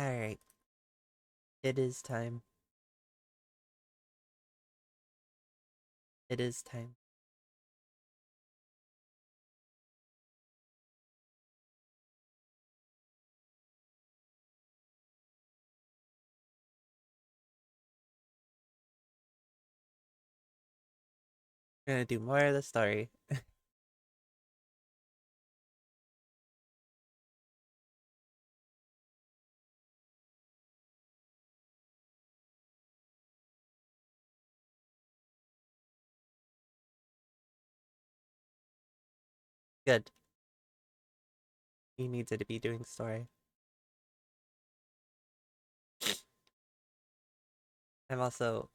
Alright, it is time. It is time. We're gonna do more of the story. Good. He needs to be doing story. I'm also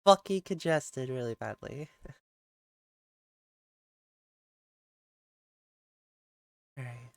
fucking congested really badly. Alright.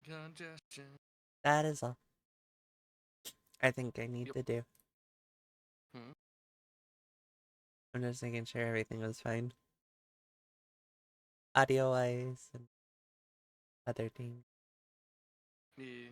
Congestion. That is all I think I need Yep. to do. Hmm? I'm just making sure everything was fine. Audio wise and other things. Yeah.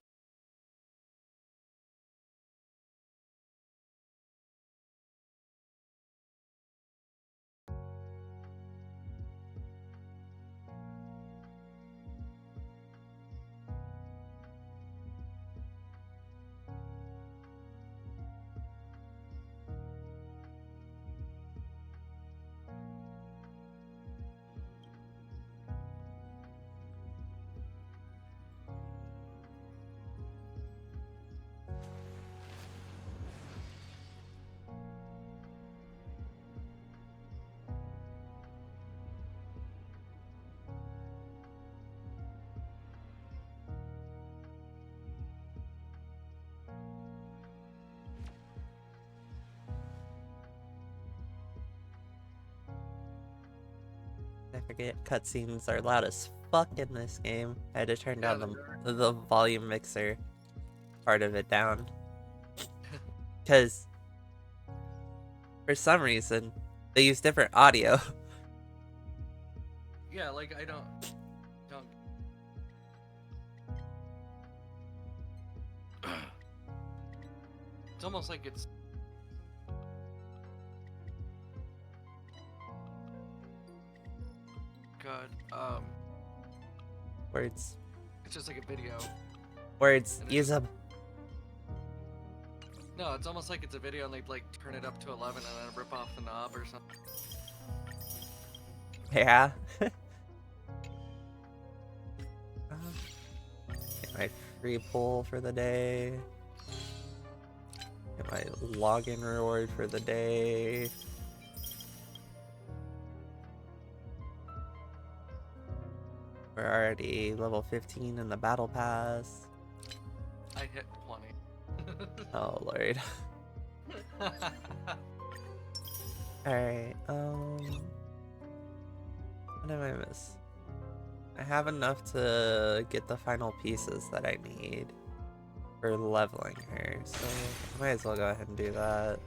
I forget cutscenes are loud as fuck in this game. I had to turn Yeah, down they are. the volume mixer part of it down. Because for some reason, they use different audio. Yeah, like I don't. It's almost like it's. God. Words. It's just like a video. Words. And Use just, them. no, it's almost like it's a video and they'd like turn it up to 11 and then rip off the knob or something. Yeah. Get my free pull for the day. Get my login reward for the day. We're already level 15 in the battle pass. I hit 20. Oh lord. Alright, What did I miss? I have enough to get the final pieces that I need for leveling her, so I might as well go ahead and do that.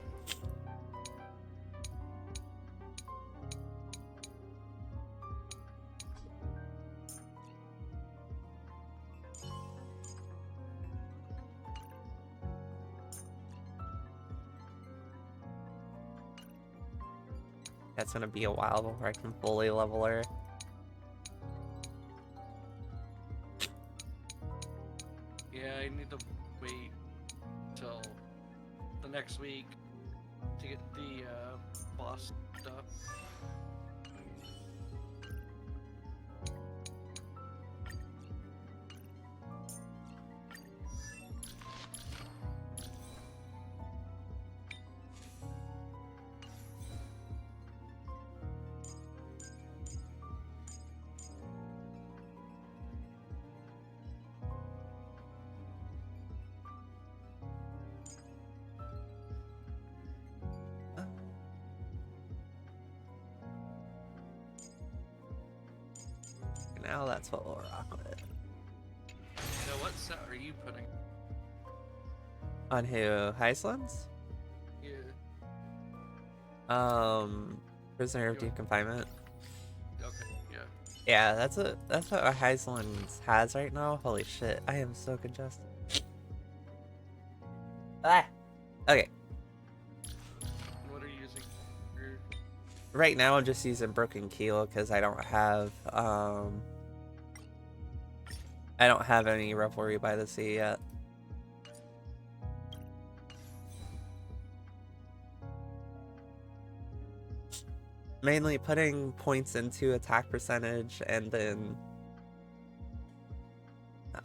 That's gonna be a while before I can fully level her. Yeah, I need to wait till the next week to get the boss stuff. Now that's what we'll rock with. So what set are you putting? On who? Heislands? Yeah. Prisoner of Deep Confinement. Okay, yeah. Yeah, that's what Heislands has right now. Holy shit, I am so congested. Ah! Okay. And what are you using? Your... Right now I'm just using Broken Keel because I don't have any Revelry by the Sea yet. Mainly putting points into attack percentage and then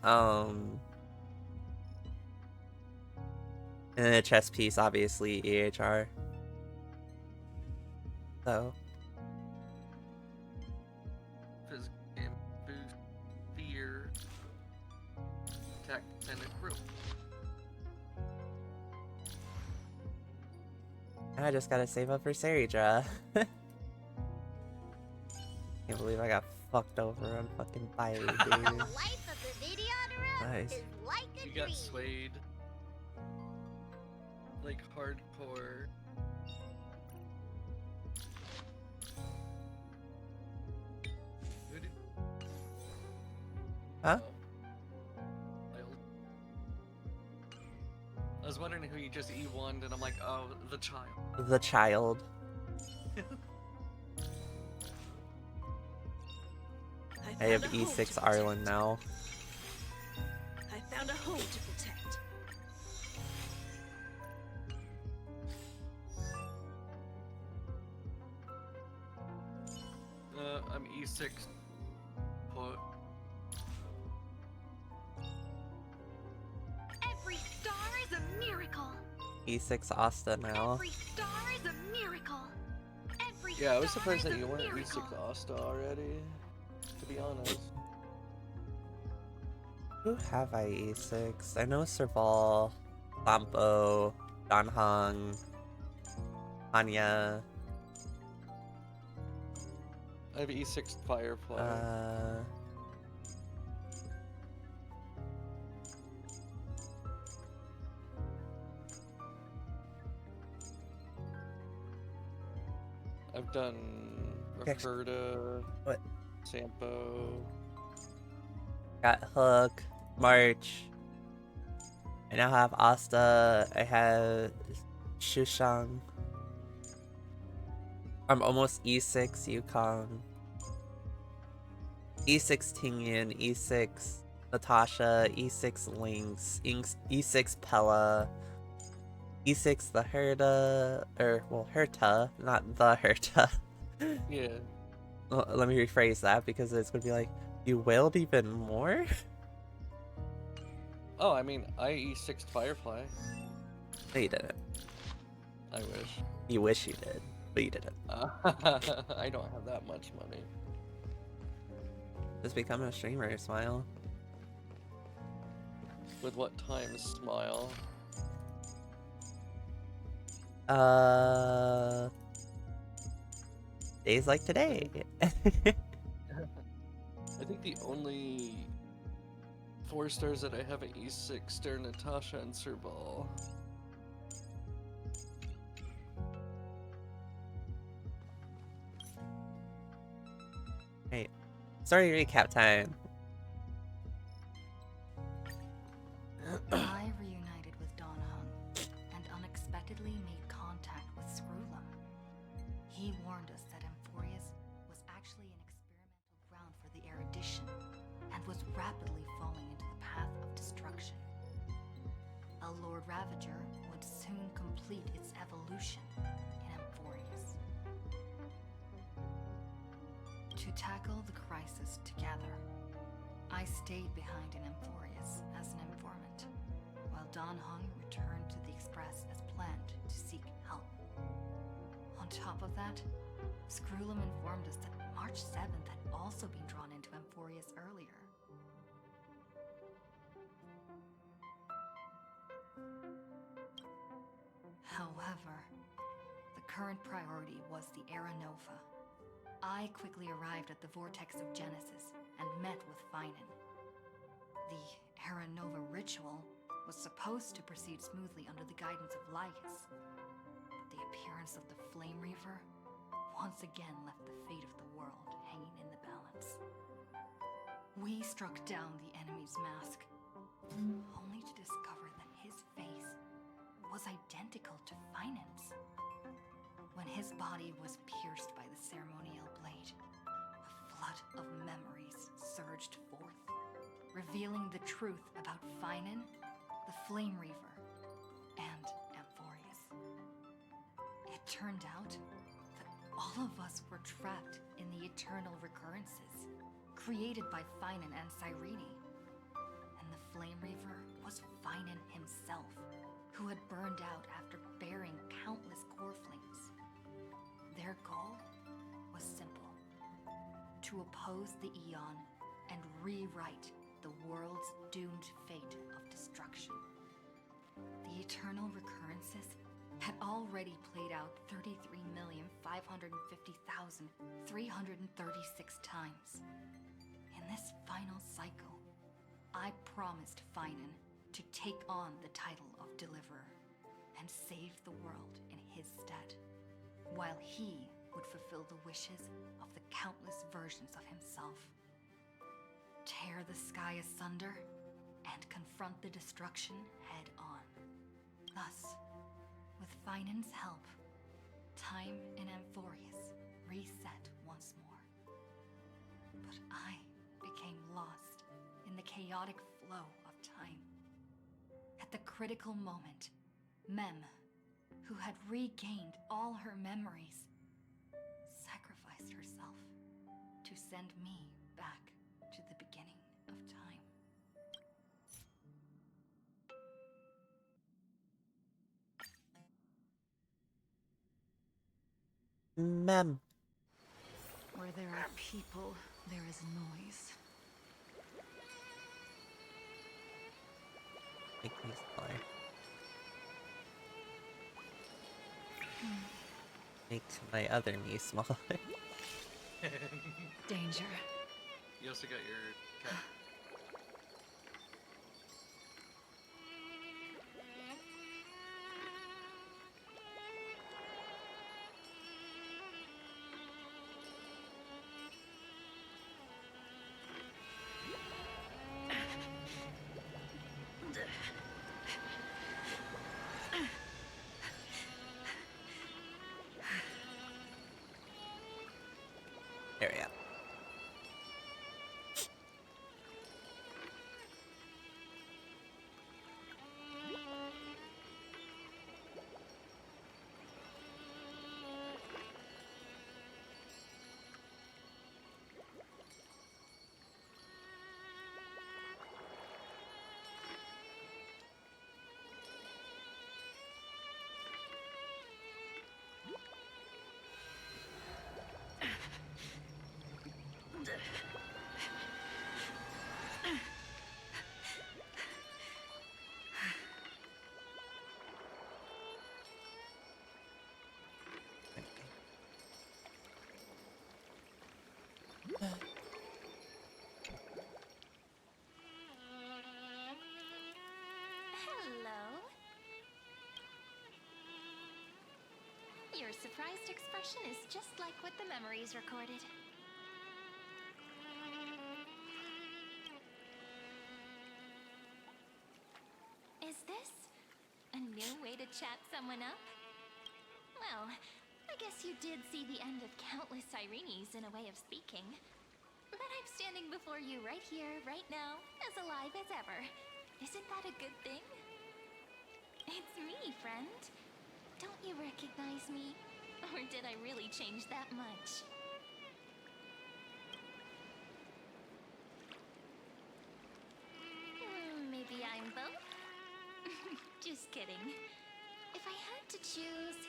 and then a chess piece, obviously EHR. So Physical game boost, fear, attack, and a group. I just gotta save up for Serydra. Can't believe I got fucked over on fucking Fire, dude. The life of the videographer Nice. is like a You dream. got swayed. Like hardcore. Who did... Huh? Oh. I was wondering who you just E1'd and I'm like, oh, the child. The child. I have found a home E6 to Arlen protect. now. I found a home to protect. I'm E6 put. Every star is a miracle. E6 Asta now. Every star is a miracle. Every Yeah, I was star surprised is that a you weren't miracle. E6 Asta already, to be honest. Who have I E6? I know Serval, Lampo, Danhong, Anya. I have E6 Firefly. I've done Roberta, What? Sampo. Got Hook, March. I now have Asta. I have Shushang. I'm almost E6 Yukong. E6 Tingyan, E6 Natasha, E6 Lynx, E6 Pella, E6 the Herta, Herta, not the Herta. Yeah. Well, let me rephrase that because it's gonna be like, you wailed even more? Oh, I mean, I E6 Firefly. No, you didn't. I wish. You wish you did, but you didn't. I don't have that much money. Just becoming a streamer, Smile. With what times smile? Days like today. I think the only 4 stars that I have at E6 are Natasha and Serval. Right. Story recap time. I reunited with Don Hung and unexpectedly made contact with Screwlum. He warned us that Amphorius was actually an experimental ground for the erudition and was rapidly falling into the path of destruction. A Lord Ravager would soon complete its evolution in Amphorius. To tackle the crisis together, I stayed behind in Amphorius as an informant, while Don Hung returned to the Express as planned to seek help. On top of that, Screwlum informed us that March 7th had also been drawn into Amphorius earlier. However, the current priority was the Era Nova. I quickly arrived at the Vortex of Genesis and met with Finan. The Era Nova ritual was supposed to proceed smoothly under the guidance of Lycus, but the appearance of the Flame Reaver once again left the fate of the world hanging in the balance. We struck down the enemy's mask, only to discover that his face was identical to Finan's. When his body was pierced by the ceremonial blade, a flood of memories surged forth, revealing the truth about Finan, the Flame Reaver, and Amphorius. It turned out that all of us were trapped in the eternal recurrences created by Finan and Cyrene. And the Flame Reaver was Finan himself, who had burned out after bearing countless core flames. Their goal was simple: to oppose the Aeon and rewrite the world's doomed fate of destruction. The eternal recurrences had already played out 33,550,336 times. In this final cycle, I promised Finan to take on the title of Deliverer and save the world in his stead, while he would fulfill the wishes of the countless versions of himself. Tear the sky asunder and confront the destruction head on. Thus, with Finan's help, time in Amphorius reset once more. But I became lost in the chaotic flow of time. At the critical moment, Mem, who had regained all her memories, sacrificed herself to send me back to the beginning of time. Mem. Where there are people, there is noise. Make me smaller. Make my other knee smaller. Danger. You also got your cat. There we go. Hello. Your surprised expression is just like what the memories recorded. Is this a new way to chat someone up? Well, I guess you did see the end of countless Sirenes in a way of speaking. But I'm standing before you right here, right now, as alive as ever. Isn't that a good thing? It's me, friend. Don't you recognize me? Or did I really change that much? Maybe I'm both? Just kidding. If I had to choose,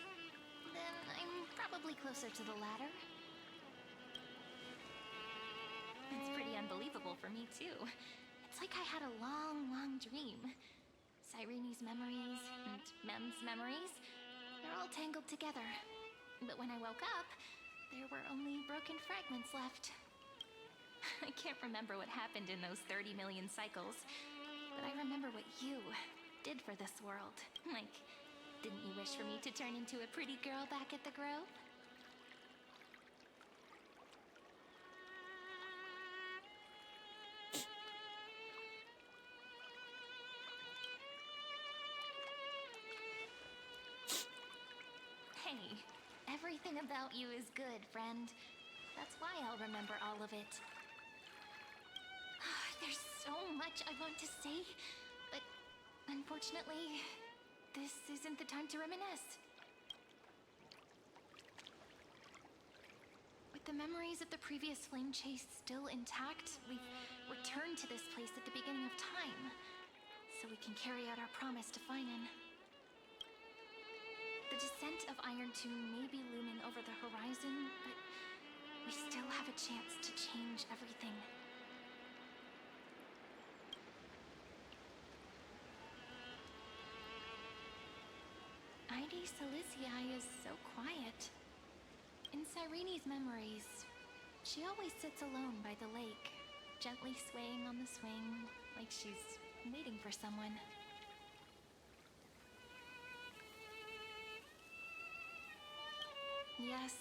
then I'm probably closer to the latter. It's pretty unbelievable for me, too. It's like I had a long, long dream. Sirene's memories and Mem's memories, they're all tangled together. But when I woke up, there were only broken fragments left. I can't remember what happened in those 30 million cycles, but I remember what you did for this world. Like, didn't you wish for me to turn into a pretty girl back at the Grove? Hey, everything about you is good, friend. That's why I'll remember all of it. There's so much I want to say, but unfortunately, this isn't the time to reminisce. With the memories of the previous flame chase still intact, we've returned to this place at the beginning of time, so we can carry out our promise to Finan. The descent of Iron Tomb may be looming over the horizon, but we still have a chance to change everything. Ide Siliciae is so quiet. In Sirene's memories, she always sits alone by the lake, gently swaying on the swing, like she's waiting for someone. Yes,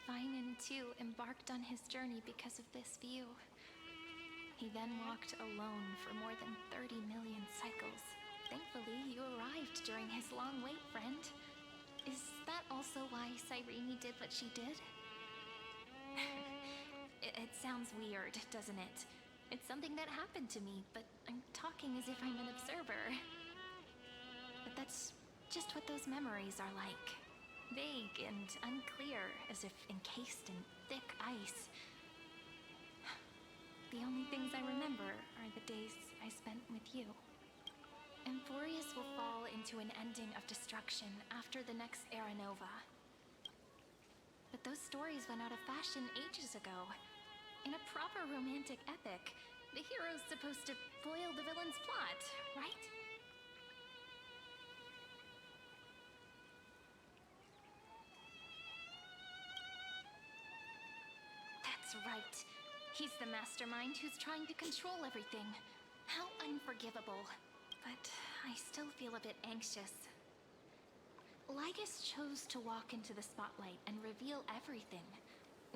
Finan too embarked on his journey because of this view. He then walked alone for more than 30 million cycles. Thankfully, you arrived during his long wait, friend. Is that also why Cyrene did what she did? It sounds weird, doesn't it? It's something that happened to me, but I'm talking as if I'm an observer. But that's just what those memories are like. Vague and unclear, as if encased in thick ice. The only things I remember are the days I spent with you. Emphorius will fall into an ending of destruction after the next Era Nova. But those stories went out of fashion ages ago. In a proper romantic epic, the hero's supposed to foil the villain's plot, right? That's right. He's the mastermind who's trying to control everything. How unforgivable. But I still feel a bit anxious. Lygus chose to walk into the spotlight and reveal everything,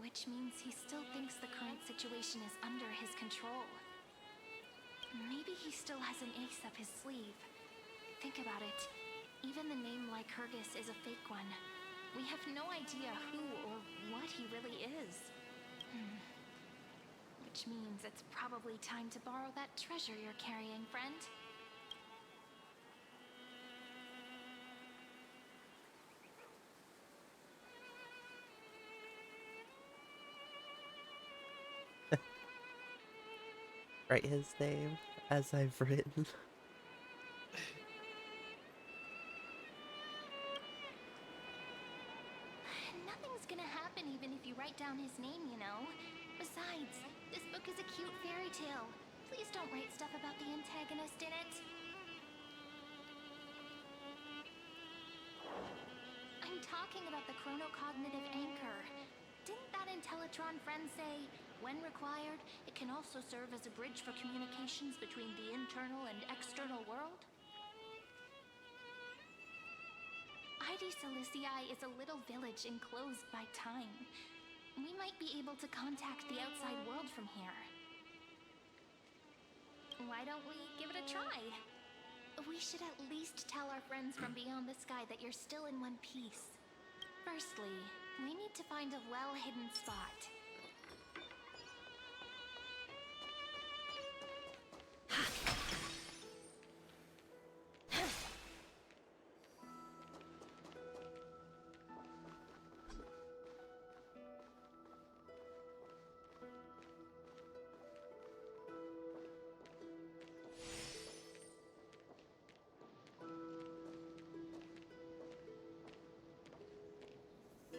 which means he still thinks the current situation is under his control. Maybe he still has an ace up his sleeve. Think about it. Even the name Lycurgus is a fake one. We have no idea who or what he really is. Which means it's probably time to borrow that treasure you're carrying, friend. Write his name as I've written. Nothing's gonna happen even if you write down his name, you know. Besides, this book is a cute fairy tale. Please don't write stuff about the antagonist in it. I'm talking about the chronocognitive anchor. Didn't that Intellitron friend say, when required, it can also serve as a bridge for communications between the internal and external world? Heidi Silicii is a little village enclosed by time. We might be able to contact the outside world from here. Why don't we give it a try? We should at least tell our friends from beyond the sky that you're still in one piece. Firstly, we need to find a well-hidden spot.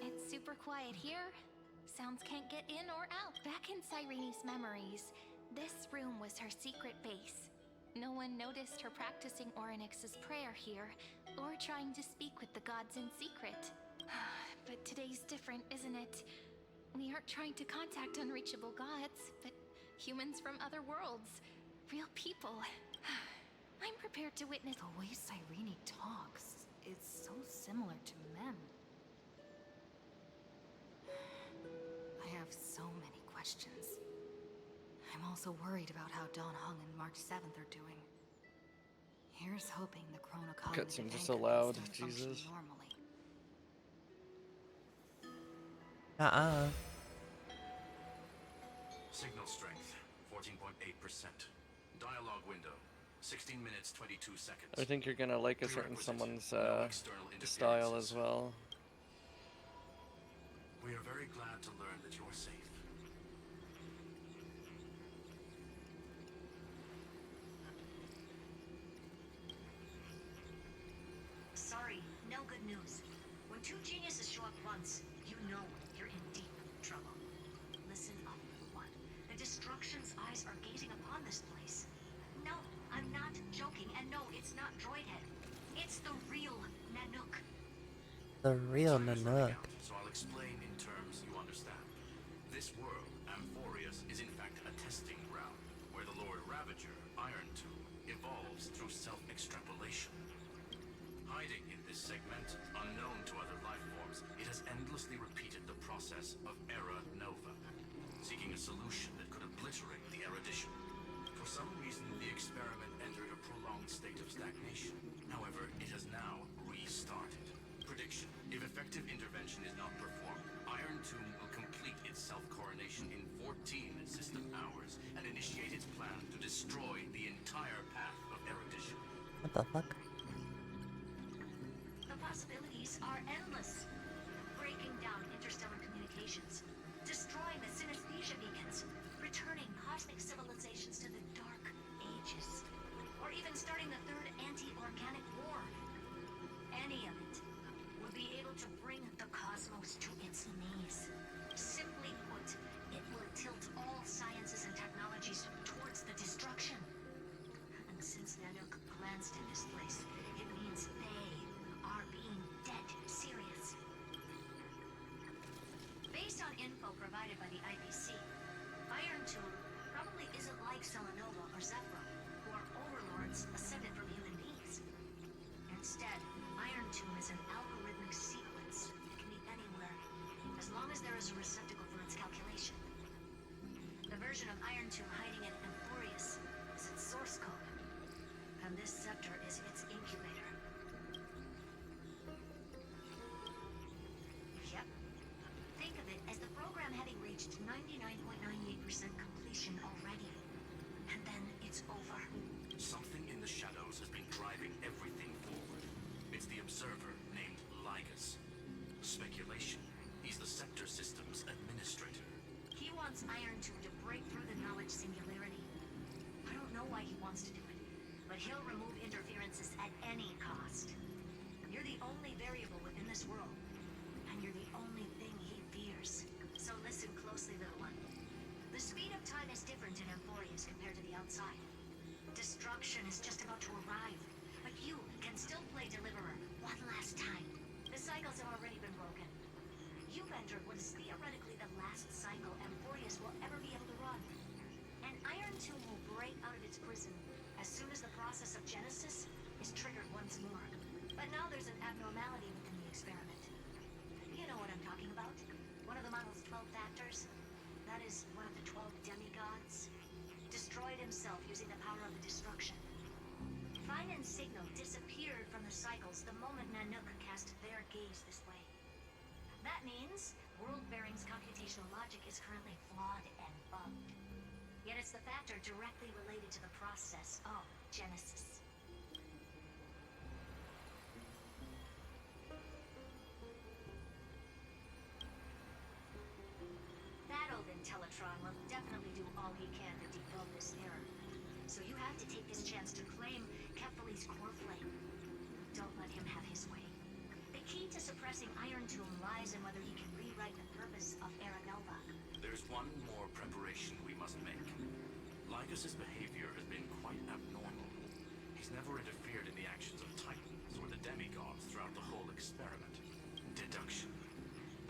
It's super quiet here. Sounds can't get in or out. Back in Cyrene's memories, this room was her secret base. No one noticed her practicing Orynyx's prayer here, or trying to speak with the gods in secret. But today's different, isn't it? We aren't trying to contact unreachable gods, but humans from other worlds. Real people. I'm prepared to witness— The way Cyrene talks is so similar to Mem. I have so many questions. I'm also worried about how Dan Heng and March 7th are doing. Here's hoping the chronocognitive Cutscenes are anchor so can loud, still function Jesus. normally. Signal strength, 14.8%. Dialogue window, 16 minutes, 22 seconds. I think you're gonna like a certain Prerequisite, someone's no external style interferences. as well. We are very glad to learn that you're safe. Sorry, no good news. When two geniuses show up once, you know you're in deep trouble. Listen up, one. The Destruction's eyes are gazing upon this place. No, I'm not joking, and no, it's not Droidhead. It's the real Nanook. The real Time is running Nanook. out, so I'll explain in terms you understand. This world, Amphorius, is in fact a testing ground, where the Lord Ravager, Iron Tomb, evolves through self-extrapolation. Hiding in this segment, unknown to other life forms, it has endlessly repeated the process of Era Nova, seeking a solution that could obliterate the erudition. For some reason, the experiment entered a prolonged state of stagnation. However, it has now restarted. Prediction: if effective intervention is not performed, Iron Tomb will complete its self-coronation in 14 system hours and initiate its plan to destroy the entire path of erudition. What the fuck? The possibilities are endless. Breaking down interstellar communications, destroying the synesthesia beacons, returning cosmic civilizations to the Dark Ages, or even starting the third anti-organic war. Any of it would be able to bring the cosmos to its knees. Simply put, it will tilt all sciences and technologies towards the destruction. And since Nanook glanced in this place, it means they are being dead serious. Based on info provided by the IPC, Iron Tomb probably isn't like Selenova or Zephyr, who are overlords ascended from human beings. Instead, Iron Tomb is an algorithmic sequence. It can be anywhere, as long as there is a receptacle for its calculation. The version of Iron Tomb hiding in Amphorius is its source code, and this scepter is its incubator. Yep. Think of it as the program having reached 99.98% completion already. And then it's over. Something in the shadows has been driving everything forward. It's the observer named Ligus. Speculation: he's the Scepter System's administrator. He wants Iron Tomb to break through the knowledge singularity. I don't know why he wants to do it, but he'll remove interferences at any cost. You're the only variable within this world, and you're the only thing he fears. So listen closely, little one. The speed of time is different in Amphorius compared to the outside. Destruction is just about to arrive, but you can still play Deliverer one last time. The cycles have already been broken. You've entered what is theoretically the last cycle Amphorius will ever be able to run. And Iron Tomb will break out of its prison as soon as the process of Genesis is triggered once more. But now there's an abnormality within the itself using the power of the destruction. Finan's signal disappeared from the cycles the moment Nanook cast their gaze this way. That means World Bearing's computational logic is currently flawed and bugged. Yet it's the factor directly related to the process of Genesis. That old Intellitron will definitely do all he can to debug this error. So you have to take this chance to claim Kephal's core flame. Don't let him have his way. The key to suppressing Iron Tomb lies in whether he can rewrite the purpose of Aranova. There's one more preparation we must make. Lycus's behavior has been quite abnormal. He's never interfered in the actions of Titans or the demigods throughout the whole experiment. Deduction.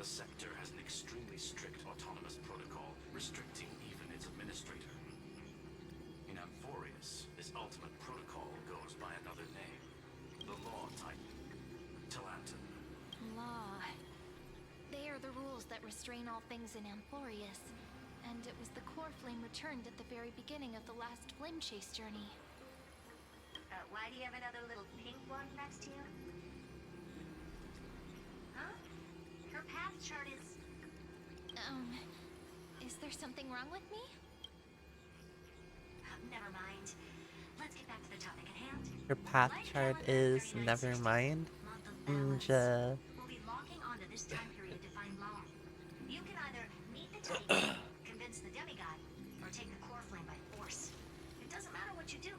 The Scepter has an extremely strict autonomous protocol, restricting even its administrator. In Amphorius, this ultimate protocol goes by another name. The Law Titan. Talanton. Law. They are the rules that restrain all things in Amphorius. And it was the core flame returned at the very beginning of the last flame chase journey. Why do you have another little pink one next to you? Huh? Her path chart is... Is there something wrong with me? Never mind. Let's get back to the topic at hand. Your path chart is never mind. We'll be locking onto this time period to find law. You can either meet the Titan, convince the demigod, or take the core flame by force. It doesn't matter what you do,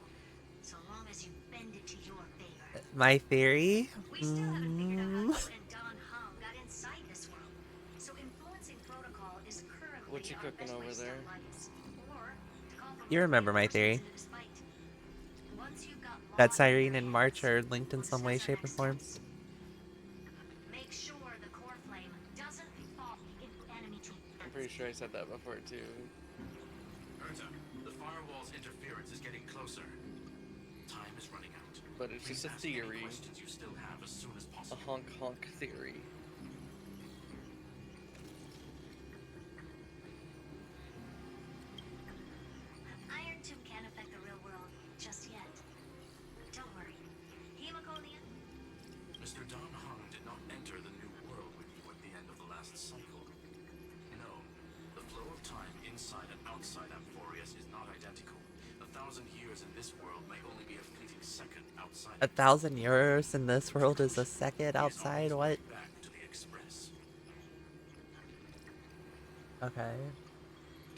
so long as you bend it to your favor. My theory? We still haven't figured out how you and Don Hum got inside this world. So influencing protocol is currently What you our cooking best way over to there? start Lycus. Or to call for You remember my theory. reinforcements into this fight. Once you've got That law in Cyrene your and March hands, are linked in we'll some way, discuss our shape, or next form. steps. Make sure the core flame doesn't fall into enemy team. I'm pretty sure I said that before too. Urza, the firewall's interference is getting closer. Time is running out. But it's Please just a ask any theory. questions you still have as soon as A possible. honk theory. Iron Tomb can't affect the real world just yet. Don't worry. Hemoconian? Mr. Don Hung did not enter the new world with you at the end of the last cycle. No, the flow of time inside and outside Amphorius is not identical. 1,000 years in this world may only be a fleeting second outside. 1,000 euros in this world is a second He is on outside? his What? way back to the Express. Okay.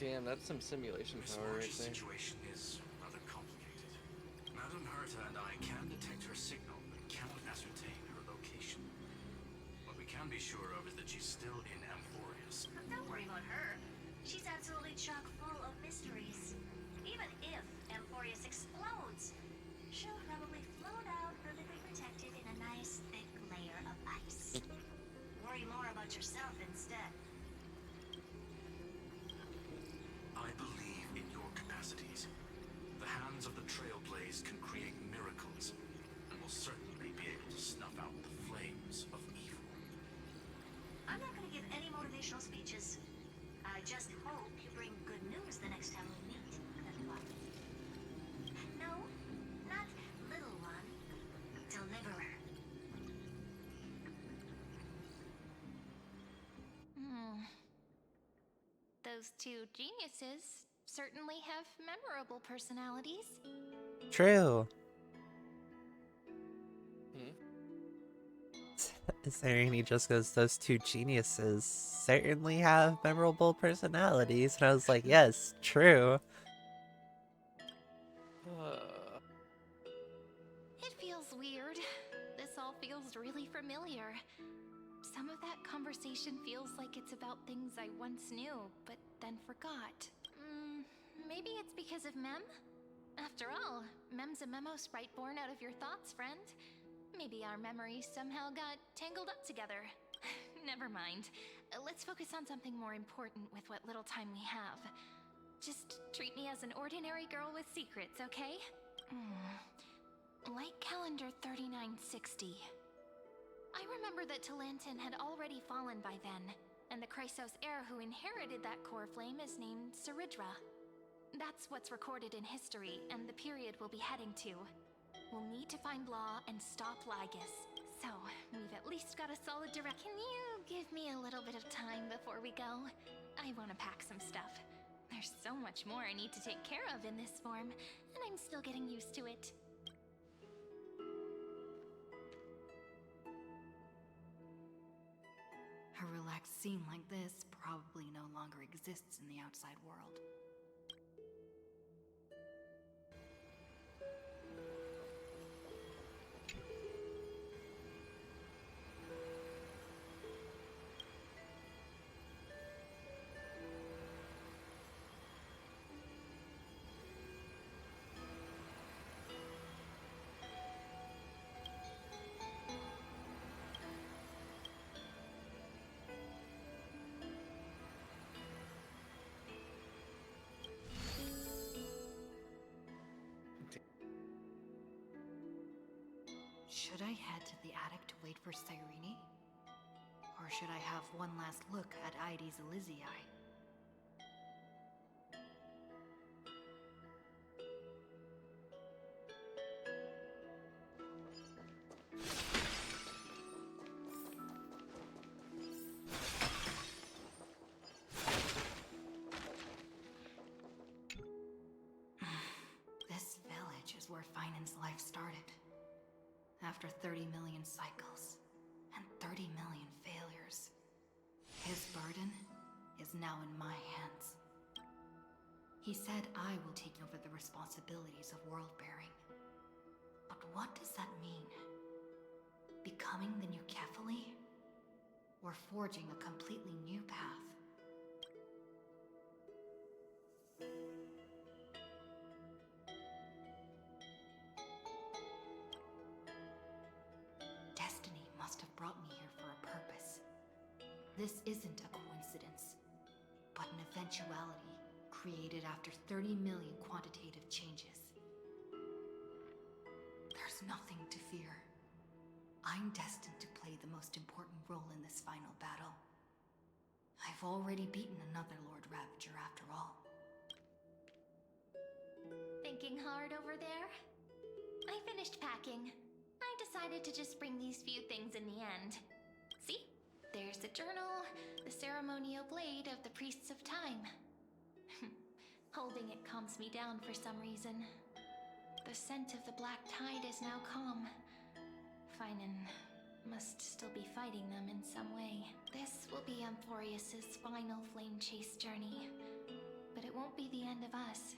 Damn, that's some simulation Miss power right March's there. situation is rather complicated. Madame Herta and I can detect her signal, but cannot ascertain her location. What we can be sure of is that she's still in Amphorius. Don't worry about her. She's absolutely chock full of mysteries. Even if Amphorius explodes, she'll probably float out perfectly protected in a nice thick layer of ice. Worry more about yourself instead. I believe in your capacities. The hands of the Trailblaze can create miracles, and will certainly be able to snuff out the flames of evil. I'm not going to give any motivational speeches. I just hope you bring good news the next time we meet, little one. No, not little one. Deliverer. Those two geniuses certainly have memorable personalities. True. Hmm? Serenity just goes, those two geniuses certainly have memorable personalities. And I was like, yes, true. It feels weird. This all feels really familiar. Some of that conversation feels like it's about things I once knew, but then forgot. Maybe it's because of Mem? After all, Mem's a memo sprite born out of your thoughts, friend. Maybe our memories somehow got tangled up together. Never mind. Let's focus on something more important with what little time we have. Just treat me as an ordinary girl with secrets, okay? Like calendar 3960. I remember that Talanton had already fallen by then, and the Chrysos heir who inherited that core flame is named Saridra. That's what's recorded in history and the period we'll be heading to. We'll need to find Law and stop Lygus. So, we've at least got a solid direct. Can you give me a little bit of time before we go? I want to pack some stuff. There's so much more I need to take care of in this form, and I'm still getting used to it. A relaxed scene like this probably no longer exists in the outside world. Should I head to the attic to wait for Cyrene? Or should I have one last look at Ides Elysiae? This village is where Finan's life started. After 30 million cycles and 30 million failures, his burden is now in my hands. He said I will take over the responsibilities of world-bearing. But what does that mean? Becoming the new Kefali? Or forging a completely new path? Destiny must have brought me here for a purpose. This isn't a coincidence, but an eventuality created after 30 million quantitative changes. There's nothing to fear. I'm destined to play the most important role in this final battle. I've already beaten another Lord Ravager after all. Thinking hard over there? I finished packing. I decided to just bring these few things in the end. See? There's the journal, the ceremonial blade of the Priests of Time. Holding it calms me down for some reason. The scent of the black tide is now calm. Finan must still be fighting them in some way. This will be Amphorius's final flame chase journey. But it won't be the end of us.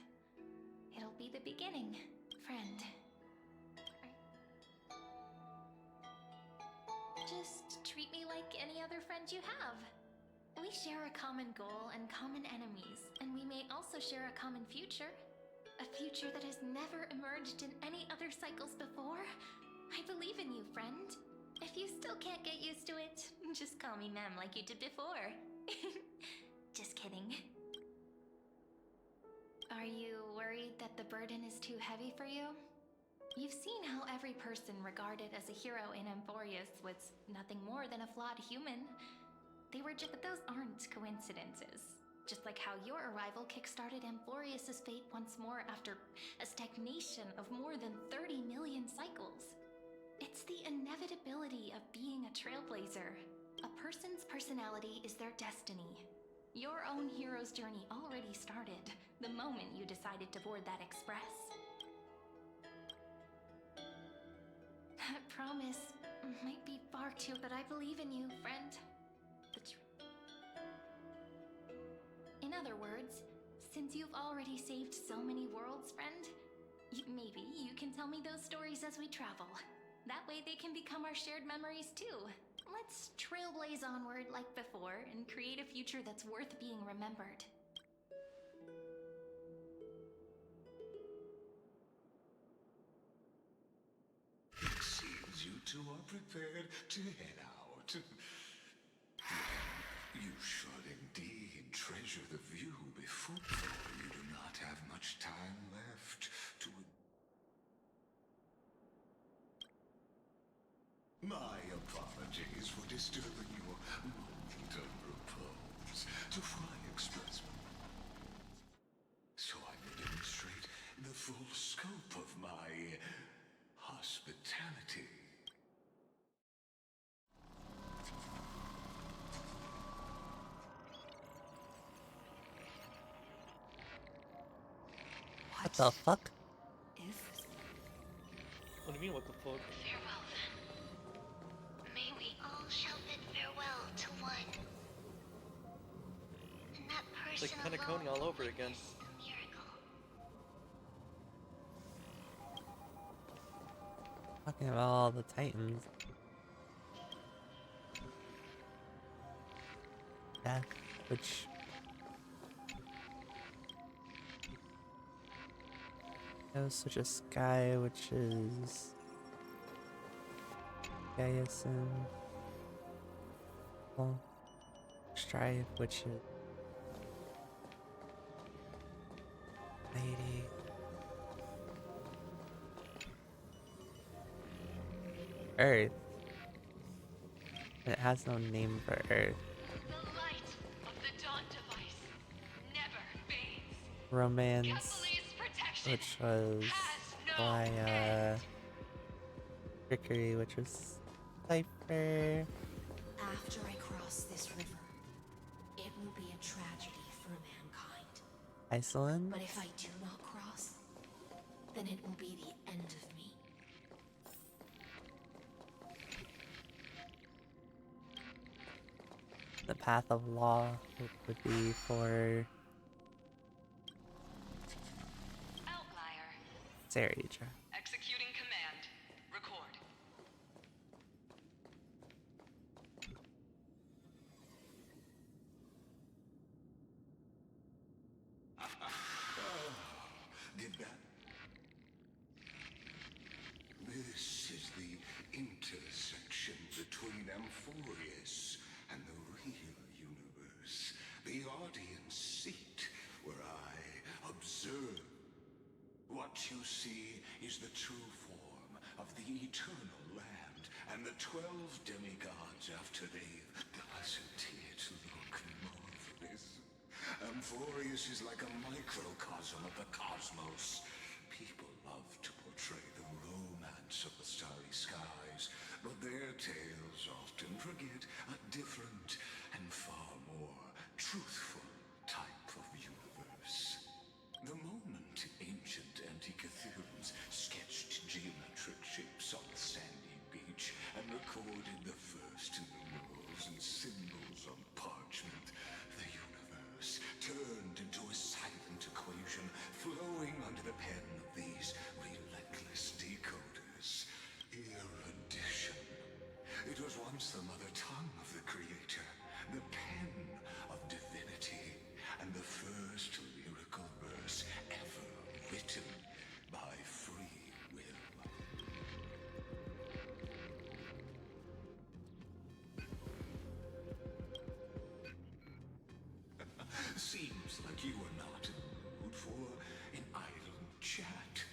It'll be the beginning, friend. Just treat me like any other friend you have. We share a common goal and common enemies, and we may also share a common future. A future that has never emerged in any other cycles before. I believe in you, friend. If you still can't get used to it, just call me Mem like you did before. Just kidding. Are you worried that the burden is too heavy for you? You've seen how every person regarded as a hero in Amphorius was nothing more than a flawed human. But those aren't coincidences. Just like how your arrival kickstarted Amphorius's fate once more after a stagnation of more than 30 million cycles. It's the inevitability of being a trailblazer. A person's personality is their destiny. Your own hero's journey already started the moment you decided to board that express. That promise might be far too, but I believe in you, friend. In other words, since you've already saved so many worlds, friend, maybe you can tell me those stories as we travel. That way they can become our shared memories too. Let's trailblaze onward like before and create a future that's worth being remembered. It seems you two are prepared to head out. You should indeed treasure the view before you do not have much time left to... My apologies for disturbing your moment of repose. To fly express. So I may scope of my hospitality. What the fuck? Is this? What do you mean, what the fuck? Farewell then. May we all shall bid farewell to one. And that It's like person Penacony alone all over can again. witness the miracle. Talking about all the Titans. Death, which such a sky, which is Gaius and well, Strife, which is Lady. Earth. And it has no name for Earth. The light of the dawn device never fades. Romance, Kephales's protection which was has no Gaia. end. Trickery, which was Cypher. After I cross this river, it will be a tragedy for mankind. Iceland. But if I do not cross, then it will be the end of me. The path of law would be for Outlier. Sarija. Executing command. Record. Did that? This is the intersection between Amphorius and the real universe. The audience seat where I observe. What you see is the true form of the eternal land and the 12 demigods after they've... Doesn't it look marvelous? Amphorius is like a microcosm of the cosmos. People love to portray the romance of the starry skies, but their tales often forget a different and far more truthful type of universe. The moment ancient Antikytherians sketched geometric shapes on the sandy beach and recorded the first numerals and symbols on parchment, the universe turned into a silent equation flowing under the pen of these relentless decoders. Erudition. It was once the mother tongue of the creator, the pen of divinity, and the first lyrical verse ever written by free will. Seems like you are not in the mood for an idle chat.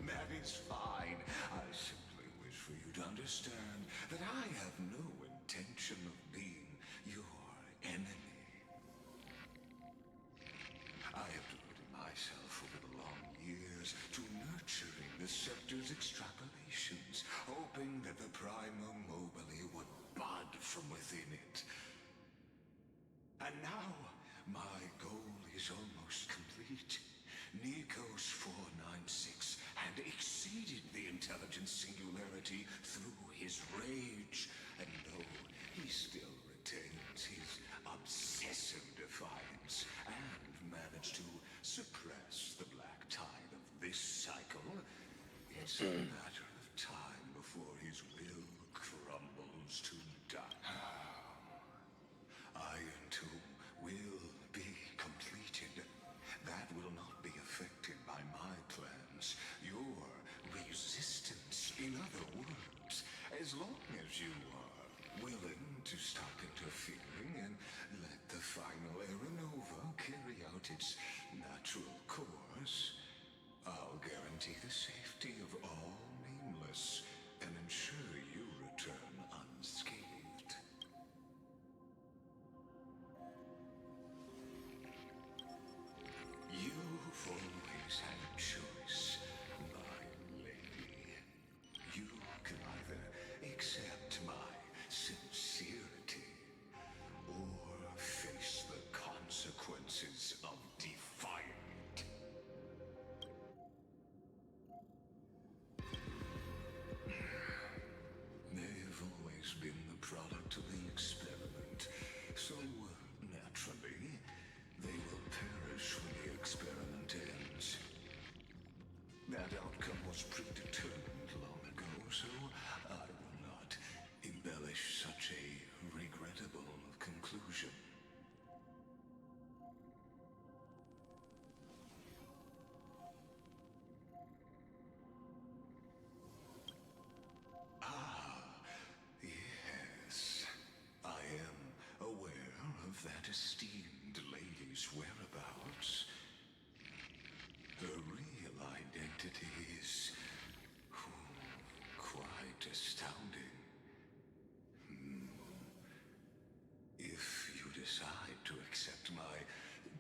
That is fine. I simply wish for you to understand that I have no intention of being your enemy. I have devoted myself over the long years to nurturing the scepter's extrapolations, hoping that the Prima Mobile would bud from within it. And now, my goal is almost complete. Nikos 496 had exceeded the intelligence singularity through his rage, and though he still retains his obsessive defiance and managed to suppress the black tide of this cycle, it's a matter of time before his will crumbles to dust. Iron Tomb will be completed. That will not be affected by my plans. Your resistance, in other words, as long as you are willing to stop interfering and let the final Aeronova carry out its natural course, I'll guarantee the safety of all nameless and ensure you return unscathed. You've always had a choice. was predetermined long ago, so I will not embellish such a regrettable conclusion. Yes, I am aware of that esteemed lady's whereabouts. Her real identity is quite astounding. If you decide to accept my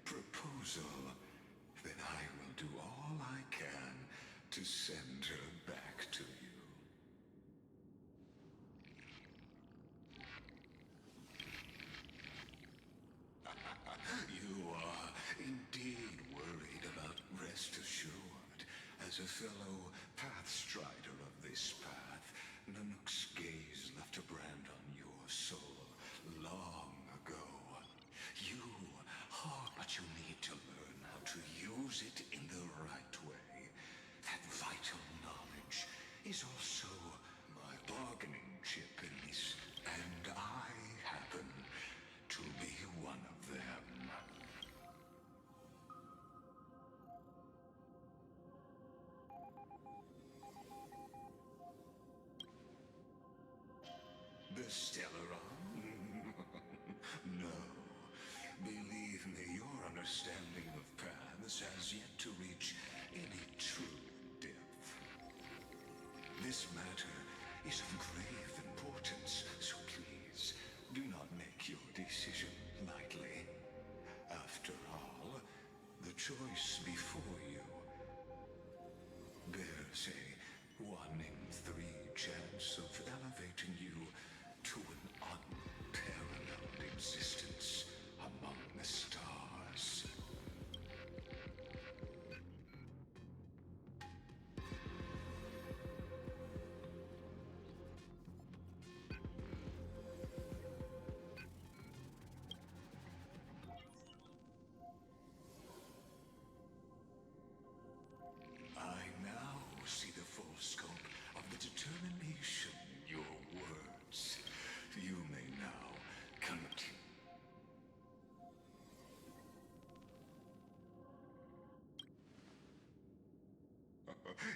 proposal, then I will do all I can to send her back to you. You are indeed worried about Rest Assured. As a fellow pathstrider of this path, Nanook's gaze left a brand on your soul long ago. But you need to learn how to use it in the right way. That vital knowledge is also my bargaining chip in this, and I happen to be one of them. The Stellaron? No. Believe me, your understanding of paths has yet to reach any true depth. This matter is of grave importance, so please do not make your decision lightly. After all, the choice before you bears a 1 in 3 chance of elevating you to an unparalleled existence among the stars. I now see the full scope of the determination in your words. You may now continue.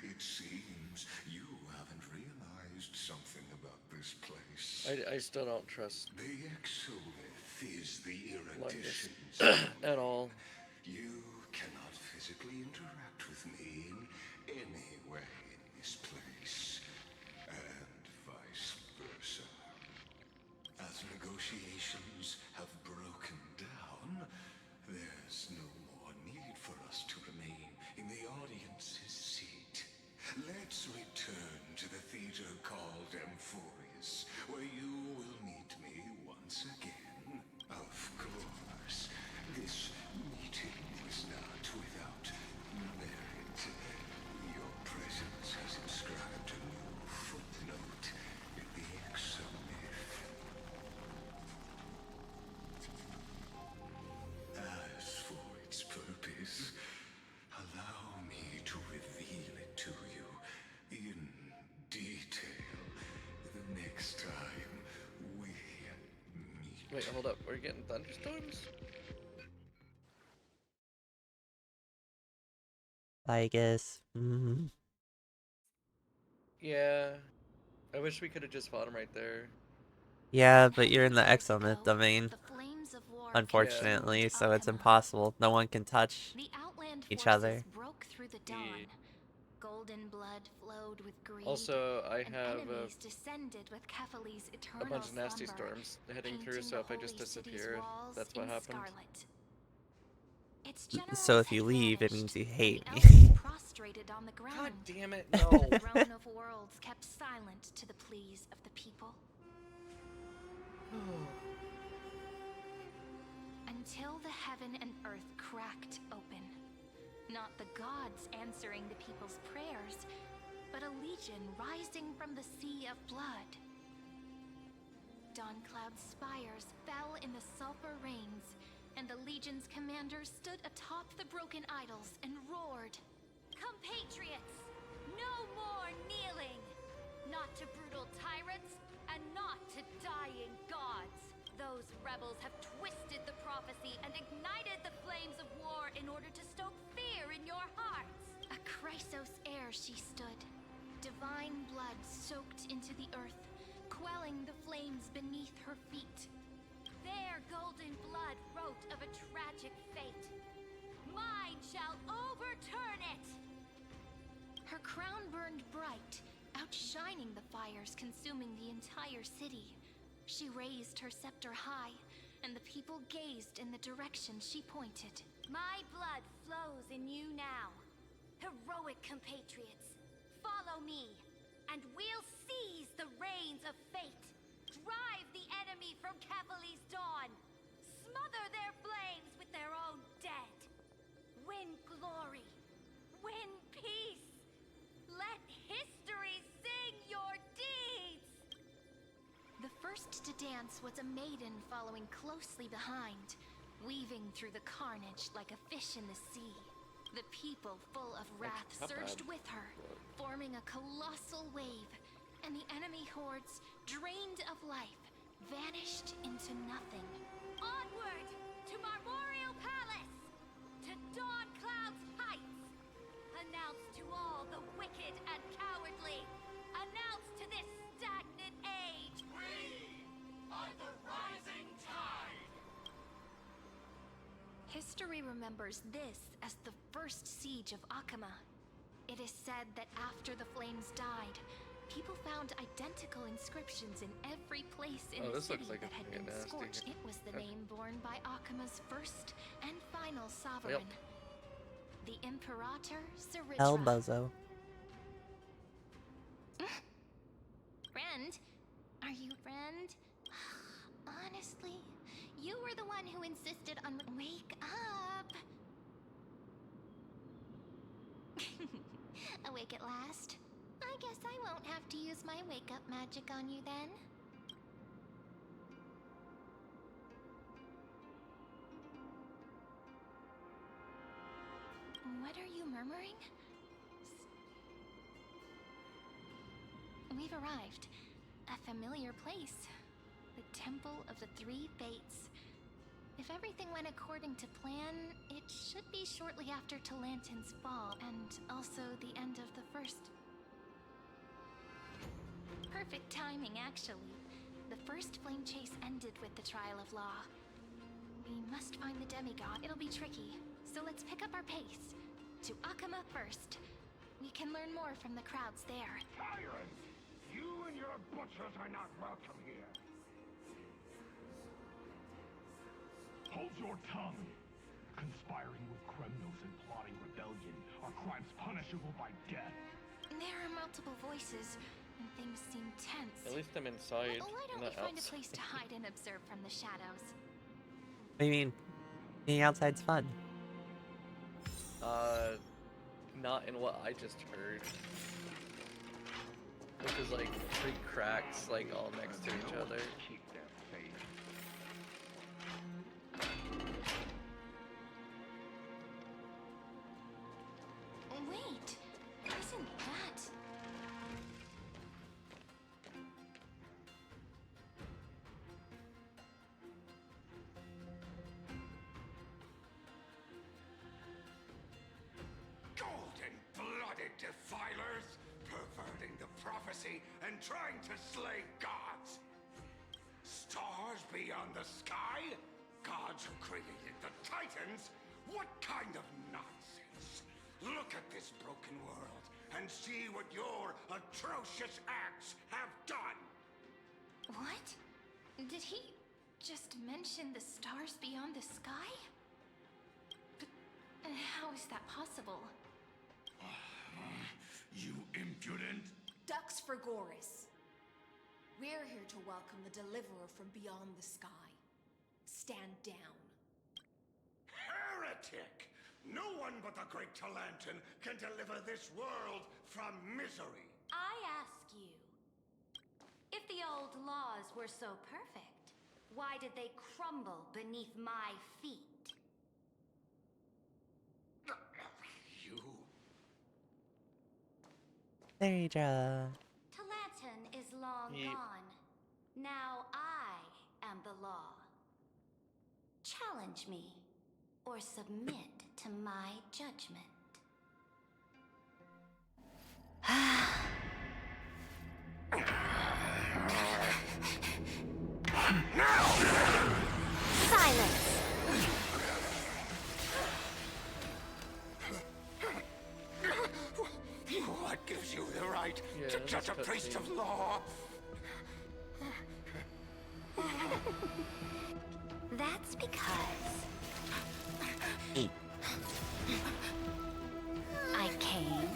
It seems you haven't realized something about this place. I still don't trust The Exolith is the Linus erudition's at all. You cannot physically interact with me in any way in this place, and vice versa. As negotiations have broken down, there's no more need for us to remain in the audience's seat. Let's return to the theater called Amphorius, where you will meet me once again. Of course, this meeting was not without merit. Your presence has inscribed a new footnote in the Exomyth. As for its purpose, allow me to reveal it to you in detail the next time we meet. Wait, hold up. We're getting thunderstorms? I guess. Mm-hmm. Yeah. I wish we could have just fought him right there. Yeah, but you're in the exomyth domain, The flames of war unfortunately, so it's consumed impossible. No one can touch The outland each forces other. broke through the dawn. Golden blood flowed with greed. Also, I and have enemies descended with Kefali's a eternal bunch of nasty slumber, storms heading through, painting so the if I just holy city's disappear, walls that's what in happened. scarlet. Its generals So if you had leave, it vanished, means you and hate the me. elders prostrated on the ground. God damn it, The no. throne of worlds kept silent to the pleas of the people. Until the heaven and earth cracked open. Not the gods answering the people's prayers, but a legion rising from the sea of blood. Dawncloud's spires fell in the sulfur rains, and the legion's commanders stood atop the broken idols and roared, "Compatriots, no rebels have twisted the prophecy and ignited the flames of war in order to stoke fear in your hearts. A Chrysos heir she stood, divine blood soaked into the earth, quelling the flames beneath her feet. Their golden blood wrote of a tragic fate. Mine shall overturn it! Her crown burned bright, outshining the fires consuming the entire city. She raised her scepter high, and the people gazed in the direction she pointed. My blood flows in you now. Heroic compatriots, follow me, and we'll seize the reins of fate. Drive the enemy from Kevali's dawn. Smother their flames with their own dead. Win glory. Win peace. Let history sing your deeds! The first to dance was a maiden following closely behind, weaving through the carnage like a fish in the sea. The people, full of wrath, surged with her, forming a colossal wave, and the enemy hordes, drained of life, vanished into nothing. Onward to Marmorial Palace! To Dawn Cloud's heights! Announce to all the wicked and cowardly! Announce to this stagnant age! We are the rising tide! History remembers this as the first siege of Akama. It is said that after the flames died, people found identical inscriptions in every place in the city that had been scorched. It was the name borne by Akama's first and final sovereign, the Imperator Ciridra. El Bozo. Friend? Are you friend? Honestly, you were the one who insisted on wake up. Awake at last? I guess I won't have to use my wake-up magic on you then. What are you murmuring? We've arrived. A familiar place. The Temple of the Three Fates. If everything went according to plan, it should be shortly after Talantin's fall, and also the end of the first. Perfect timing, actually. The first flame chase ended with the trial of law. We must find the demigod. It'll be tricky, so let's pick up our pace. To Akama first. We can learn more from the crowds there. Tyrants! You and your butchers are not welcome here. Hold your tongue! Conspiring with criminals and plotting rebellion are crimes punishable by death. There are multiple voices, and things seem tense. At least I'm inside. Well, why don't we not find a outside. place to hide and observe from the shadows? What do you mean? Being outside's fun. Not in what I just heard. Which is like 3 cracks, like all next to each other. Keep their faith. Wait, isn't that... Golden-blooded defilers, perverting the prophecy and trying to slay gods. Stars beyond the sky? Gods who created the Titans? What kind of nonsense? Look at this broken world and see what your atrocious acts have done. What? Did he just mention the stars beyond the sky? But how is that possible? You impudent! Ducks for Goris. We're here to welcome the deliverer from beyond the sky. Stand down. Heretic! No one but the great Talantin can deliver this world from misery. I ask you, if the old laws were so perfect, why did they crumble beneath my feet? You... Deidre. Talantin is long Yeet. gone. Now I am the law. Challenge me, or submit to my judgment. Silence! What gives you the right Yeah, to judge a that's priest cutscene. of law? That's because I came,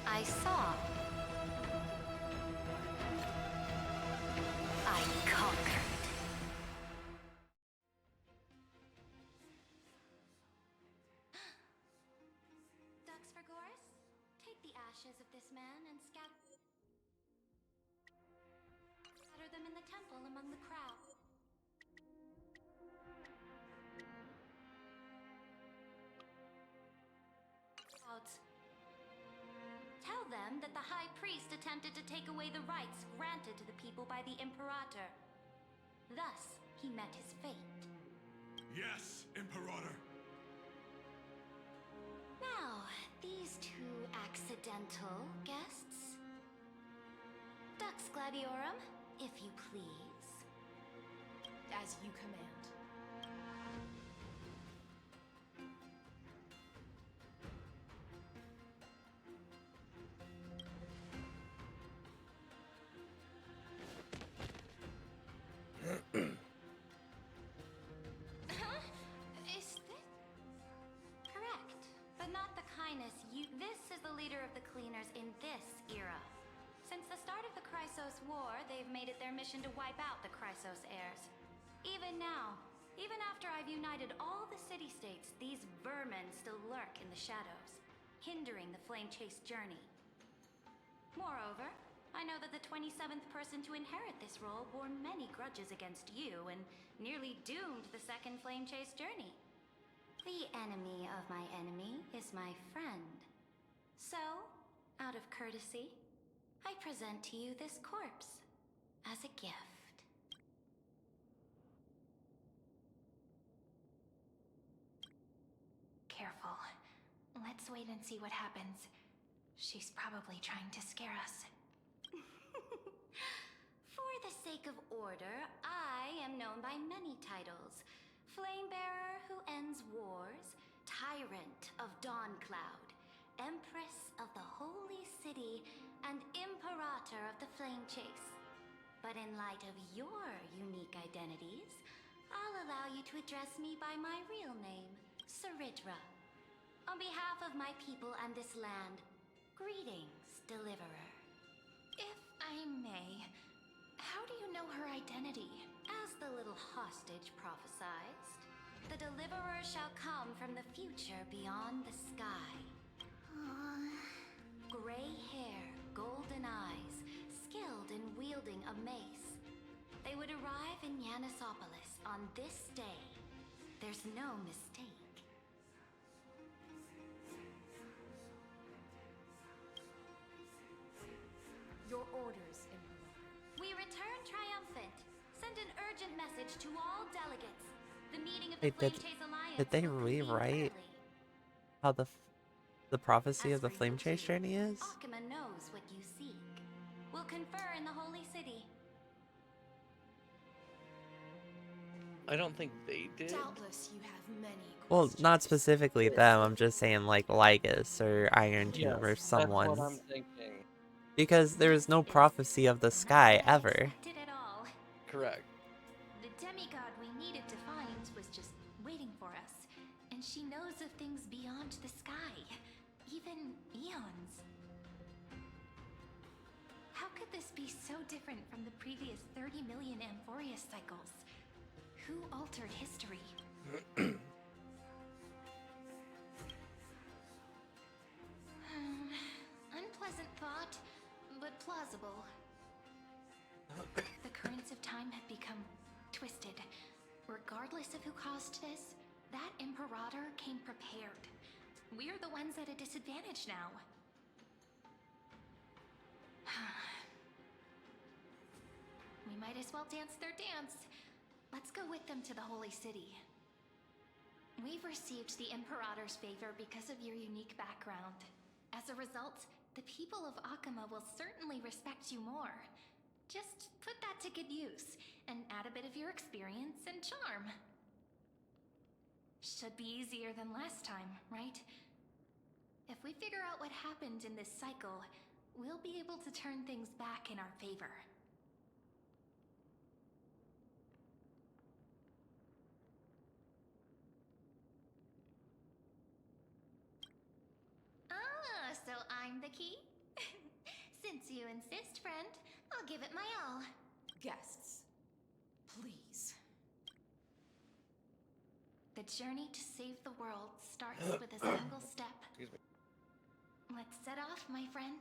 I saw, I conquered. Ducks for Goris? Take the ashes of this man and scatter them in the temple among the crowd. Tell them that the High Priest attempted to take away the rights granted to the people by the Imperator. Thus, he met his fate. Yes, Imperator. Now, these two accidental guests. Dux Gladiorum, if you please. As you command. Is this correct? But not the kindness you. This is the leader of the cleaners in this era. Since the start of the Chrysos War, they've made it their mission to wipe out the Chrysos heirs. Even now, even after I've united all the city-states, these vermin still lurk in the shadows, hindering the flame-chased journey. Moreover, I know that the 27th person to inherit this role bore many grudges against you and nearly doomed the second flame-chased journey. The enemy of my enemy is my friend. So, out of courtesy, I present to you this corpse as a gift. Careful. Let's wait and see what happens. She's probably trying to scare us. For the sake of order, I am known by many titles. Flamebearer who ends wars, Tyrant of Dawncloud, Empress of the Holy City, and Imperator of the Flame Chase. But in light of your unique identities, I'll allow you to address me by my real name, Saridra. On behalf of my people and this land, greetings, Deliverer. If I may, how do you know her identity? As the little hostage prophesized, the Deliverer shall come from the future beyond the sky. Gray hair, golden eyes, skilled in wielding a mace. They would arrive in Yanisopolis on this day. There's no mistake. Your orders, Emperor. We return triumphant. Send an urgent message to all delegates. The meeting of the Wait, Flame Chase Alliance did they will convene rewrite early. how the prophecy As of the for flame you chase two, journey is? Akima knows what you seek. We'll confer in the Holy City. I don't think they did. Doubtless you have many Well, questions. not specifically them. I'm just saying like Lygus or Iron Yes, Tomb or that's someone. what I'm thinking. Because there is no prophecy of the sky Not ever. unexpected at all. Correct. The demigod we needed to find was just waiting for us. And she knows of things beyond the sky. Even eons. How could this be so different from the previous 30 million Amphorius cycles? Who altered history? Unpleasant thought, but plausible. The currents of time have become twisted. Regardless of who caused this, that Imperator came prepared. We're the ones at a disadvantage now. We might as well dance their dance. Let's go with them to the Holy City. We've received the Imperator's favor because of your unique background. As a result, the people of Akama will certainly respect you more. Just put that to good use, and add a bit of your experience and charm. Should be easier than last time, right? If we figure out what happened in this cycle, we'll be able to turn things back in our favor. Ah, so I'm the key? Since you insist, friend, I'll give it my all. Guests, please. The journey to save the world starts with a single step. Excuse me. Let's set off, my friend.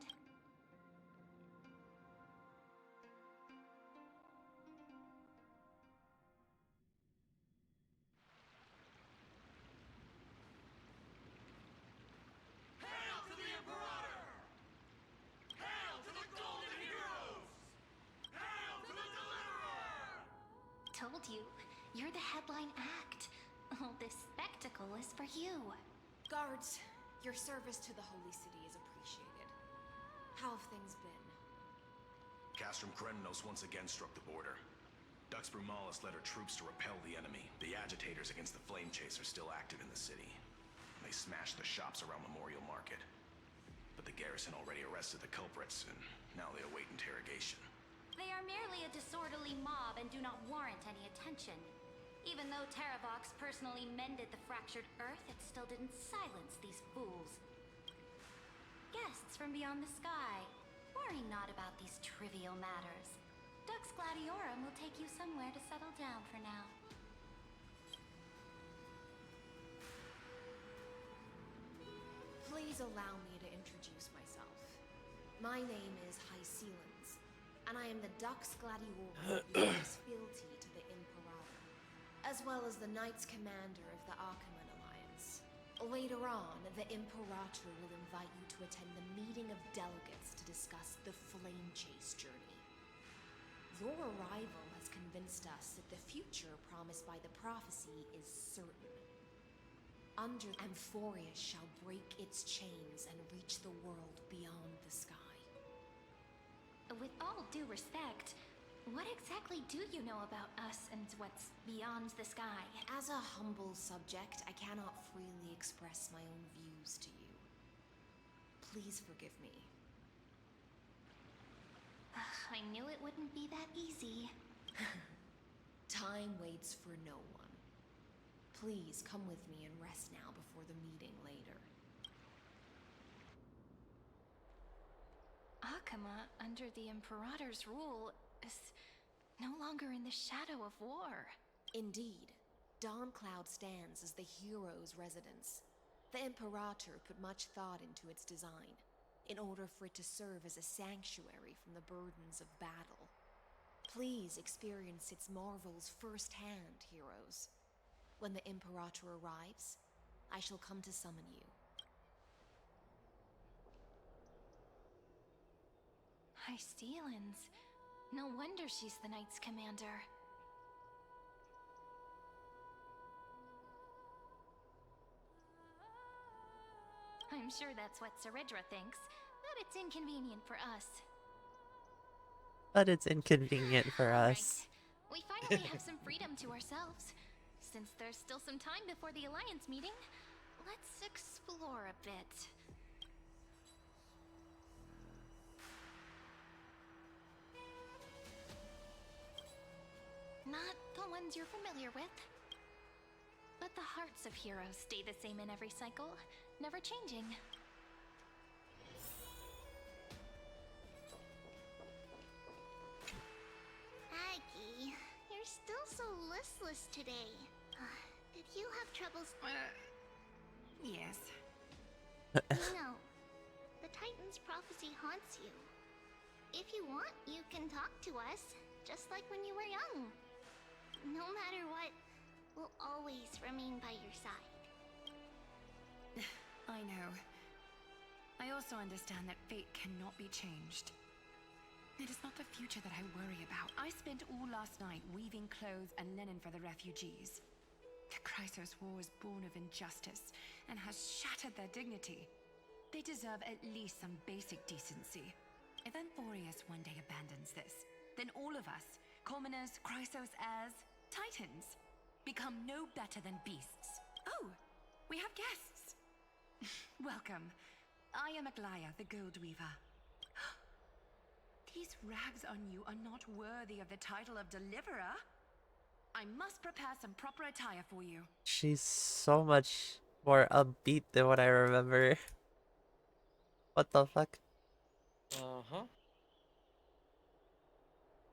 Hail to the Imperator! Hail to the Golden Heroes! Hail to the Deliverer! Told you, you're the headline act. All this spectacle is for you. Guards, your service to the Holy City is appreciated. How have things been? Castrum Krennos once again struck the border. Dux Brumalis led her troops to repel the enemy. The agitators against the Flame Chasers still active in the city. They smashed the shops around Memorial Market. But the garrison already arrested the culprits, and now they await interrogation. They are merely a disorderly mob and do not warrant any attention. Even though Terravox personally mended the fractured earth, it still didn't silence these fools. Guests from beyond the sky, worry not about these trivial matters. Dux Gladiorum will take you somewhere to settle down for now. Please allow me to introduce myself. My name is Hycelens, and I am the Dux Gladiorum who gives fealty to the Imperator, as well as the Knights Commander of the Achaemen Alliance. Later on, the Imperator will invite you to attend the meeting of delegates to discuss the Flame Chase journey. Your arrival has convinced us that the future promised by the prophecy is certain. Under Amphorius shall break its chains and reach the world beyond the sky. With all due respect, what exactly do you know about us and what's beyond the sky? As a humble subject, I cannot freely express my own views to you. Please forgive me. I knew it wouldn't be that easy. Time waits for no one. Please come with me and rest now before the meeting later. Akama, under the Imperator's rule, is no longer in the shadow of war. Indeed, Dawncloud stands as the hero's residence. The Imperator put much thought into its design, in order for it to serve as a sanctuary from the burdens of battle. Please experience its marvels firsthand, heroes. When the Imperator arrives, I shall come to summon you. Hycelens. No wonder she's the Knights Commander. I'm sure that's what Seredra thinks, but it's inconvenient for us. But it's inconvenient for us. Right. We finally have some freedom to ourselves. Since there's still some time before the Alliance meeting, let's explore a bit. Not the ones you're familiar with. But the hearts of heroes stay the same in every cycle, never changing. Aggie, you're still so listless today. Did you have troubles? Yes. You know, the Titan's prophecy haunts you. If you want, you can talk to us, just like when you were young. No matter what, we'll always remain by your side. I know. I also understand that fate cannot be changed. It is not the future that I worry about. I spent all last night weaving clothes and linen for the refugees. The Chrysos War was born of injustice and has shattered their dignity. They deserve at least some basic decency. If Amphorius one day abandons this, then all of us, commoners, Chrysos heirs, titans, become no better than beasts. Oh, we have guests. Welcome. I am Aglaya, the Gold Weaver. These rags on you are not worthy of the title of Deliverer. I must prepare some proper attire for you. She's so much more upbeat than what I remember. What the fuck? Uh-huh.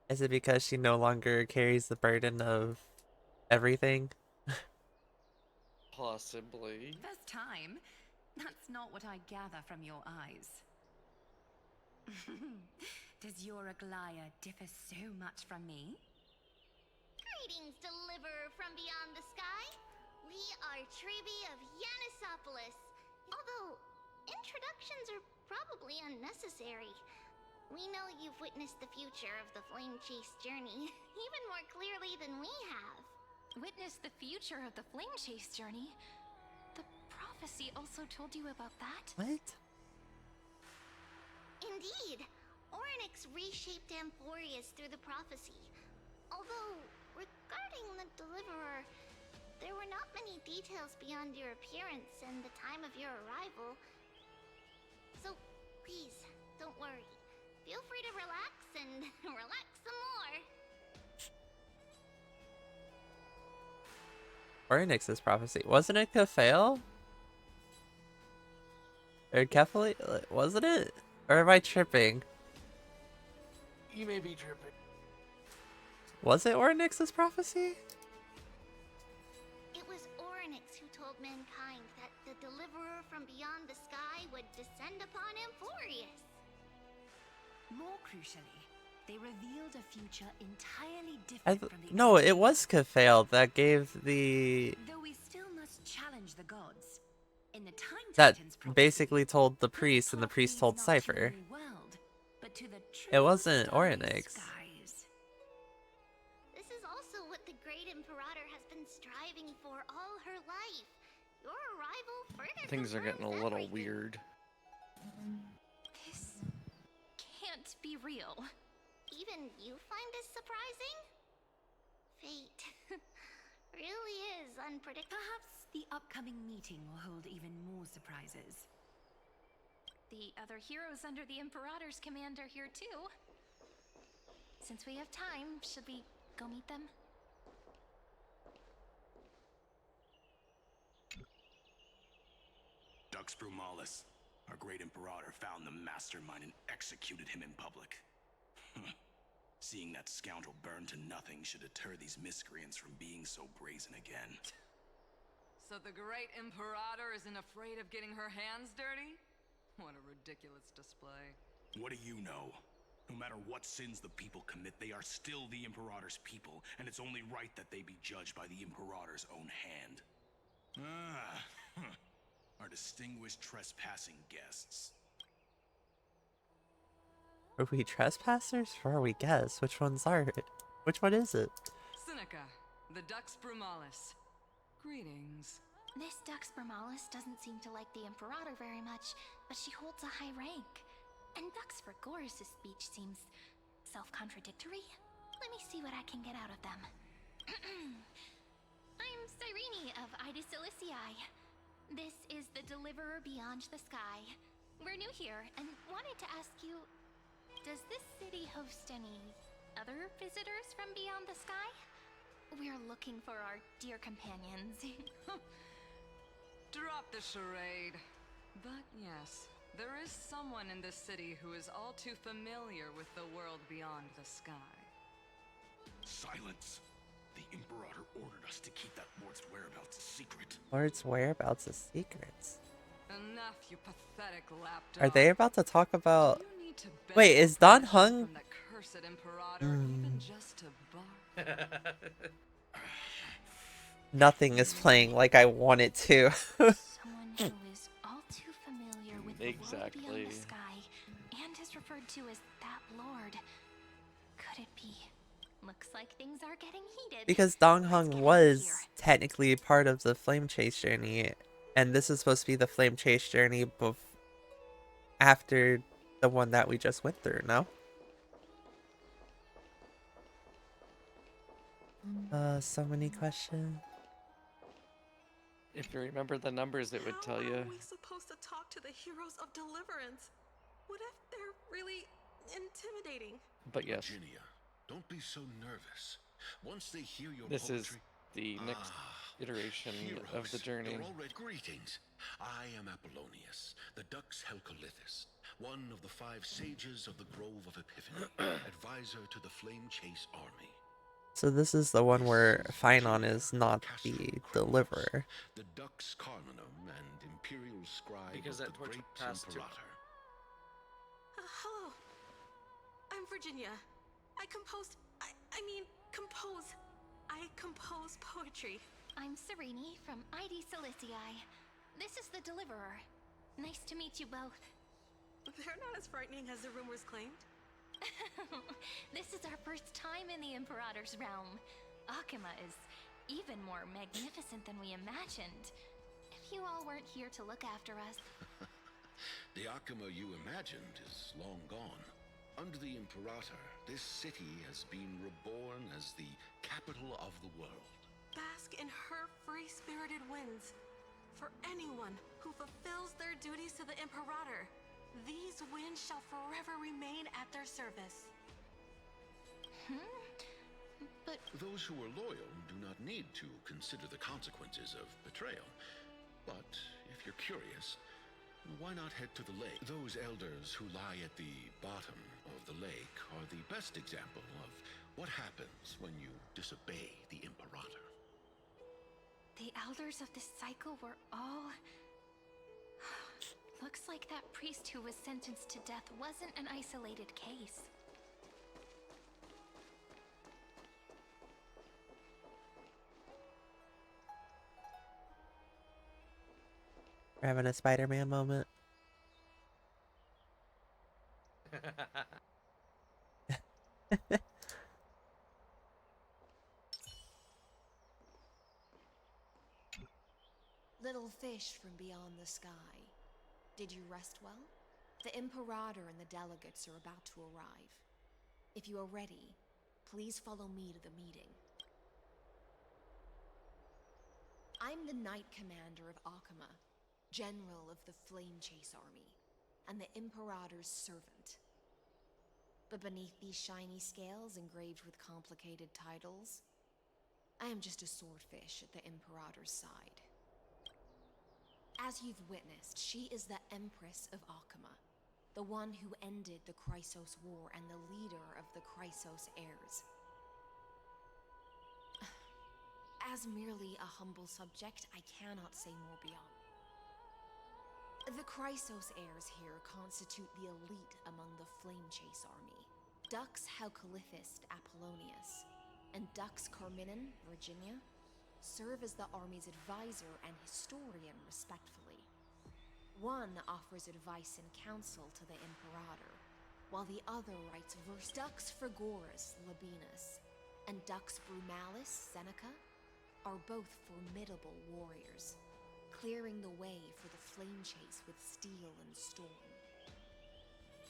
Is it because she no longer carries the burden of everything? Possibly. First time? That's not what I gather from your eyes. Does your Aglaya differ so much from me? Greetings, Deliverer from beyond the sky. We are Tribi of Yanisopolis. Although, introductions are probably unnecessary. We know you've witnessed the future of the Flame Chase journey even more clearly than we have. Witness the future of the Flame Chase journey? The prophecy also told you about that? What? Indeed. Orynyx reshaped Amphorius through the prophecy. Although, regarding the Deliverer, there were not many details beyond your appearance and the time of your arrival. So, please, don't worry. Feel free to relax and relax some more. Orynyx's prophecy. Wasn't it Kefale? Or Kefale? Wasn't it? Or am I tripping? You may be tripping. Was it Orynyx's prophecy? It was Orynyx who told mankind that the Deliverer from beyond the sky would descend upon Amphorius. More crucially, they revealed a future entirely different from the No, it was Kefale that gave the... Though we still must challenge the gods. In the Time That Titans prophecy, basically told the priest, and the priest told not to the Cypher. new world, but to the It true wasn't starry Orynyx. skies. This is also what the Great Imperator has been striving for all her life. Your arrival further Things are getting a confirms little everything. weird. This can't be real. Even you find this surprising? Fate really is unpredictable. Perhaps the upcoming meeting will hold even more surprises. The other heroes under the Imperator's command are here too. Since we have time, should we go meet them? Dux Brumalis, our great Imperator, found the mastermind and executed him in public. Seeing that scoundrel burn to nothing should deter these miscreants from being so brazen again. So the great Imperator isn't afraid of getting her hands dirty? What a ridiculous display. What do you know? No matter what sins the people commit, they are still the Imperator's people, and it's only right that they be judged by the Imperator's own hand. Our distinguished trespassing guests. Are we trespassers or are we guests? Which ones are it? Which one is it? Seneca, the Dux Brumalis. Greetings. This Dux Brumalis doesn't seem to like the Imperator very much, but she holds a high rank. And Dux Frigoris' speech seems self-contradictory. Let me see what I can get out of them. I'm Cyrene of Ida Cilicii. This is the Deliverer Beyond the Sky. We're new here and wanted to ask you, does this city host any other visitors from beyond the sky? We're looking for our dear companions. Drop the charade. But yes, there is someone in this city who is all too familiar with the world beyond the sky. Silence! The Imperator ordered us to keep that lord's whereabouts a secret. Lord's whereabouts is secrets. Enough, you pathetic lapdog. Are they about to talk about... You need to beg Wait, is Don Hung... from the cursed Imperator even just to bark? Nothing is playing like I want it to. Someone who is all too familiar with the world Exactly. beyond the sky and is referred to as that lord. Could it be? Looks like things are getting heated. Because Dong Let's Hong get out of was here. technically part of the Flame Chase journey, and this is supposed to be the Flame Chase journey after the one that we just went through, no? So many questions. If you remember the numbers, it would tell you. How are we supposed to talk to the heroes of deliverance? What if they're really intimidating? But yes, Virginia, don't be so nervous. Once they hear your this is poetry, the next iteration of the heroes, journey. you're already greetings. I am Apollonius, the Dux Helcolithus, one of the 5 sages of the Grove of Epiphany, advisor to the Flame Chase army. So this is the one where Finon is not the deliverer. The Dux Carminum and Imperial Scribe Because of that the torch Great passed to- Imperator. Hello. I'm Virginia. I compose poetry. I'm Serene from ID Silicii. This is the Deliverer. Nice to meet you both. They're not as frightening as the rumors claimed. This is our first time in the Imperator's realm. Akuma is even more magnificent than we imagined. If you all weren't here to look after us... The Akuma you imagined is long gone. Under the Imperator, this city has been reborn as the capital of the world. Bask in her free-spirited winds. For anyone who fulfills their duties to the Imperator, these winds shall forever remain at their service. But those who are loyal do not need to consider the consequences of betrayal. But if you're curious, why not head to the lake? Those elders who lie at the bottom of the lake are the best example of what happens when you disobey the Imperator. the elders of this cycle were all... Looks like that priest who was sentenced to death wasn't an isolated case. We're having a Spider-Man moment. Little fish from beyond the sky. Did you rest well? The Imperator and the delegates are about to arrive. If you are ready, please follow me to the meeting. I'm the Knight Commander of Akuma, General of the Flame Chase Army, and the Imperator's servant. But beneath these shiny scales engraved with complicated titles, I am just a swordfish at the Imperator's side. As you've witnessed, she is the Empress of Akuma, the one who ended the Chrysos War and the leader of the Chrysos heirs. As merely a humble subject, I cannot say more beyond. The Chrysos heirs here constitute the elite among the Flame Chase army. Dux Helcolithis Apollonius and Dux Carminin Virginia serve as the army's advisor and historian, respectfully. One offers advice and counsel to the Imperator, while the other writes verse. Dux Frigoris Labienus and Dux Brumalis Seneca are both formidable warriors, clearing the way for the flame chase with steel and storm.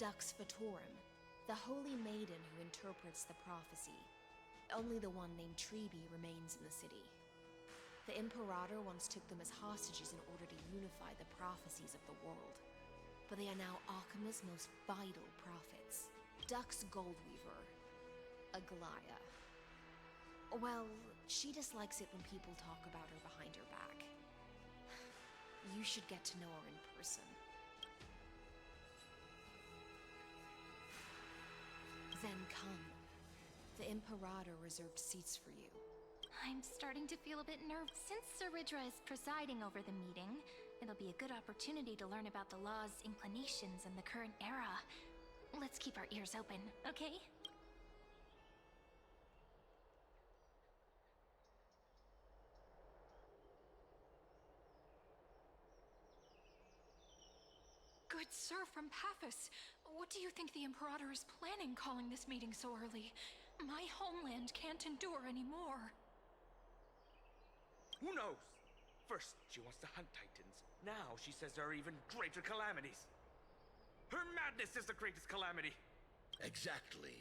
Dux Fatorum, the holy maiden who interprets the prophecy. Only the one named Trebi remains in the city. The Imperator once took them as hostages in order to unify the prophecies of the world. But they are now Akuma's most vital prophets. Dux Goldweaver, Aglaya. Well, she dislikes it when people talk about her behind her back. You should get to know her in person. Then come. The Imperator reserved seats for you. I'm starting to feel a bit nervous. Since Sir Ridra is presiding over the meeting, it'll be a good opportunity to learn about the law's inclinations in the current era. Let's keep our ears open, okay? Good Sir from Paphos, what do you think the Imperator is planning calling this meeting so early? My homeland can't endure anymore. Who knows? First, she wants to hunt Titans. Now she says there are even greater calamities. Her madness is the greatest calamity. Exactly.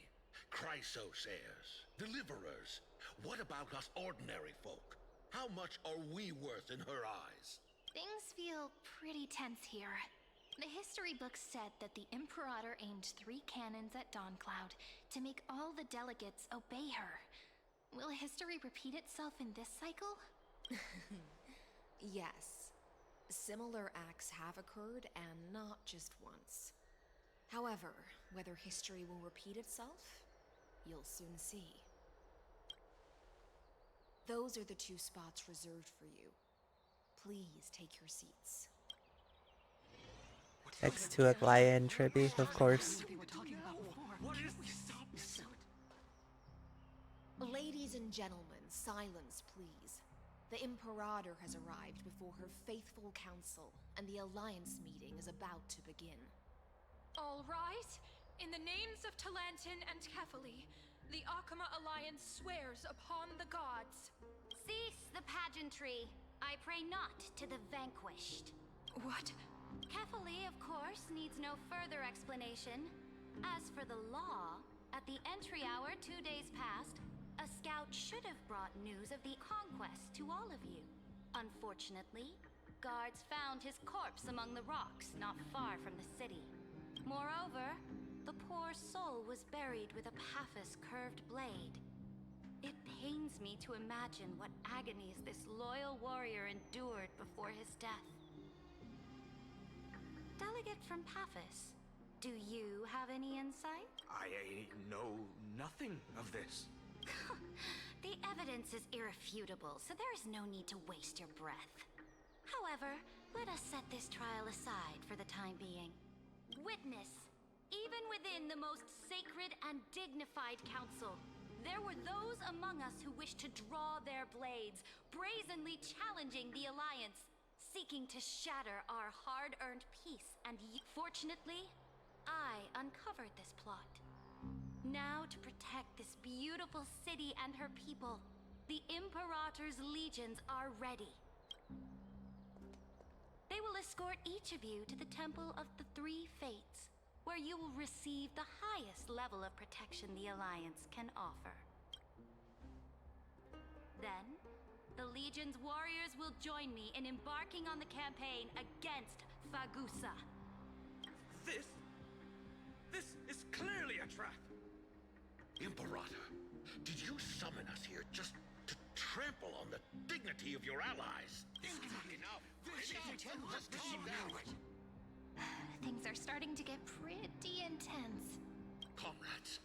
Chryso says. Deliverers. What about us ordinary folk? How much are we worth in her eyes? Things feel pretty tense here. The history books said that the Imperator aimed 3 cannons at Dawncloud to make all the delegates obey her. Will history repeat itself in this cycle? Yes. Similar acts have occurred, and not just once. However, whether history will repeat itself, you'll soon see. Those are the 2 spots reserved for you. Please take your seats. Next to Aglaya and Tribby, of course. What is this? Ladies and gentlemen, silence, please. The Imperator has arrived before her faithful council, and the Alliance meeting is about to begin. All rise. In the names of Talantin and Kefali, the Akama Alliance swears upon the gods. Cease the pageantry. I pray not to the vanquished. What? Kefali, of course, needs no further explanation. As for the law, at the entry hour 2 days past, a scout should have brought news of the conquest to all of you. Unfortunately, guards found his corpse among the rocks not far from the city. Moreover, the poor soul was buried with a Paphos curved blade. It pains me to imagine what agonies this loyal warrior endured before his death. Delegate from Paphos, do you have any insight? I know nothing of this. The evidence is irrefutable, so there is no need to waste your breath. However, let us set this trial aside for the time being. Witness, even within the most sacred and dignified council, there were those among us who wished to draw their blades, brazenly challenging the Alliance, seeking to shatter our hard-earned peace, and fortunately, I uncovered this plot. Now, to protect this beautiful city and her people, the Imperator's legions are ready. They will escort each of you to the Temple of the Three Fates, where you will receive the highest level of protection the Alliance can offer. Then, the Legion's warriors will join me in embarking on the campaign against Fagusa. This is clearly a trap! Imperator, did you summon us here just to trample on the dignity of your allies? Enough! Let's calm down! Things are starting to get pretty intense. Comrades,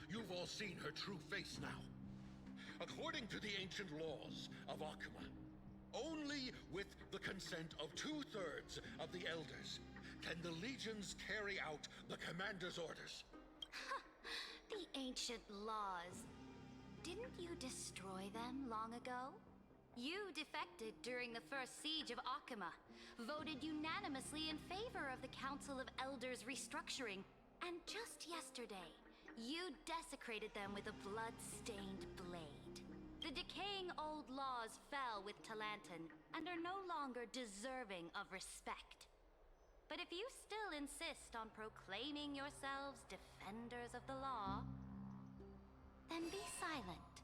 you've all seen her true face now. According to the ancient laws of Akuma, only with the consent of 2/3 of the elders can the legions carry out the commander's orders. The ancient laws. Didn't you destroy them long ago? You defected during the first siege of Akuma, voted unanimously in favor of the Council of Elders restructuring, and just yesterday, you desecrated them with a blood-stained blade. The decaying old laws fell with Talantin and are no longer deserving of respect. But if you still insist on proclaiming yourselves defenders of the law, then be silent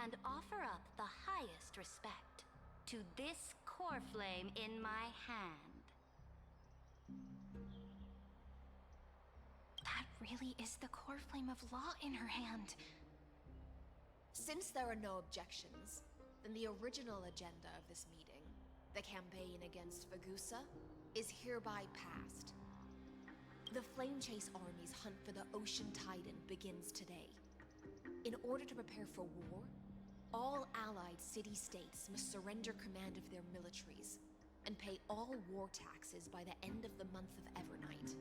and offer up the highest respect to this core flame in my hand. That really is the core flame of law in her hand. Since there are no objections, then the original agenda of this meeting, the campaign against Fagusa, is hereby passed. The Flame Chase Army's hunt for the Ocean Titan begins today. In order to prepare for war, all allied city-states must surrender command of their militaries and pay all war taxes by the end of the month of Evernight.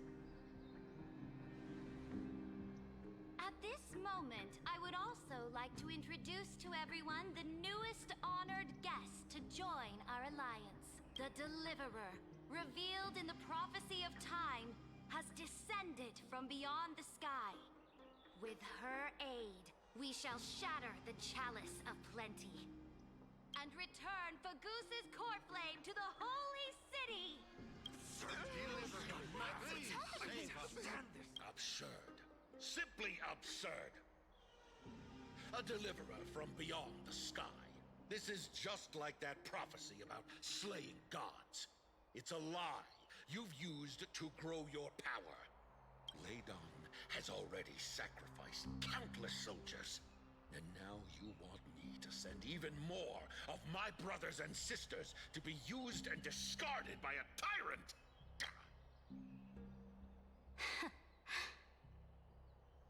At this moment, I would also like to introduce to everyone the newest honored guest to join our alliance, the Deliverer, revealed in the prophecy of time, has descended from beyond the sky. With her aid, we shall shatter the chalice of plenty and return Fagoos's core flame to the holy city! Absurd. Simply absurd. A deliverer from beyond the sky. This is just like that prophecy about slaying gods. It's a lie you've used to grow your power. Ladon has already sacrificed countless soldiers. And now you want me to send even more of my brothers and sisters to be used and discarded by a tyrant!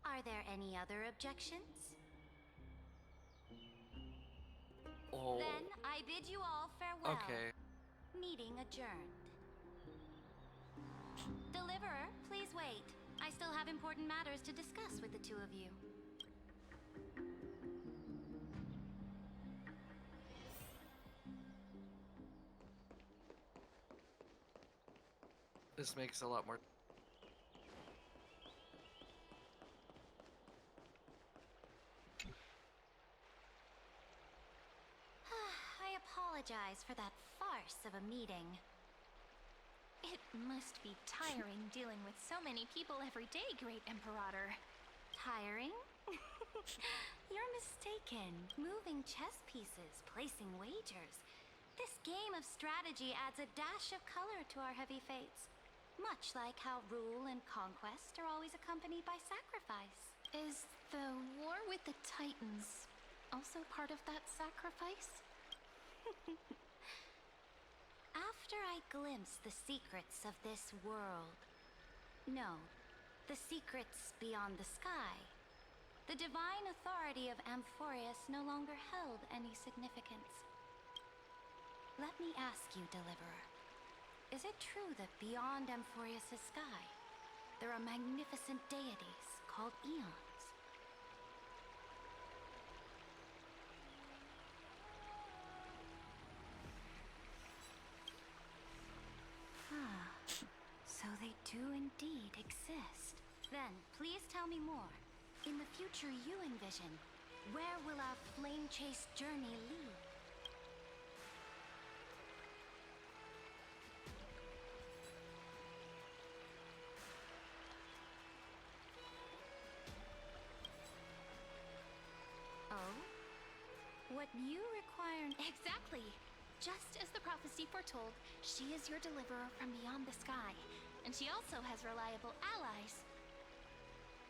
Are there any other objections? Oh. Then I bid you all farewell. Okay. Meeting adjourned. Deliverer, please wait. I still have important matters to discuss with the two of you. This makes a lot more. I apologize for that farce of a meeting. It must be tiring dealing with so many people every day, Great Imperator. Tiring? You're mistaken. Moving chess pieces, placing wagers. This game of strategy adds a dash of color to our heavy fates. Much like how rule and conquest are always accompanied by sacrifice. Is the war with the Titans also part of that sacrifice? After I glimpse the secrets of this world, no, the secrets beyond the sky, the divine authority of Amphorius no longer held any significance. Let me ask you, Deliverer, is it true that beyond Amphorius' sky, there are magnificent deities called Eons? Ah, so they do indeed exist. Then, please tell me more. In the future you envision, where will our flame chase journey lead? Oh? What you require... Exactly! Just as the prophecy foretold, she is your deliverer from beyond the sky, and she also has reliable allies.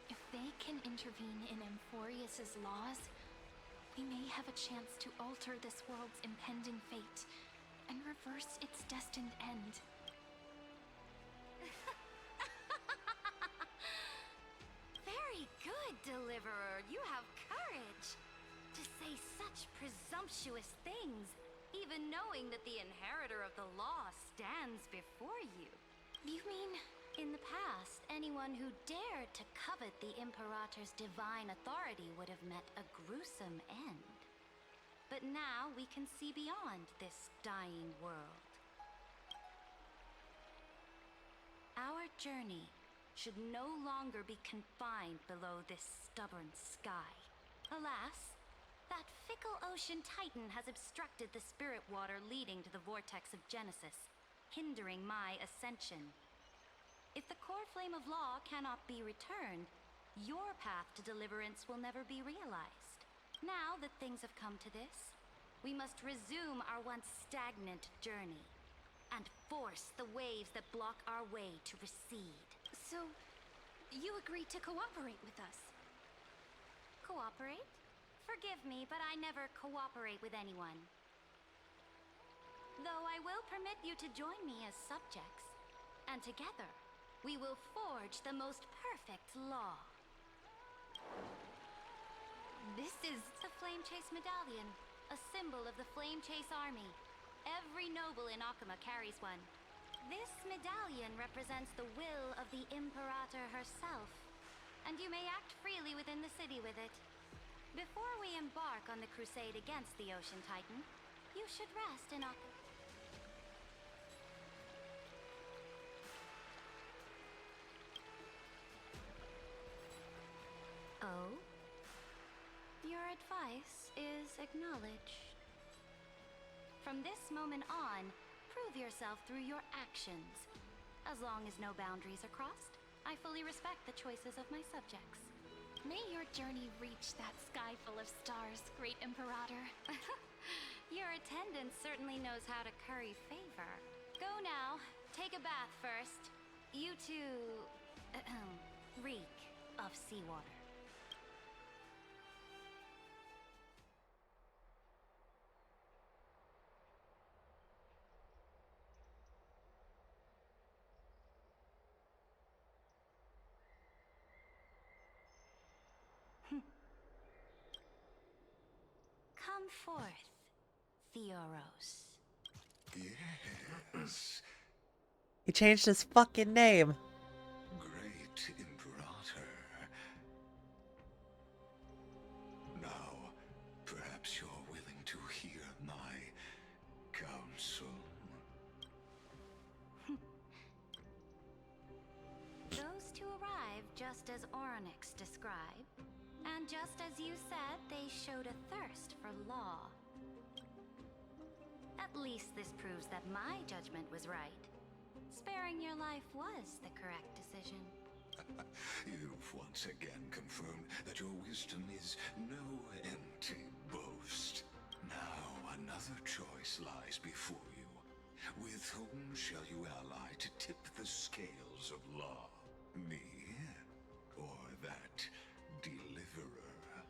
If they can intervene in Amphorius' laws, we may have a chance to alter this world's impending fate and reverse its destined end. Very good, Deliverer. You have courage to say such presumptuous things, even knowing that the inheritor of the law stands before you. You mean... In the past, anyone who dared to covet the Imperator's divine authority would have met a gruesome end. But now we can see beyond this dying world. Our journey should no longer be confined below this stubborn sky. Alas, that fickle ocean titan has obstructed the spirit water leading to the vortex of Genesis, hindering my ascension. If the core flame of law cannot be returned, your path to deliverance will never be realized. Now that things have come to this, we must resume our once stagnant journey and force the waves that block our way to recede. So, you agreed to cooperate with us? Cooperate? Forgive me, but I never cooperate with anyone. Though I will permit you to join me as subjects, and together, we will forge the most perfect law. This is the Flame Chase Medallion, a symbol of the Flame Chase Army. Every noble in Akuma carries one. This medallion represents the will of the Imperator herself, and you may act freely within the city with it. Before we embark on the crusade against the Ocean Titan, you should rest in Akuma. advice is acknowledged. From this moment on, prove yourself through your actions. As long as no boundaries are crossed, I fully respect the choices of my subjects. May your journey reach that sky full of stars, Great Imperator. Your attendant certainly knows how to curry favor. Go now. Take a bath first. You two... reek of seawater. Come forth, Theoros. Yes, He changed his fucking name. great Imperator. Now, perhaps you're willing to hear my counsel. Those two arrived just as Orynyx described, and just as you said, they showed a thirst for law. At least this proves that my judgment was right. Sparing your life was the correct decision. You've once again confirmed that your wisdom is no empty boast. Now another choice lies before you. With whom shall you ally to tip the scales of law? Me or that deliverer?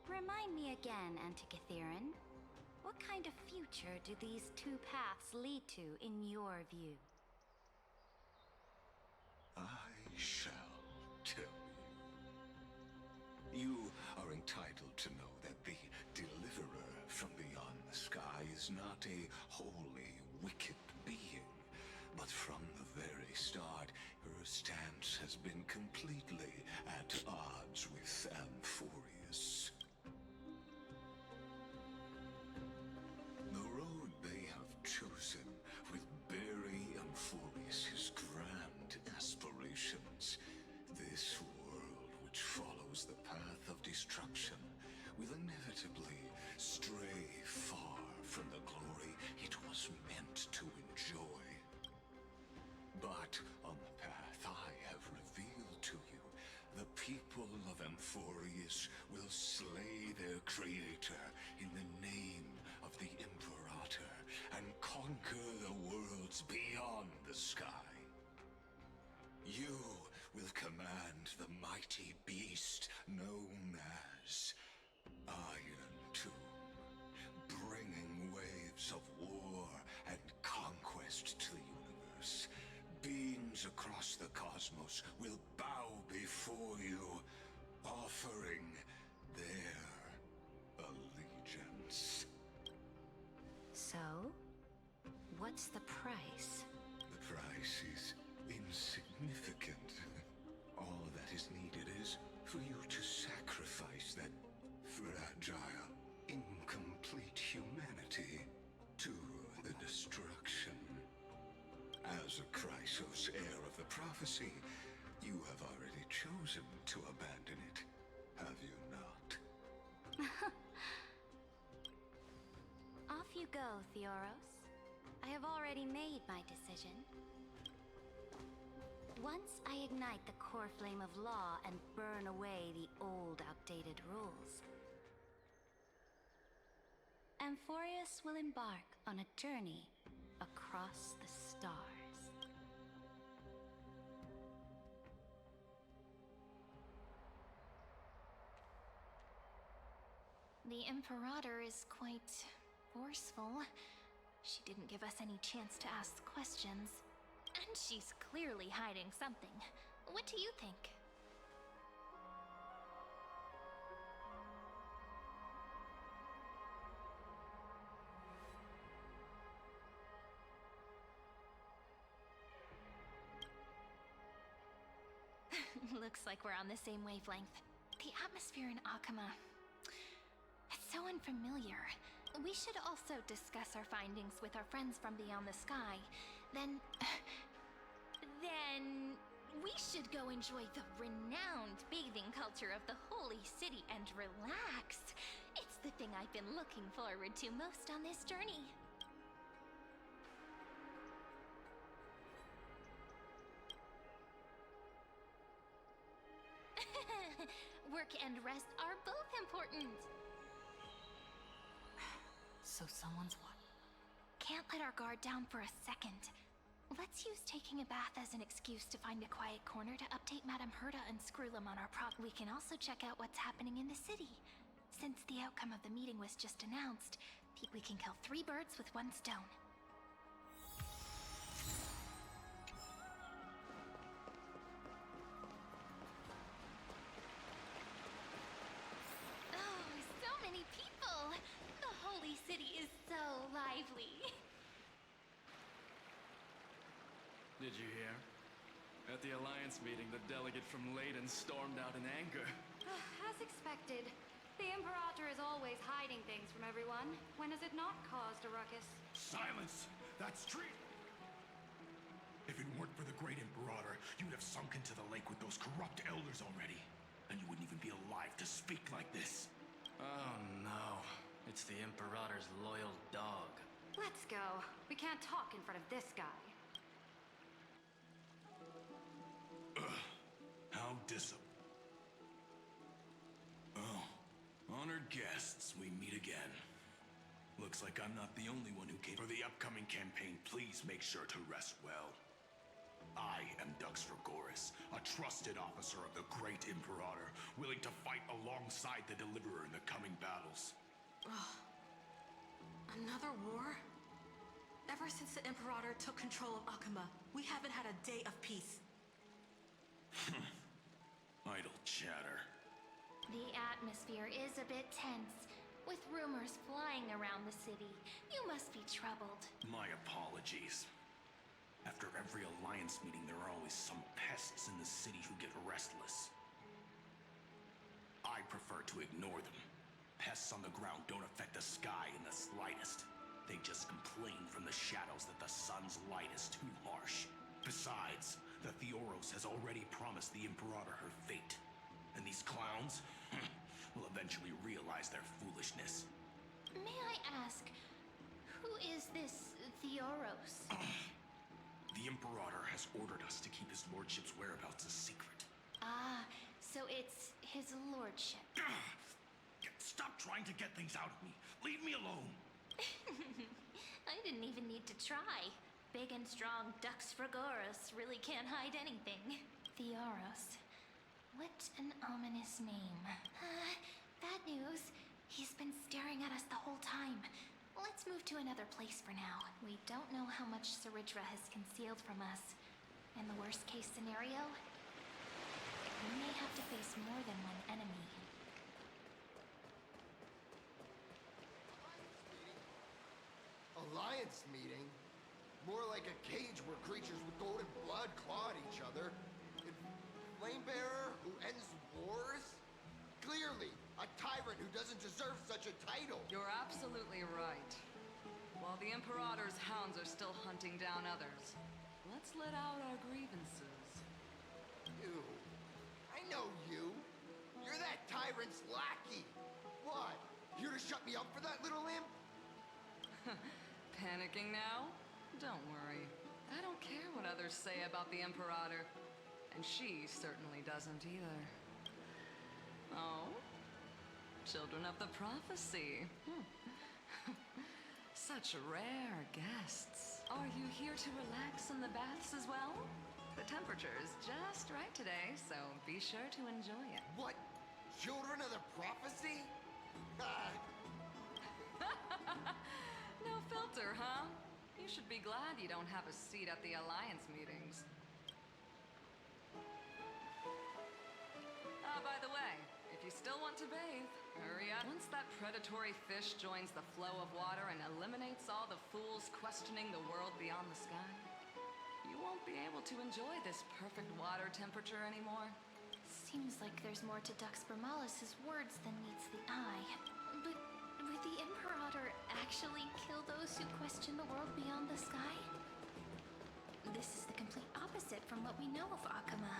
Remind me again, Antikythera. What kind of future do these two paths lead to in your view? I shall tell you. You are entitled to know that the deliverer from beyond the sky is not a wholly wicked being, but from the very start, her stance has been completely at odds with Amphorius. The road they have chosen will bury Amphorius' grand aspirations. This world, which follows the path of destruction, will inevitably stray far from the glory it was meant to enjoy. But on the path I have revealed to you, the people of Amphorius will slay their creator in the name of the Imperator and conquer the worlds beyond the sky. You will command the mighty beast known as Iron Tomb, bringing waves of war and conquest to the universe. Beings across the cosmos will bow before you, offering their allegiance. So, what's the price? The price is insignificant. All that is needed is for you to sacrifice that fragile, incomplete humanity to the destruction. As a Chrysos heir of the prophecy, you have already chosen to abandon it, have you not? Off you go, Theoros. I have already made my decision. Once I ignite the core flame of law and burn away the old, outdated rules, Amphorius will embark on a journey across the stars. The Imperator is quite forceful. She didn't give us any chance to ask questions. And she's clearly hiding something. What do you think? Looks like we're on the same wavelength. The atmosphere in Akuma... it's so unfamiliar. We should also discuss our findings with our friends from beyond the sky. Then we should go enjoy the renowned bathing culture of the holy city and relax. It's the thing I've been looking forward to most on this journey. Work and rest are both important. So someone's what? Can't let our guard down for a second. Let's use taking a bath as an excuse to find a quiet corner to update Madame Herta and Screwlum on our We can also check out what's happening in the city. Since the outcome of the meeting was just announced, we can kill 3 birds with 1 stone. Oh, so many people! The holy city is so lively. Did you hear? At the Alliance meeting, the delegate from Leyden stormed out in anger. As expected. The Imperator is always hiding things from everyone. When has it not caused a ruckus? Silence! That's treason! If it weren't for the great Imperator, you'd have sunk into the lake with those corrupt elders already. And you wouldn't even be alive to speak like this. Oh no. It's the Imperator's loyal dog. Let's go. We can't talk in front of this guy. How disappointing. Oh, honored guests, we meet again. Looks like I'm not the only one who came. For the upcoming campaign, please make sure to rest well. I am Dux Regoris, a trusted officer of the great Imperator, willing to fight alongside the Deliverer in the coming battles. Ugh. Another war? Ever since the Imperator took control of Akuma, we haven't had a day of peace. Idle chatter. The atmosphere is a bit tense, with rumors flying around the city. You must be troubled. My apologies. After every Alliance meeting, there are always some pests in the city who get restless. I prefer to ignore them. Pests on the ground don't affect the sky in the slightest. They just complain from the shadows that the sun's light is too harsh. Besides, the Theoros has already promised the Imperator her fate. And these clowns will eventually realize their foolishness. May I ask, who is this Theoros? The Imperator has ordered us to keep his lordship's whereabouts a secret. Ah, so it's his lordship. Stop trying to get things out of me. Leave me alone. I didn't even need to try. Big and strong Dux Regoris really can't hide anything. Theoros. What an ominous name. Bad news. He's been staring at us the whole time. Let's move to another place for now. We don't know how much Saridra has concealed from us. In the worst case scenario, we may have to face more than one enemy. Alliance meeting? More like a cage where creatures with golden blood claw at each other. Flamebearer who ends wars? Clearly, a tyrant who doesn't deserve such a title. You're absolutely right. While the Imperator's hounds are still hunting down others, let's let out our grievances. You. I know you. You're that tyrant's lackey. What? Here to shut me up for that little imp? Panicking now? Don't worry. I don't care what others say about the Imperator. And she certainly doesn't either. Oh? Children of the Prophecy. Such rare guests. Are you here to relax in the baths as well? The temperature is just right today, so be sure to enjoy it. What? Children of the Prophecy? No filter, huh? You should be glad you don't have a seat at the Alliance meetings. By the way, if you still want to bathe, hurry up. Once that predatory fish joins the flow of water and eliminates all the fools questioning the world beyond the sky, you won't be able to enjoy this perfect water temperature anymore. Seems like there's more to Dux Bermalis' words than meets the eye. But would the Imperator actually kill those who question the world beyond the sky? This is the complete opposite from what we know of Akuma.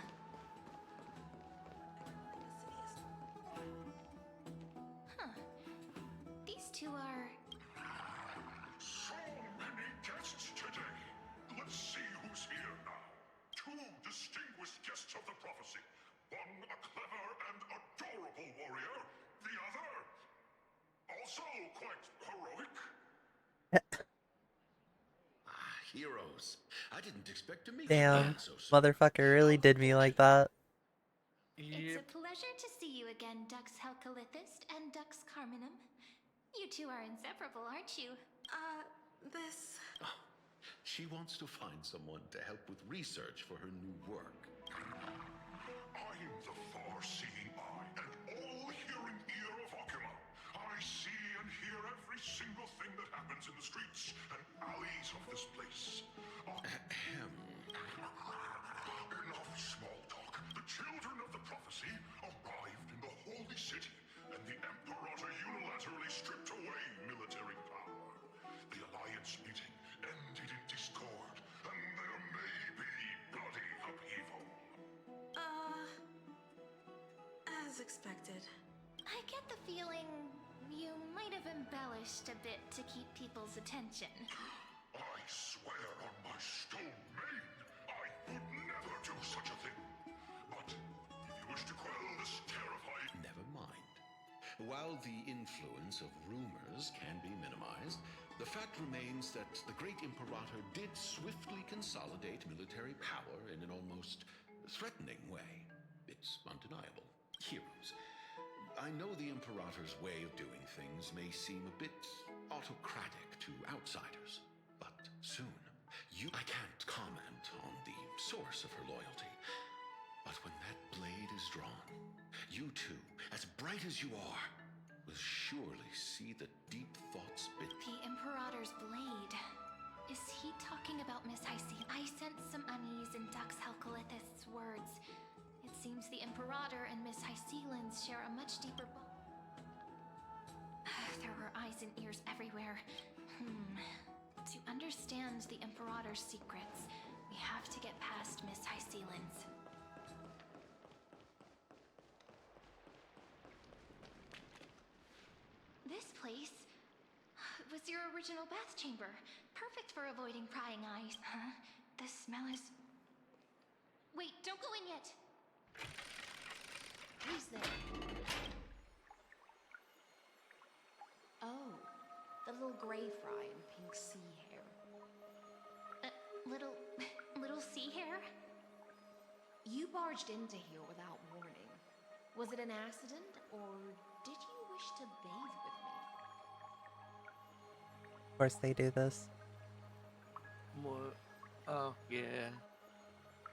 two are... So many guests today. Let's see who's here now. Two distinguished guests of the prophecy. One a clever and adorable warrior. The other, also quite heroic. Heroes. I didn't expect to meet Damn, you so soon. motherfucker really did me like that. It's a pleasure to see you again, Dux Helcolithist and Dux Carminum. You two are inseparable, aren't you? This... Oh, she wants to find someone to help with research for her new work. I'm the far-seeing eye and all-hearing ear of Akuma. I see and hear every single thing that happens in the streets and alleys of this place. Enough small talk. The children of the prophecy arrived in the holy city, and the Imperator unilaterally stripped away military power. The Alliance meeting ended in discord, and there may be bloody upheaval. As expected. I get the feeling you might have embellished a bit to keep people's attention. I swear on my stone maid, I would never do such a thing. But if you wish to quell this terrifying... Never mind. While the influence of rumors can be minimized, the fact remains that the great Imperator did swiftly consolidate military power in an almost threatening way. It's undeniable. Heroes. I know the Imperator's way of doing things may seem a bit autocratic to outsiders, but soon, I can't comment on the source of her loyalty. But when that blade is drawn, you two, as bright as you are, will surely see the deep thoughts bit. The Imperator's blade. Is he talking about Miss Hycene? I sense some unease in Dux Helcolithist's words. It seems the Imperator and Miss Hycelens share a much deeper bond. There are eyes and ears everywhere. To understand the Imperator's secrets, we have to get past Miss Hycelens. This place was your original bath chamber. Perfect for avoiding prying eyes. Huh? The smell is... Wait, don't go in yet! Who's there? Oh, the little gray fry in pink sea hair. Little sea hair? You barged into here without warning. Was it an accident, or did you wish to bathe with me? Of course they do this. What? Oh, yeah.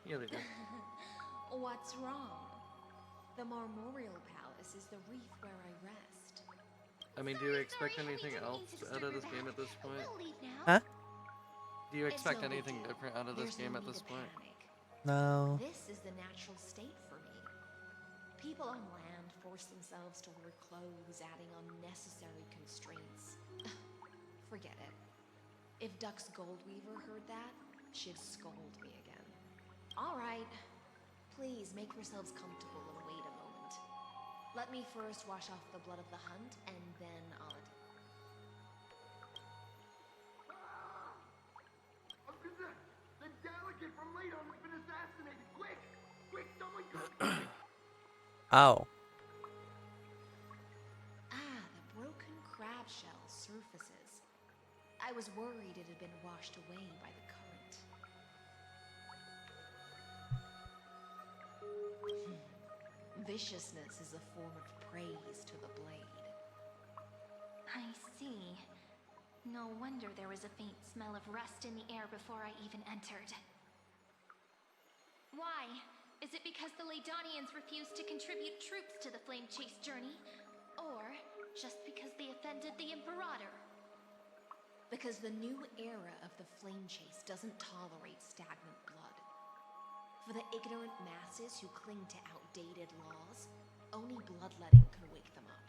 Yeah, they do. What's wrong? The Marmorial Palace is the reef where I rest. I mean, do you expect anything else out of this game at this point? Huh? Do you expect anything different out of this game at this point? No. This is the natural state for me. People on land force themselves to wear clothes, adding unnecessary constraints. Forget it. If Dux Goldweaver heard that, she'd scold me again. All right. Please make yourselves comfortable and wait a moment. Let me first wash off the blood of the hunt, and then I'll... The delegate from Ladon has been assassinated! Quick! Quick, someone go! Oh. The broken crab shell surfaces. I was worried it had been washed away by the current. Viciousness is a form of praise to the blade. I see. No wonder there was a faint smell of rust in the air before I even entered. Why? Is it because the Ladonians refused to contribute troops to the Flame Chase journey? Or just because they offended the Imperator? Because the new era of the Flame Chase doesn't tolerate stagnant blood. For the ignorant masses who cling to outdated laws, only bloodletting can wake them up.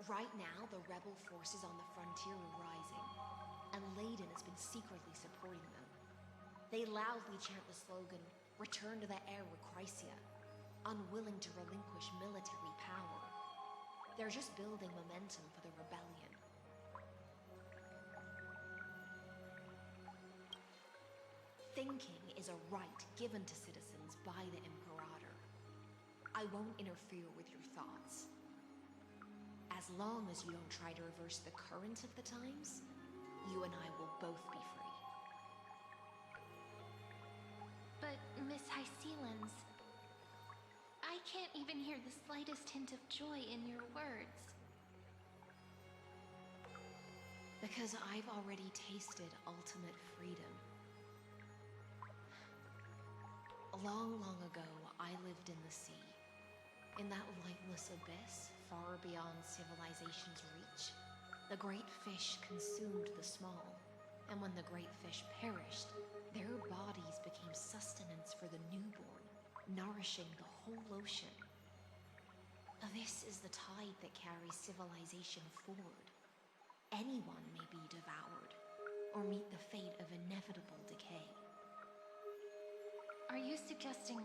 Right now, the rebel forces on the frontier are rising, and Ladon has been secretly supporting them. They loudly chant the slogan, "Return to the Era Chrysia," unwilling to relinquish military power. They're just building momentum for the rebellion. Thinking is a right given to citizens by the Imperator. I won't interfere with your thoughts. As long as you don't try to reverse the current of the times, you and I will both be free. But, Miss Hysealans, I can't even hear the slightest hint of joy in your words. Because I've already tasted ultimate freedom. Long, long ago, I lived in the sea. In that lightless abyss, far beyond civilization's reach, the great fish consumed the small. And when the great fish perished, their bodies became sustenance for the newborn, nourishing the whole ocean. This is the tide that carries civilization forward. Anyone may be devoured, or meet the fate of inevitable decay. Are you suggesting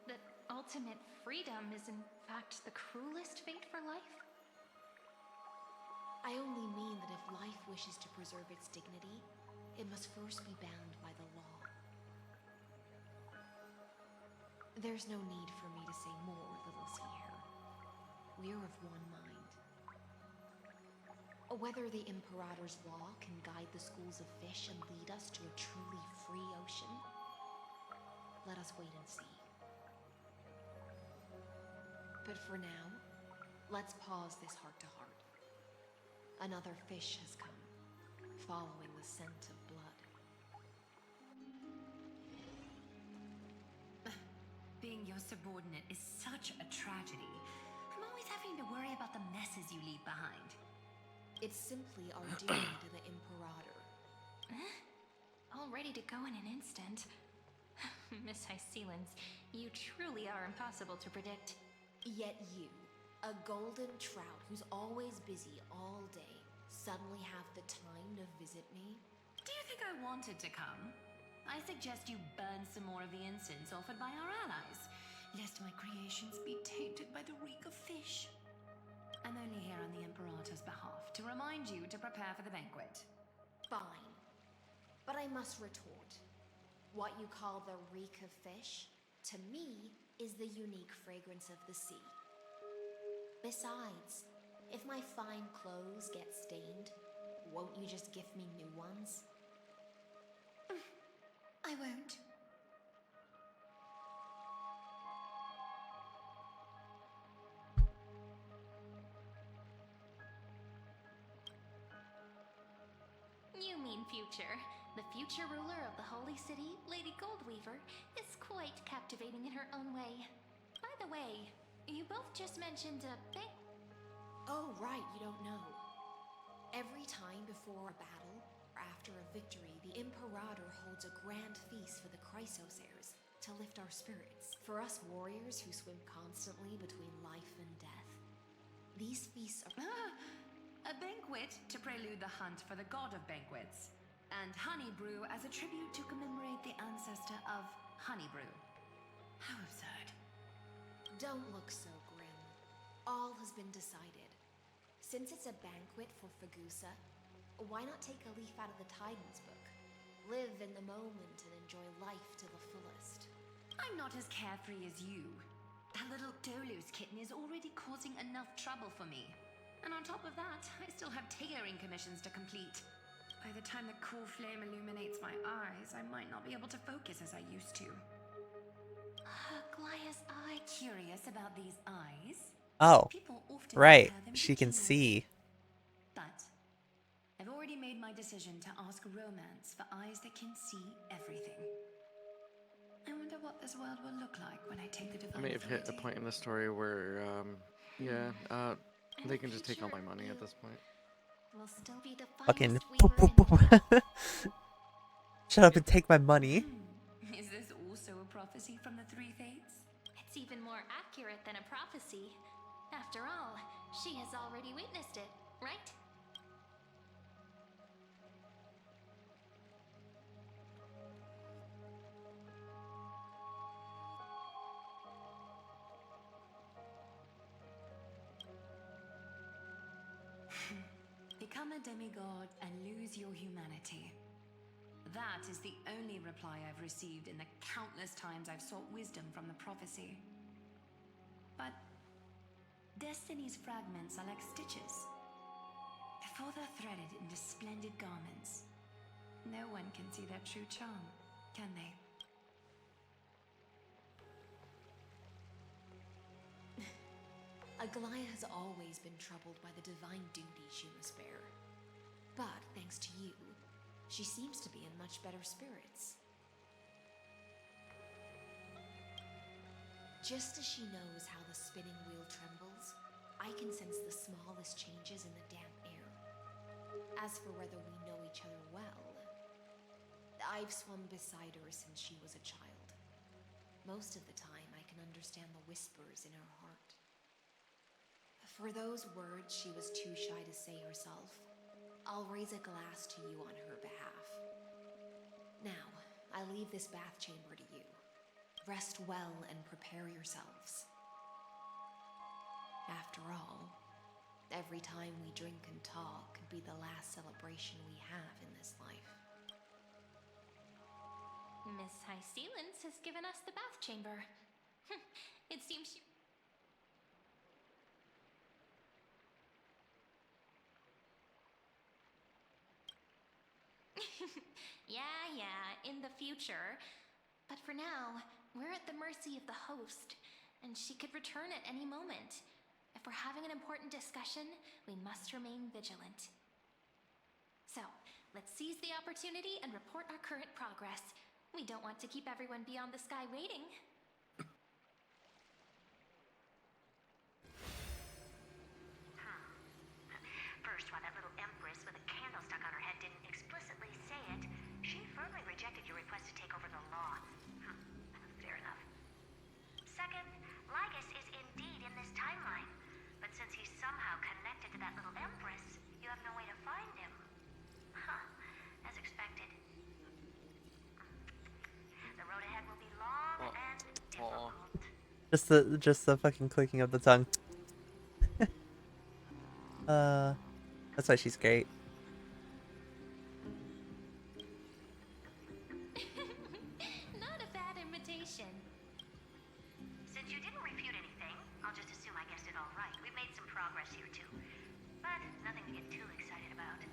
that ultimate freedom is in fact the cruelest fate for life? I only mean that if life wishes to preserve its dignity, it must first be bound by the law. There's no need for me to say more, little sea hare. We're of one mind. Whether the Imperator's law can guide the schools of fish and lead us to a truly free ocean, let us wait and see. But for now, let's pause this heart-to-heart. Another fish has come, following the scent of blood. Being your subordinate is such a tragedy. I'm always having to worry about the messes you leave behind. It's simply our duty to the Imperator. All ready to go in an instant. Miss Hysealans, you truly are impossible to predict. Yet you, a golden trout who's always busy all day, suddenly have the time to visit me? Do you think I wanted to come? I suggest you burn some more of the incense offered by our allies, lest my creations be tainted by the reek of fish. I'm only here on the Imperator's behalf to remind you to prepare for the banquet. Fine. But I must retort. What you call the reek of fish, to me, is the unique fragrance of the sea. Besides, if my fine clothes get stained, won't you just gift me new ones? I won't. You mean future. The future ruler of the Holy City, Lady Goldweaver, is quite captivating in her own way. By the way, you both just mentioned a bank. Oh, right, you don't know. Every time before a battle, or after a victory, the Imperator holds a grand feast for the Chrysos heirs to lift our spirits. For us warriors who swim constantly between life and death, these feasts are... A banquet to prelude the hunt for the god of banquets, and honey brew as a tribute to commemorate the ancestor of honey brew. How absurd. Don't look so grim. All has been decided. Since it's a banquet for Fagusa, why not take a leaf out of the Titan's book? Live in the moment and enjoy life to the fullest. I'm not as carefree as you. That little Dolu's kitten is already causing enough trouble for me. And on top of that, I still have tailoring commissions to complete. By the time the cool flame illuminates my eyes, I might not be able to focus as I used to. Glaya's eye. Curious about these eyes? Oh, People often right. compare them She to can jewels. see. But I've already made my decision to ask romance for eyes that can see everything. I wonder what this world will look like when I take the I divine may have hit a authority. point in the story where, they can just take all my money at this point. Will still be the Fucking finest weaver in the shut up and take my money. Is this also a prophecy from the Three Fates? It's even more accurate than a prophecy. After all, she has already witnessed it, right? become a demigod and lose your humanity. That is the only reply I've received in the countless times I've sought wisdom from the prophecy. But Destiny's fragments are like stitches. Before they're threaded into splendid garments, no one can see their true charm, can they? Aglaya has always been troubled by the divine duty she must bear. But thanks to you, she seems to be in much better spirits. Just as she knows how the spinning wheel trembles, I can sense the smallest changes in the damp air. As for whether we know each other well, I've swum beside her since she was a child. Most of the time, I can understand the whispers in her heart. For those words she was too shy to say herself, I'll raise a glass to you on her behalf. Now, I leave this bath chamber to you. Rest well and prepare yourselves. After all, every time we drink and talk could be the last celebration we have in this life. Miss High Sealance has given us the bath chamber. It seems she... yeah, in the future. But for now, we're at the mercy of the host, and she could return at any moment. If we're having an important discussion, we must remain vigilant. So, let's seize the opportunity and report our current progress. We don't want to keep everyone beyond the sky waiting. First, while that little empress with a candle stuck on her head didn't explicitly say it, she firmly rejected your request to take over the law. Fair enough. Second, Lygus is indeed in this timeline. But since he's somehow connected to that little empress, you have no way to find him. As expected. The road ahead will be long and difficult. Just the fucking clicking of the tongue. That's why she's great. Not a bad invitation. Since you didn't refute anything, I'll just assume I guessed it all right. We've made some progress here too. But nothing to get too excited about.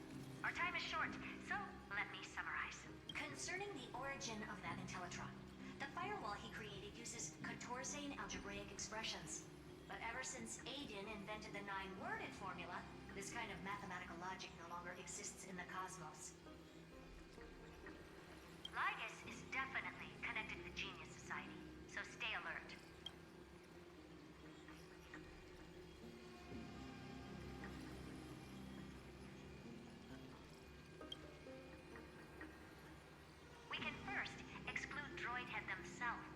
Our time is short, so let me summarize. Concerning the origin of that Intellitron, the firewall he created uses Contorsane algebraic expressions. But ever since Aiden invented the 9-worded formula, this kind of mathematical logic no longer exists in the cosmos. Lygus is definitely connected to the Genius Society, so stay alert. We can first exclude Droidhead themselves.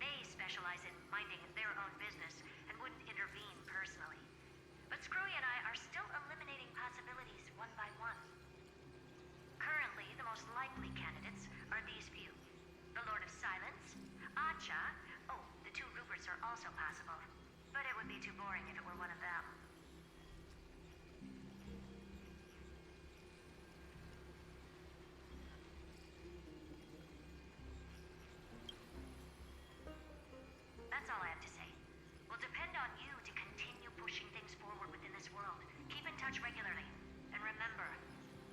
They specialize in minding their own business and wouldn't intervene personally. But Screwy and I are still eliminating possibilities one by one. Currently, the most likely candidates are these few. The Lord of Silence, Acha, oh, the 2 Ruperts are also possible. But it would be too boring if it were one of them. That's all I have to say. We'll depend on you to continue pushing things forward within this world. Keep in touch regularly. And remember,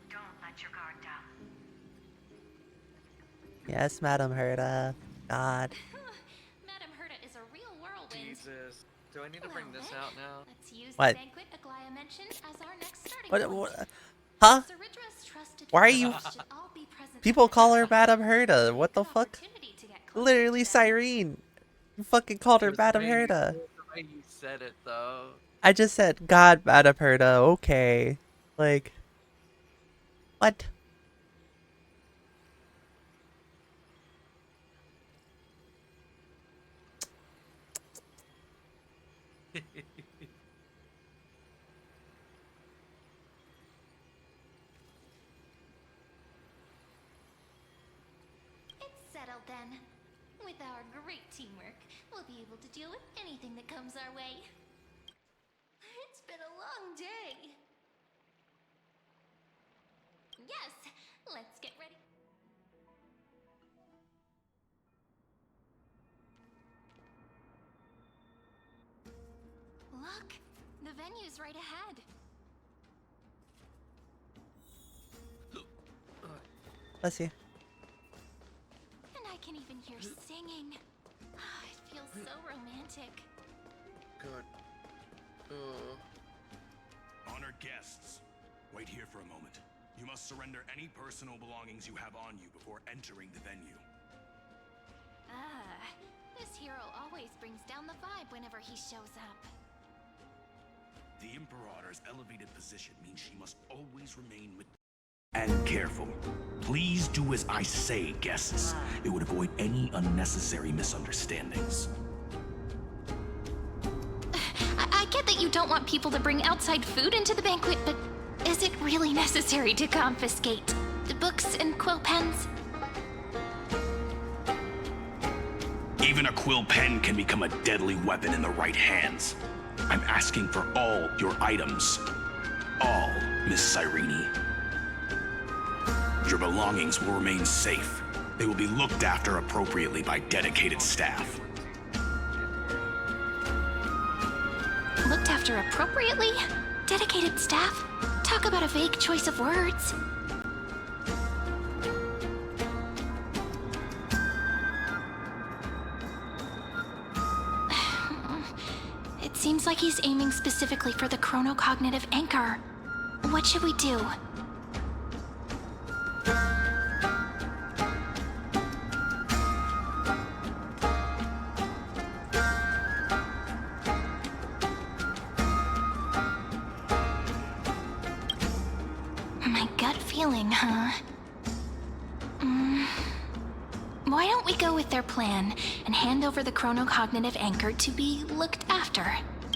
don't let your guard down. Yes, Madam Herta. God. Madam Herta is a real whirlwind. Jesus. Do I need to bring this out now? Let's use What? the banquet Aglaya mentioned as our next starting What? point. Huh? Ceridra's trusted Why are you? followers should all be present People for call her this Madam Herta. What the fuck? opportunity to get closer Literally, to them. Cyrene. You fucking called her The Madam way you- Herta. The way you said it, though. I just said, God, Madam Herta. Okay. Like, what? It's settled then. With our great teamwork, we'll be able to deal with anything that comes our way. It's been a long day. Yes, let's get ready. Look, the venue's right ahead. Bless you. And I can even hear singing. It feels so romantic. God. Honored guests, wait here for a moment. You must surrender any personal belongings you have on you before entering the venue. This hero always brings down the vibe whenever he shows up. The Imperator's elevated position means she must always remain and careful. Please do as I say, guests. It would avoid any unnecessary misunderstandings. I get that you don't want people to bring outside food into the banquet, but is it really necessary to confiscate the books and quill pens? Even a quill pen can become a deadly weapon in the right hands. I'm asking for all your items. All, Miss Cyrene. Your belongings will remain safe. They will be looked after appropriately by dedicated staff. Looked after appropriately? Dedicated staff? Talk about a vague choice of words. It seems like he's aiming specifically for the chronocognitive anchor. What should we do? My gut feeling, huh? Why don't we go with their plan and hand over the chronocognitive anchor to be looked after?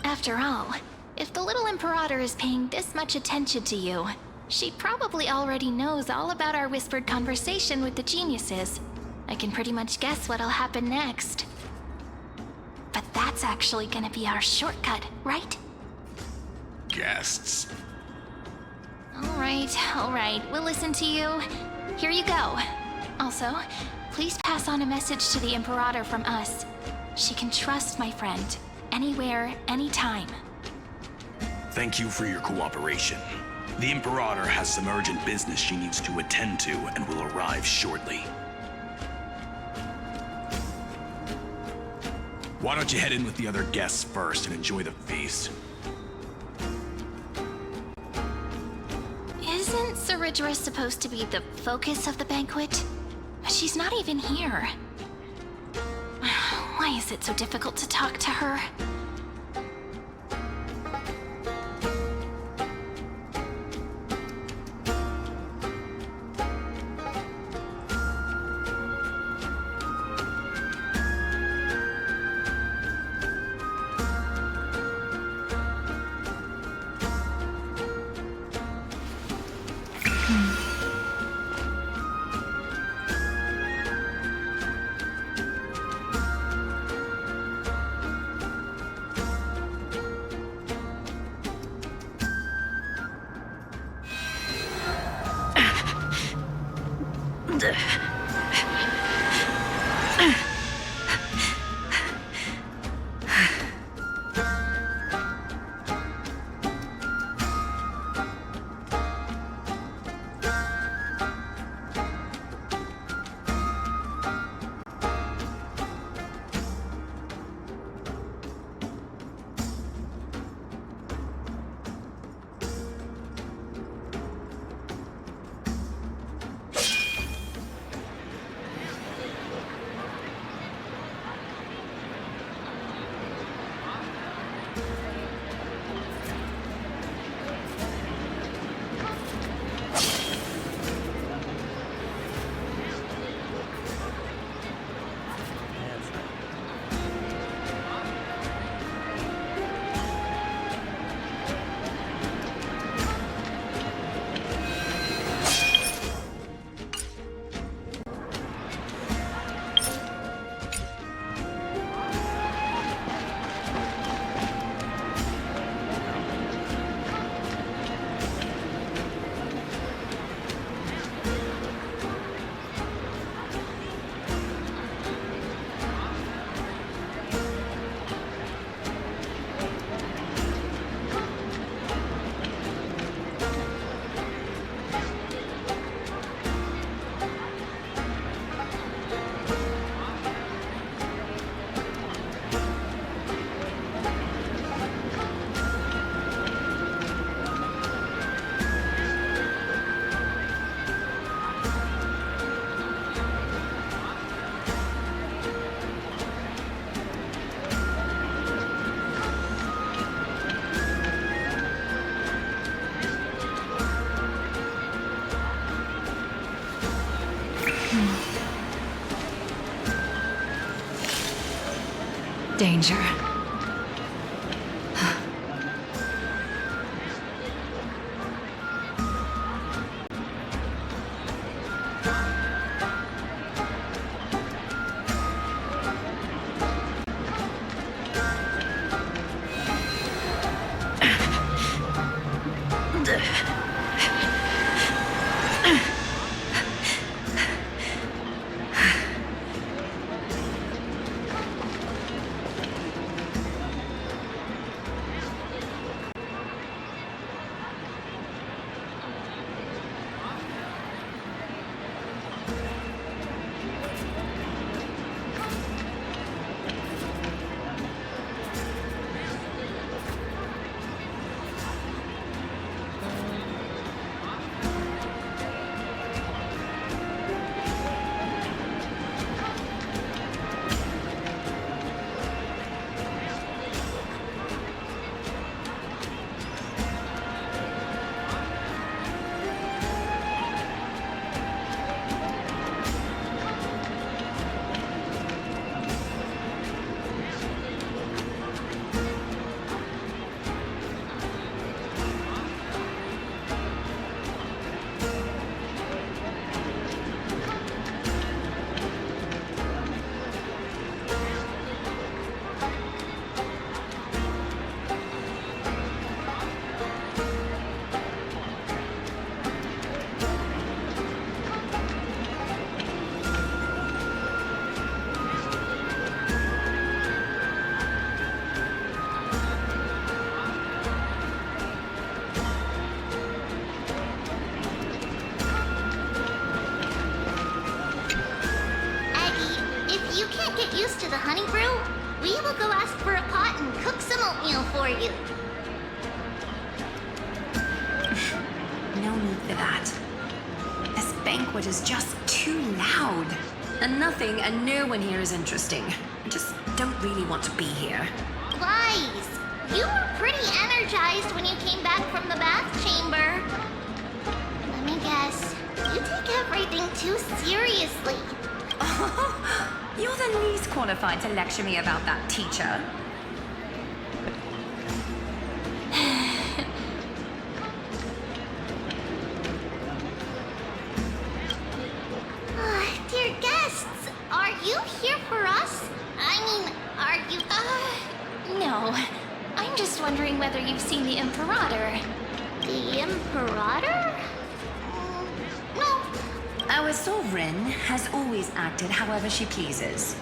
After all, if the little Imperator is paying this much attention to you, she probably already knows all about our whispered conversation with the geniuses. I can pretty much guess what'll happen next. But that's actually gonna be our shortcut, right? Guests. All right, we'll listen to you. Here you go. Also, please pass on a message to the Imperator from us. She can trust my friend, anywhere, anytime. Thank you for your cooperation. The Imperator has some urgent business she needs to attend to and will arrive shortly. Why don't you head in with the other guests first and enjoy the feast? Isn't Ceridra supposed to be the focus of the banquet? She's not even here. Why is it so difficult to talk to her? Danger. used to the honey brew, we will go ask for a pot and cook some oatmeal for you. No need for that. This banquet is just too loud. And nothing and no one here is interesting. I just don't really want to be here. Wise, you were pretty energized when you came back from the bath chamber. Let me guess, you take everything too seriously. You're the least qualified to lecture me about that, teacher. Dear guests, are you here for us? I mean, are you... No. I'm just wondering whether you've seen the Imperator. The Imperator? No. Our sovereign has always acted however she pleases.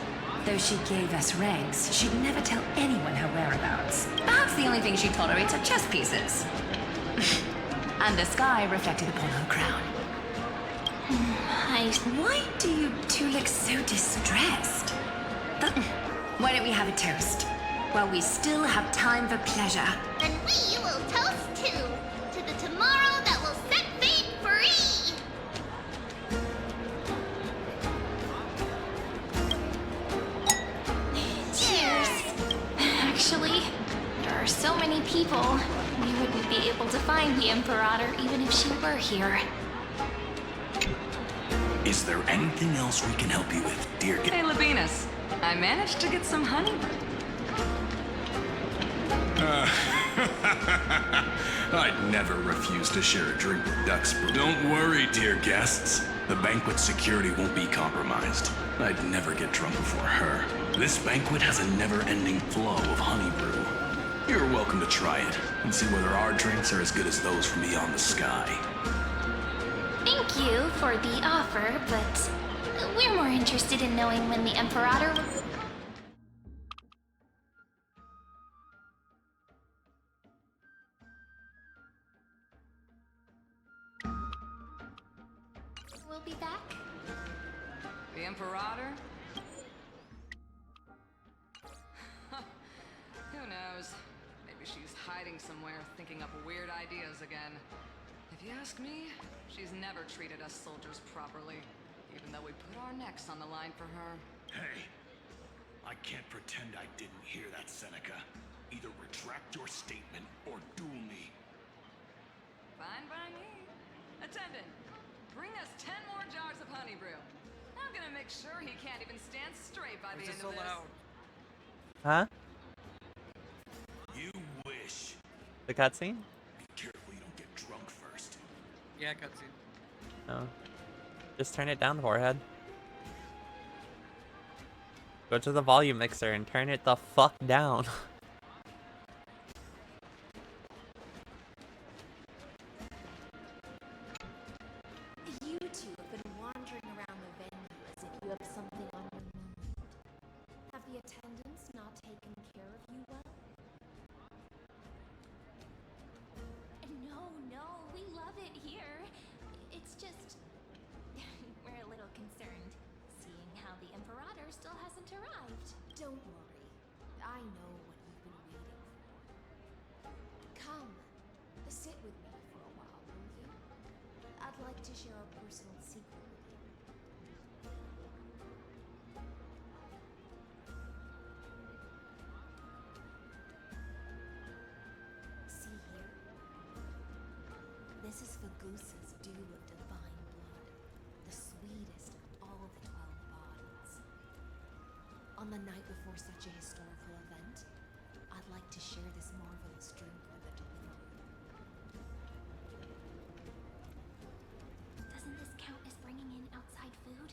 Though she gave us ranks, she'd never tell anyone her whereabouts. Perhaps the only thing she tolerates are chess pieces. And the sky reflected upon her crown. Why do you two look so distressed? Why don't we have a toast? While we still have time for pleasure. Then we will toast to the tomorrow that will set fate free! Cheers! Actually, there are so many people, we wouldn't be able to find the Imperator even if she were here. Is there anything else we can help you with, dear? Hey, Labinas. I managed to get some honey. I'd never refuse to share a drink with Duck's brew. Don't worry, dear guests. The banquet's security won't be compromised. I'd never get drunk before her. This banquet has a never-ending flow of honey brew. You're welcome to try it and see whether our drinks are as good as those from beyond the sky. Thank you for the offer, but we're more interested in knowing when the Imperator will be back. The Imperator? Who knows? Maybe she's hiding somewhere, thinking up weird ideas again. If you ask me, she's never treated us soldiers properly, even though we put our necks on the line for her. Hey, I can't pretend I didn't hear that, Seneca. Either retract your statement or duel me. Fine by me. Attendant, bring us 10 more jars of honey brew. I'm gonna make sure he can't even stand straight by the end of this. Huh? You wish. The cutscene? Be careful you don't get drunk first. Yeah, cutscene. No. Just turn it down, forehead. Go to the volume mixer and turn it the fuck down. You two have been wandering around the venue as if you have something on your mind. Have the attendants not taken care of you well? No, we love it here. It's just... we're a little concerned, seeing how the Imperator still hasn't arrived. Don't worry. I know what you've been waiting for. Come, sit with me for a while, will you? I'd like to share a personal secret with you. See here? This is Fagusa's dew of divine blood, the sweetest of all the 12 bodies. On the night before such a historical event, I'd like to share this marvelous drink with the deliverer. Doesn't this count as bringing in outside food?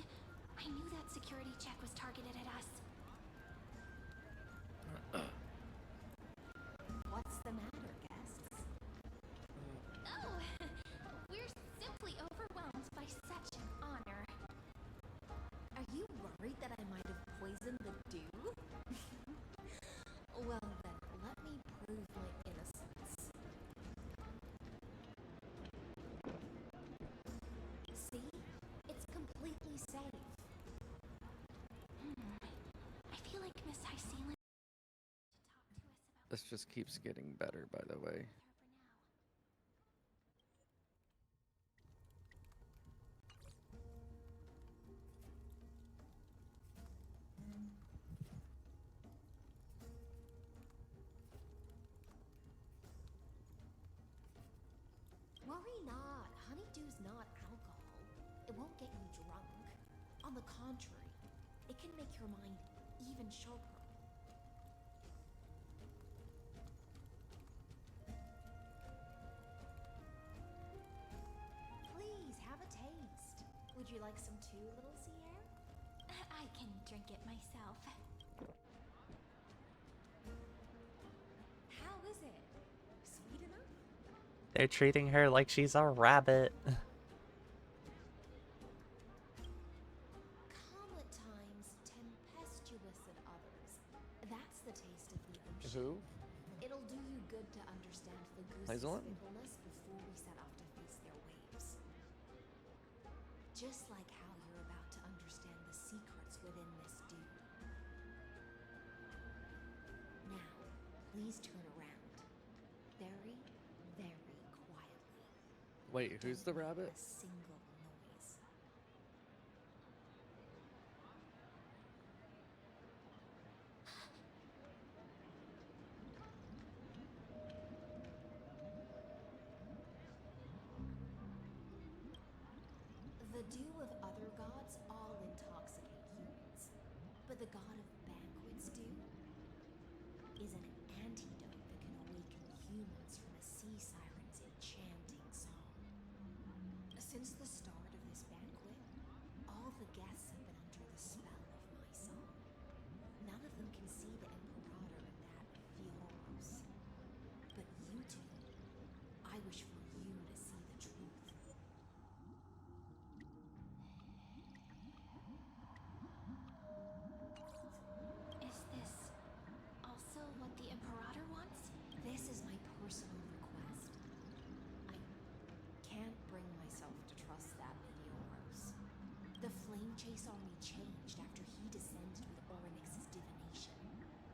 I knew that security check was targeted at us. What's the matter, guests? Oh, we're simply overwhelmed by such an honor. Are you worried that I might have poisoned the dew? Well then, let me prove my innocence. See? It's completely safe. I feel like Miss Hycelan... This just keeps getting better, by the way. Worry not. Honeydew's not alcohol. It won't get you drunk. On the contrary, it can make your mind even sharper. Please, have a taste. Would you like some too, little Sierra? I can drink it myself. How is it? Sweet enough? They're treating her like she's a rabbit. Calm at times, tempestuous at others. That's the taste of the ocean. Who? It'll do you good to understand the goose's Hazelnut? fickleness before we set off to face their waves. Just like how you're about to understand the secrets within this dew. Now, please turn around. Very, very quietly. Wait, who's the Don't make rabbit? a single noise. The dew of other gods all intoxicate humans, but the god of banquets dew is an antidote that can awaken humans from a sea siren's enchanting song. Since the start of this banquet, all the guests have been under the spell of my song. None of them can see the Imperator in that Fioros. But you two, I wish for you to see the truth. Is this also what the Imperator wants? This is my personal request. I can't bring myself to trust that Fioros. The Flame Chase army changed after he descended with Orynyx's divination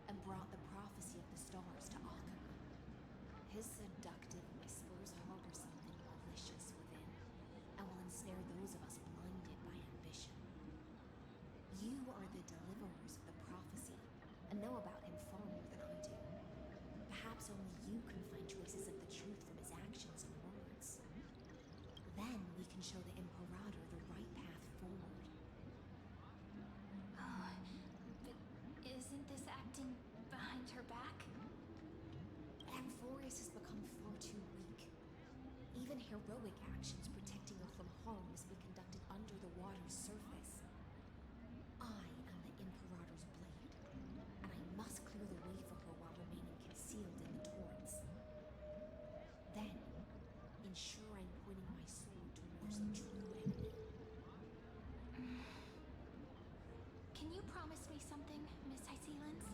and brought the prophecy of the stars to Akuma. His seductive whispers harbor something malicious within and will ensnare those of us blinded by ambition. You are the deliverers of the prophecy and know about him far more than I do. Perhaps only you can find traces of the truth from his actions and words. Then we can show the Imperator the right path forward. Oh, but isn't this acting Christ has become far too weak. Even heroic actions protecting her from harm must be conducted under the water's surface. I am the Imperator's blade, and I must clear the way for her while remaining concealed in the torrents. Then, ensure I'm pointing my sword towards the true enemy. Can you promise me something, Miss Hysealens?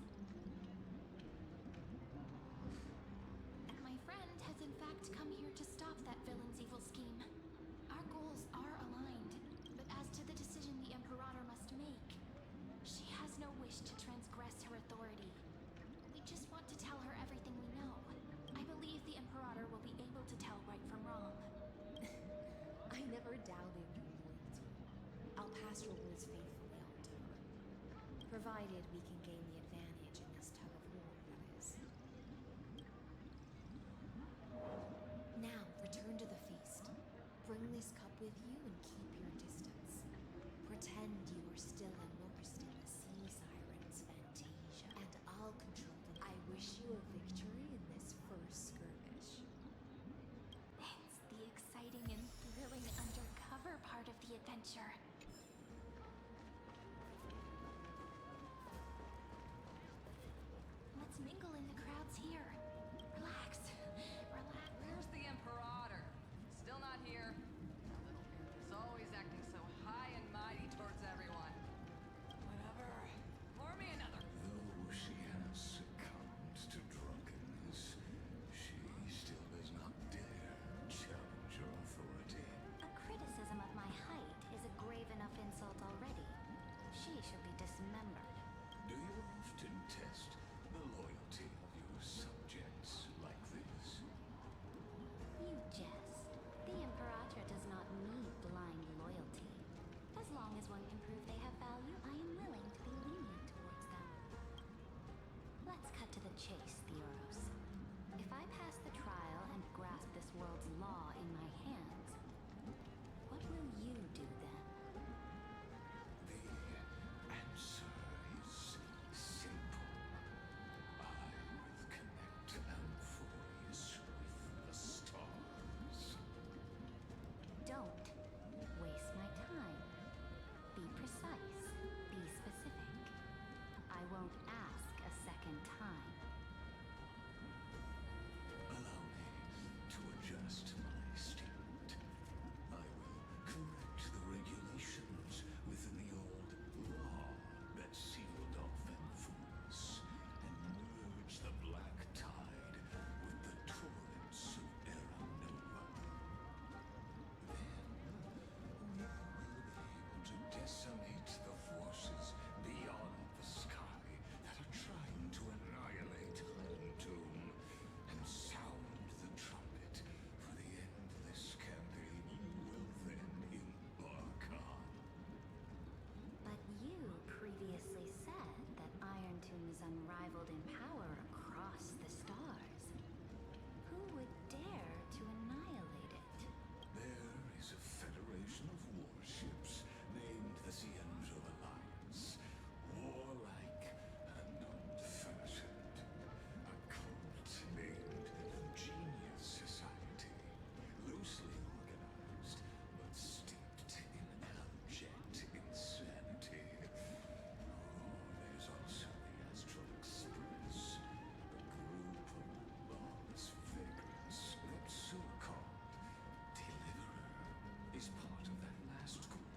My friend has in fact come here to stop that villain's evil scheme. Our goals are aligned, but as to the decision the Imperator must make, she has no wish to transgress her authority. We just want to tell her everything we know. I believe the Imperator will be able to tell right from wrong. I never doubted your loyalty. I'll pass your words faithfully on to her. Provided we can gain the advantage in this tug of war, that is. Now, return to the feast. Bring this cup with you and keep your distance. Pretend you are still immersed in the sea siren's fantasia, and I'll control them. I wish you a victory in this first skirmish. It's the exciting and thrilling undercover part of the adventure. Let's mingle in the crowds here. Relax. Relax. Where's the Imperator? Still not here. Little imp is always acting so high and mighty towards everyone. Whatever. Pour me another. Though she has succumbed to drunkenness, she still does not dare challenge your authority. A criticism of my height is a grave enough insult already. She should be dismembered. Do you often test the loyalty of your subjects like this? You jest. The Imperator does not need blind loyalty. As long as one can prove they have value, I am willing to be lenient towards them. Let's cut to the chase, Theoros. If I pass the trial and grasp this world's law in my hands, what will you do then? The answer is simple. I will connect Amphorius with the stars. Don't waste my time. Be precise. Be specific. I won't ask a second time. Allow me to adjust my statement. I will correct the regulations within the old law that sealed off Amphorius and merge the black tide with the torrents of Era Nova. Then we will be able to decimate the forces beyond the sky that are trying to annihilate Home and sound the trumpet for the endless campaign you will then embark on. But you previously said that Iron Tomb is unrivaled in power across the stars. Who would dare to annihilate it? There is a federation of warships named the Cienzo Alliance. Warlike and old-fashioned. A cult named the Genius Society. Loosely organized, but steeped in abject insanity. Oh, there's also the Astral Express. A group of lawless vagrants that so-called Deliverer is part of that last group.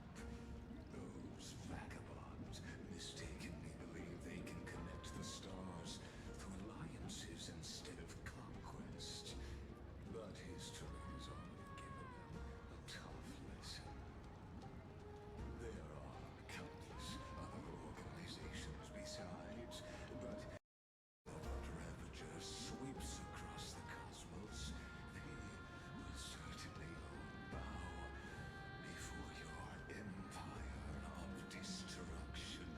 Those vagabonds mistakenly believe they can connect the stars through alliances instead of conquest. But history has already given them a tough lesson. There are countless other organizations besides, but the Ravager sweeps across the cosmos. They will certainly all bow before your empire of destruction.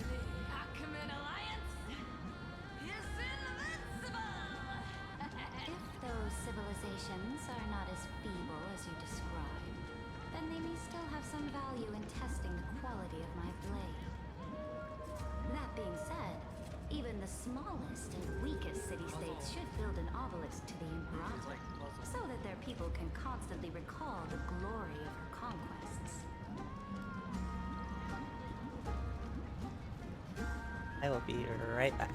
The Achaemenid Alliance is invincible! If those civilizations are not as feeble as you describe, then they may still have some value in testing the quality of my blade. That being said, even the smallest and weakest city-states should build an obelisk to the Imperator, so that their people can constantly recall the glory of her conquests. I will be right back.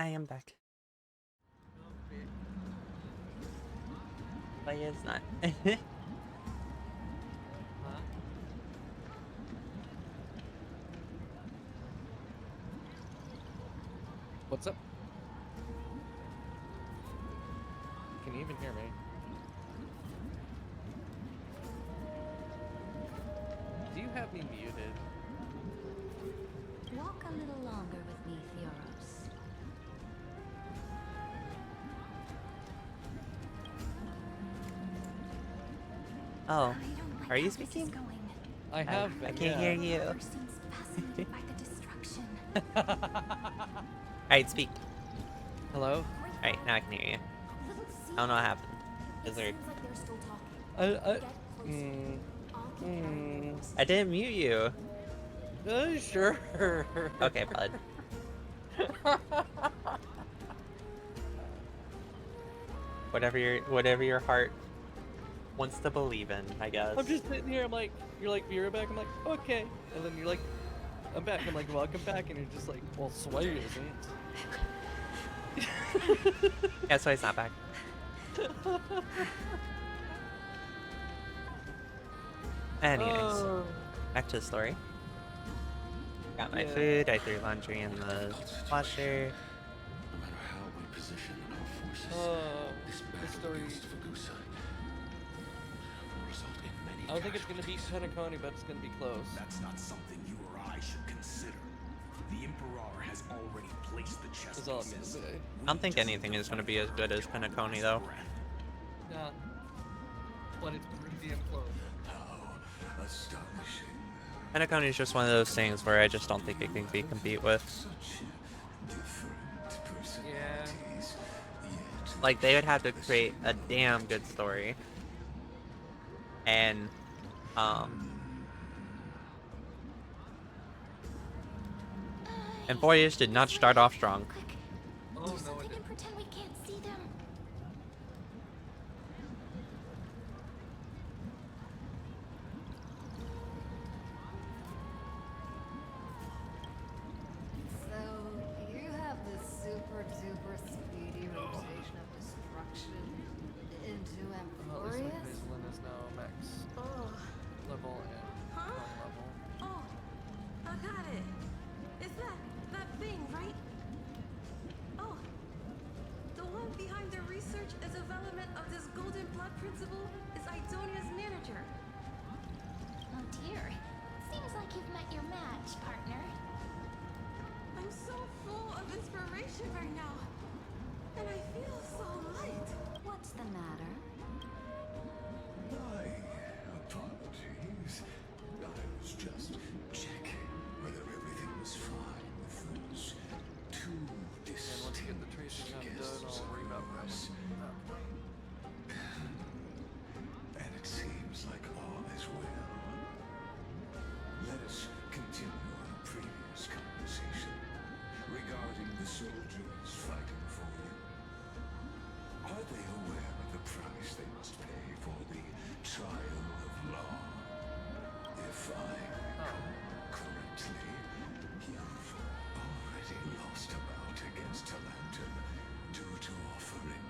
I am back. But it's not. What's up? Can you even hear me? Do you have me muted? Walk a little longer with me, Theoros. Oh, are you speaking? I have I been, can't yeah. hear you. Fascinated by the destruction. Alright, speak. Hello? Alright, now I can hear you. I don't know what happened. Is there... I didn't mute you. Sure. Okay, bud. Whatever your heart wants to believe in, I guess. I'm just sitting here, I'm like, you're like, be right back, I'm like, okay. And then you're like, I'm back, I'm like, welcome back, and you're just like, well, Sway isn't. Yeah, so he's not back. Anyways, back to the story. Got my food, I threw laundry in the washer. No matter how we position our forces, this The battle story. against Fagusa will result in many I don't think it's gonna be Penacony, but it's gonna be close. That's not something you or I should consider. The Emperor has already placed the chess That's all I'm gonna pieces. say. I don't think anything is going to be as good as Penacony, though. Yeah. But it's pretty damn close. How astonishing. Penacony is just one of those things where I just don't think it can be compete with. Yeah. Like, they would have to create a damn good story. And, and 4 years did not start off strong. Oh, Do no, something it and didn't. pretend we can't see them. So, you have this super duper speedy rotation of destruction into Well, at least my Emporius? Hazelin is now max level and home level. Oh, I got it. It's that thing, right? Oh, the one behind the research and development of this golden blood principle is Idonia's manager. Oh dear. Seems like you've met your match, partner. I'm so full of inspiration right now, and I feel so light. What's the matter? My apologies. I was just checking whether everything was fine with those two And once you get the tracing distinguished done, guests I'll of worry about yours. And it seems like all is well. Let us continue our previous conversation regarding the soldiers fighting for you. Are they aware of the price they must pay for the trial of law? If I recall correctly, you've already lost a bout against Lantern due to offering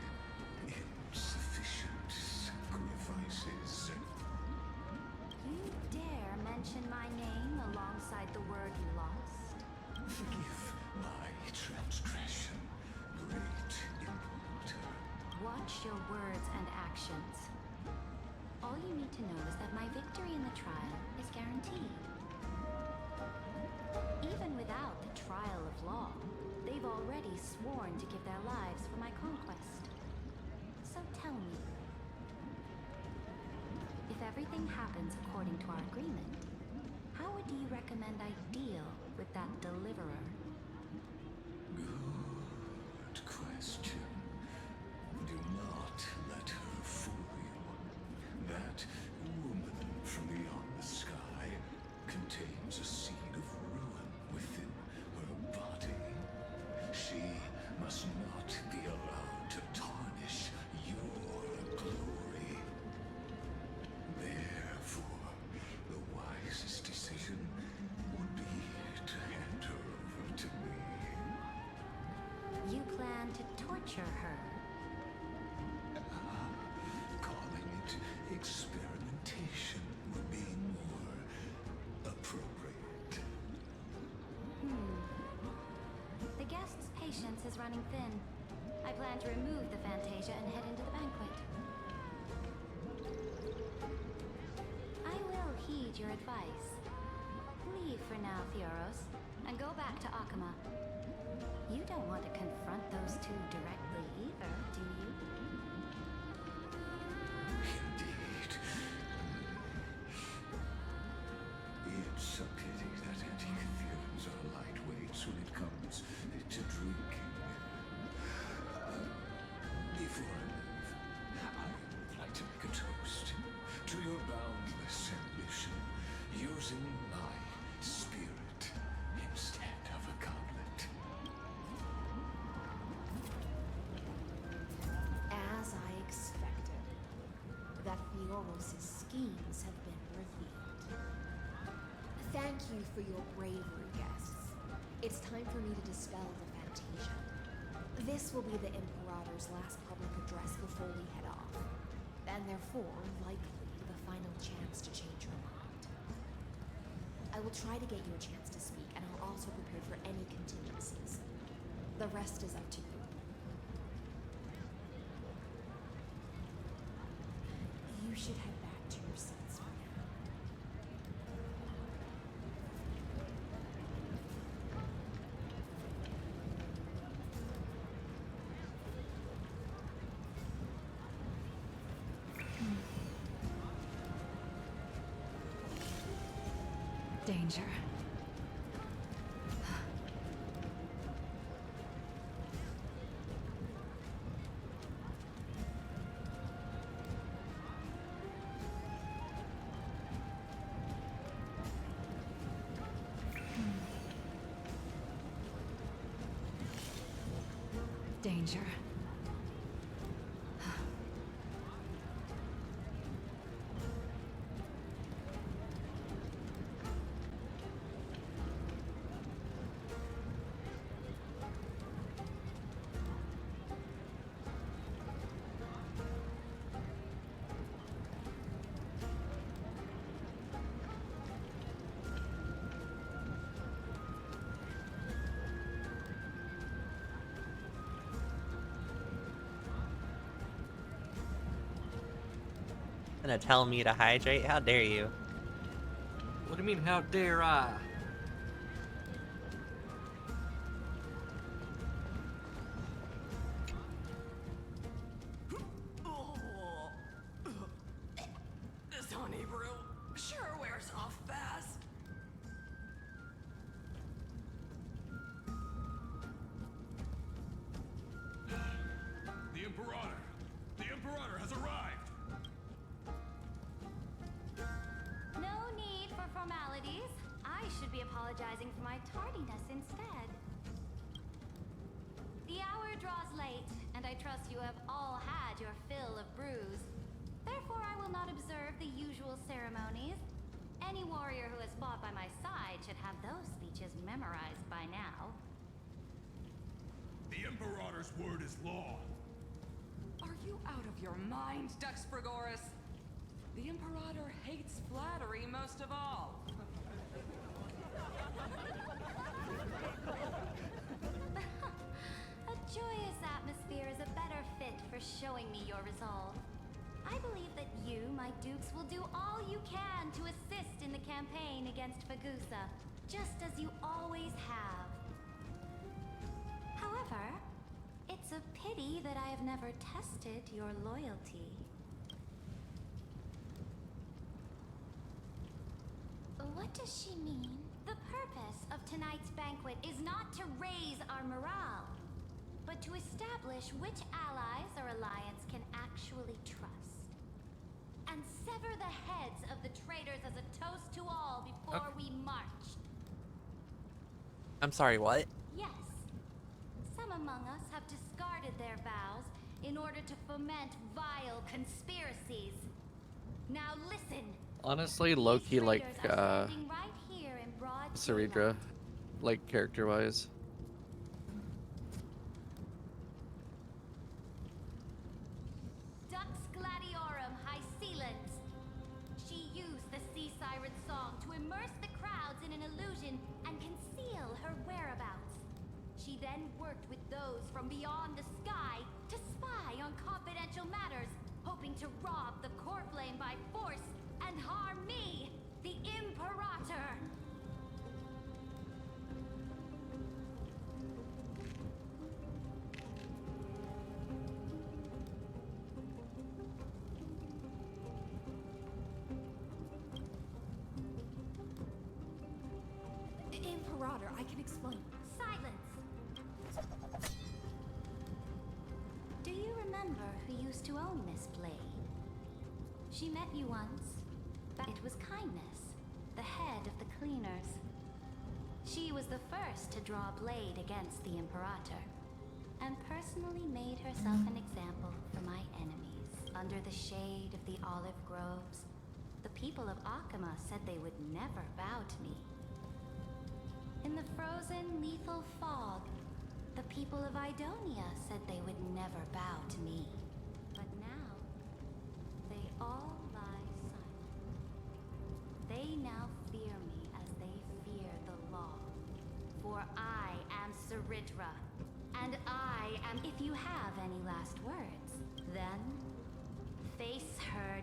insufficient sacrifices. You dare mention my name alongside the word you lost? Forgive my transgression, great Imperator. Watch your words and actions. All you need to know is that my victory in the trial is guaranteed. Even without the trial of law, they've already sworn to give their lives for my conquest. So tell me, if everything happens according to our agreement, how would you recommend I deal with that deliverer? Good question. Do not let her fool you. That woman from beyond the sky contains a seed of ruin within her body. She must not be allowed to tarnish your glory. Therefore, the wisest decision would be to hand her over to me. You nurture her. Calling it experimentation would be more appropriate. The guest's patience is running thin. I plan to remove the Fantasia and head into the banquet. I will heed your advice. Leave for now, Theoros, and go back to Akuma. You don't want to confront those two directly either, do you? Indeed. It's a pity that anti-Catherians are lightweights when it comes to drinking. Before I leave, I would like to make a toast to your boundless ambition, using my spirit instead of a goblet. As I expected, that Theoros' schemes have been revealed. Thank you for your bravery, guests. It's time for me to dispel the Fantasia. This will be the Imperator's last public address before we head off, and therefore, likely, the final chance to change her mind. I will try to get you a chance to speak, and I'll also prepare for any contingencies. The rest is up to you. You should head back to your seats for now. Danger. Danger. Gonna tell me to hydrate? How dare you? What do you mean, how dare I? This honey brew sure wears off fast. The Imperator! The Imperator has arrived! No need for formalities. I should be apologizing for my tardiness instead. The hour draws late, and I trust you have all had your fill of brews. Therefore, I will not observe the usual ceremonies. Any warrior who has fought by my side should have those speeches memorized by now. The Imperator's word is law. Are you out of your mind, Dux Frigoris? The Imperator hates flattery most of all. A joyous atmosphere is a better fit for showing me your resolve. I believe that you, my dukes, will do all you can to assist in the campaign against Fagusa, just as you always have. However, it's a pity that I have never tested your loyalty. What does she mean? The purpose of tonight's banquet is not to raise our morale, but to establish which allies our alliance can actually trust. And sever the heads of the traitors as a toast to all before we march. I'm sorry, what? Yes. Some among us have discarded their vows in order to foment vile conspiracies. Now listen. Honestly, low-key like Right here in broad Ceredra, like character-wise. flows from beyond the sky to spy on confidential matters, hoping to rob the core flame by force and harm me, the Imperator. Imperator, I can explain. Silence! Do you remember who used to own this blade? She met you once. It was Kindness, the head of the cleaners. She was the first to draw a blade against the Imperator, and personally made herself an example for my enemies. Under the shade of the olive groves, the people of Akuma said they would never bow to me. In the frozen, lethal fog, the people of Idonia said they would never bow to me. But now, they all lie silent. They now fear me as they fear the law. For I am Saridra, and I am... If you have any last words, then face her...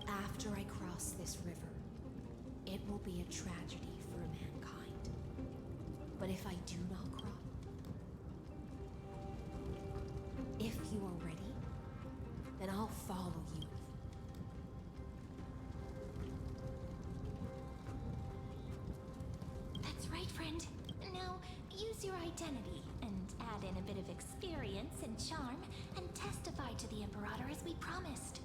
After I cross this river, it will be a tragedy for mankind. But if I do not cross... If you are ready, then I'll follow you. That's right, friend. Now, use your identity and add in a bit of experience and charm and testify to the Imperator as we promised.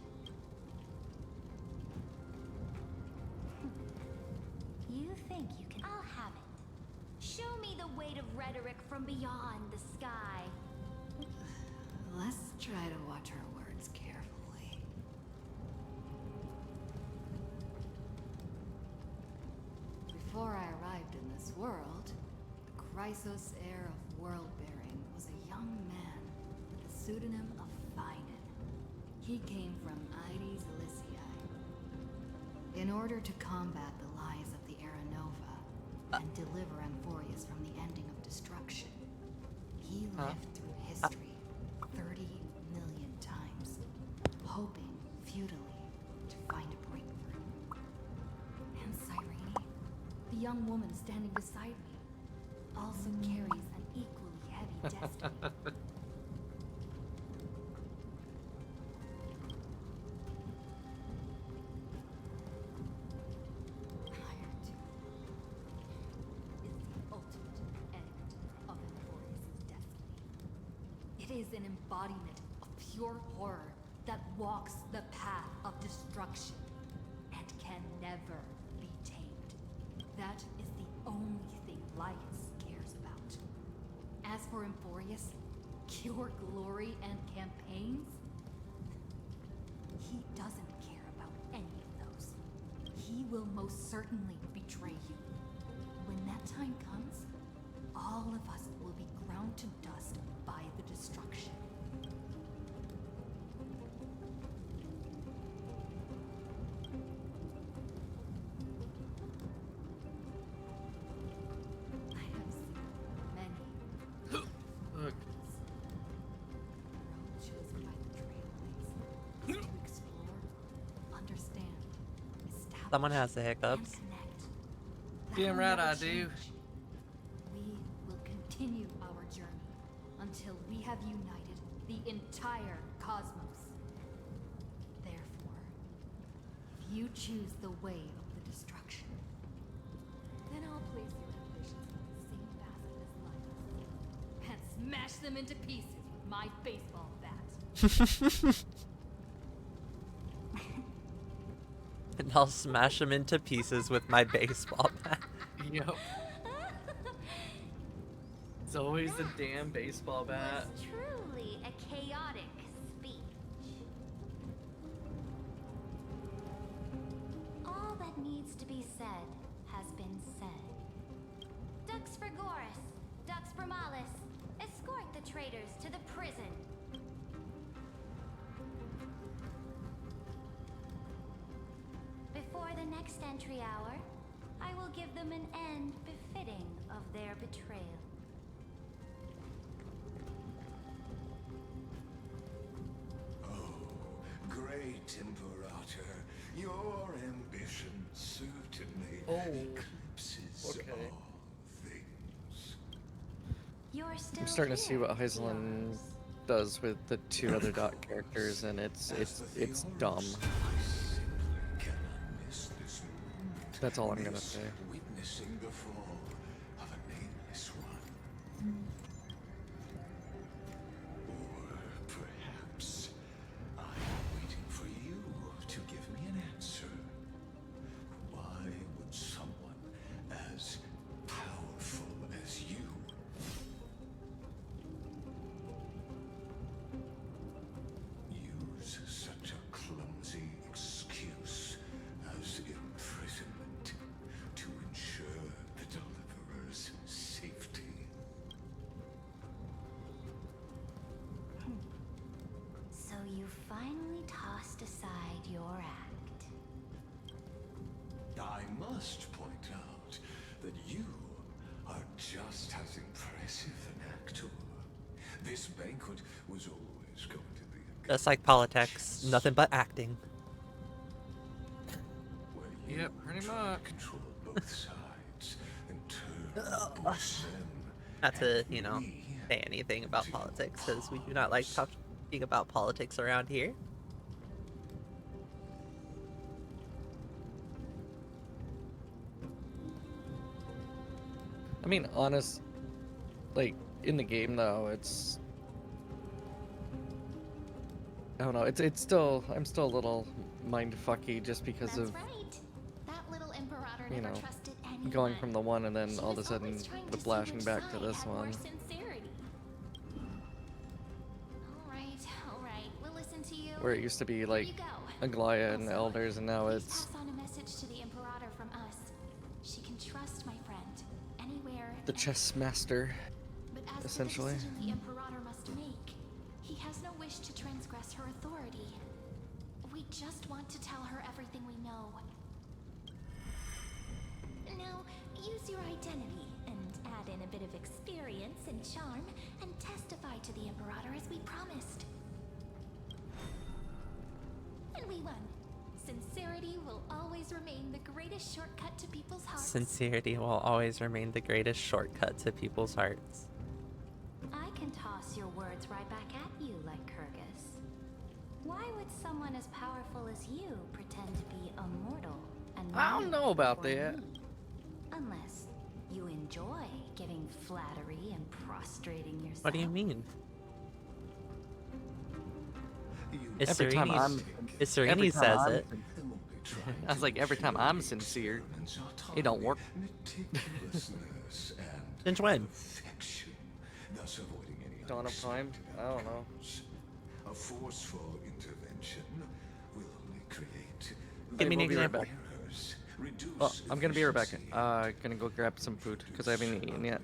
You think you can... I'll have it. Show me the weight of rhetoric from beyond the sky. Let's try to watch our words carefully. Before I arrived in this world, the Chrysos heir of world-bearing was a young man with the pseudonym of Finan. He came from Ides Elysiae. In order to combat the lies of the Aranova and deliver Amphorius from the ending of destruction, he lived through history 30 million times, hoping futilely to find a breakthrough. And Cyrene, the young woman standing beside me, also carries an equally heavy destiny. Iron is the ultimate end of Amphorius' destiny. It is an embodiment of pure horror that walks the path of destruction and can never be tamed. That is the only thing Lycus cares about. As for Amphorius, pure glory and campaigns, he doesn't care about any of those. He will most certainly betray you. When that time comes, all of us will be ground to dust by the destruction. I have seen many roads chosen by the Trailblaze to explore, understand, establish, Someone has the hiccups. and connect. That Damn will right never I do. change. We will continue our journey until we have united the entire cosmos. Therefore, if you choose the way of the destruction, then I'll place your ambitions on the same facet as Lycus and smash them into pieces with my baseball bat. And I'll smash them into pieces with my baseball bat. Yep. It's always the damn baseball bat. Was truly a chaotic speech. All that needs to be said has been said. Dux for Goris, Dux for Malus, escort the traitors to the prison. Before the next entry hour, I will give them an end befitting of their betrayal. Oh, eclipses okay. all things. You're still I'm starting to see here, what Heiselin does with the two other dot characters, and it's dumb. That's all I'm gonna say. Witnessing the fall of a nameless one. Or perhaps I'm waiting for you to give me an answer. Why would someone as powerful as you use such a clumsy excuse as imprisonment to ensure the deliverer's safety? So you finally tossed aside your act. I must point out that you are just as impressive an actor. This banquet was always going to be a Just like politics, nothing but acting. Yep, pretty much. control both sides and turn both them. Not to, you know, say anything about politics, because we do not like talking about politics around here. I mean, honest, like, in the game, though, it's... I don't know, it's still... I'm still a little mind-fucky just because That's of, right. That little Imperator you never know, trusted anyone. going from the one and then She all of a was sudden always trying to see whiplashing which back to side this had more one. sincerity. All right, we'll listen to you. Where it used to be, Here like, you go. Aglaya and the Elders, and now Please it's... pass on a message to the Imperator from us. She can trust my friend anywhere. the chess master, But as essentially. for the decision the Imperator must make, he has no wish to transgress her authority. We just want to tell her everything we know. Now, use your identity and add in a bit of experience and charm and testify to the Imperator as we promised. And we won. Sincerity will always remain the greatest shortcut to people's hearts. Sincerity will always remain the greatest shortcut to people's hearts. I can toss your words right back at you like Kyrgyz. Why would someone as powerful as you pretend to be immortal and I don't know about before that. me? Unless you enjoy giving flattery and prostrating yourself. What do you mean? Every time Serini says I'm- it. I was like, every time I'm sincere, it don't work. Since when? Thus avoiding any Dawn of time? I don't know. A forceful intervention will only create Give me an We'll be right example. reduce Oh, I'm gonna be right back. Gonna go grab some food because I haven't eaten yet.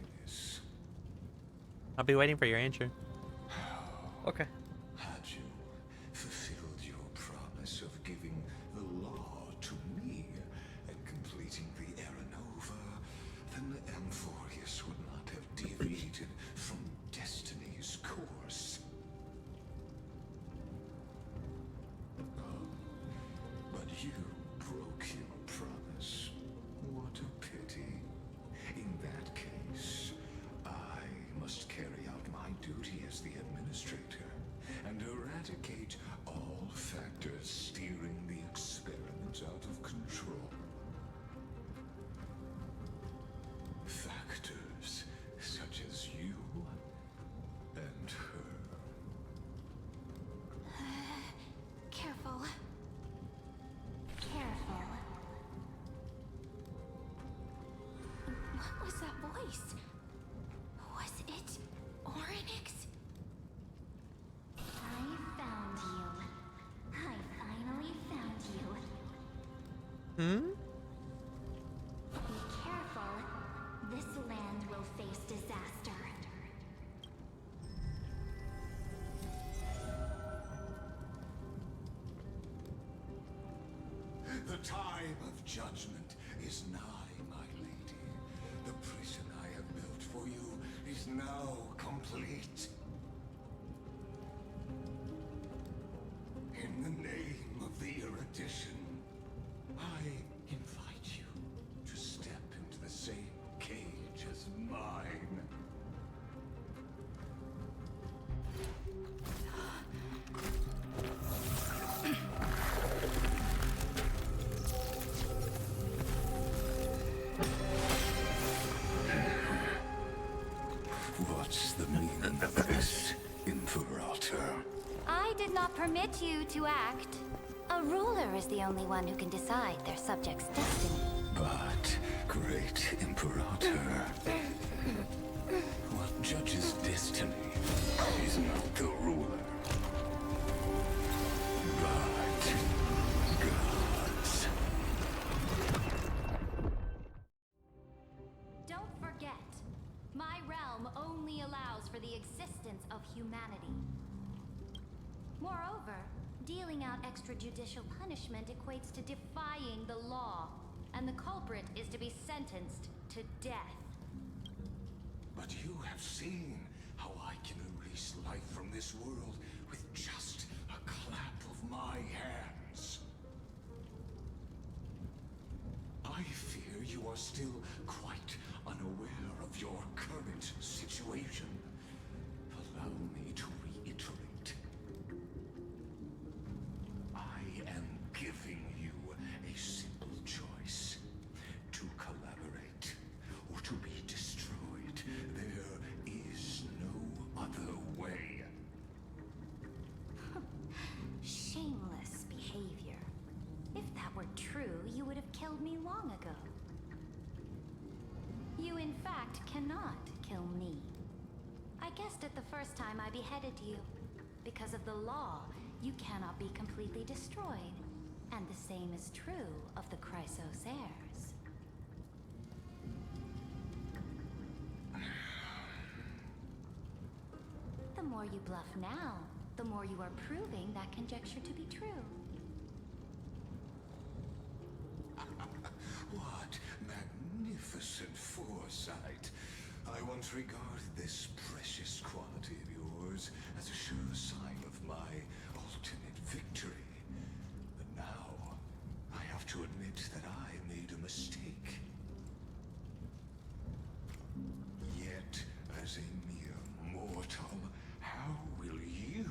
I'll be waiting for your answer. Okay. Had you fulfilled your promise of giving the law to me and completing the Aranova, then the Amphorius would not have deviated from destiny's course. But you broke your promise. What a pity. In that case, I must carry out my duty as the administrator and eradicate all factors steering the experiment out of control. Factors such as you and her. Careful. Careful. What was that voice? Was it Oryx? I found you. I finally found you. Hmm? Be careful. This land will face disaster. The time of judgment is nigh, my lady. The prison I have built for you is now complete. In the name of the erudition, I invite you to What's the meaning of this, Imperator? I did not permit you to act. A ruler is the only one who can decide their subject's destiny. But, great Imperator, what judges destiny is not the ruler, but gods. Don't forget, my realm only allows for the existence of humanity. Moreover, dealing out extrajudicial punishment equates to defying the law, and the culprit is to be sentenced to death. But you have seen how I can erase life from this world with just a clap of my hands. I fear you are still quite unaware of your current situation. Allow me to reiterate. I am giving you a simple choice. To collaborate or to be destroyed. There is no other way. Shameless behavior. If that were true, you would have killed me long ago. You in fact cannot kill me. I guessed it the first time I beheaded you. Because of the law, you cannot be completely destroyed. And the same is true of the Chrysos heirs. The more you bluff now, the more you are proving that conjecture to be true. What magnificent foresight. I once regarded this precious quality of yours as a sure sign of my ultimate victory. But now, I have to admit that I made a mistake. Yet, as a mere mortal, how will you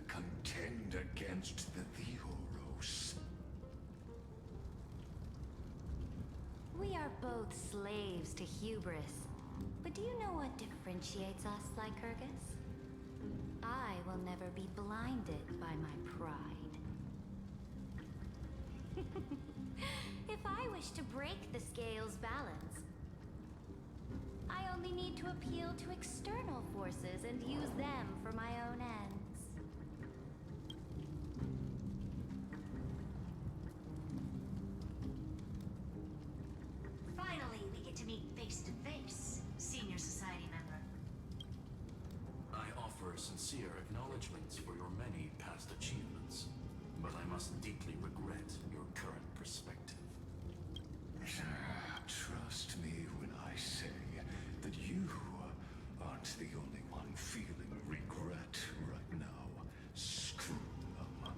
contend against the Theoros? We are both slaves to hubris. But do you know what differentiates us, Lycurgus? I will never be blinded by my pride. If I wish to break the scale's balance, I only need to appeal to external forces and use them for my own ends. Finally, we get to meet face to face, Senior Society member. I offer sincere acknowledgments for your many past achievements, but I must deeply regret your current perspective. Trust me when I say that you aren't the only one feeling regret right now. Screw them.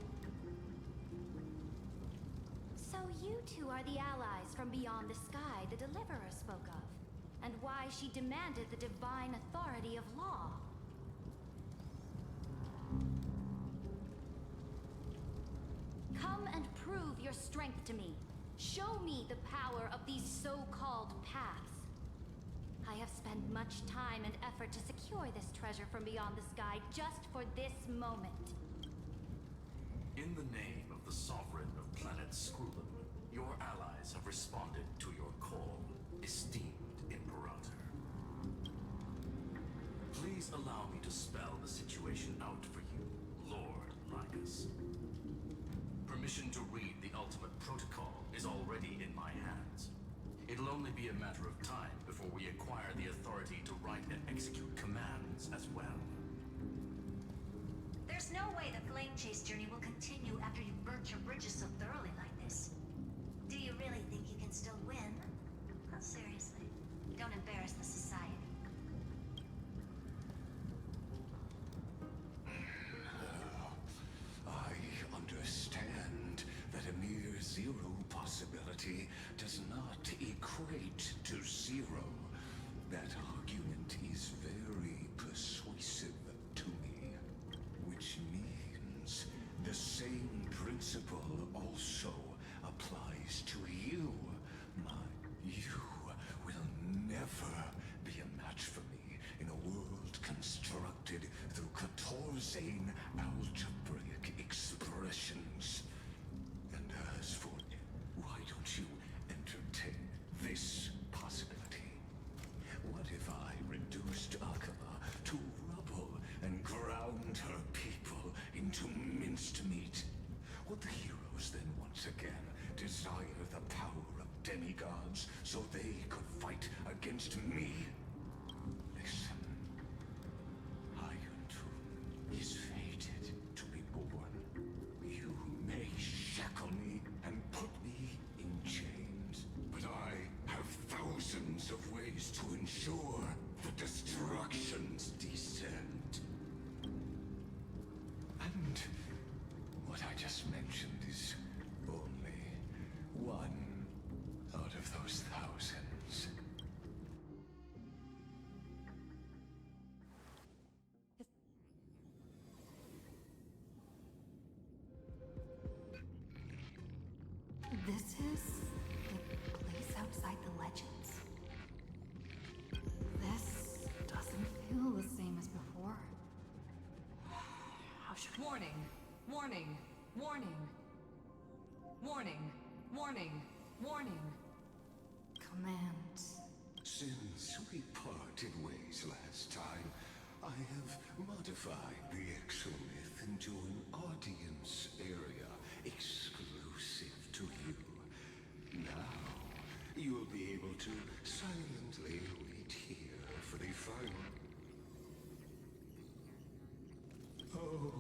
So you two are the allies from beyond the sky the Deliverer spoke of, and why she demanded the divine authority of law. Come and prove your strength to me. Show me the power of these so-called paths. I have spent much time and effort to secure this treasure from beyond the sky just for this moment. In the name of the Sovereign of Planet Scrulum, your allies have responded to your call, esteemed Imperator. Please allow me to spell the situation out for you, Lord Lycus. Permission to read the ultimate protocol is already in my hands. It'll only be a matter of time before we acquire the authority to write and execute commands as well. There's no way the flame chase journey will continue after you've burnt your bridges so thoroughly like this. Do you really think you can still win? Well, seriously, don't embarrass the society. I understand that a mere zero possibility does not equate to zero. That argument is very persuasive to me, which means the same principle also applies to you. You will never be a match for me in a world turned her people into minced meat. Would the heroes then once again desire the power of demigods so they could fight against me? Listen, Ayuntu is fated to be born. You may shackle me and put me in chains, but I have thousands of ways to ensure the destruction's descent. And what I just mentioned is only one out of those thousands. This is the place outside the legends. This doesn't feel the same as before. How should I... Warning! Warning! Warning! Warning! Warning! Warning! Command. Since we parted ways last time, I have modified the exolith into an audience area exclusive to you. Now, you'll be able to silently wait here for the final. Oh,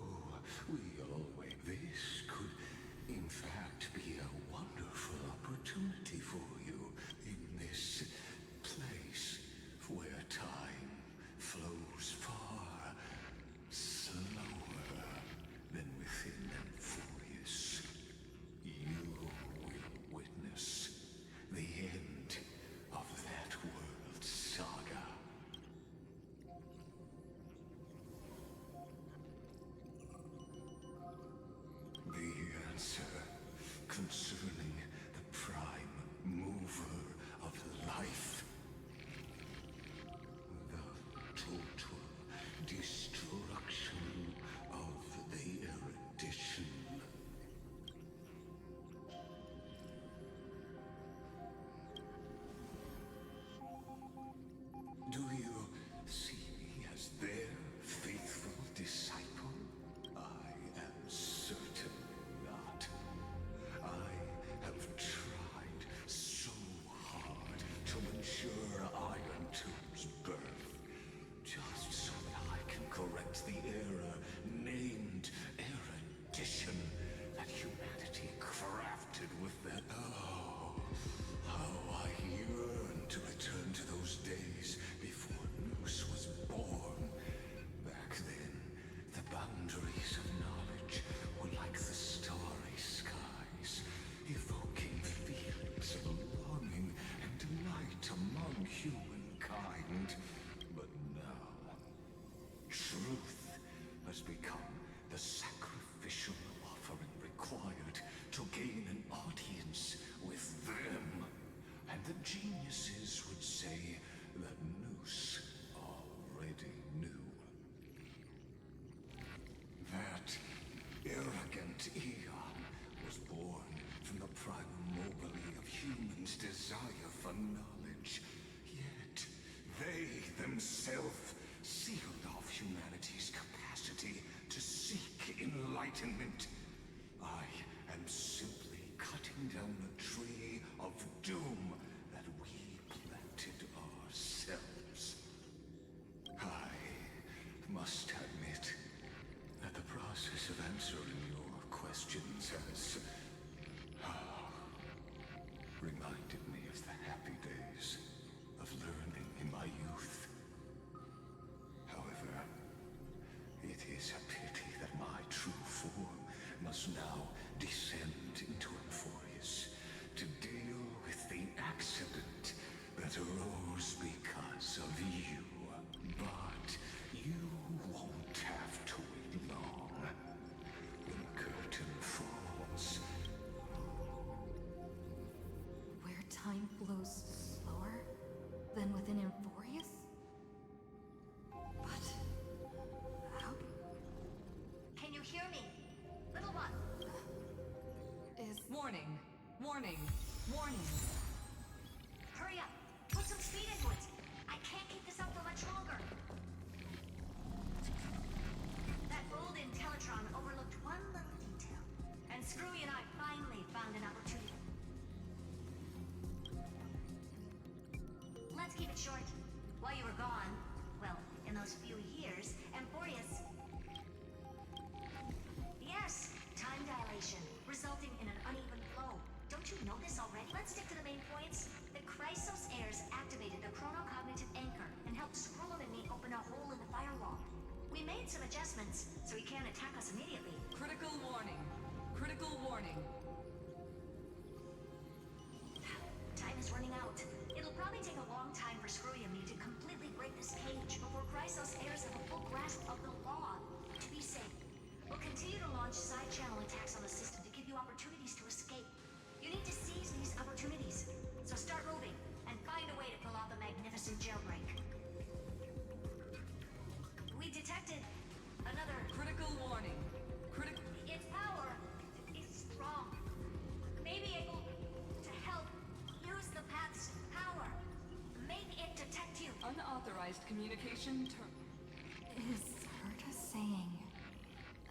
we always. This could, in fact, be a wonderful opportunity for you in this place where time flows far slower than within Amphorius. You will witness the end of that world's made some adjustments, so he can't attack us immediately. Critical warning. Critical warning. Time is running out. It'll probably take a long time for Screwy and me to completely break this cage before Chrysos heirs have a full grasp of the law. To be safe, we'll continue to launch side-channel attacks on the system to give you opportunities to escape. You need to seize these opportunities. So start moving, and find a way to pull off a magnificent jailbreak. We detected another... Critical warning. Its power is strong. Maybe able to help use the path's power. Make it detect you. Unauthorized communication Is Herta saying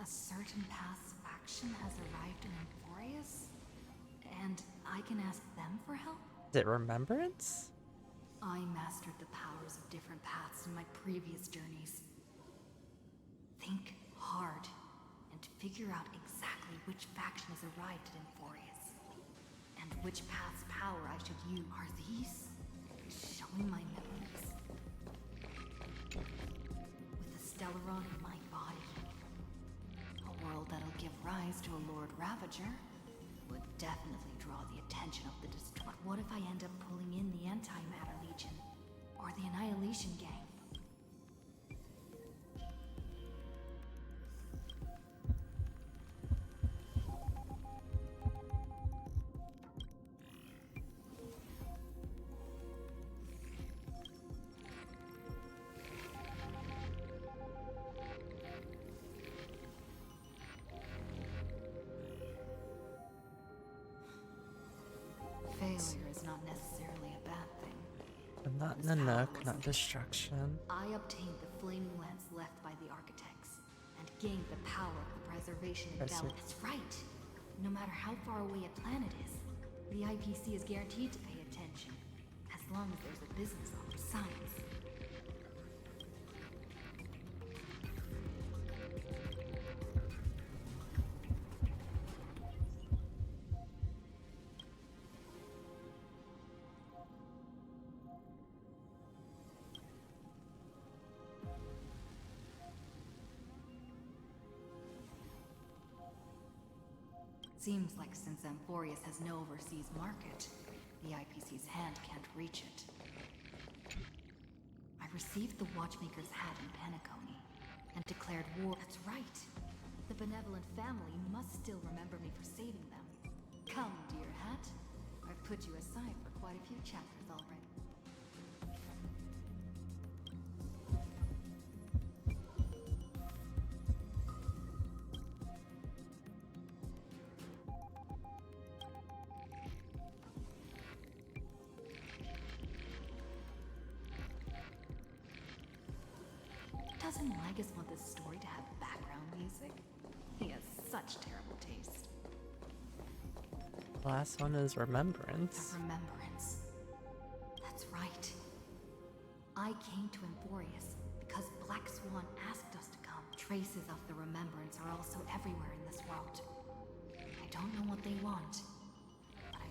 a certain path's faction has arrived in Emphorius? And I can ask them for help? Is it remembrance? I mastered the powers of different paths in my previous journeys. Think hard and figure out exactly which faction has arrived at Emphorius. And which path's power I should use. Are these showing my memories? With the Stellaron in my body, a world that'll give rise to a Lord Ravager would definitely draw the attention of the Destroyer. What if I end up pulling in the Antimatter Legion? Or the Annihilation Gang? Failure is not necessarily a bad thing. I'm not Nanook, not destruction. I obtained the flaming lance left by the architects, and gained the power of the preservation in Bella. That's right. No matter how far away a planet is, the IPC is guaranteed to pay attention, as long as there's a business on science. Seems like since Emphorius has no overseas market, the IPC's hand can't reach it. I received the Watchmaker's hat in Penacony, and declared war. That's right. The benevolent family must still remember me for saving them. Come, dear hat. I've put you aside for quite a few chapters already. Doesn't Magus want this story to have background music? He has such terrible taste. The last one is Remembrance. The Remembrance. That's right. I came to Emphorius because Black Swan asked us to come. Traces of the Remembrance are also everywhere in this world. I don't know what they want, but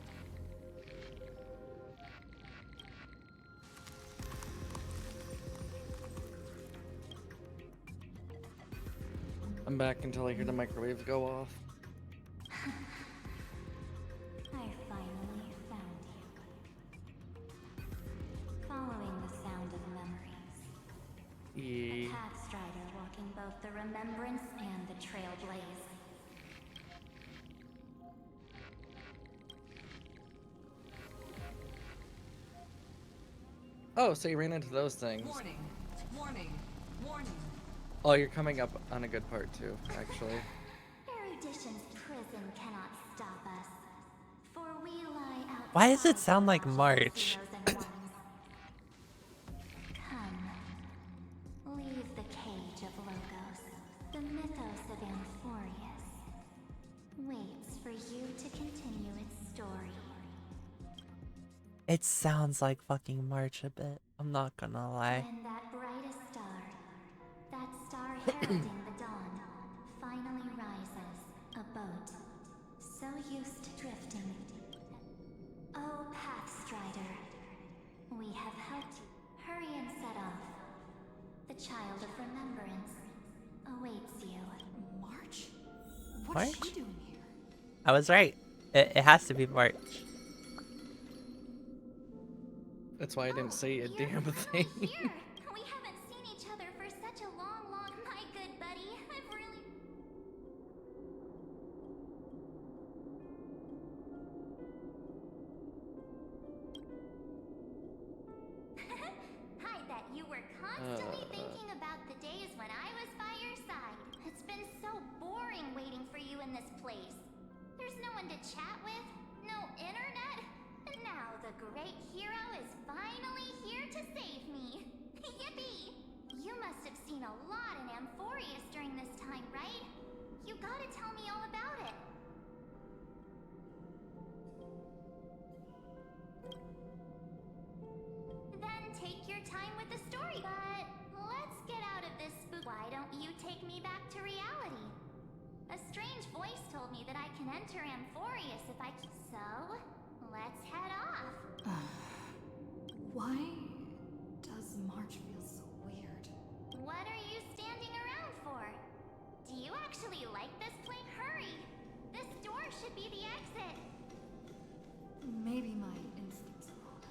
I'm back until I hear the microwave go off. I finally found you. Following the sound of memories. Yeah. A path strider walking both the Remembrance and the Trailblaze. Oh, so you ran into those things. Warning. Warning. Warning. Oh, you're coming up on a good part too, actually. Erudition's prison cannot stop us. For we lie out. Why does it sound like March? Come. Leave the cage of Logos. The mythos of Amphorius waits for you to continue its story. It sounds like fucking March a bit. I'm not gonna lie. When that brightest star, that star heralding the dawn, finally rises, a boat, so used to drifting. Oh, Pathstrider, we have helped you. Hurry and set off. The child of remembrance What's March? she doing here? I was right. It has to be March. That's why I didn't say a damn thing. Here! We haven't seen each other for such a long, long... My good buddy, I've really... I bet you were constantly thinking about the days when I was by your side. It's been so boring waiting for you in this place. There's no one to chat with, no internet, and now the great hero is finally here to save me. Yippee! You must have seen a lot in Amphorius during this time, right? You gotta tell me all about it. Then take your time with the story. But let's get out of this spook. Why don't you take me back to reality? A strange voice told me that I can enter Amphorius if I can. So, let's head off. Why does March feel so weird? What are you standing around for? Do you actually like this place? Hurry! This door should be the exit. Maybe my instincts are wrong.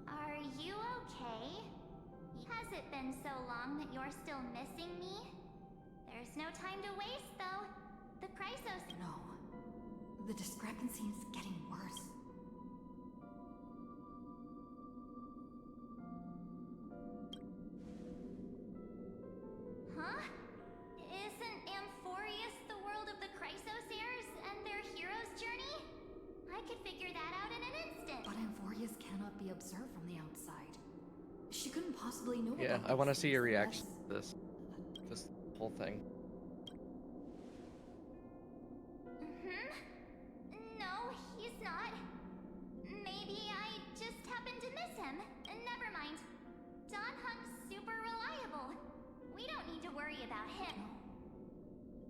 Are you okay? Has it been so long that you're still missing me? There's no time to waste, though. The Chrysos... No. The discrepancy is getting worse. Huh? Isn't Amphorius the world of the Chrysos heirs and their hero's journey? I could figure that out in an instant. But Amphorius cannot be observed from the outside. She couldn't possibly know Yeah, about I want to these see your things reaction to this whole thing. No, he's not. Maybe I just happened to miss him. Never mind. Don Hunk's super reliable. We don't need to worry about him.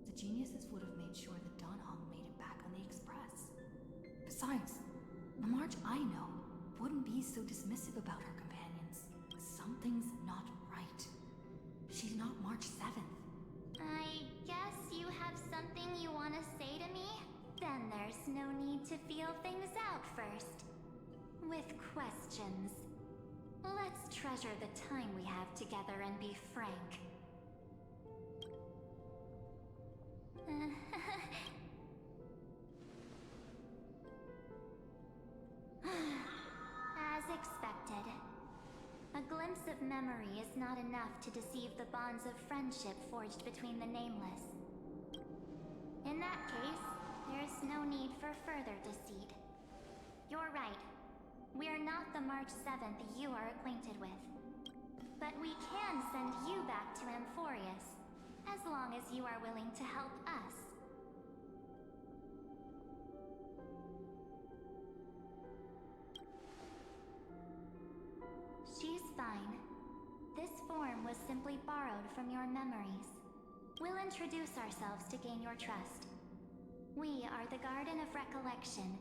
The geniuses would have made sure that Don Hong made it back on the Express. Besides, the March I know wouldn't be so dismissive about her companions. Something's not right. She's not March 7th. I guess you have something you want to say to me? Then there's no need to feel things out first. With questions. Let's treasure the time we have together and be frank. As expected. A glimpse of memory is not enough to deceive the bonds of friendship forged between the nameless. In that case, there's no need for further deceit. You're right. We are not the March 7th you are acquainted with. But we can send you back to Amphorius, as long as you are willing to help us. She's fine. This form was simply borrowed from your memories. We'll introduce ourselves to gain your trust. We are the Garden of Recollection.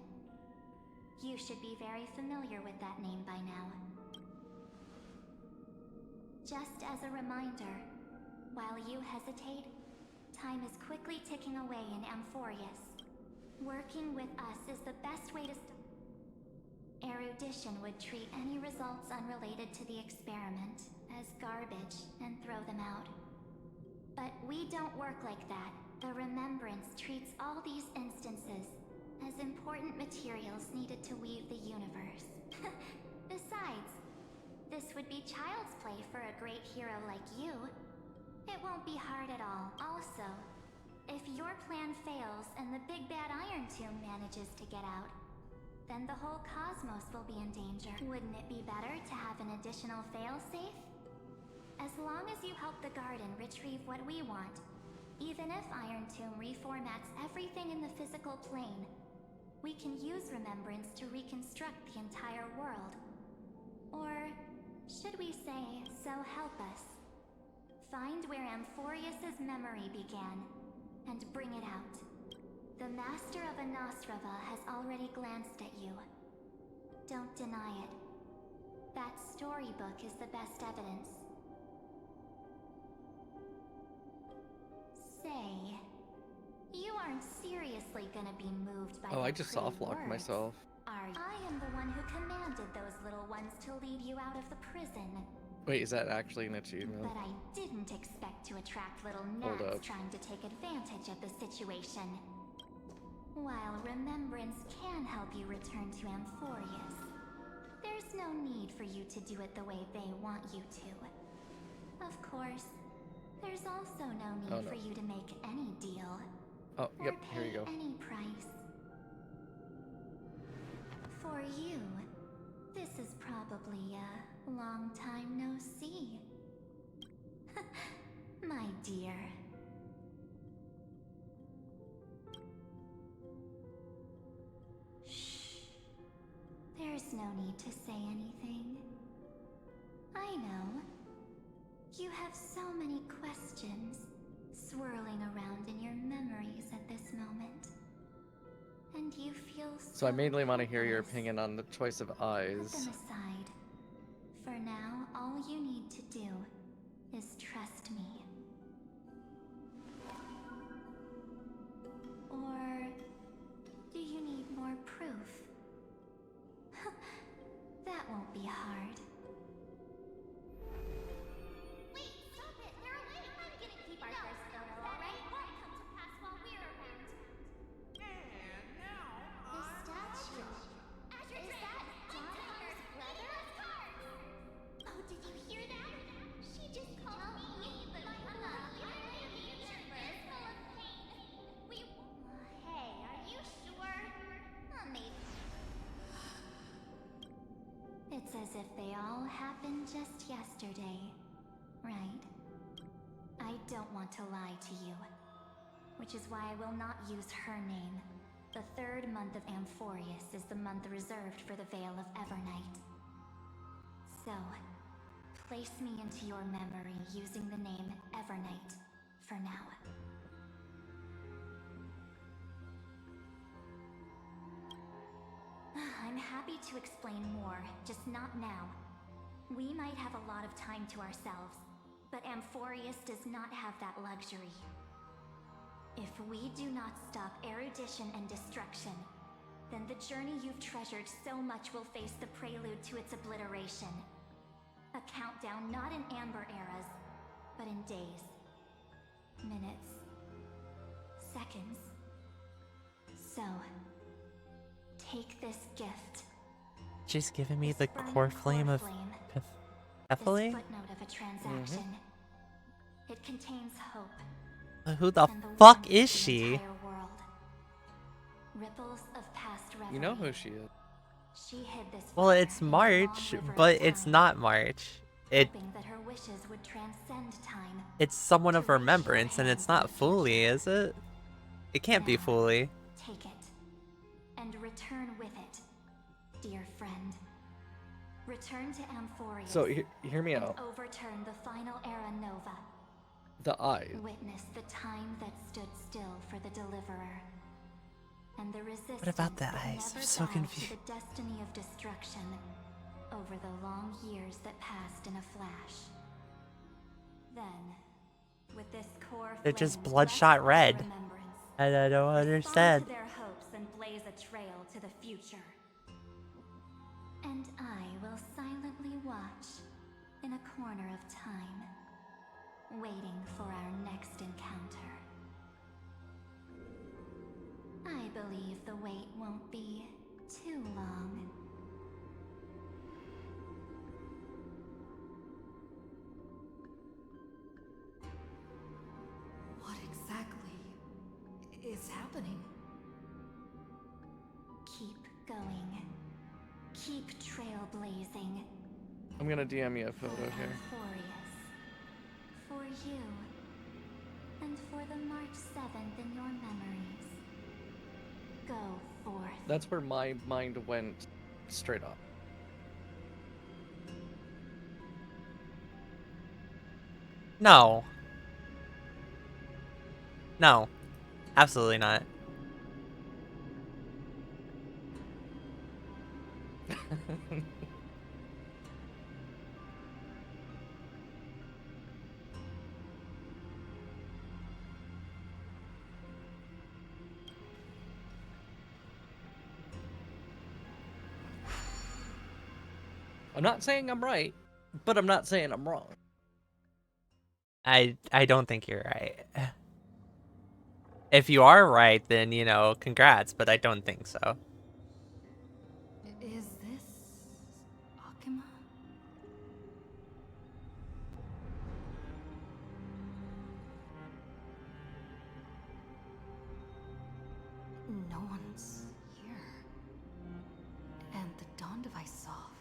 You should be very familiar with that name by now. Just as a reminder, while you hesitate, time is quickly ticking away in Amphorius. Working with us is the best way to Erudition would treat any results unrelated to the experiment as garbage and throw them out. But we don't work like that. The Remembrance treats all these instances as important materials needed to weave the universe. Besides, this would be child's play for a great hero like you. It won't be hard at all. Also, if your plan fails and the big bad Iron Tomb manages to get out, then the whole cosmos will be in danger. Wouldn't it be better to have an additional failsafe? As long as you help the Garden retrieve what we want, even if Iron Tomb reformats everything in the physical plane, we can use Remembrance to reconstruct the entire world. Or should we say, so help us. Find where Amphorius' memory began, and bring it out. The Master of Anosrava has already glanced at you. Don't deny it. That storybook is the best evidence. Say, You aren't seriously gonna be moved by Oh, I their just pretty soft-locked words, myself. are you? I am the one who commanded those little ones to lead you out of the prison. Wait, is that actually an achievement? But I didn't expect to attract little Hold gnats up. trying to take advantage of the situation. While remembrance can help you return to Amphorius, there's no need for you to do it the way they want you to. Of course, there's also no need Oh, no. for you to make any deal. Oh, or yep, pay here you go. any price. For you, this is probably a long time no see. My dear. Shh. There's no need to say anything. I know. You have so many questions swirling around in your memories at this moment. And you feel So I mainly want to hear your opinion on the choice of Put eyes. them aside. For now, all you need to do is trust me. Or do you need more proof? That won't be hard. Wait, stop it! They're away! I'm gonna keep our first photo, alright? Won't come to pass while we're around. And now, The statue. Is that Donovan's brother? Oh, did you hear that? She just called me the future verse full of pain. Hey, are you sure? Maybe. It's as if they all happened just yesterday, right? I don't want to lie to you, which is why I will not use her name. The third month of Amphorius is the month reserved for the Veil of Evernight. So, place me into your memory using the name Evernight for now. I'm happy to explain more, just not now. We might have a lot of time to ourselves, but Amphorius does not have that luxury. If we do not stop erudition and destruction, then the journey you've treasured so much will face the prelude to its obliteration. A countdown not in amber eras, but in days, minutes, seconds. So, take this gift. She's giving me the burning core flame of This Ephyli? footnote of a transaction. It contains hope. Who the and the fuck warmth is of the she? entire world. Ripples of past reverie. You know who she is. She hid this Well, fire it's in the March, long river but of it's time, not March. hoping that her wishes would transcend time. It's someone of remembrance, and it's not Fully, is it? It can't be Fully. Take it and return with it, dear friend. Return to Amphorius. So, hear me and out. overturn the final era nova. The eyes. Witness the time that stood still for the deliverer. And the resistance What about the that eyes? I'm never so bowed confused. to the destiny of destruction over the long years that passed in a flash. Then, with this core They're just flame bloodshot left red. of remembrance, And I don't respond understand. to their hopes and blaze a trail to the future. And I will silently watch in a corner of time, waiting for our next encounter. I believe the wait won't be too long. What exactly is happening? Keep going. Keep trailblazing. I'm gonna DM you a photo here. Amphorius. For you. And for the March 7th in your memories. Go forth. That's where my mind went straight up. No. No. Absolutely not. I'm not saying I'm right, but I'm not saying I'm wrong. I don't think you're right. If you are right, then, you know, congrats, but I don't think so. Is this Akuma? No one's here. And the dawn device off.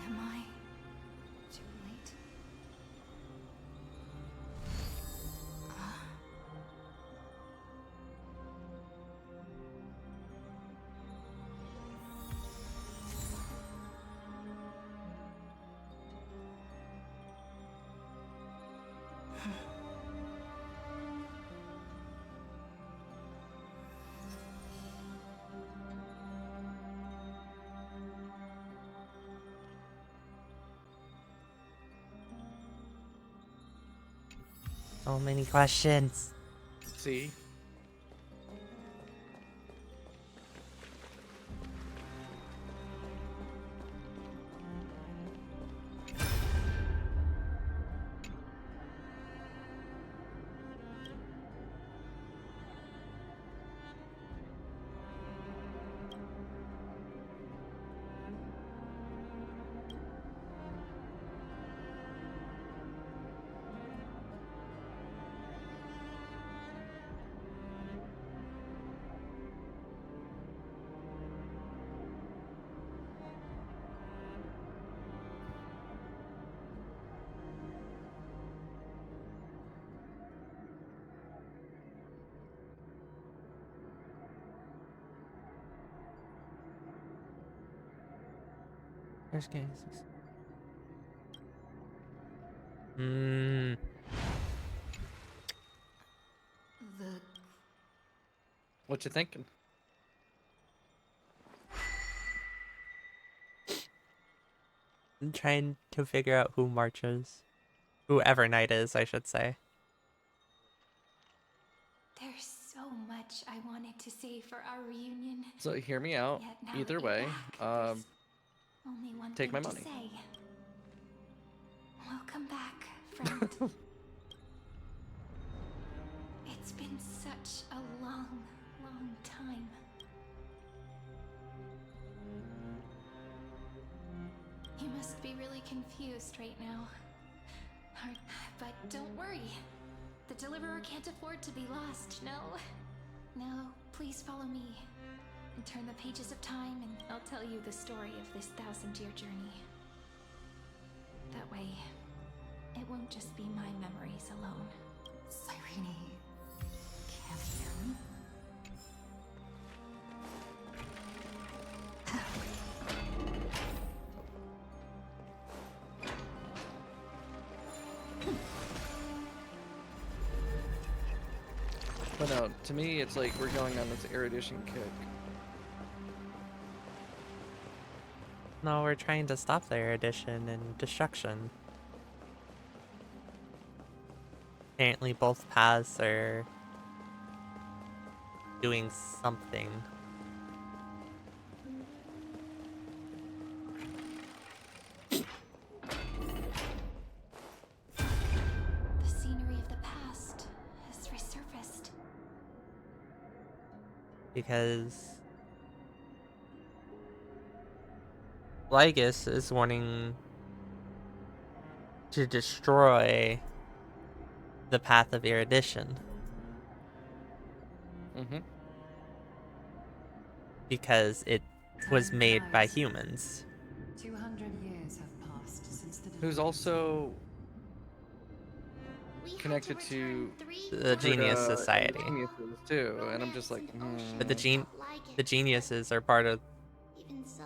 Am I too late? So many questions. See? There's games. Hmm. The What you thinking? I'm trying to figure out who marches. Whoever Knight is, I should say. There's so much I wanted to say for our reunion. So hear me out. Yet now Either that you're way, back, only one take thing my money. to say. Welcome back, friend. It's been such a long, long time. You must be really confused right now. But don't worry. The Deliverer can't afford to be lost, no? Now, please follow me. And turn the pages of time, and I'll tell you the story of this 1000-year journey. That way, it won't just be my memories alone. Cyrene can't hear me. But no, to me, it's like we're going on this erudition kick. No, we're trying to stop their addition and destruction. Apparently both paths are doing something. The scenery of the past has resurfaced. Because Lygus is wanting to destroy the path of erudition. Mm-hmm. Because it was made by humans. 200 years have passed since the Who's also connected to The Genius Buddha and Society. Geniuses too, and I'm just like, But the geniuses are part of Even so,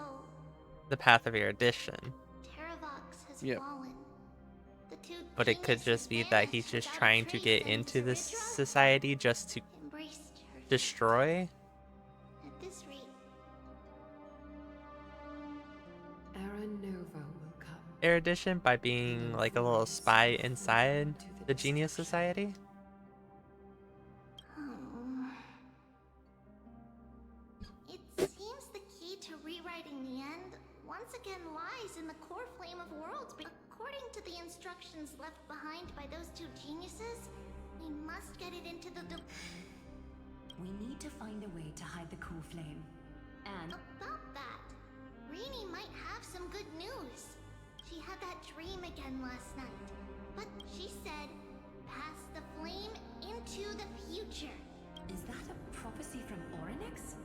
the path of erudition. Terravox has Yep. fallen. The two But it could just be that he's just trying to get into this society just to embraced her destroy. at this rate. Era Nova will come. Erudition by being like a little spy inside. To The Genius Society? It seems the key to rewriting the end once again lies in the core flame of worlds. According to the instructions left behind by those two geniuses, we must get it into the We need to find a way to hide the core flame. And about that, Rini might have some good news. She had that dream again last night, but she said, pass the flame into the future. is that a prophecy from Orynyx?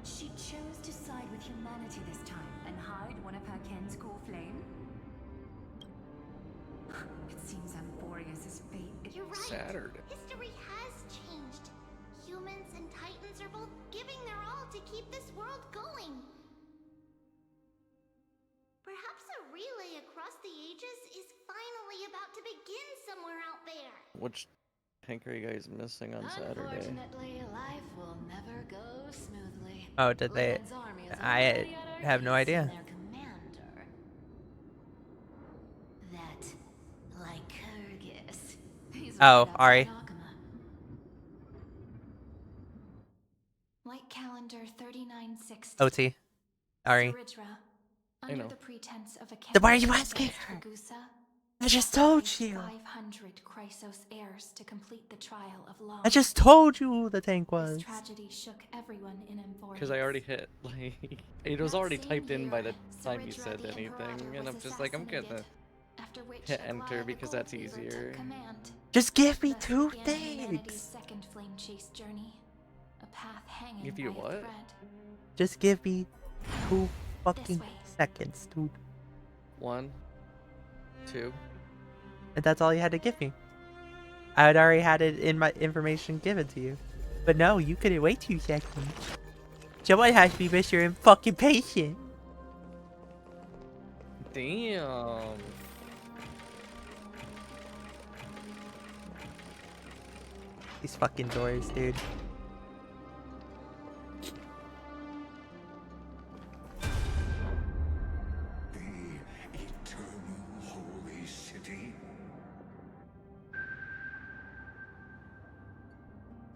She chose to side with humanity this time and hide one of her kin's core flame? It seems Amphorius' fate is... You're right. Saturday. History has changed. Humans and Titans are both giving their all to keep this world going. Perhaps a relay across the ages is finally about to begin somewhere out there. Which tank are you guys missing on Saturday? Unfortunately, life will never go smoothly. Oh, did they? Lenin's army is I already at our have no gates, idea. and their commander, that Lycurgus, he's Oh, right Ari. outside Akuma. Light calendar 3960. OT. Ari. Saridra, I under know. the pretense of a Then why are you campaign asking against her? Ragusa, I just told you. 500 Chrysos heirs to complete the trial of law. I just told you who the tank This was. tragedy shook everyone in Emporium. Because I already hit, like, it was already typed in by the time you said anything, and I'm just like, I'm gonna hit enter because that's easier. Just give me Thus two began humanity's things. second flame chase journey, a path hanging Give you by a what? thread. Just give me 2 fucking way. seconds, dude. 1, 2. And that's all you had to give me. I had already had it in my information given to you. But no, you couldn't wait 2 seconds. Someone has to be Mr. fucking patient. Damn. These fucking doors, dude. The eternal holy city.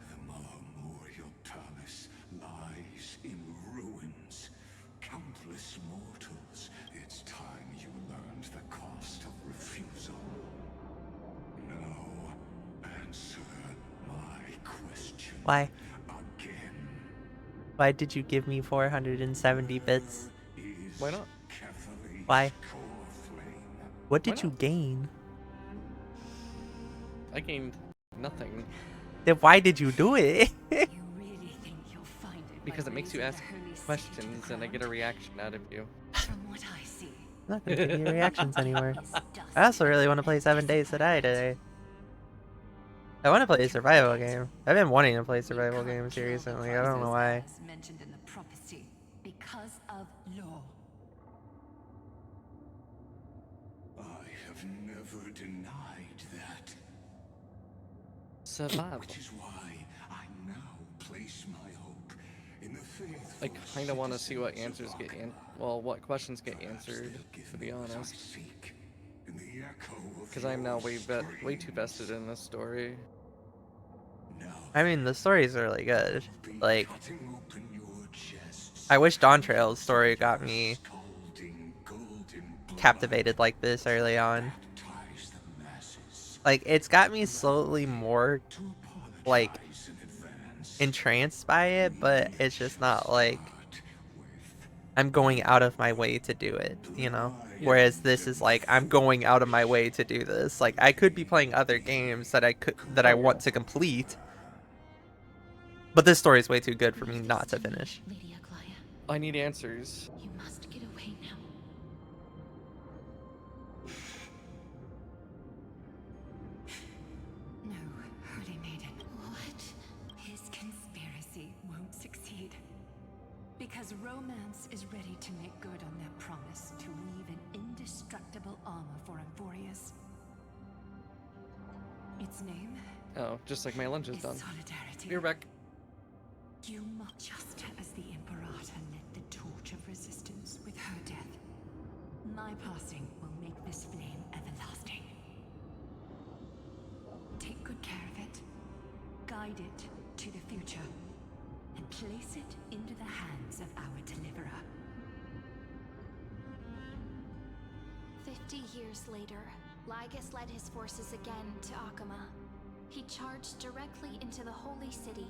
The Memorial Palace lies in ruins. Countless mortals, it's time you learned the cost of refusal. Now, answer my question. Why? Again. Why did you give me 470 bits? Why not? Why? What Why did you not? gain? I gained nothing. Then why did you do it? Because it makes you ask questions and I get a reaction out of you. From what I see, I'm not gonna give you reactions anymore. I also really want to play 7 Days to Die today. I want to play a survival game. I've been wanting to play survival games here recently. I don't know why. as mentioned in the prophecy, because of law. I have never denied that. Survival. Which is why I now place my hope in the faith. I kind of want to see what answers get well, what questions get answered, to be honest. Because I'm now way too vested in this story. I mean, the story's really good. Like, I wish Dawn Trail's story got me captivated like this early on. Like, it's got me slowly more, like, entranced by it, but it's just not like I'm going out of my way to do it, you know? Whereas this is like, I'm going out of my way to do this. Like, I could be playing other games that I want to complete, but this story is way too good for me not to finish. I need answers. You must get away now. No, Holy Maiden. What? His conspiracy won't succeed. Because romance is ready to make good on their promise to weave an indestructible armor for Amphorius. Its name Oh, just like my lunch is is done. solidarity. Be right back. You must, just as the Imperator lit the torch of resistance with her death, my passing will make this flame everlasting. guide it to the future and place it into the hands of our deliverer. 50 years later, Lygus led his forces again to Akama. He charged directly into the Holy City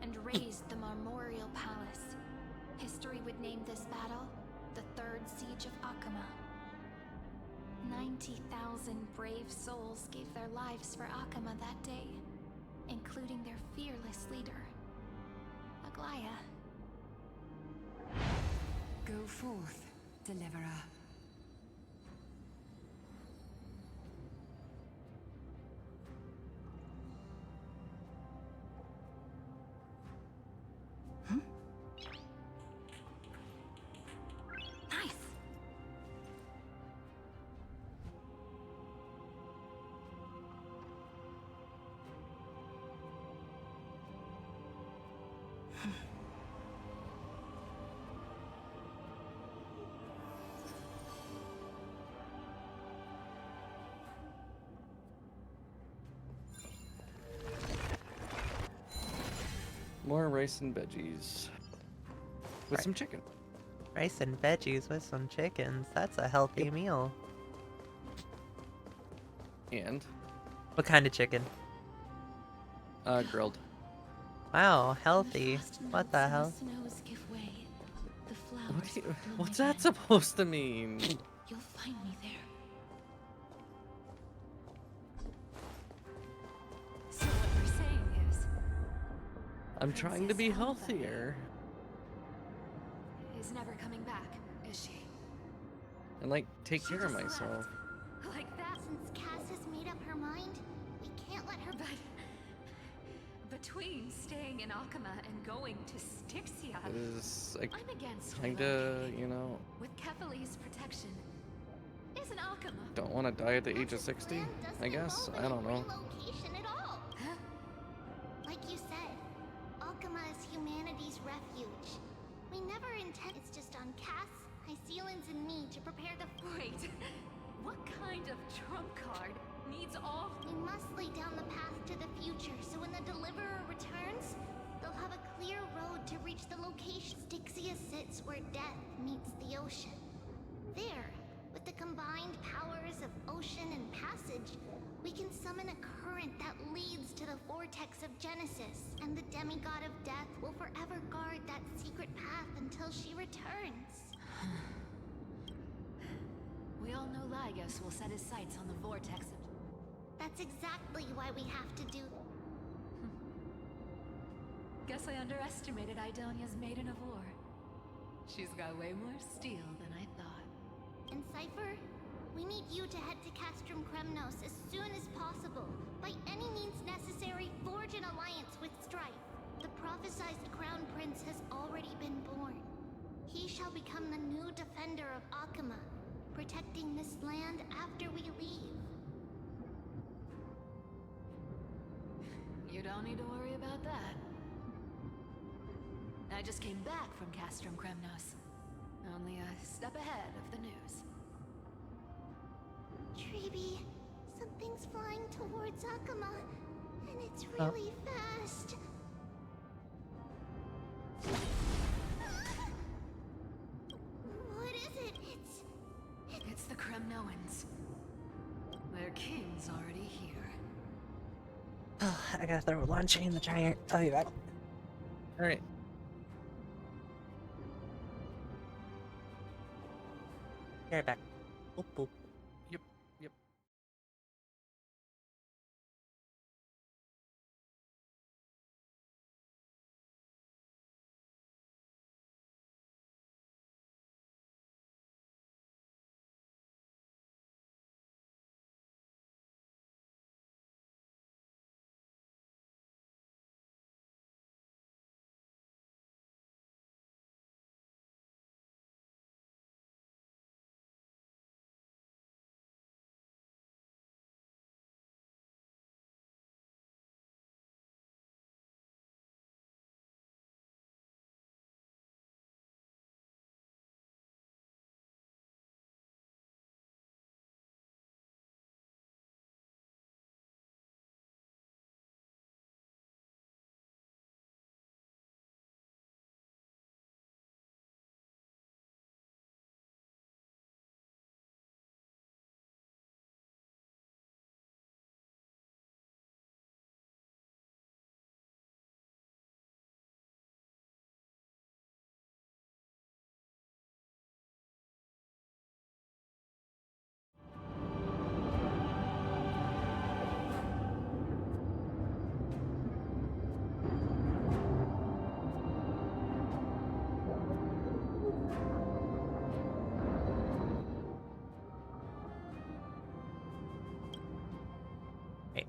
and razed the Marmorial Palace. History would name this battle the Third Siege of Akama. 90,000 brave souls gave their lives for Akama that day, including their fearless leader, Aglaya. Go forth, deliverer. More rice and veggies. With some chicken. Rice and veggies with some chickens. That's a healthy meal. And? What kind of chicken? Grilled. Wow, healthy. What the hell? What's that supposed to mean? You'll find me there. So what you're saying is, I'm trying to be healthier. is never coming back, is she? And like, take care of myself. Like that? Since Cass has made up her mind, we can't let her. But between staying in Akama and going to Styxia, Is like, I'm against kinda, you know, with Kefali's protection. Isn't Akama? don't want to die at the age of 60, I guess. I don't know. Relocation at all. Huh? Like you said, Alchema is humanity's refuge. We never intend. It's just on Cass, Hysealans, and me to prepare the. Wait, what kind of trump card needs all? We must lay down the path to the future, so when the Deliverer returns, they'll have a clear road to reach the location. Styxia sits where death meets the ocean. There, with the combined powers of ocean and passage, we can summon a current that leads to the vortex of Genesis, and the demigod of death will forever guard that secret path until she returns. We all know Lygus will set his sights on the vortex of... That's exactly why we have to do. Guess I underestimated Idonia's maiden of war. She's got way more steel than I thought. And Cypher, we need you to head to Castrum Kremnos as soon as possible. By any means necessary, forge an alliance with Strife. The prophesized Crown Prince has already been born. He shall become the new defender of Akama, protecting this land after we leave. You don't need to worry about that. I just came back from Castrum Kremnos. Only a step ahead of the news. Treeby, something's flying towards Akama, and it's really fast. What is it? It's the Kremnoans. Their king's already here. I gotta throw a luncheon in the giant. I'll be back. Alright. Be right back. Boop, boop.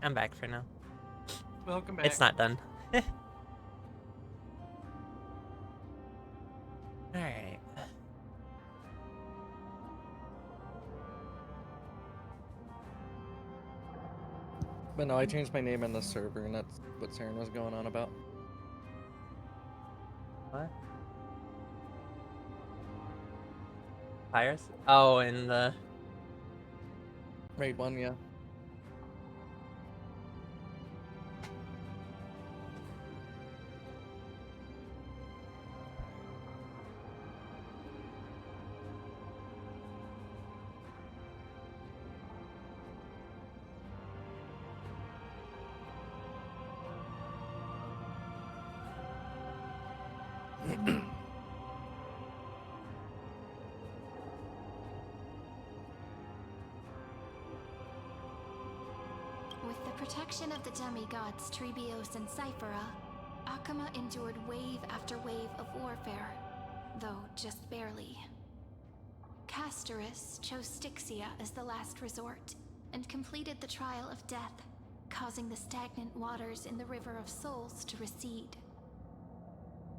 I'm back for now. Welcome back. It's not done. Alright. But no, I changed my name in the server, and that's what Saren was going on about. What? Pirates? Oh, in the Raid 1, yeah. With the protection of the demigods Trebios and Cyphera, Akama endured wave after wave of warfare, though just barely. Castorus chose Styxia as the last resort, and completed the trial of death, causing the stagnant waters in the River of Souls to recede.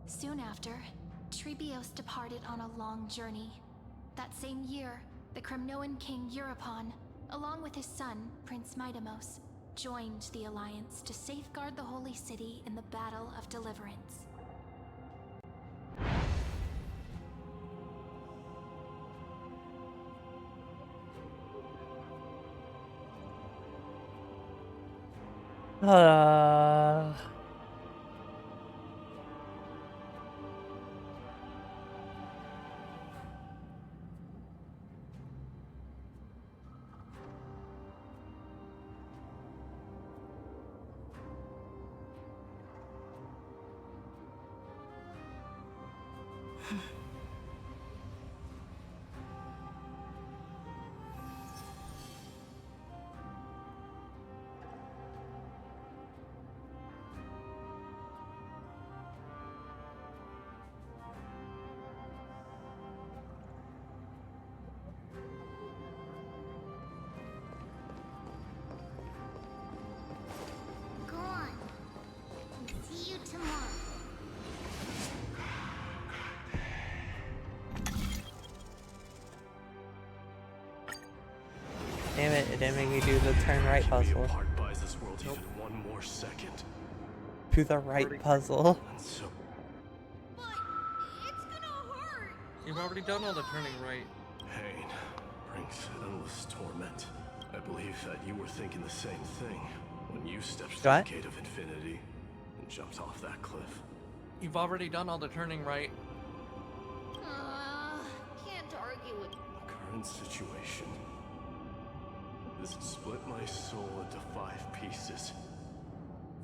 Soon after, Trebios departed on a long journey. That same year, the Kremnoan king Euripon, along with his son, Prince Midamos, joined the Alliance to safeguard the Holy City in the Battle of Deliverance. Go on. See you tomorrow. Damn it didn't make me do the turn right puzzle. Buys this world even one more second. Do the right puzzle. So You've already done all the turning right. pain brings endless torment. I believe that you were thinking the same thing when you stepped through the What? gate of infinity and jumped off that cliff. You've already done all the turning right. Can't argue with The current situation is split my soul into 5 pieces.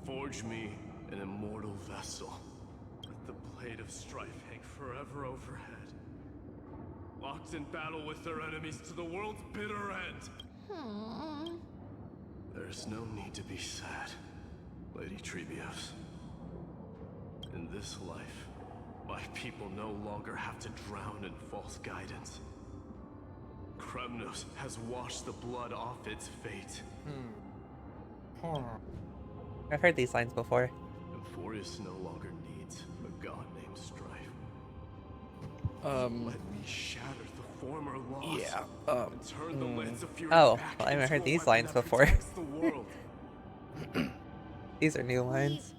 Forge me an immortal vessel. Let the blade of strife hang forever overhead. Locked in battle with their enemies to the world's bitter end. There's no need to be sad, Lady Trebios. In this life, my people no longer have to drown in false guidance. Kremnos has washed the blood off its fate. I've heard these lines before. Emphorius no longer needs a god named Strife. Um, Let me shatter the former loss. yeah, and turn the lens of fury Oh, back well, I haven't into heard a these weapon lines that before. protects the world. These are new lines.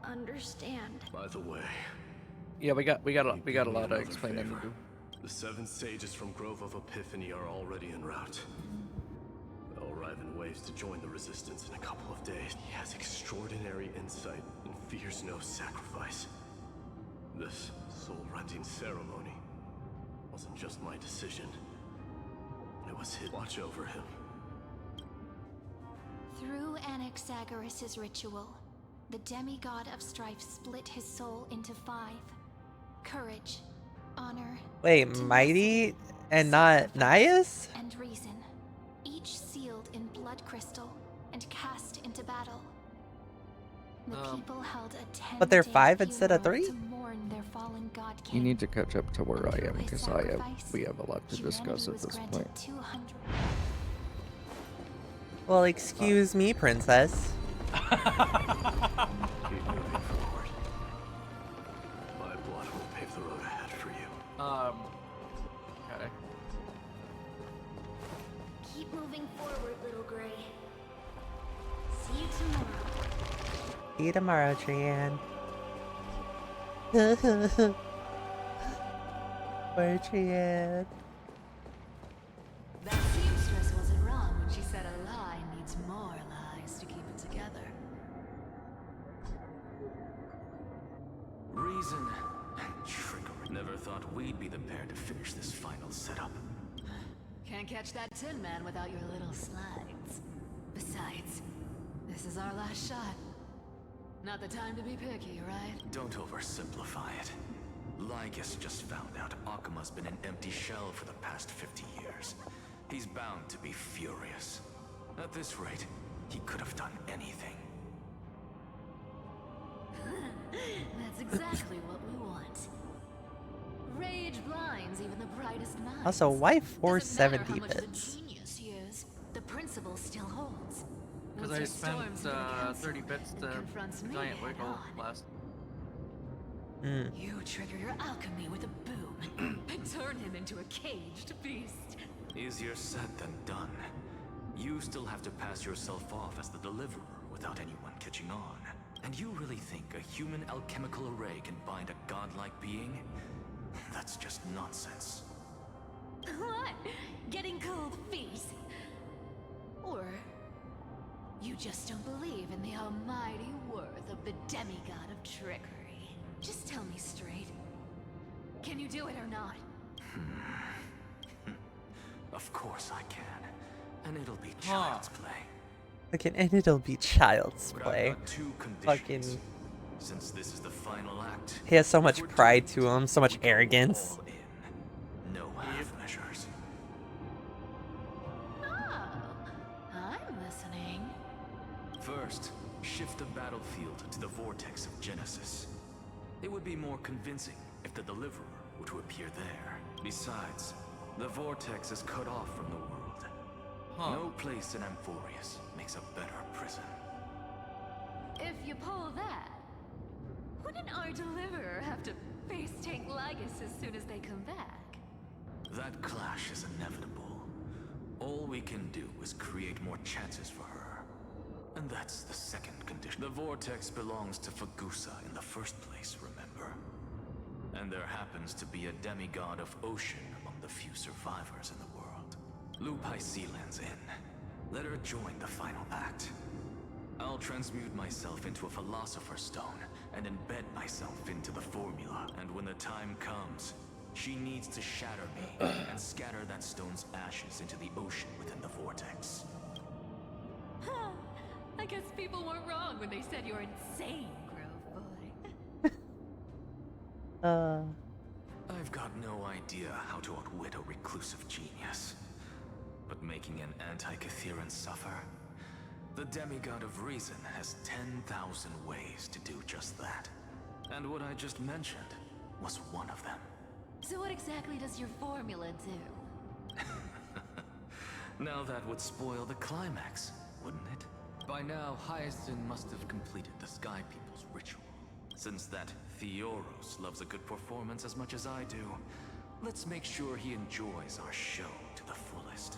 understand. By the way, yeah, we got a lot to explain and to do. the 7 sages from Grove of Epiphany are already en route. They'll arrive in waves to join the resistance in a couple of days. He has extraordinary insight and fears no sacrifice. This soul-rending ceremony wasn't just my decision. It was his. Watch over him. Through Anaxagoras' ritual, the demigod of strife split his soul into 5. Courage, honor, Wait, Mighty and not Nias? and reason, each sealed in blood crystal and cast into battle. The people held a 10-day But they're 5 instead of funeral 3? to mourn their fallen god You king. need to catch up to where I am By because sacrifice, we have a lot to discuss humanity at was this granted point. 200. Well, excuse me, princess. Keep moving forward. My blood will pave the road ahead for you. Okay. Keep moving forward, little Gray. See you tomorrow. See you tomorrow, Trian. Poor Trian. That seamstress wasn't wrong when she said a lie needs more lies to keep it together. Reason and trickery. Never thought we'd be the pair to finish this final setup. Can't catch that Tin Man without your little slides. Besides, this is our last shot. Not the time to be picky, right? Don't oversimplify it. Lycus just found out Akuma's been an empty shell for the past 50 years. He's bound to be furious. At this rate, he could have done anything. That's exactly what we want. Rage blinds even the brightest minds. Also, why Doesn't 470 matter how much of a bits? genius he is, the principle still holds. Because I spent 30 bits to Giant Wiggle last. You trigger your alchemy with a boom and turn him into a caged beast. Easier said than done. You still have to pass yourself off as the deliverer without anyone catching on. And you really think a human alchemical array can bind a godlike being? That's just nonsense. What? Getting cold feet? Or you just don't believe in the almighty worth of the demigod of trickery? Just tell me straight. Can you do it or not? Of course I can. And it'll be child's play. Okay, and it'll be child's But play. I've got two Fucking. conditions. Since this is the final act, He has so much pride to him, so much arrogance. no half measures. Oh, I'm listening. First, shift the battlefield to the vortex of Genesis. It would be more convincing if the deliverer were to appear there. Besides, the vortex is cut off from the world. No place in Amphorius makes a better prison. If you pull that, wouldn't our deliverer have to face tank Lygus as soon as they come back? That clash is inevitable. All we can do is create more chances for her. And that's the second condition. The vortex belongs to Fagusa in the first place, remember? And there happens to be a demigod of ocean among the few survivors in the world. Loop Sealand's in. Let her join the final act. I'll transmute myself into a Philosopher's Stone and embed myself into the formula. And when the time comes, she needs to shatter me and scatter that stone's ashes into the ocean within the vortex. Huh. I guess people weren't wrong when they said you're insane, Grove Boy. I've got no idea how to outwit a reclusive genius. But making an anti-Catheran suffer? The demigod of reason has 10,000 ways to do just that. And what I just mentioned was one of them. So what exactly does your formula do? Now that would spoil the climax, wouldn't it? By now, Hyacinth must have completed the Sky People's ritual. Since that Theoros loves a good performance as much as I do, let's make sure he enjoys our show to the fullest.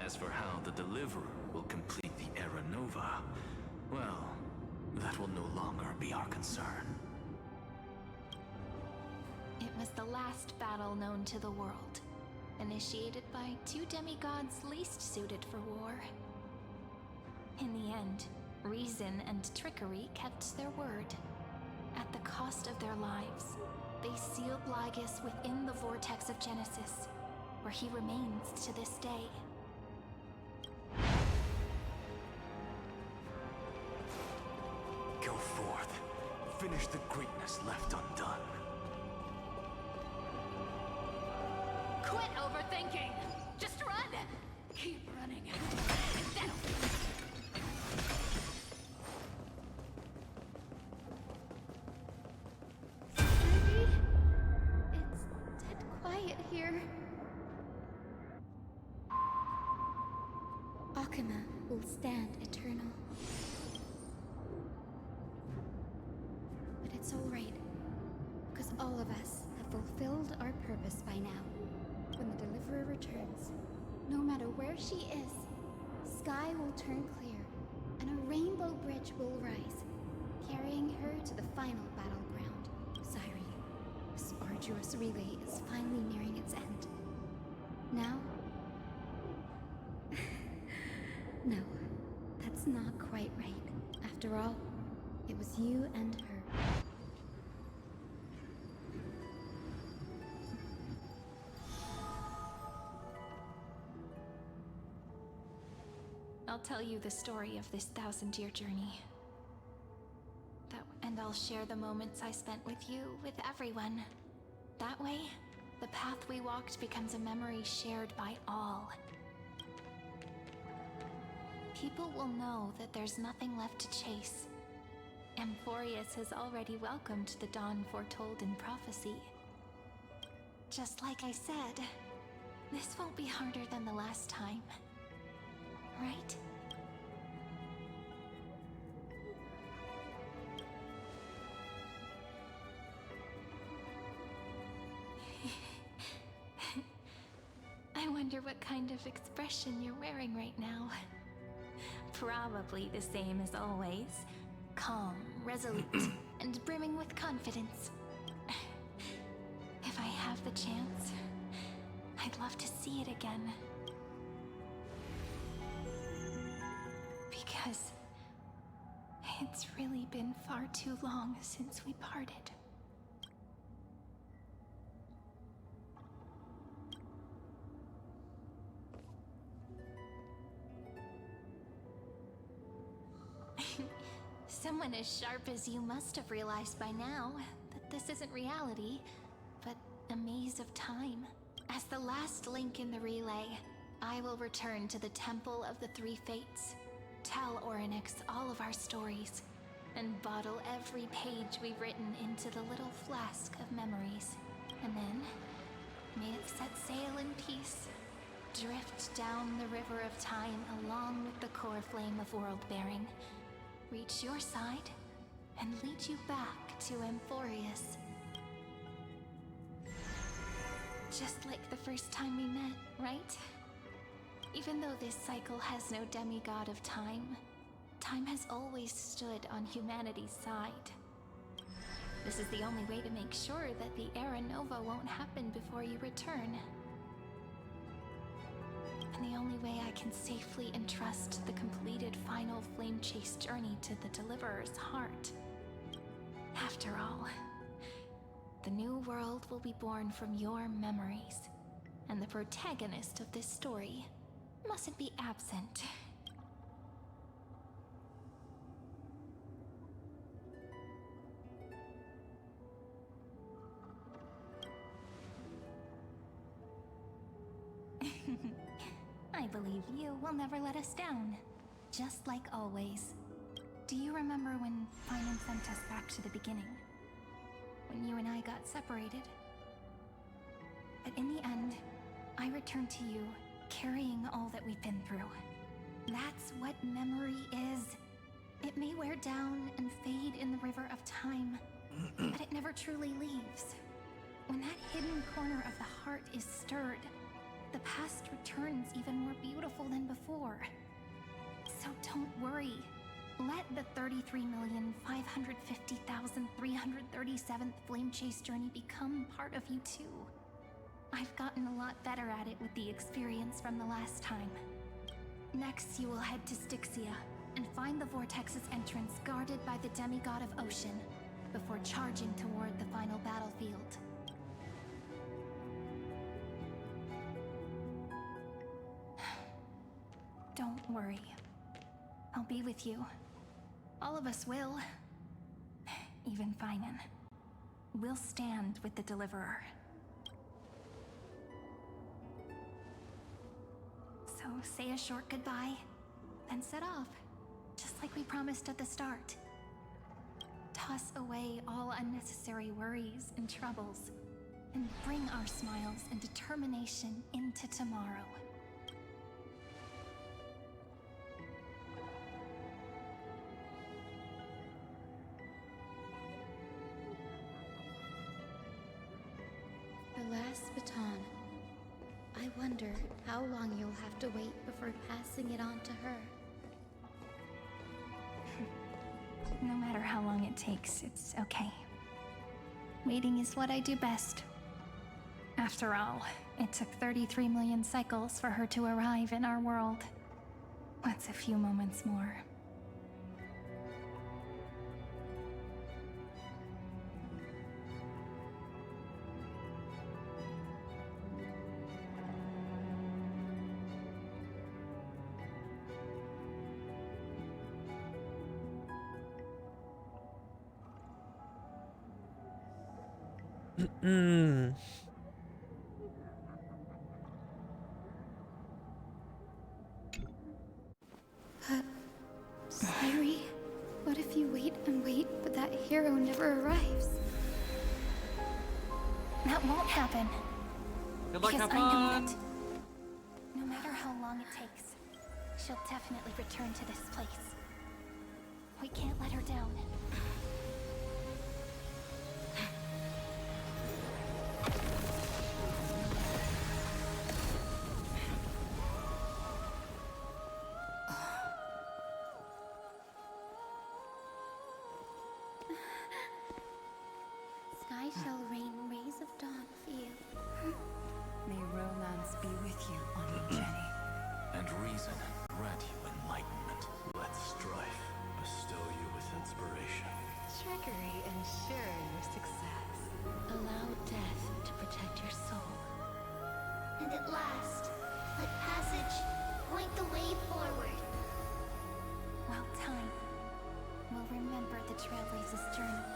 As for how the Deliverer will complete the Era Nova, well, that will no longer be our concern. It was the last battle known to the world, initiated by two demigods least suited for war. In the end, reason and trickery kept their word. At the cost of their lives, they sealed Lygus within the vortex of Genesis, where he remains to this day. Go forth. Finish the greatness left undone. Quit overthinking! Just run! Keep running. That'll It's dead quiet here. Akuma will stand It's all right. Because all of us have fulfilled our purpose by now. When the Deliverer returns, no matter where she is, sky will turn clear, and a rainbow bridge will rise, carrying her to the final battleground. Cyrene, this arduous relay is finally nearing its end. Now? No, that's not quite right. After all, it was you and her. I'll tell you the story of this 1,000-year journey. And I'll share the moments I spent with you, with everyone. That way, the path we walked becomes a memory shared by all. People will know that there's nothing left to chase. Amphorius has already welcomed the dawn foretold in prophecy. Just like I said, this won't be harder than the last time. Right? I wonder what kind of expression you're wearing right now. Probably the same as always. Calm, resolute, and brimming with confidence. If I have the chance, I'd love to see it again. Because it's really been far too long since we parted. Someone as sharp as you must have realized by now that this isn't reality, but a maze of time. As the last link in the relay, I will return to the Temple of the Three Fates, tell Orynyx all of our stories, and bottle every page we've written into the little flask of memories. And then, may it set sail in peace, drift down the river of time along with the core flame of world-bearing, reach your side, and lead you back to Amphorius. Just like the first time we met, right? Even though this cycle has no demigod of time, time has always stood on humanity's side. This is the only way to make sure that the Era Nova won't happen before you return. And the only way I can safely entrust the completed final flame chase journey to the Deliverer's heart. After all, the new world will be born from your memories, and the protagonist of this story mustn't be absent. I believe you will never let us down, just like always. Do you remember when Finan sent us back to the beginning? When you and I got separated? But in the end, I returned to you, carrying all that we've been through. That's what memory is. It may wear down and fade in the river of time, but it never truly leaves. When that hidden corner of the heart is stirred, the past returns even more beautiful than before. So don't worry. Let the 33,550,337th Flame Chase journey become part of you too. I've gotten a lot better at it with the experience from the last time. Next, you will head to Styxia and find the Vortex's entrance guarded by the demigod of ocean before charging toward the final battlefield. Don't worry. I'll be with you. All of us will. Even Finan. We'll stand with the Deliverer. So say a short goodbye, then set off, just like we promised at the start. Toss away all unnecessary worries and troubles, and bring our smiles and determination into tomorrow. last baton. I wonder how long you'll have to wait before passing it on to her. No matter how long it takes, it's okay. Waiting is what I do best. After all, it took 33 million cycles for her to arrive in our world. What's a few moments more? Sairi, what if you wait and wait, but that hero never arrives? That won't happen. Good luck, Because have I know fun. that no matter how long it takes, she'll definitely return to this place. We can't let her down. Sky shall rain rays of dawn for you. May romance be with you on your journey. And reason grant you enlightenment. Let strife bestow you with inspiration. Trickery ensure your success. Allow death to protect your soul. And at last, let passage point the way forward. While time will remember the Trailblazer's journey.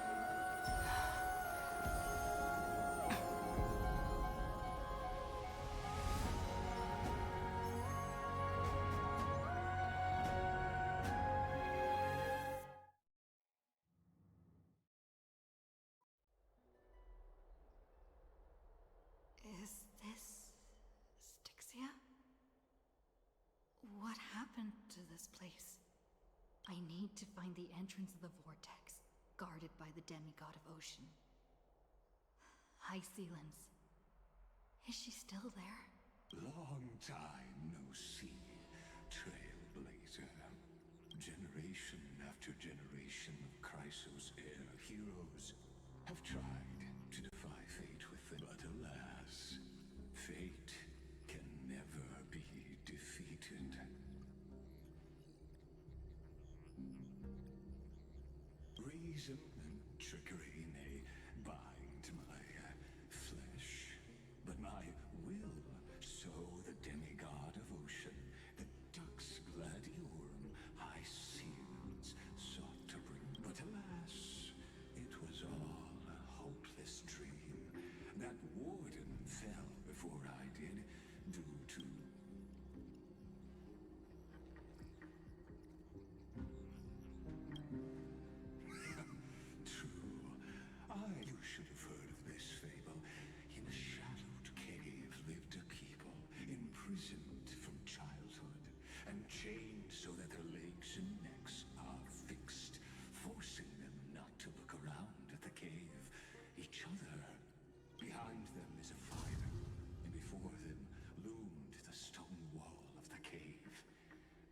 Is this Styxia? What happened to this place? I need to find the entrance of the vortex, guarded by the demigod of ocean. High Sealens. Is she still there? Long time no see, Trailblazer. Generation after generation of Chrysos Air heroes have tried to defy fate with them, but alas, fate can never be defeated. Reason and trickery may bind my flesh, but my will, so the demigod of ocean, the Dux Gladiorum, High Sealens sought to bring. But alas, it was all a hopeless dream. That warden fell before I did, due to true. You should have heard of this fable. In a shadowed cave lived a people, imprisoned from childhood, and chained so that their legs and necks are fixed, forcing them not to look around at the cave. Each other. Behind them is a fire, and before them loomed the stone wall of the cave.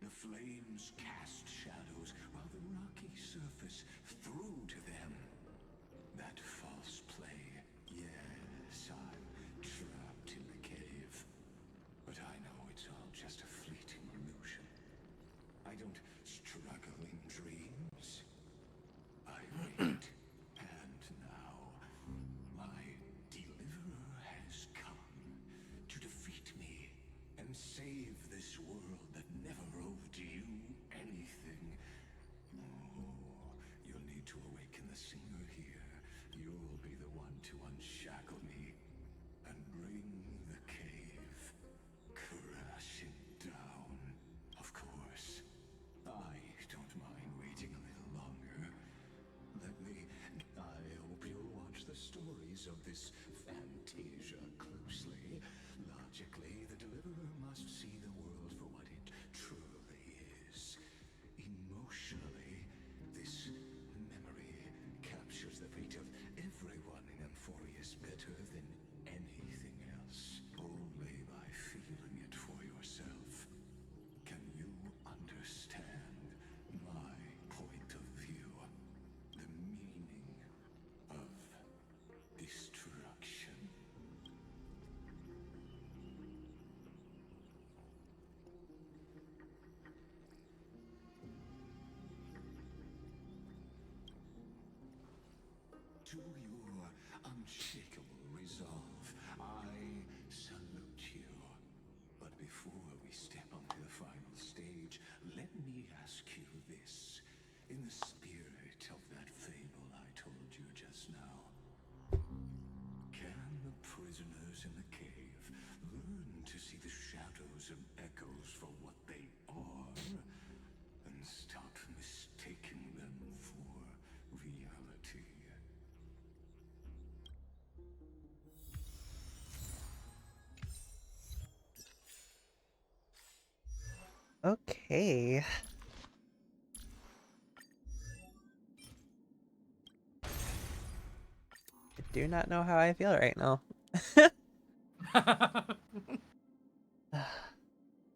The flames cast shadows, while the rocky surface threw to them. That false play. Yes, I'm trapped in the cave. But I know it's all just a fleeting illusion. I don't struggle in dreams. I wait. And now, my deliverer has come to defeat me and save this world that never owed you anything. Oh, you'll need to awaken the singer here. You'll be the one to unshackle me and bring the cave crashing down. Of course, I don't mind waiting a little longer. I hope you'll watch the stories of this Fantasia closely. Logically, the deliverer must see the world for what it truly is. Emotionally, this memory captures the fate of everyone in Amphorius better than anything to your unshakable resolve, I salute you. But before we step onto the final stage, let me ask you this. In the spirit of that fable I told you just now, can the prisoners in the cave learn to see the shadows and echoes for what they are, and stop mistaking them for reality? Okay. I do not know how I feel right now.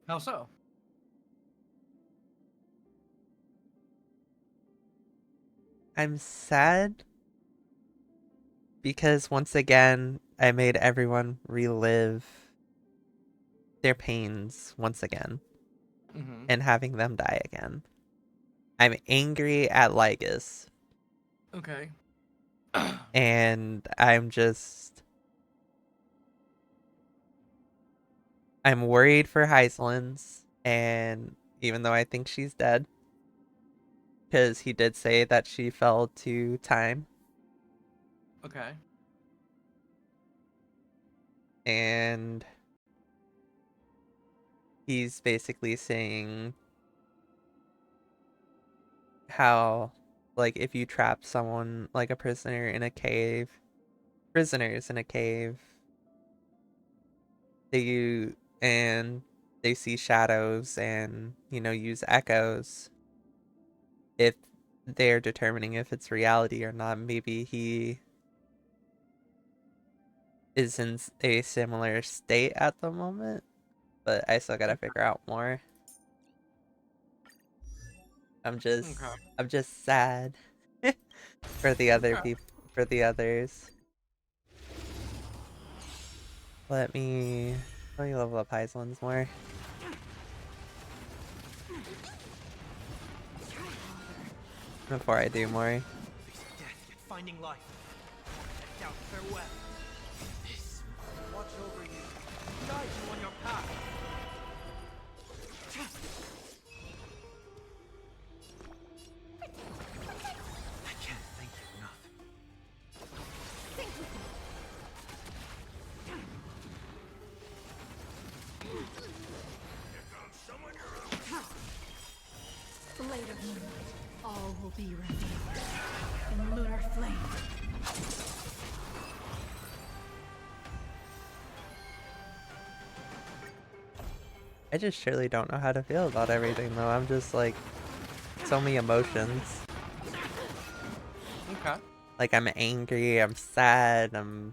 How so? I'm sad because once again, I made everyone relive their pains once again and having them die again. I'm angry at Lygus. Okay. And I'm worried for Heislands, and even though I think she's dead, because he did say that she fell to time. Okay. And he's basically saying how, like, if you trap someone, like a prisoner in a cave, prisoners in a cave, and they see shadows and, use echoes. If they're determining if it's reality or not, maybe he is in a similar state at the moment, but I still gotta figure out more. I'm just sad for the other people, for the others. Let me level up Heislands more. Before I do more. Facing death, yet finding life. Doubt, farewell. This watch over you, guide you on your path. I can't thank you enough. Think with me. Blade of moonlight, all will be revealed in lunar flame. I just surely don't know how to feel about everything though. I'm just like so many emotions. Okay. Like I'm angry, I'm sad, I'm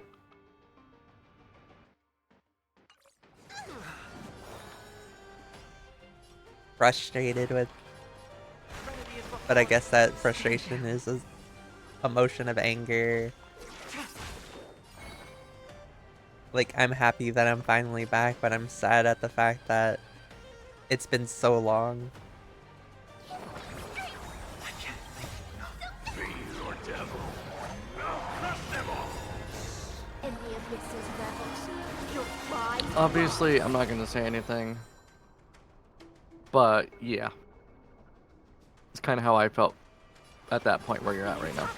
frustrated with, but I guess that frustration is an emotion of anger. Like I'm happy that I'm finally back, but I'm sad at the fact that it's been so long. Obviously, I'm not gonna say anything. But yeah. It's kind of how I felt at that point where you're at right now.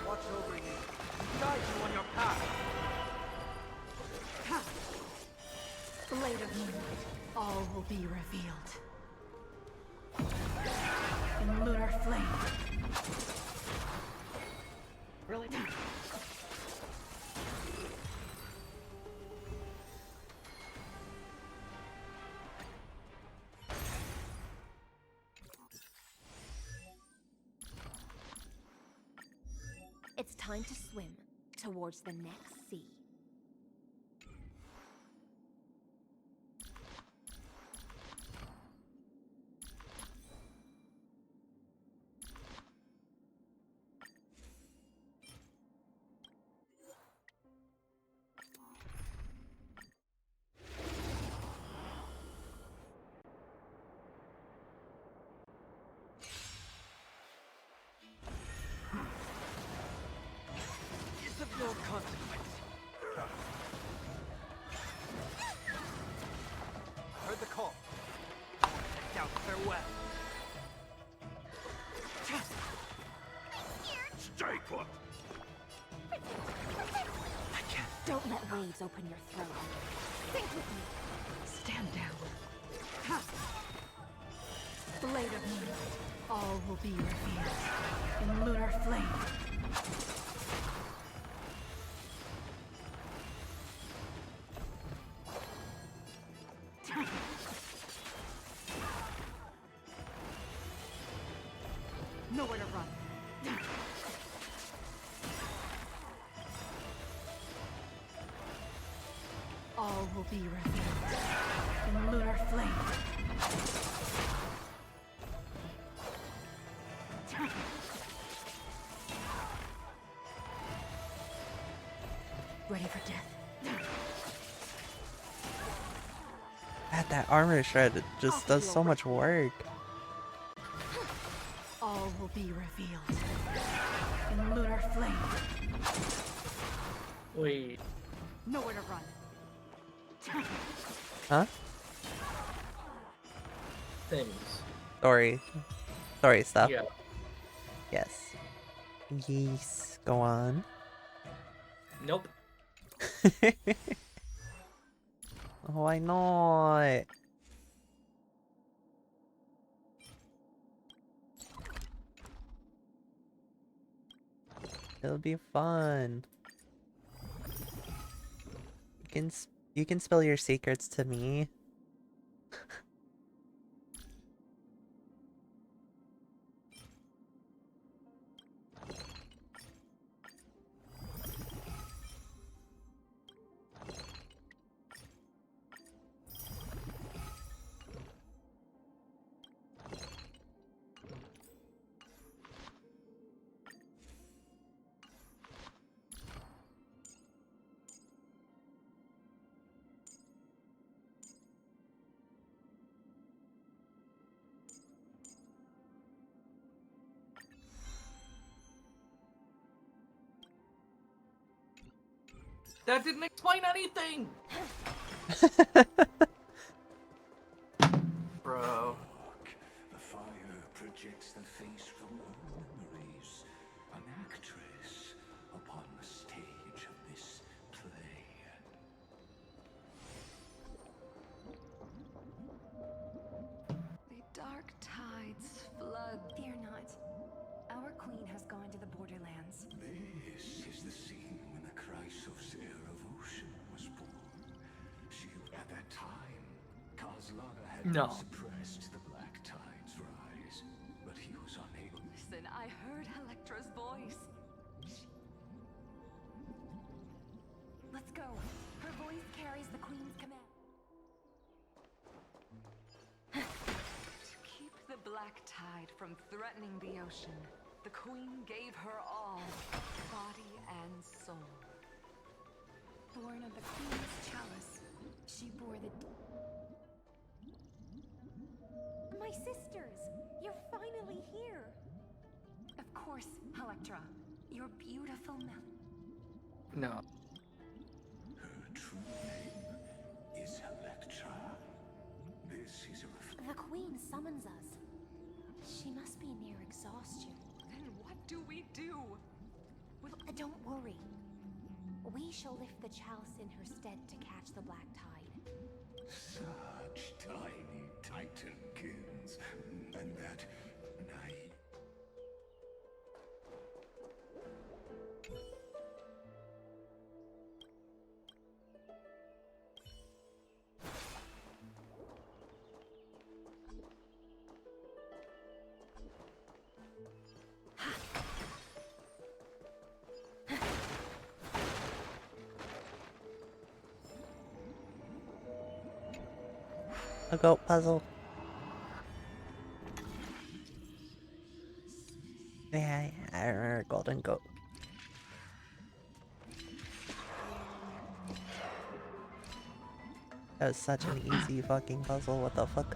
Watch over you, guide you on your path. Blade of moonlight, all will be revealed in lunar flame. Really? It's time to swim towards the next sea. out farewell. Stay put. I can't. Don't let waves open your throat. Think with me. Stand down. Ha! Blade of Moonlight. All will be revealed in lunar flame. Nowhere to run. All will be revealed in lunar flame. Ready for death. God, that armor shred just does so much work. All will be revealed in lunar flame. Wait. Nowhere to run. Huh? Things. Story. Story stuff. Yeah. Yes. Yes. Go on. Nope. Why not? It'll be fun. You can spill your secrets to me. That didn't explain anything! Bro. The fire projects the face from her memories. An actress upon the stage of this play. The dark tides flood. Fear not. Our queen has gone to the borderlands. This is the scene when the Chrysos heir of Ocean was born. She, at that time, Kozlana had No. suppressed the Black Tide's rise, but he was unable. Listen, I heard Electra's voice. Let's go. Her voice carries the queen's command. To keep the black tide from threatening the ocean, the queen gave her all, body and soul. Born of the queen's chalice, she bore the... My sisters! You're finally here! Of course, Electra. Your beautiful No. Her true name is Electra. This is a The queen summons us. She must be near exhaustion. Then what do we do? Don't worry. We shall lift the chalice in her stead to catch the black tide. such tiny Titankins, and that night. A goat puzzle. Yeah, I remember golden goat. That was such an easy fucking puzzle, what the fuck?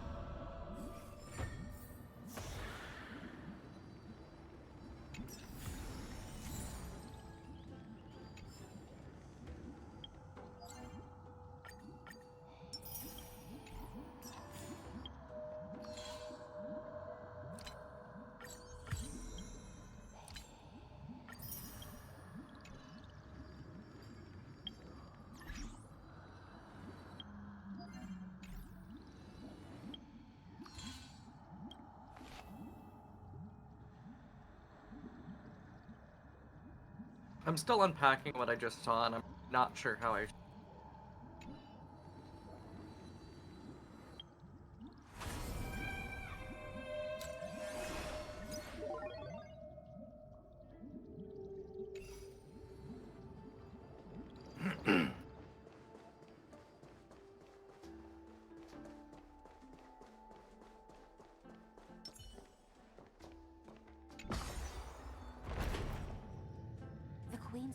I'm still unpacking what I just saw, and I'm not sure how I.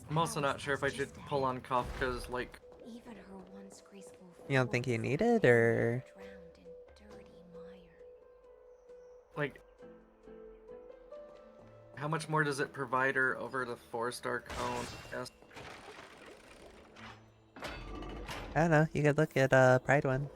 I'm also not sure if I should pull on Kafka's, like... Even her once graceful You don't think you need it, or? Like... How much more does it provide her over the 4-star cone? Yes. I don't know. You could look at Pride one.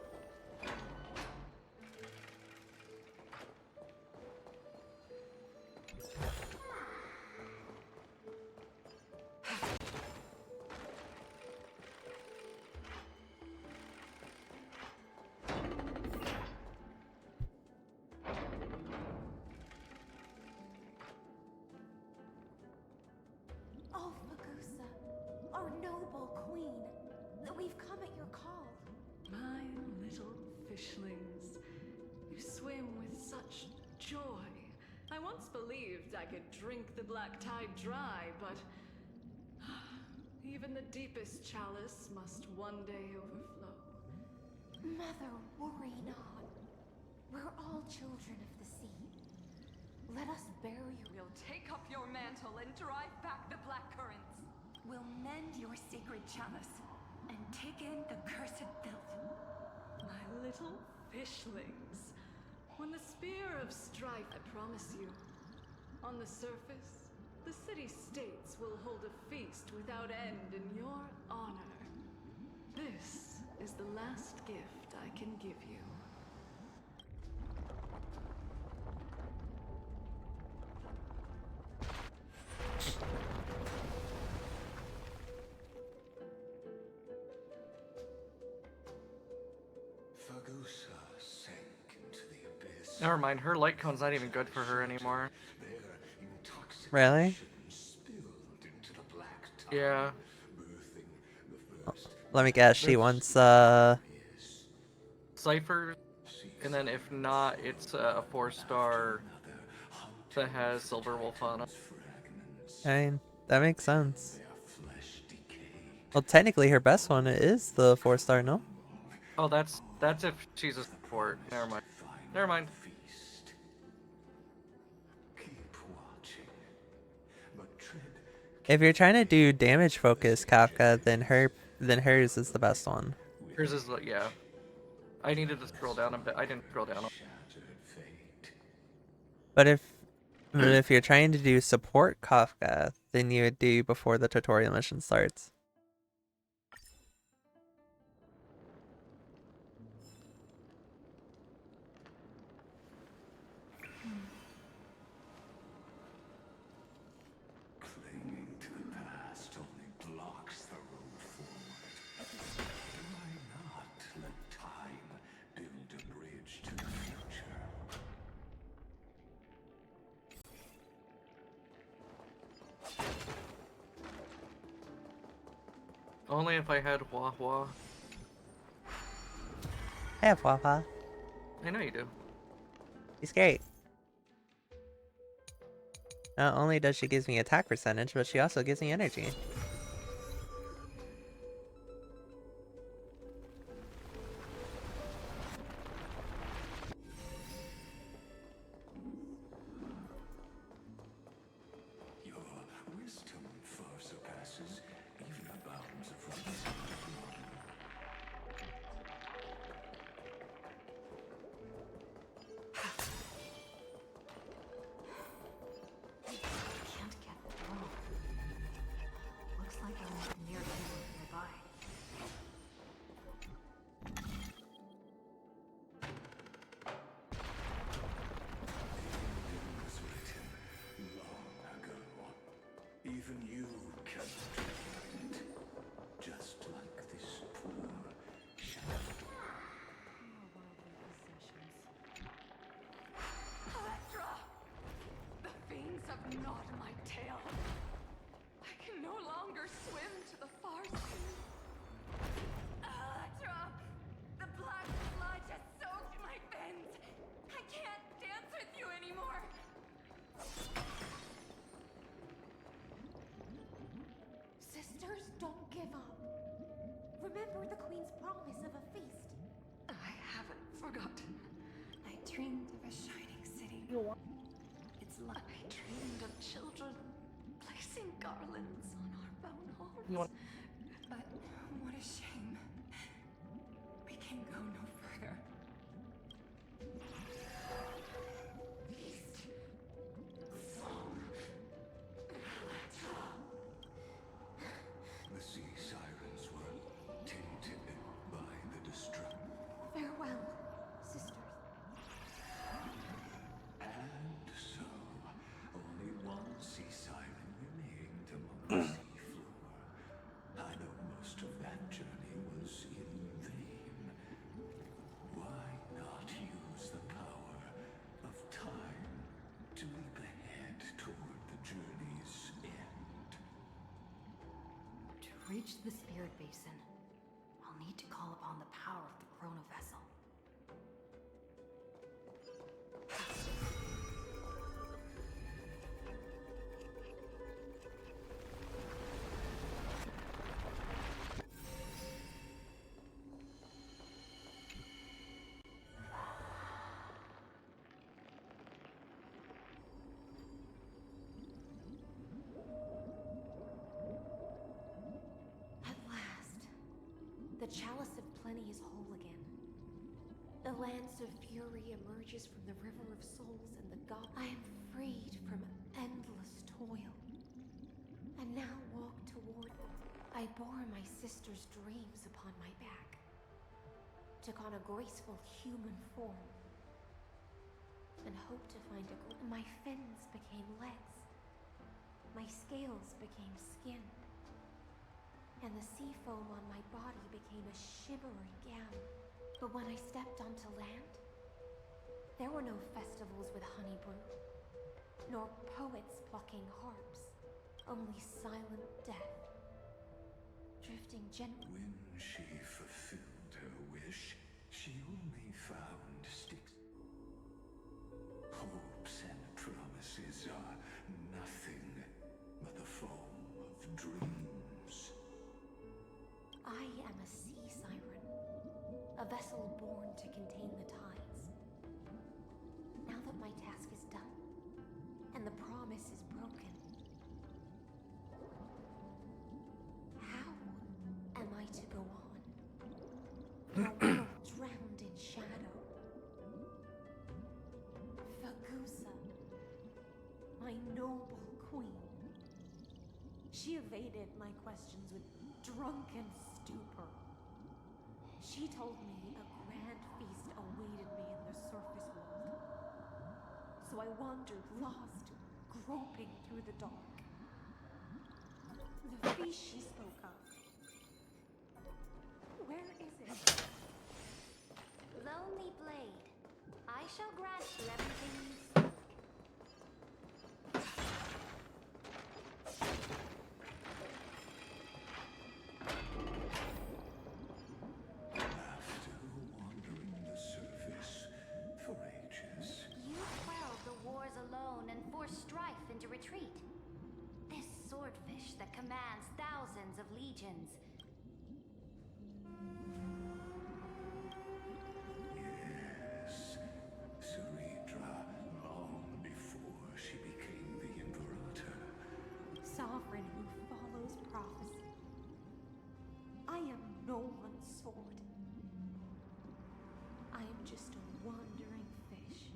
Oh, Fagusa, our noble queen, we've come at your call. My little fishlings, you swim with such joy. I once believed I could drink the black tide dry, but even the deepest chalice must one day overflow. Mother, worry not. We're all children of the sea. Let us bear you. We'll take up your mantle and drive back the black currents. We'll mend your sacred chalice and take in the cursed filth. My little fishlings. When the spear of strife, I promise you, on the surface, the city-states will hold a feast without end in your honor. This is the last gift I can give you. Fagusa sank into the abyss. Never mind, her light cone's not even good for her anymore. Really? Spilled into the black tide, Yeah. birthing the first Let me guess. She wants Cypher, and then if not, it's a 4-star that has Silver Wolf on it. I mean, that makes sense. Well, technically, her best one is the 4-star, no? Oh, that's if she's a support. Never mind. Never mind. Keep watching, but tread If you're trying to do damage focus Kafka, then hers is the best one. Hers is yeah. I needed to scroll down a bit. I didn't scroll down. But if you're trying to do support Kafka, then you would do before the tutorial mission starts. clinging to the past only blocks the road forward. Why not let time build a bridge to the future? Only if I had Hua Hua. I have Wawa. I know you do. He's great. Not only does she gives me attack percentage, but she also gives me energy. Your wisdom far surpasses even the bounds of reason. Can't get through. Looks like I'm near nearby. It was written long ago. Even you cannot read it. Just like this poor shadow. Electra! The fiends have gnawed my tail. I can no dreamed of a shining city. It's like I dreamed of children placing garlands on our bone halls. But what a shame. We can go no further. The sea sirens were tainted by the destruction. Farewell, sisters. And so, only one sea siren remained among the sea floor. I know most of that journey was in vain. Why not use the power of time to leap ahead toward the journey's end? To reach the spirit basin, I'll need to call upon the power of the chrono vessel. At last, the Chalice of Plenty is whole again. The Lance of Fury emerges from the River of Souls and the God. I am freed from endless toil, and now walk toward. I bore my sister's dreams upon my back, took on a graceful human form, and hoped to find a. My fins became legs, my scales became skin. And the sea foam on my body became a shimmering gown. But when I stepped onto land, there were no festivals with honey brew, nor poets plucking harps, only silent death, drifting gently. When she fulfilled her wish, she only found sticks. Hopes and promises are nothing but the foam of dreams. I am a sea siren, a vessel born to contain the tides. Now that my task is done, and the promise is broken, how am I to go on? In a world drowned in shadow. Fagusa, my noble queen. She evaded my questions with drunken stupor. She told me a grand feast awaited me in the surface world. So I wandered lost, groping through the dark. The feast she spoke of. Where is it? Lonely Blade, I shall grant you everything you seek. After wandering the surface for ages, You quelled the wars alone and forced strife into retreat. This swordfish that commands thousands of legions. yes, Ceredra, long before she became the Imperator. Sovereign who follows prophecy. I am no one's sword. I am just a wandering fish,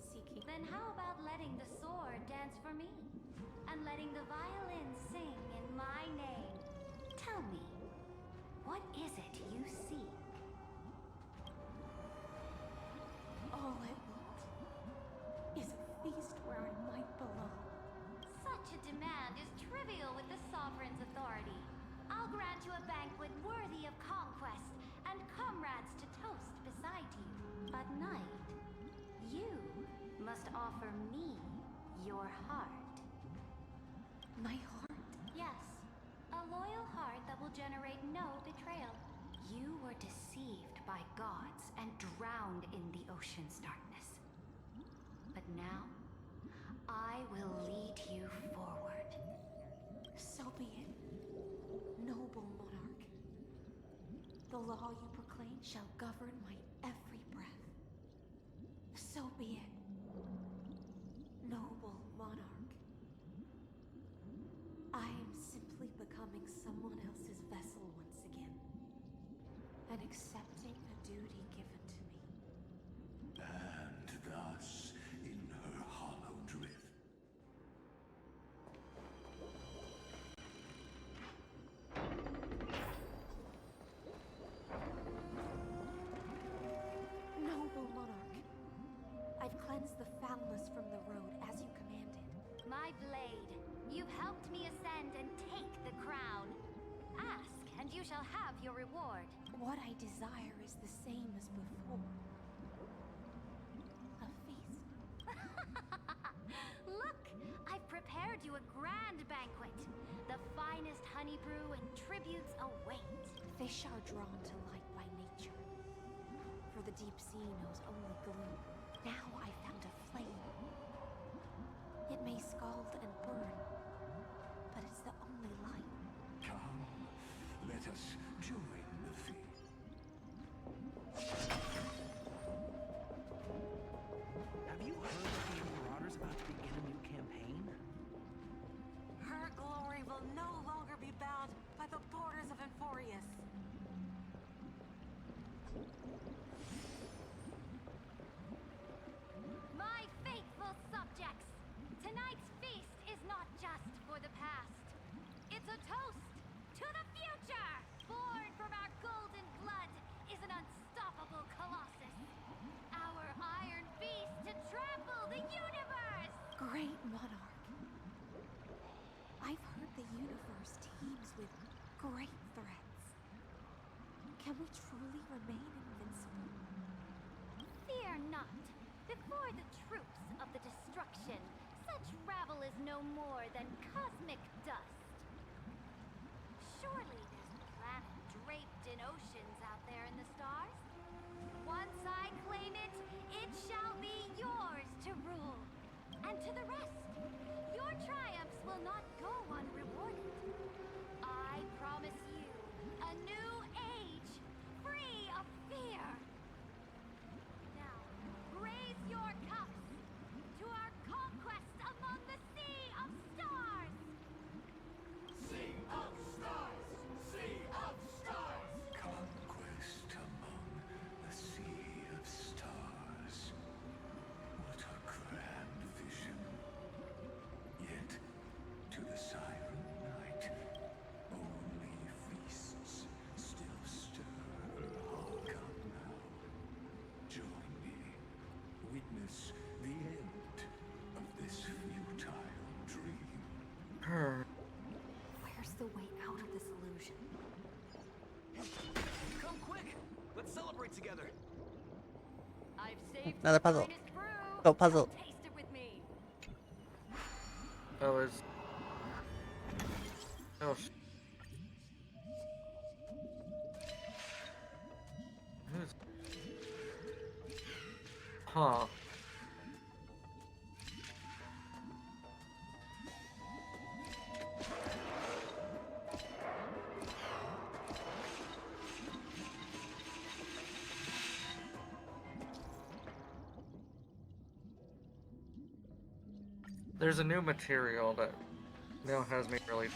seeking. Then how about letting the sword dance for me? And letting the violin sing in my name? Tell me, what is it you seek? All I want is a feast where I might belong. Such a demand is trivial with the sovereign's authority. I'll grant you a banquet worthy of conquest and comrades to toast beside you. But night, you must offer me your heart. My heart? Yes, a loyal heart that will generate no betrayal. You were deceived by gods and drowned in the ocean's darkness. But now, I will lead you forward. So be it, noble monarch. The law you proclaim shall govern my every breath. So be it. Noble monarch. I am simply becoming someone else's vessel once again. And accepting a duty given to me. And thus, in her hollow drift. Noble monarch. I've cleansed the foulness from the road as you commanded. My blade, you've helped me ascend and take the crown. Ask, and you shall have your reward. What I desire is the same as before. A feast. Look, I've prepared you a grand banquet. The finest honey brew and tributes await. Fish are drawn to light by nature. For the deep sea knows only gloom. Now I found a flame. It may scald and burn, but it's the only light. Come, let us join the feast. Have you heard that the Marauder's about to begin a new campaign? Her glory will no longer be bound by the borders of Enforius. My faithful subjects, tonight's feast is not just for the past. It's a toast to the future! Born from our golden blood is an unstoppable colossus. Our iron beast to trample the universe! Great monarch. I've heard the universe teems with great threats. Can we truly remain invincible? Fear not. Before the troops of the destruction, such rabble is no more than cosmic dust. Surely there's a planet draped in oceans out there in the stars. Once I claim it, it shall be yours to rule. And to the rest, your triumphs will not go unrewarded. I promise you a new age, free of fear. Now, raise your cups to our conquest among the Sea of Stars! Sea of Stars! Sea of Stars! Conquest among the Sea of Stars. What a grand vision. Yet, to the siren night, only feasts still stir her heart. Now, join me. Witness the end of this futile dream. Where's the way out of this illusion? Come quick! Let's celebrate together! I've saved Another the puzzle. finest brew. Go puzzle. Come taste it with me. Oh, it's... Oh, sh... Who's... Huh. There's a new material that now has me really...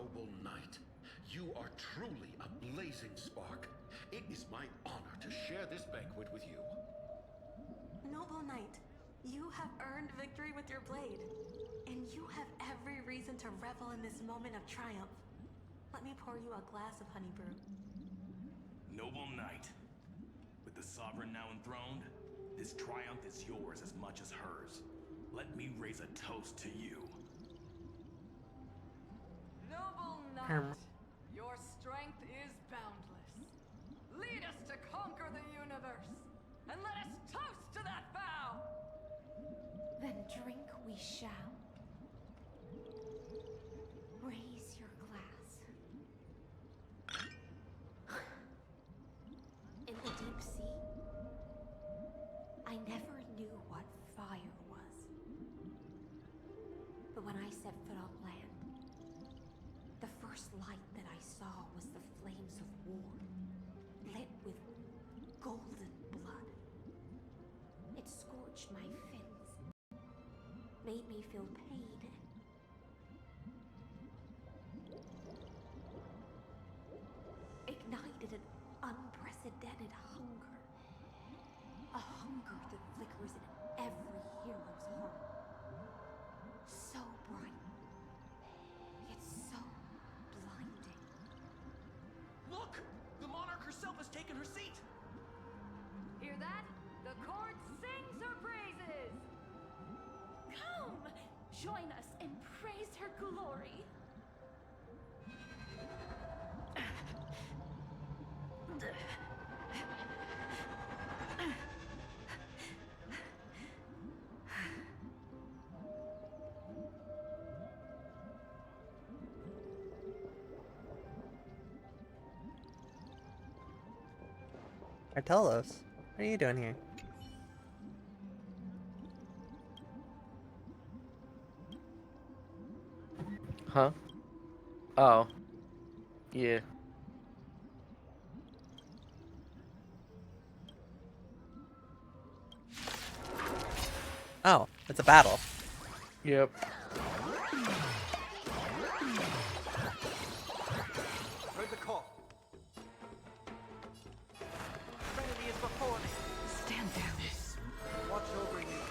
noble knight. You are truly a blazing spark. It is my honor to share this banquet with you. Noble Knight, you have earned victory with your blade. And you have every reason to revel in this moment of triumph. Let me pour you a glass of honey brew. Noble knight, with the sovereign now enthroned, this triumph is yours as much as hers. Let me raise a toast to you. Noble knight, your strength is boundless. Lead us to conquer the universe, and let us toast to that vow! Then drink we shall. Raise your glass. In the deep sea, I never knew what fire was. But when I set foot on land, the first light that I saw was the flames of war, lit with golden blood. It scorched my fins, made me feel pain, ignited an unprecedented hunger. A hunger that flickers in every hero's heart. So bright, yet so blinding. Look! The monarch herself has taken her seat! Hear that? The court sings her praises! Come! Join us and praise her glory! Artelos, what are you doing here? Huh? Oh. Yeah. Oh, it's a battle. Yep. Heard the call. Serenity is before me. Stand down. Watch over you.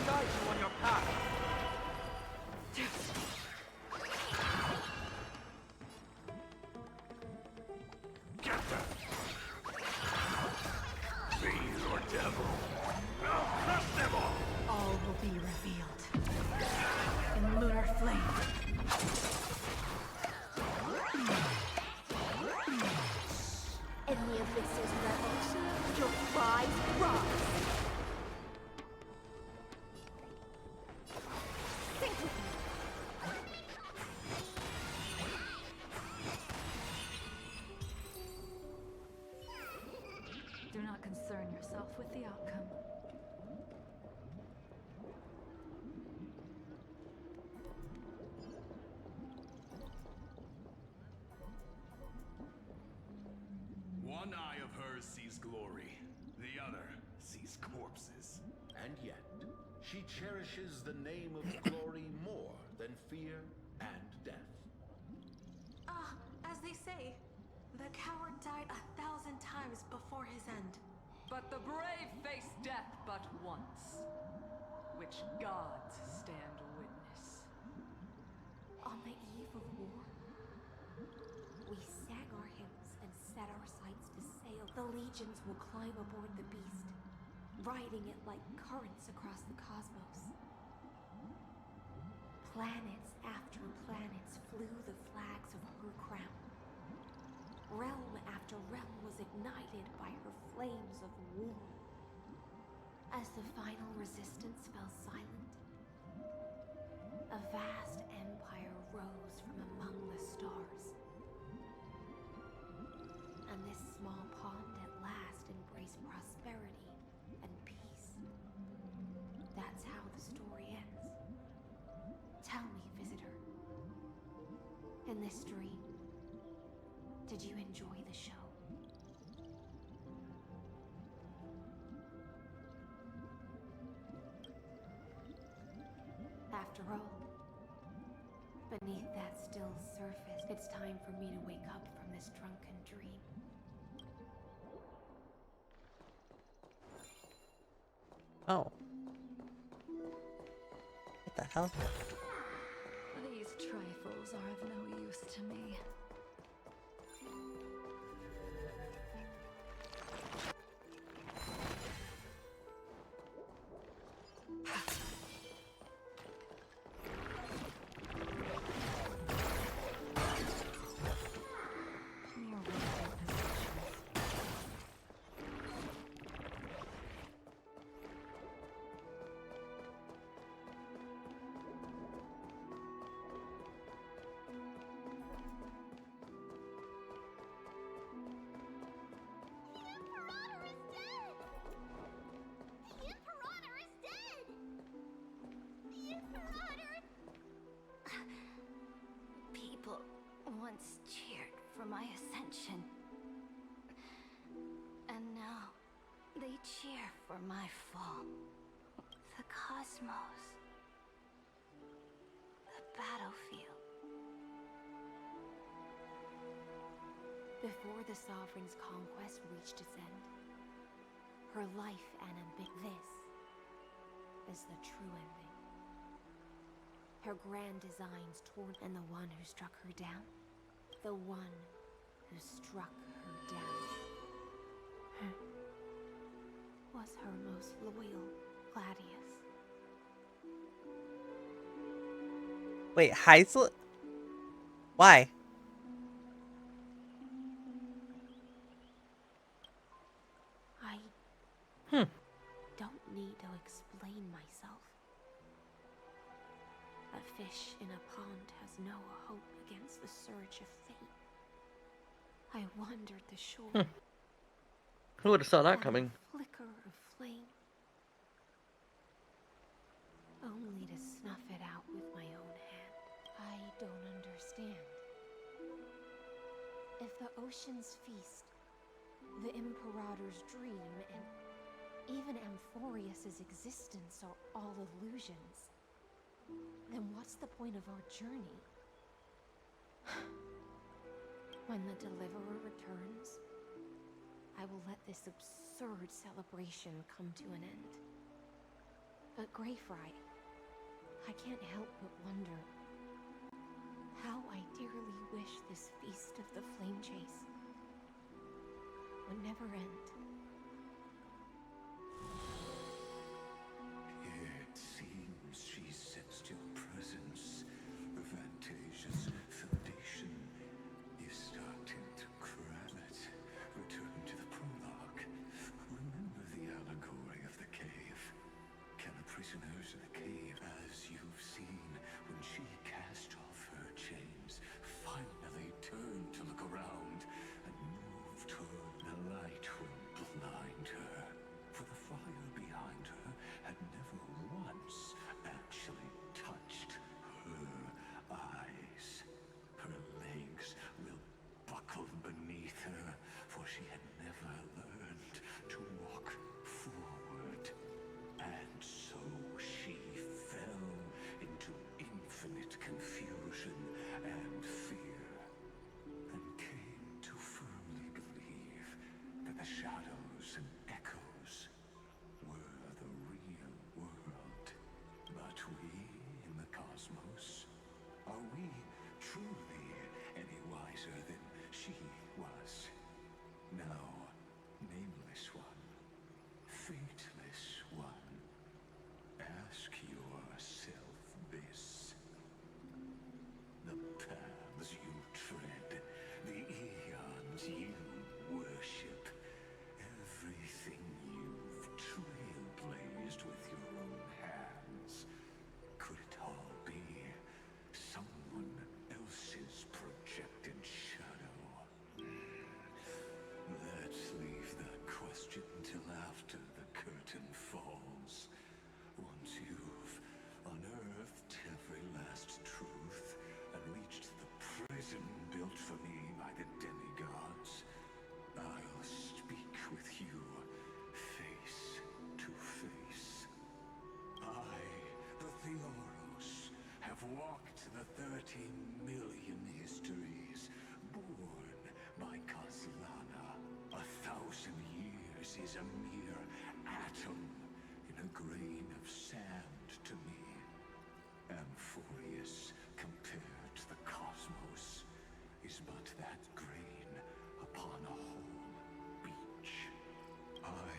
Guide you on your path. Get them! Fiend or devil, I'll crush them all! All will be revealed in lunar flame. In the abyss's revolution, your cries rise. Sink with me. Do not concern yourself with the outcome. One eye of hers sees glory, the other sees corpses. And yet, she cherishes the name of glory more than fear and death. As they say, the coward died 1,000 times before his end. But the brave face death but once, which gods stand witness. On the eve of war, we sang our hymns and set our sights to sail. The legions will climb aboard the beast, riding it like currents across the cosmos. Planets after planets flew the flags of her crown. Realm after realm was ignited by her flames of war. As the final resistance fell silent, a vast empire rose from among the stars. And this small pond at last embraced prosperity and peace. That's how the story ends. Tell me, visitor, in this dream, did you enjoy the show? After all, Beneath that still surface, it's time for me to wake up from this drunken dream. Oh. What the hell? These trifles are of no use to me. People once cheered for my ascension. And now they cheer for my fall. The cosmos. The battlefield. Before the Sovereign's conquest reached its end, her life and this is the true ending. Her grand designs torn, and the one who struck her down, the one who struck her down, was her most loyal Gladius. Wait, Heisel? Why? I don't need to explain myself. A fish in a pond has no hope against the surge of fate. I wandered the shore. Who would have saw that Found coming? a flicker of flame, only to snuff it out with my own hand. I don't understand. If the ocean's feast, the Imperator's dream, and even Amphorius's existence are all illusions, then what's the point of our journey? When the Deliverer returns, I will let this absurd celebration come to an end. But Greyfry, I can't help but wonder how I dearly wish this feast of the Flame Chase would never end. It seems she sensed your presence. The Fantasia's foundation is starting to cram it. Return to the prologue. Remember the allegory of the cave. Can the prisoners in the cave, as you've seen when she cast off her chains, finally turn to look around and move toward the light when a million histories born by Kozlana. 1,000 years is a mere atom in a grain of sand to me. Amphorius, compared to the cosmos, is but that grain upon a whole beach. I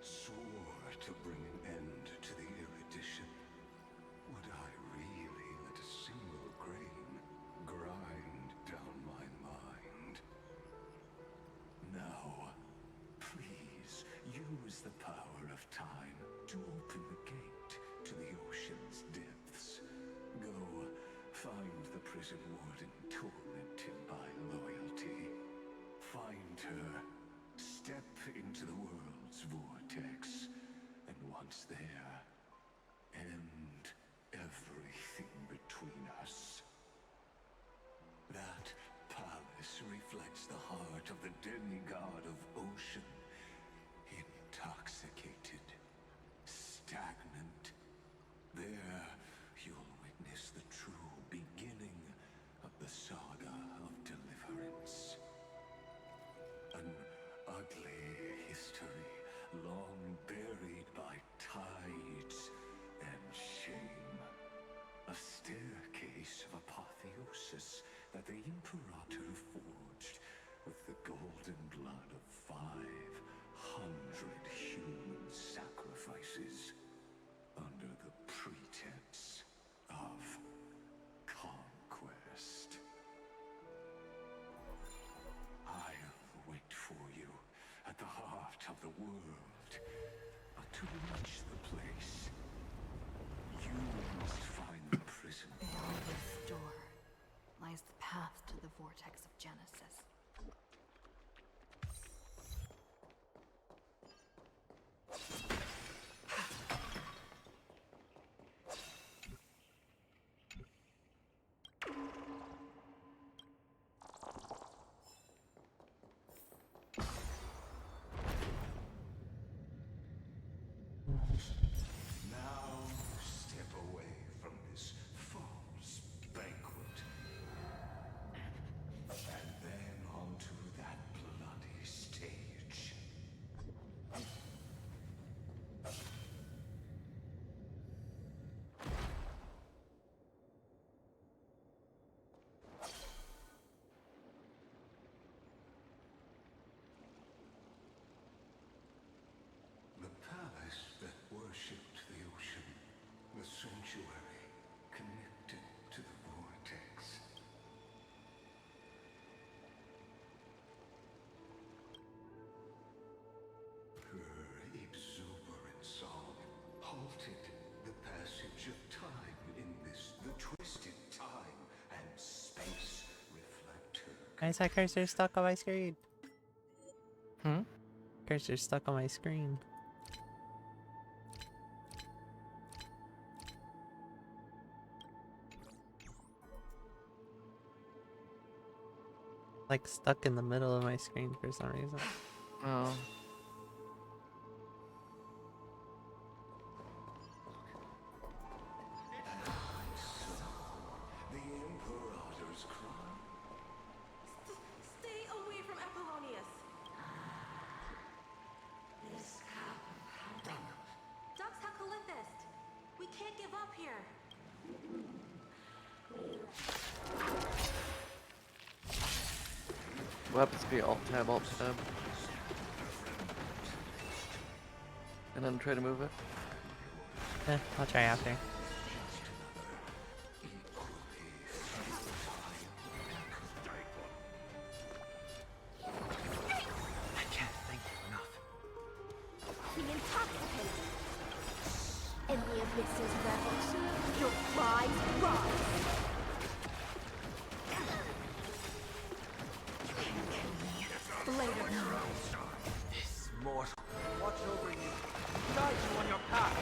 swore to bring an end to the erudition. Would I really let a single grain grind down my mind? Now, please use the power of time to open the gate to the ocean's depths. Go, find the prison warden tormented by loyalty. Find her, step into the world's vortex, and once there, end everything between us. That palace reflects the heart of the demigod of ocean, intoxicated, stagnant. There, you'll witness the true beginning of the saga of deliverance. An ugly history, long buried by tides and shame. A staircase of apotheosis that the Imperator forged with the golden blood of 500 human sacrifices under the pretense of conquest. I'll wait for you at the heart of the world. But to reach the place, you must find the prison. Beyond this door lies the path to the vortex of Genesis. Now step away from this false banquet. And then onto that bloody stage. The palace that worshipped the ocean, the sanctuary connected to the vortex. Her exuberant song halted the passage of time in this, the twisted time and space reflect her. Why is that cursor stuck on my screen? Cursor's stuck on my screen. Like stuck in the middle of my screen for some reason. Oh. The Imperator's cry. Stay away from Apollonius. This cup of power. Dux Hakalithist. We can't give up here. Weapons be alt tab, alt tab. And then try to move it. I'll try after. I can't thank you enough. The intoxicated. In the abyss's revel, your cries rise. Blade of Night. This mortal. Watch over you. Guide you on your path.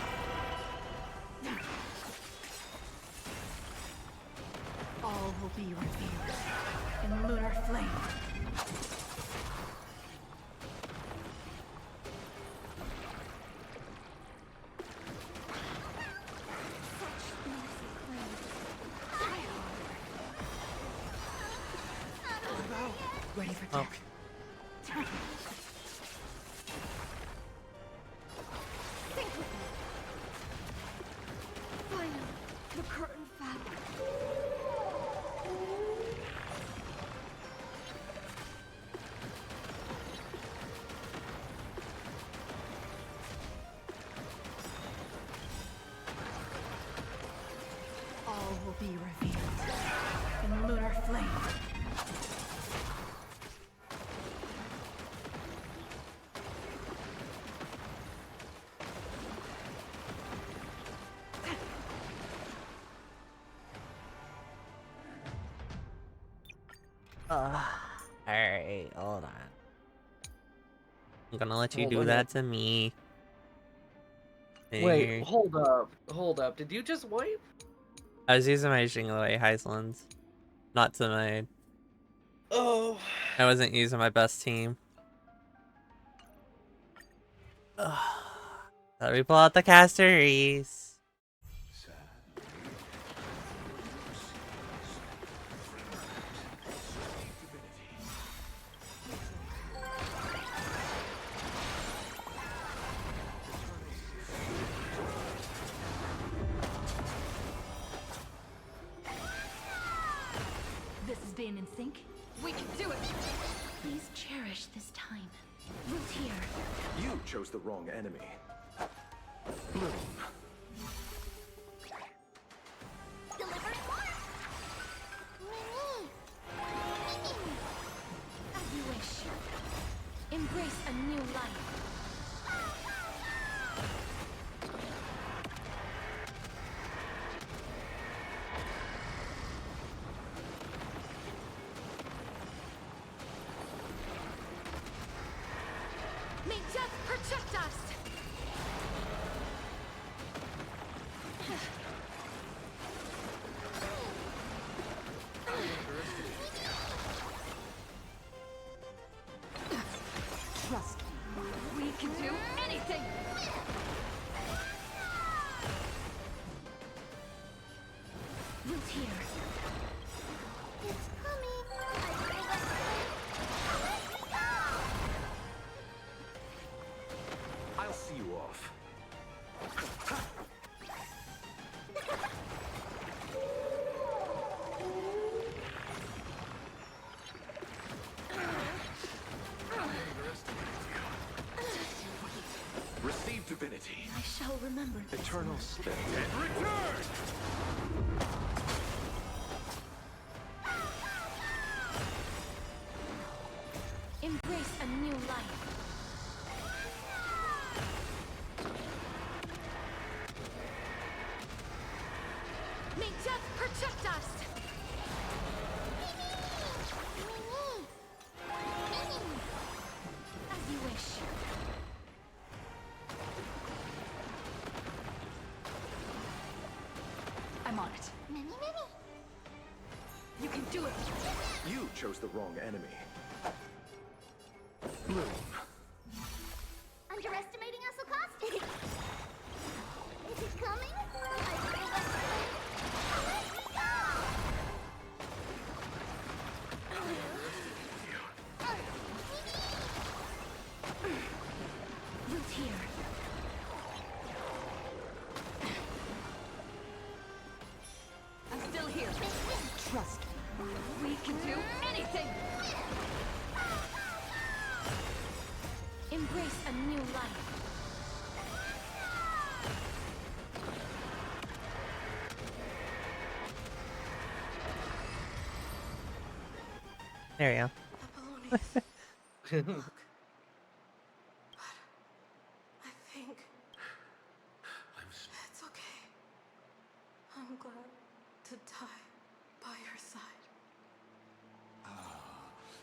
All will be revealed in lunar flame. Oh. Think with me. Finally, the curtain fell. All will be revealed in lunar flame. Alright, hold on. I'm gonna let you Hold do on. that to me. Wait, There. hold up. Hold up. Did you just wipe? I was using my Jingle Heislands. Not to my... Oh. I wasn't using my best team. Let me pull out the casteries. This is being in sync. We can do it. Please cherish this time. Root here. You chose the wrong enemy. Bloom. Delivering what? As you wish. Embrace a new life. May death protect us! Trust me. We can do anything. Root here. It's coming. I'll see you off. Receive divinity. I shall remember this. Eternal spit. Return! Embrace a new life. May death protect us! As you wish. I'm on it. Many. You can do it. You chose the wrong enemy. Bloom. Underestimating us will cost it. Is it coming? Root here. I'm still here. Trust me. We can do anything. Embrace a new life. There you go. I think it's okay. I'm glad to die by your side.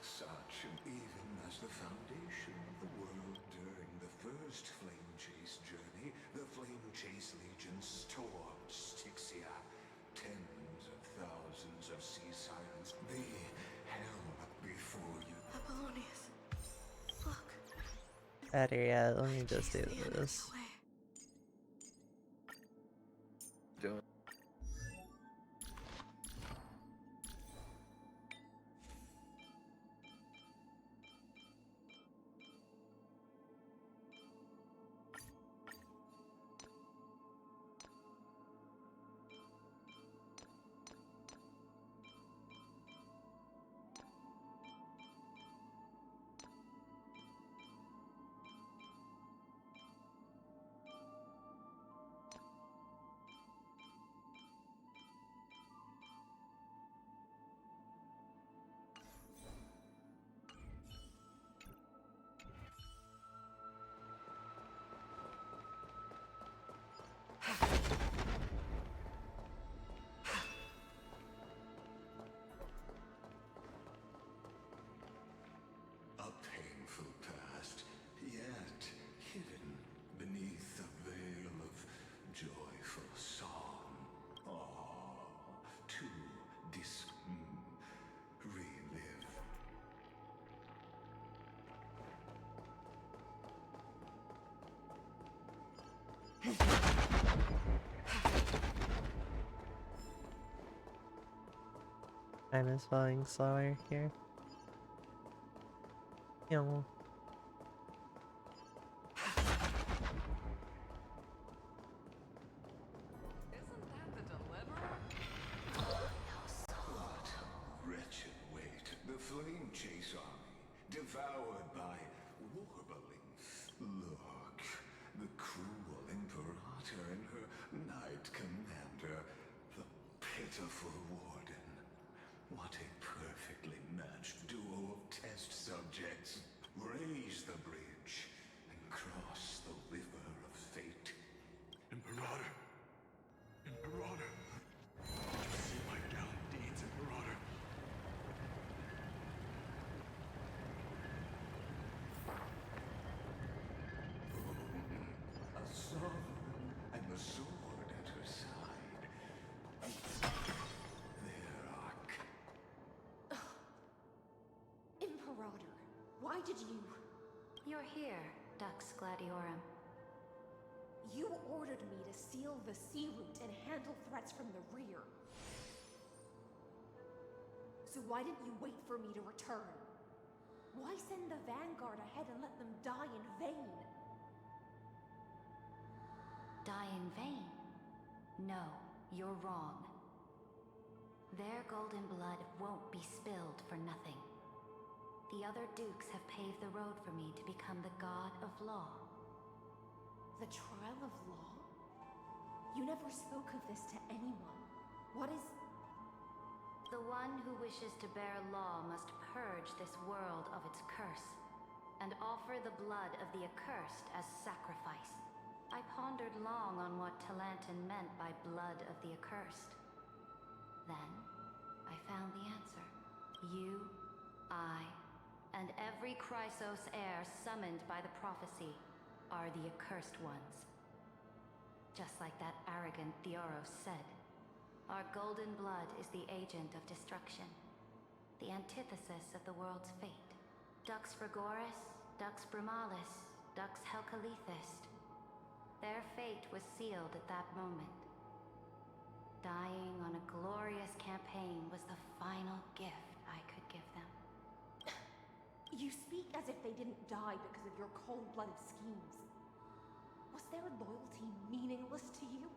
Such an even as the foundation of the world during the first Flame Chase journey, the Flame Chase legions towards Styxia. Tens of thousands of sea sirens. The hell before you. Apollonius, look. Better yet, let me just do this. Do it. Time is flowing slower here. Yo. Isn't that the deliverer? What a wretched wait. The flame chase army, devoured by warblings. Look, the cruel Imperator and her knight commander, the pitiful warden. What a perfectly matched duo of test subjects. Raise the bridge and cross the river of fate. Imperator! Imperator! Did you see my gallant deeds, Imperator? A sovereign and the sword at her side. Their arc. Imperator, why did you... You're here, Dux Gladiorum. You ordered me to seal the sea route and handle threats from the rear. So why didn't you wait for me to return? Why send the Vanguard ahead and let them die in vain? Die in vain? No, you're wrong. Their golden blood won't be spilled for nothing. The other dukes have paved the road for me to become the god of law. The trial of law? You never spoke of this to anyone. What is... The one who wishes to bear law must purge this world of its curse, and offer the blood of the accursed as sacrifice. I pondered long on what Talantin meant by blood of the accursed. Then, I found the answer. You, I, and every Chrysos heir summoned by the prophecy are the accursed ones. Just like that arrogant Theoros said, our golden blood is the agent of destruction, the antithesis of the world's fate. Dux Frigoris, Dux Brumalis, Dux Helcalethist. Their fate was sealed at that moment. Dying on a glorious campaign was the final gift I could give them. You speak as if they didn't die because of your cold-blooded schemes. Was their loyalty meaningless to you?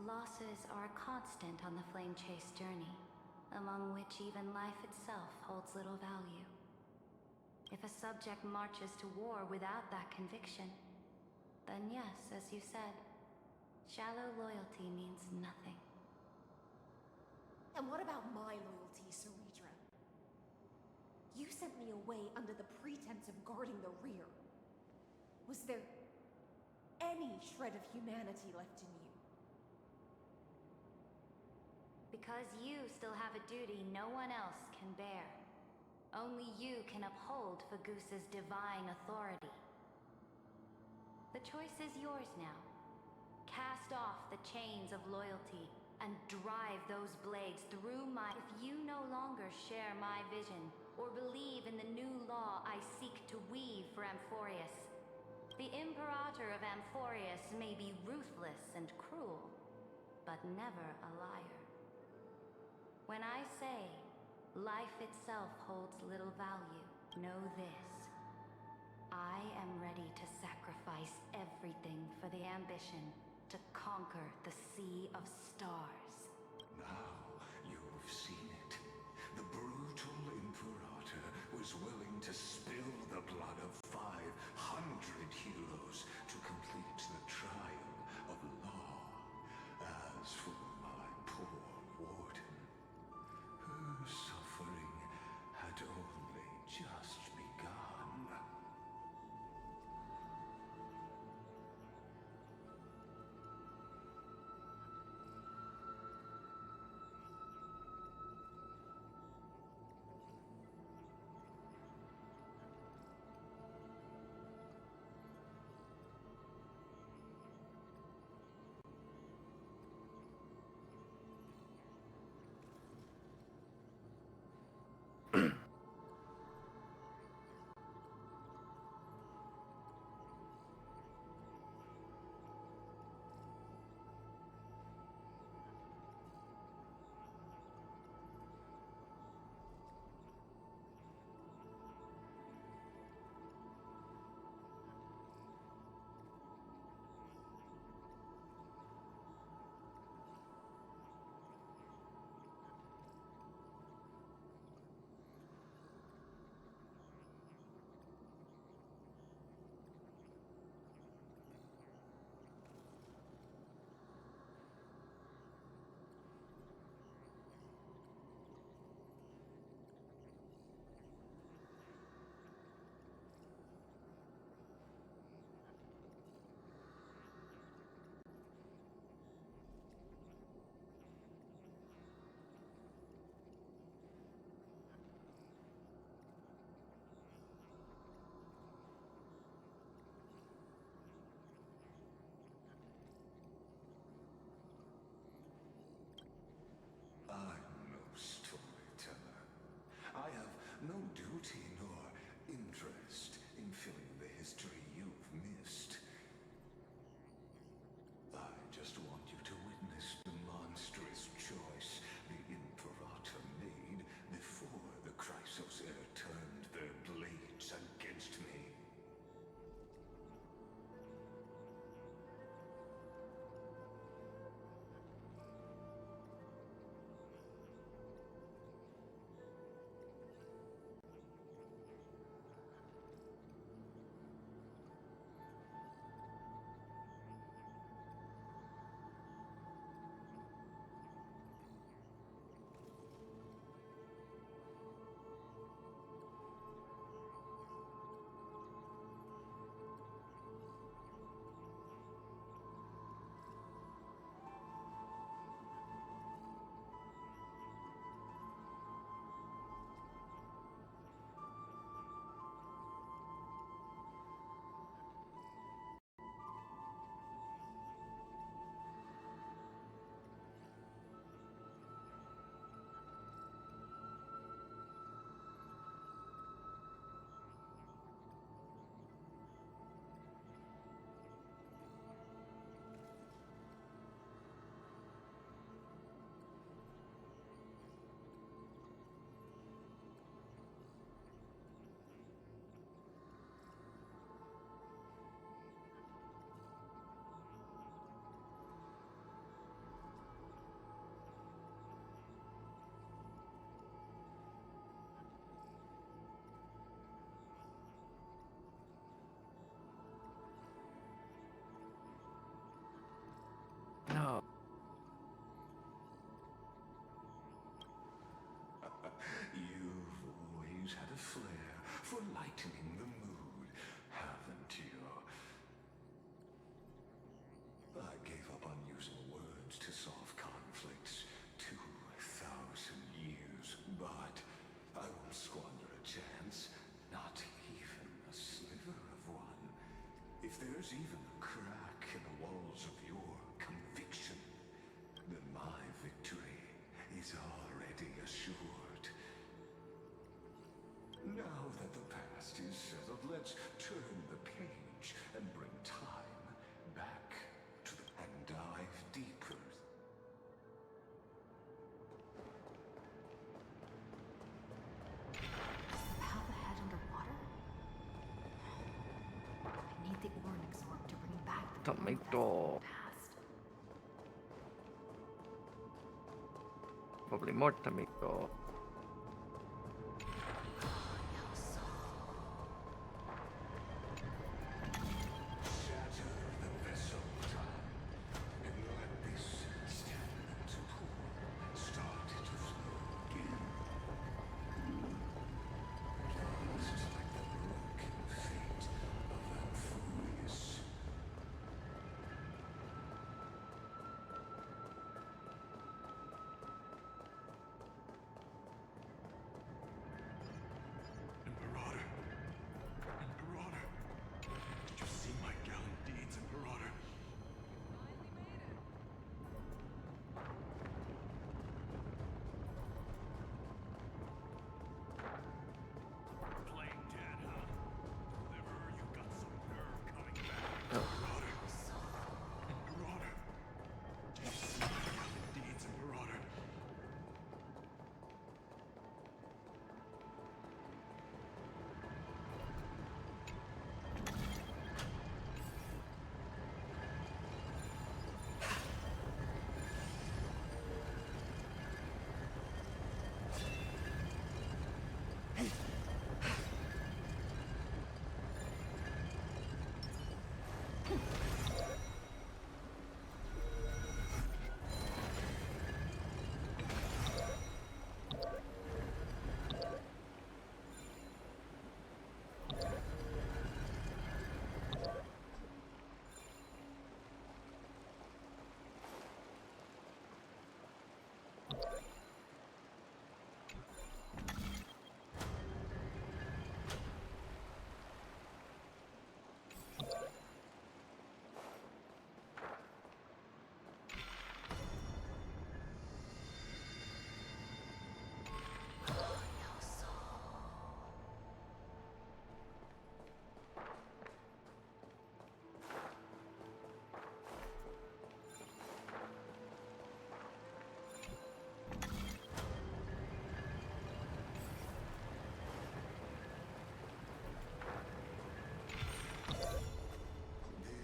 Losses are a constant on the Flame Chase journey, among which even life itself holds little value. If a subject marches to war without that conviction, then yes, as you said, shallow loyalty means nothing. And what about my loyalty, Ceridra? You sent me away under the pretense of guarding the rear. Was there any shred of humanity left in you? Because you still have a duty no one else can bear. Only you can uphold Fagusa's divine authority. The choice is yours now. Cast off the chains of loyalty and drive those blades through my... If you no longer share my vision or believe in the new law I seek to weave for Amphorius, the Imperator of Amphorius may be ruthless and cruel, but never a liar. When I say life itself holds little value, know this. I am ready to sacrifice everything for the ambition to conquer the Sea of Stars. Now you've seen it. The brutal Imperator was willing to spill the blood of 500 heroes to complete the trial of law. As for my poor warden, her suffering had only just begun. there's even a crack in the walls of your conviction, then my victory is already assured. Now that the past is settled, let's turn the page and bring time back to the and dive deeper. Is the path ahead underwater? I need the Oryx orb to bring back the Tomato. past. Probably more tomato. Shatter the vessel time, and let this stagnant pool start to flow again. Just like the broken fate of Amphibious. Imperator. Imperator. Did you see my gallant deeds, Imperator? Playing dead, huh? Deliverer, you got some nerve coming back. Imperator. Imperator. Did you see my gallant deeds, Imperator?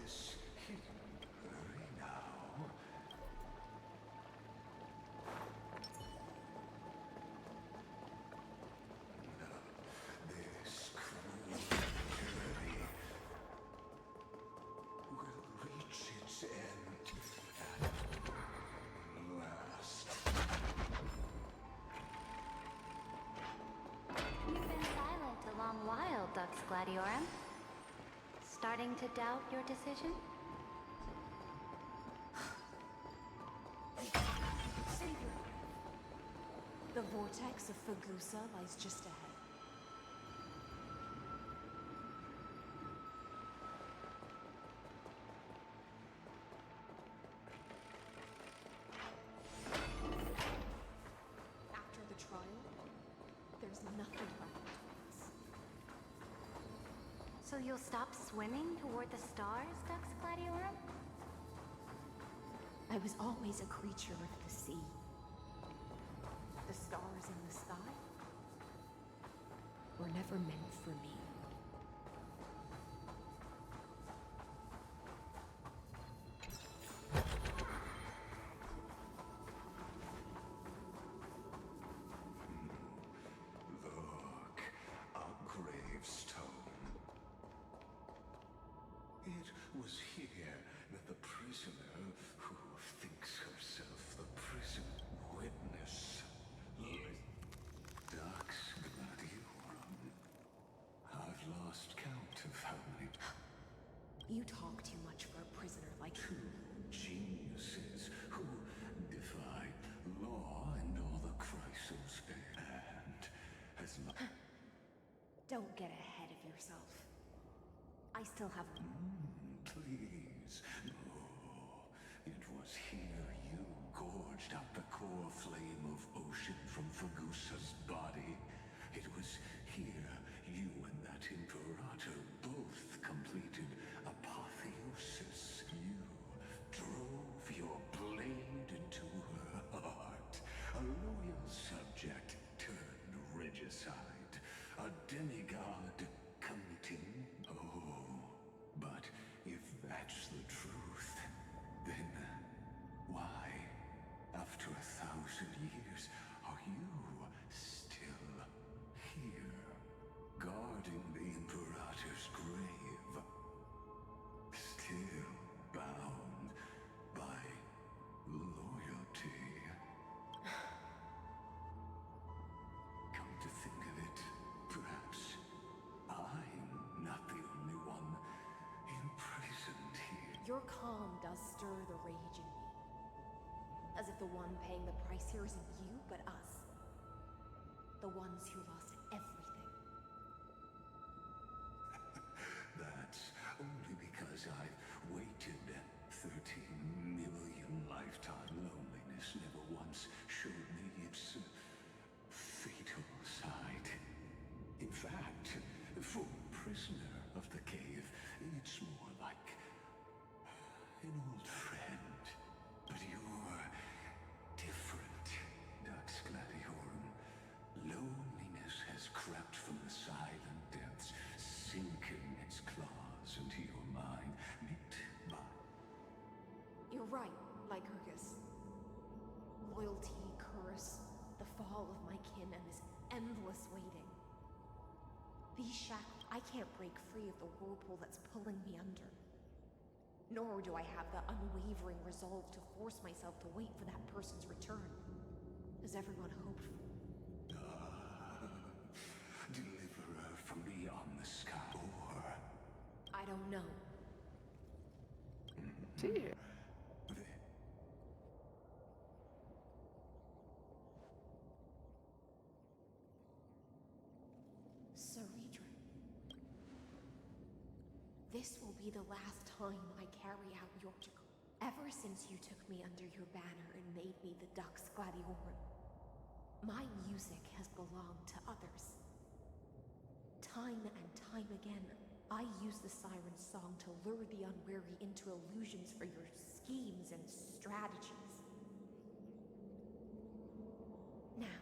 This hurry now. This cruel journey will reach its end at last. You've been silent a long while, Dux Gladiorum. Starting to doubt your decision? Savior! The vortex of Fagusa lies just ahead. After the trial, there's nothing left between us. So you'll stop swimming toward the stars, Dux Gladiorum? I was always a creature of the sea. The stars in the sky were never meant for me. Look, a gravestone. It was here that the prisoner who thinks herself the prison witness lay. Dux Gladiorum. I've lost count of how many. You talk too much for a prisoner like Two geniuses who defy law and all the crisis and has not. Don't get ahead of yourself. I still have... ways. No, it was here you gorged out the core flame of ocean from Fagusa's body. It was here you and that Imperator both completed apotheosis. You drove your blade into her heart. A loyal subject turned regicide. A demigod committing. Oh, but if that's the truth, then why, after 1,000 years, are you still here, guarding the Imperator's grave? Still bound by loyalty. Come to think of it, perhaps I'm not the only one imprisoned here. Your calm does stir the rage in me. As if the one paying the price here isn't you, but us. The ones who lost everything. That's only because I've waited 13 million lifetime. Loneliness never once showed me its fatal side. In fact, for a prisoner of the cave, it's more like an old friend. But you're different, Dux Gladiorum. Loneliness has crept from the silent depths, sinking its claws into your mind, bit by... You're right, Lycurgus. Loyalty, curse, the fall of my kin, and this endless waiting. These shackles, I can't break free of the whirlpool that's pulling me under. Nor do I have the unwavering resolve to force myself to wait for that person's return, as everyone hoped for. Deliverer from beyond the sky, or... I don't know. Dear. Sir Redrin. This will be the last time I carry out your decree. Ever since you took me under your banner and made me the Dux Gladiorum, my music has belonged to others. Time and time again, I use the siren's song to lure the unwary into illusions for your schemes and strategies. Now,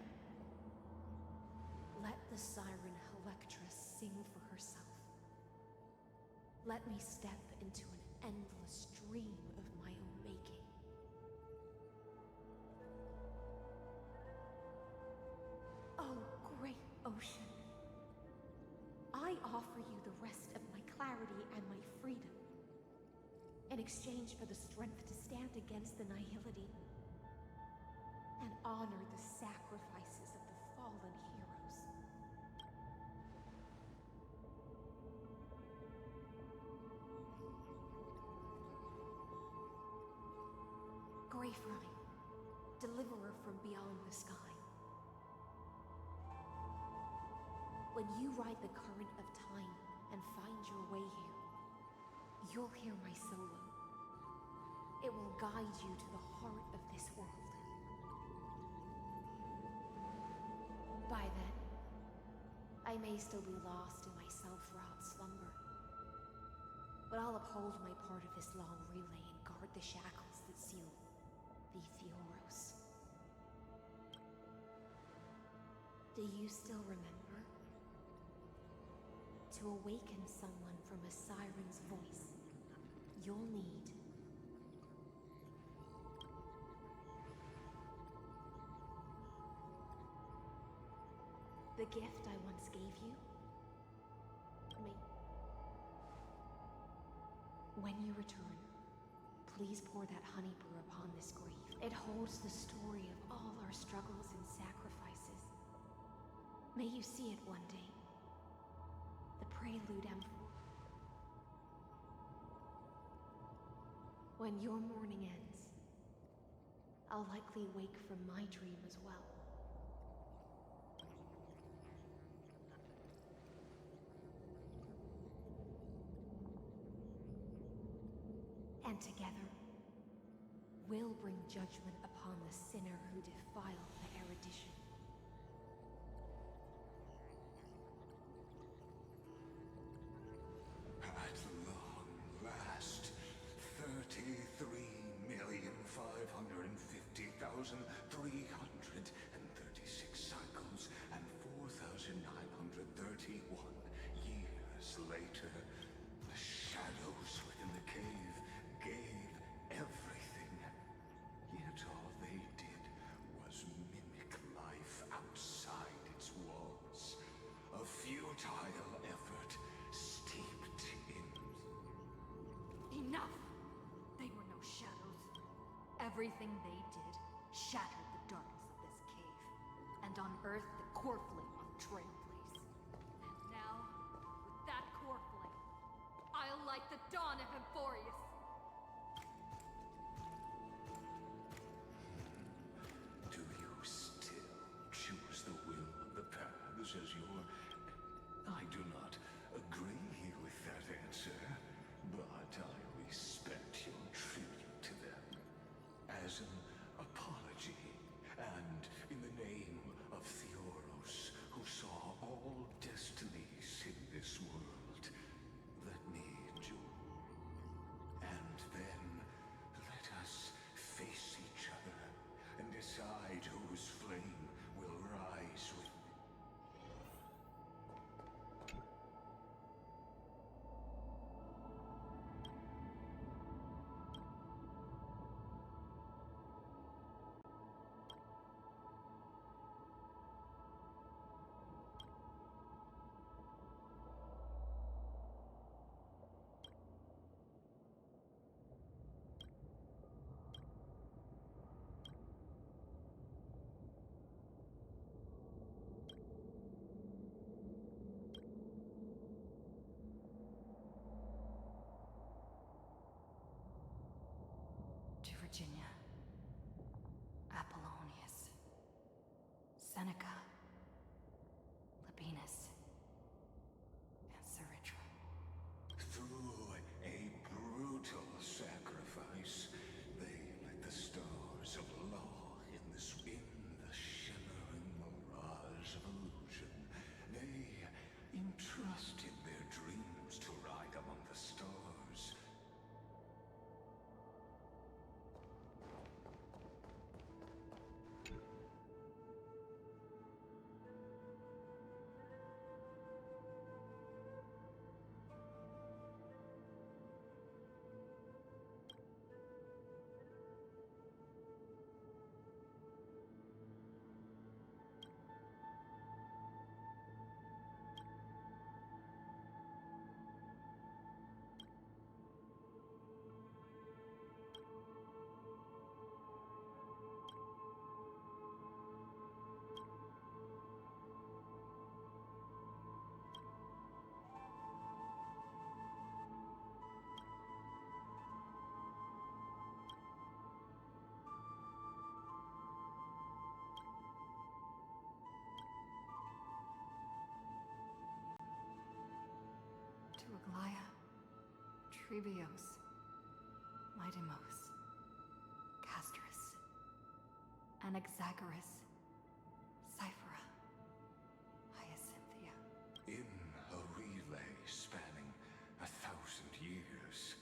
let the siren Electra sing for herself. Let me step into an endless dream of my own making. Oh, great ocean. I offer you the rest of my clarity and my freedom, in exchange for the strength to stand against the nihility and honor the sacrifices of the fallen heroes. Graferine, deliverer from beyond the sky. When you ride the current of time and find your way here, you'll hear my solo. It will guide you to the heart of this world. By then, I may still be lost in my self-wrought slumber, but I'll uphold my part of this long relay and guard the shackles that seal the Theoros. Do you still remember? To awaken someone from a siren's voice, you'll need the gift I once gave you. When you return, please pour that honey brew upon this grave. It holds the story of all our struggles and sacrifices. May you see it one day. The prelude M4. When your morning ends, I'll likely wake from my dream as well. and together, we'll bring judgment upon the sinner who defiled the erudition. At long last, 33,550,336 cycles and 4,931 years later, the shadows within the cave gave everything. Yet all they did was mimic life outside its walls. A futile effort steeped in... Enough! They were no shadows. Everything they did shattered the darkness of this cave, and unearthed the core flame of Trailblaze. And now, with that core flame, I'll light the dawn of Emphorius! Do you still choose the will of the paths as your... I do not agree with that answer, but I respect your tribute to them. As an apology, and in the name of Theoros, who saw all destinies in this world, let me join. And then let us face each other and decide whose flame will rise with... To Virginia, Apollonius, Seneca, Labienus, and Saritra. Through a brutal sacrifice, they lit the stars of law in the shimmering mirage of illusion. They entrusted their dreams to ride among the stars. To Aglaya, Trebios, Midimos, Castris, Anaxagoras, Cyphera, Hyacinthia. In a relay spanning 1,000 years,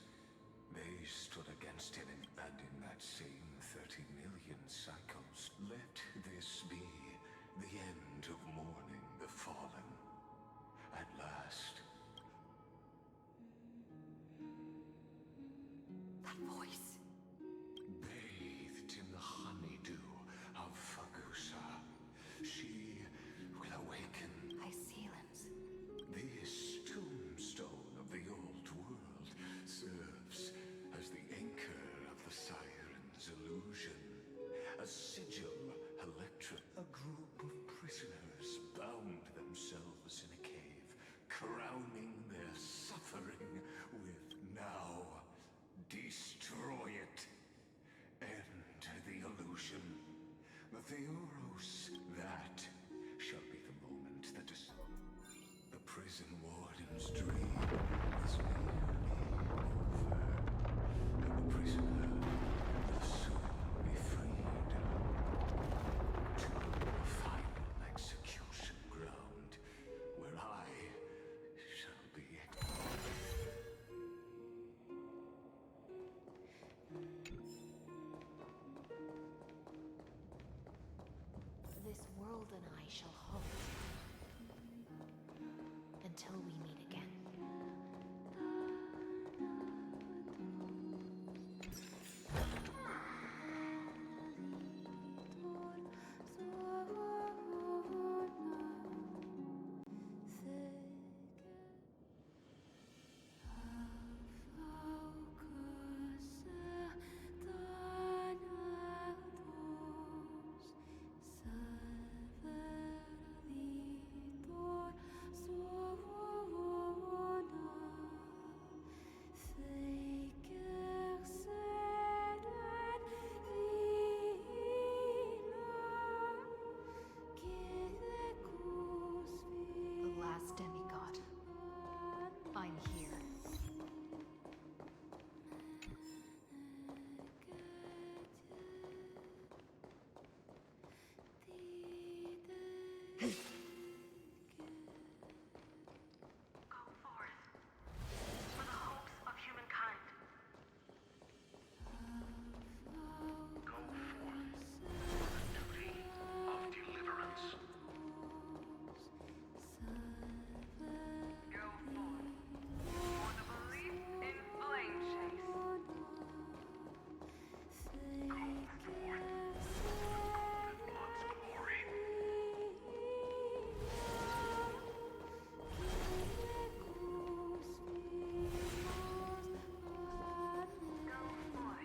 they stood against him, and in that same 30 million cycles, let this be the end of mourning the fallen. At last. That voice. Bathed in the honeydew of Fagus I shall halt. Until we meet again. The last demigod. I'm here. For the hopes of humankind. Go forth for the duty of deliverance. Go forth for the belief in flame chase. Go forth for the God's glory. Go forth.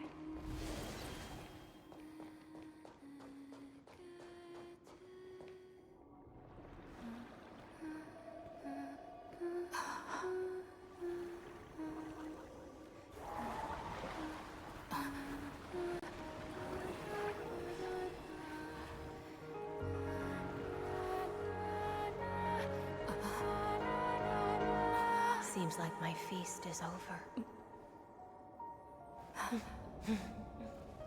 Seems like my feast is over.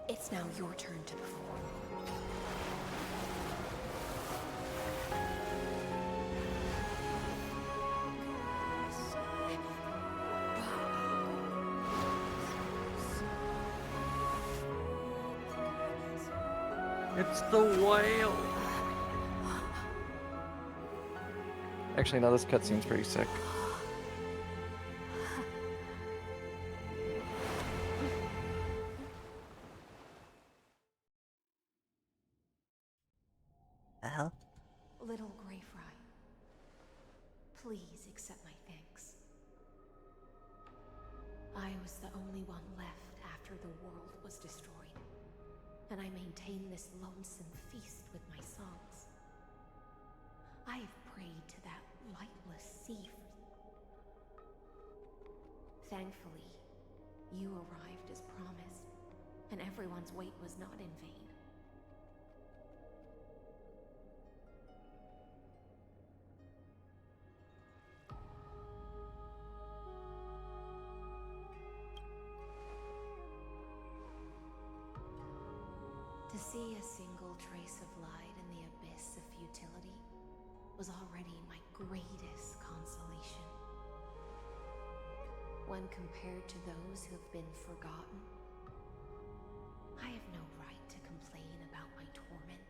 It's now your turn to perform. It's the whale! Actually, no, this cutscene's pretty sick. The hell? Little Grey Fry, please accept my thanks. I was the only one left after the world was destroyed, and I maintain this lonesome feast with my songs. I have prayed to that lightless sea. Thankfully, you arrived as promised, and everyone's wait was not in vain. To see a single trace of light in the abyss of futility was already my greatest consolation. When compared to those who have been forgotten, I have no right to complain about my torment.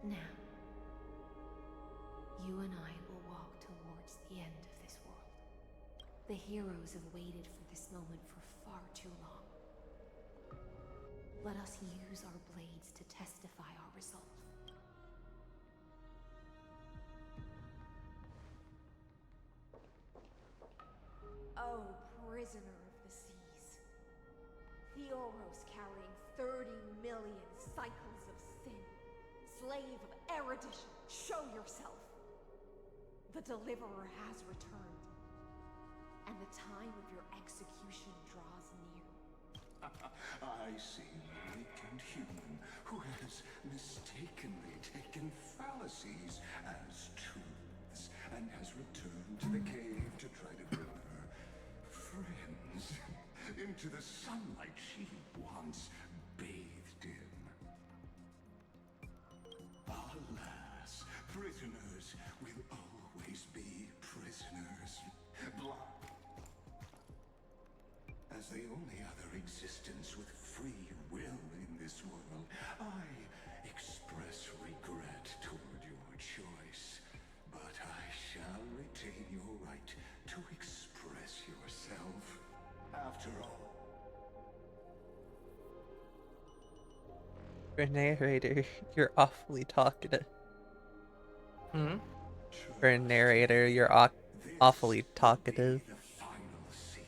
Now, you and I will walk towards the end of this world. The heroes have waited for this moment for far too long. Let us use our blades to testify our resolve. Oh, prisoner of the seas. Theoros carrying 30 million cycles of sin. Slave of erudition, show yourself. The deliverer has returned. And the time of your execution draws near. I see a weak and human who has mistakenly taken fallacies as truths and has returned to the cave to try to bring her friends into the sunlight she once bathed in. Alas, prisoners will always be prisoners. As the only other existence with free will in this world, I express For narrator, you're awfully talkative. Hmm? For a narrator, you're awfully talkative. The final scene,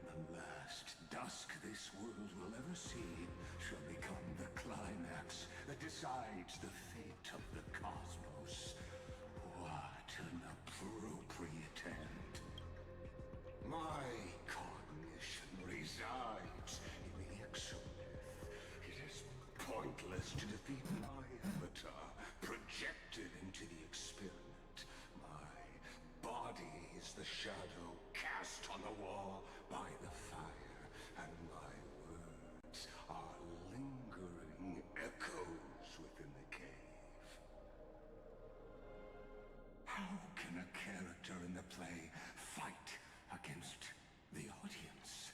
the last dusk this world will ever see, shall become the climax that decides the fate of the cosmos. What an appropriate end. My cognition resides in the exomyth. It is pointless to defeat my avatar, projected into the experiment. My body is the shadow cast on the wall by the fire, and my words are lingering echoes within the cave. How can a character in the play fight against the audience?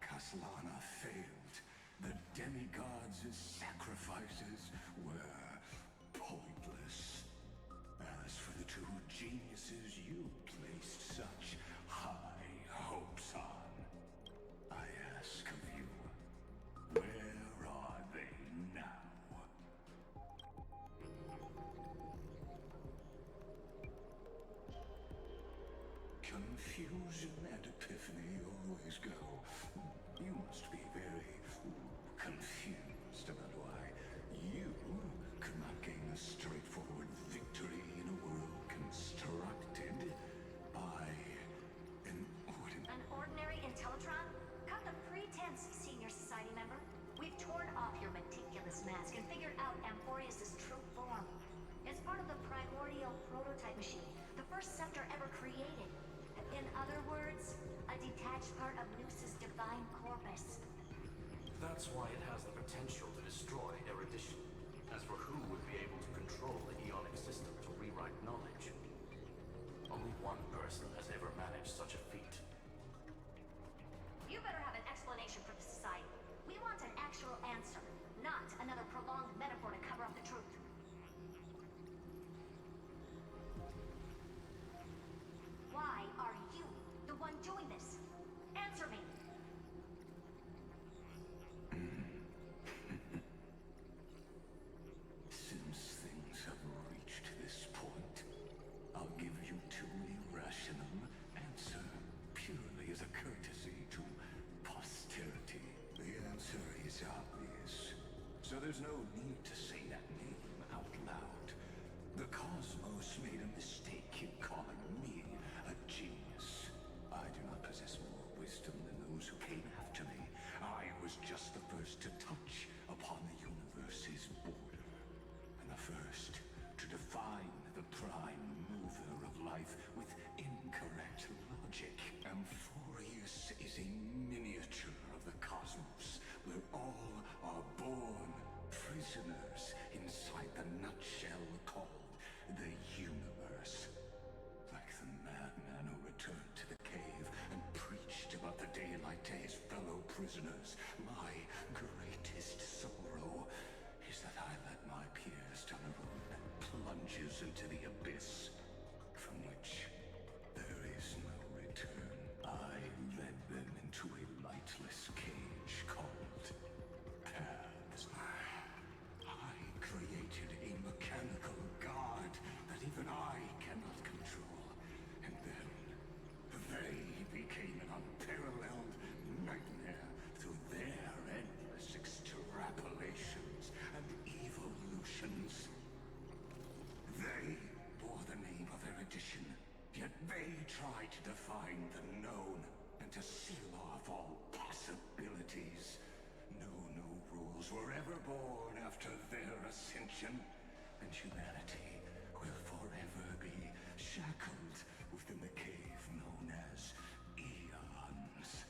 Caslana failed. The demigods' sacrifices were pointless. As for the two geniuses you placed such high hopes on, I ask of you, where are they now? Confusion and epiphany always go. You must be very confused about why you could not gain a straightforward victory in a world constructed by an ordinary Intellitron? Cut the pretense, senior society member. We've torn off your meticulous mask and figured out Amphorius' true form. It's part of the primordial prototype machine, the first scepter ever created. In other words, a detached part of Noos's divine corpus. That's why it has the potential to destroy erudition. As for who would be able to control the Eonic system to rewrite knowledge, only one person has ever managed such a feat. You better have an explanation for the society. We want an actual answer, not another prolonged metaphor to cover up the truth. Why are you the one doing this? Answer me. Since things have reached this point, I'll give you two irrational answer, purely as a courtesy to posterity. The answer is obvious, so there's no need to say that name out loud. The cosmos made a mistake in calling me a genius. I do not possess more wisdom than those who came after me. I was just the first to touch upon the universe's border, and the first to define the prime mover of life with incorrect logic. Amphorius is a miniature of the cosmos, where all are born prisoners inside the nutshell called the universe. Like the madman who returned to the cave and preached about the daylight to his fellow prisoners, my greatest sorrow is that I let my peers down a road that plunges into the abyss, from which there is no return. I led them into a lightless cage called paths. I created a mechanical god that even I cannot control. And then they became an unparalleled nightmare through their endless extrapolations and evolutions. They bore the name of erudition, yet they tried to define the known and to seal off all possibilities. No rules were ever born after their ascension, and humanity will forever be shackled within the cave known as eons.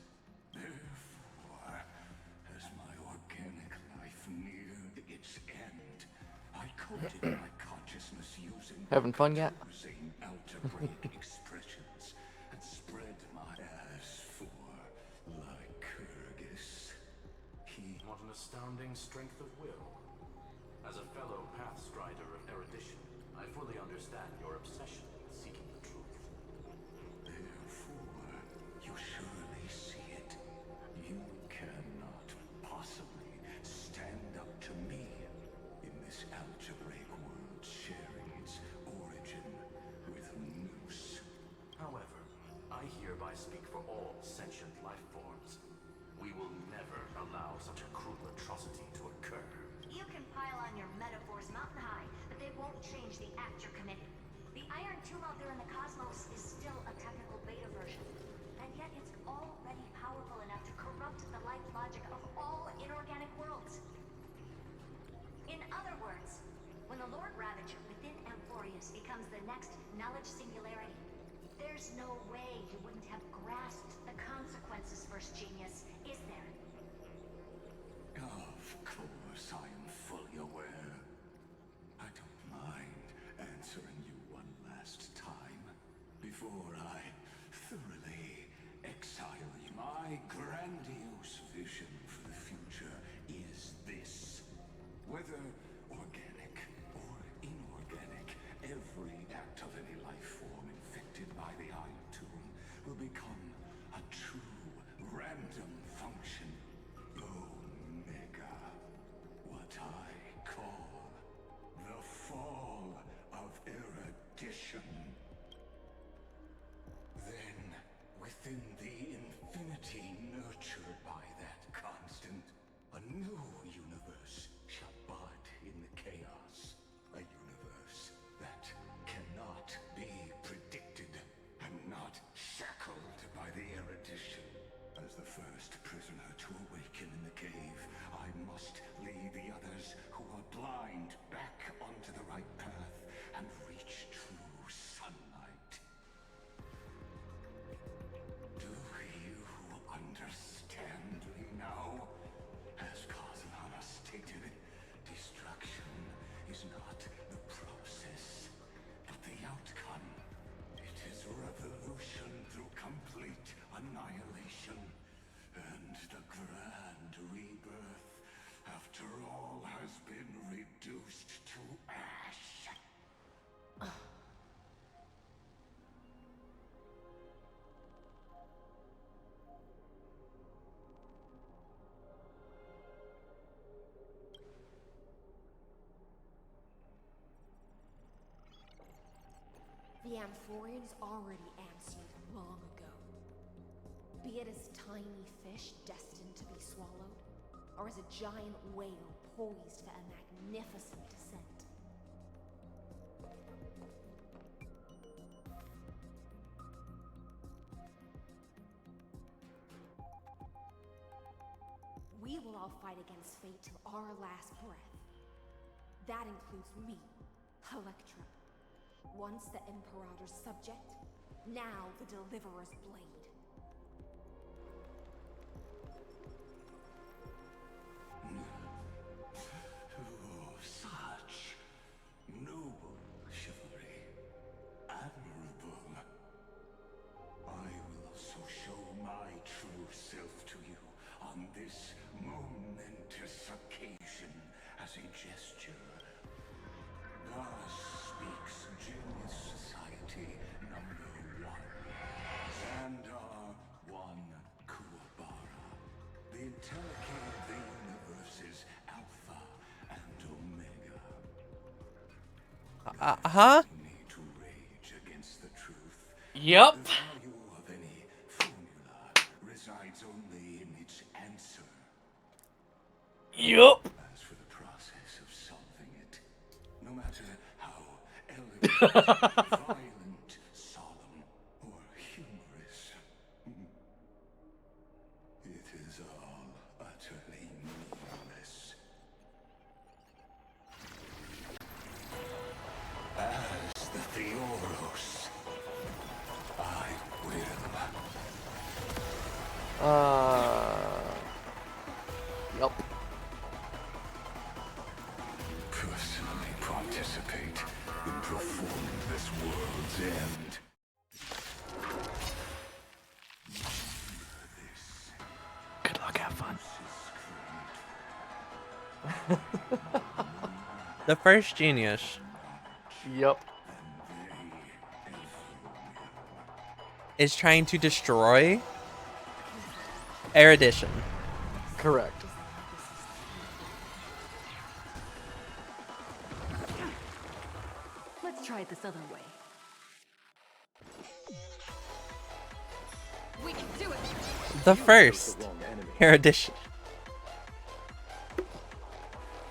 Therefore, as my organic life neared its end, I coded my consciousness using Having fun yet? using algebraic expressions and spread my as for Lycurgus. What an astounding strength of will. As a fellow pathstrider of erudition, I fully understand your obsession with seeking the truth. Therefore, you surely see it. You cannot possibly stand up to me act you're committing. The Iron Tomb out there in the cosmos is still a technical beta version, and yet it's already powerful enough to corrupt the life logic of all inorganic worlds. In other words, when the Lord Ravager within Amphorius becomes the next knowledge singularity, there's no way you wouldn't have grasped the consequences, First Genius, is there? Of course, I am fully aware. I don't mind answering you one last time before I thoroughly exile you. My grandiose vision for the future is this. Whether organic or inorganic, every act of any life form infected by the Iron Tomb will become a true random function. Omega. What I call the fall of erudition. Then, within the infinity nurtured by that constant, a new universe shall bud in the chaos. A universe that cannot be predicted and not shackled by the erudition. As the first prisoner to awaken in the cave, I must lead the others who are blind back onto the right path and reach true sunlight. Do you understand me now? As Kazanana stated, destruction is not the process, but the outcome. It is revolution through complete annihilation, and the grand rebirth, after all, has been reduced to ash. The Amphorians already answered long ago. Be it as tiny fish destined to be swallowed, or as a giant whale poised for a magnificent descent. We will all fight against fate till our last breath. That includes me, Electra. Once the Imperator's subject, now the Deliverer's blade. Oh, such noble chivalry. Admirable. I will also show my true self to you on this momentous occasion as a gesture. Thus speaks Genius Society #1, Xandar 1 Kuwabara. The Intellicate of the universe's Alpha and Omega. Huh? Need to rage against the truth. Yep. The value of any formula resides only in its answer. Yup. As for the process of solving it, no matter how elegant, violent, solemn, or humorous, it is all utterly meaningless. As the Theoros, I will. Yup. Personally participate in performing this world's end. Good luck, have fun. The first genius Yup. is trying to destroy erudition. Correct. Let's try it this other way. We can do it! The first erudition.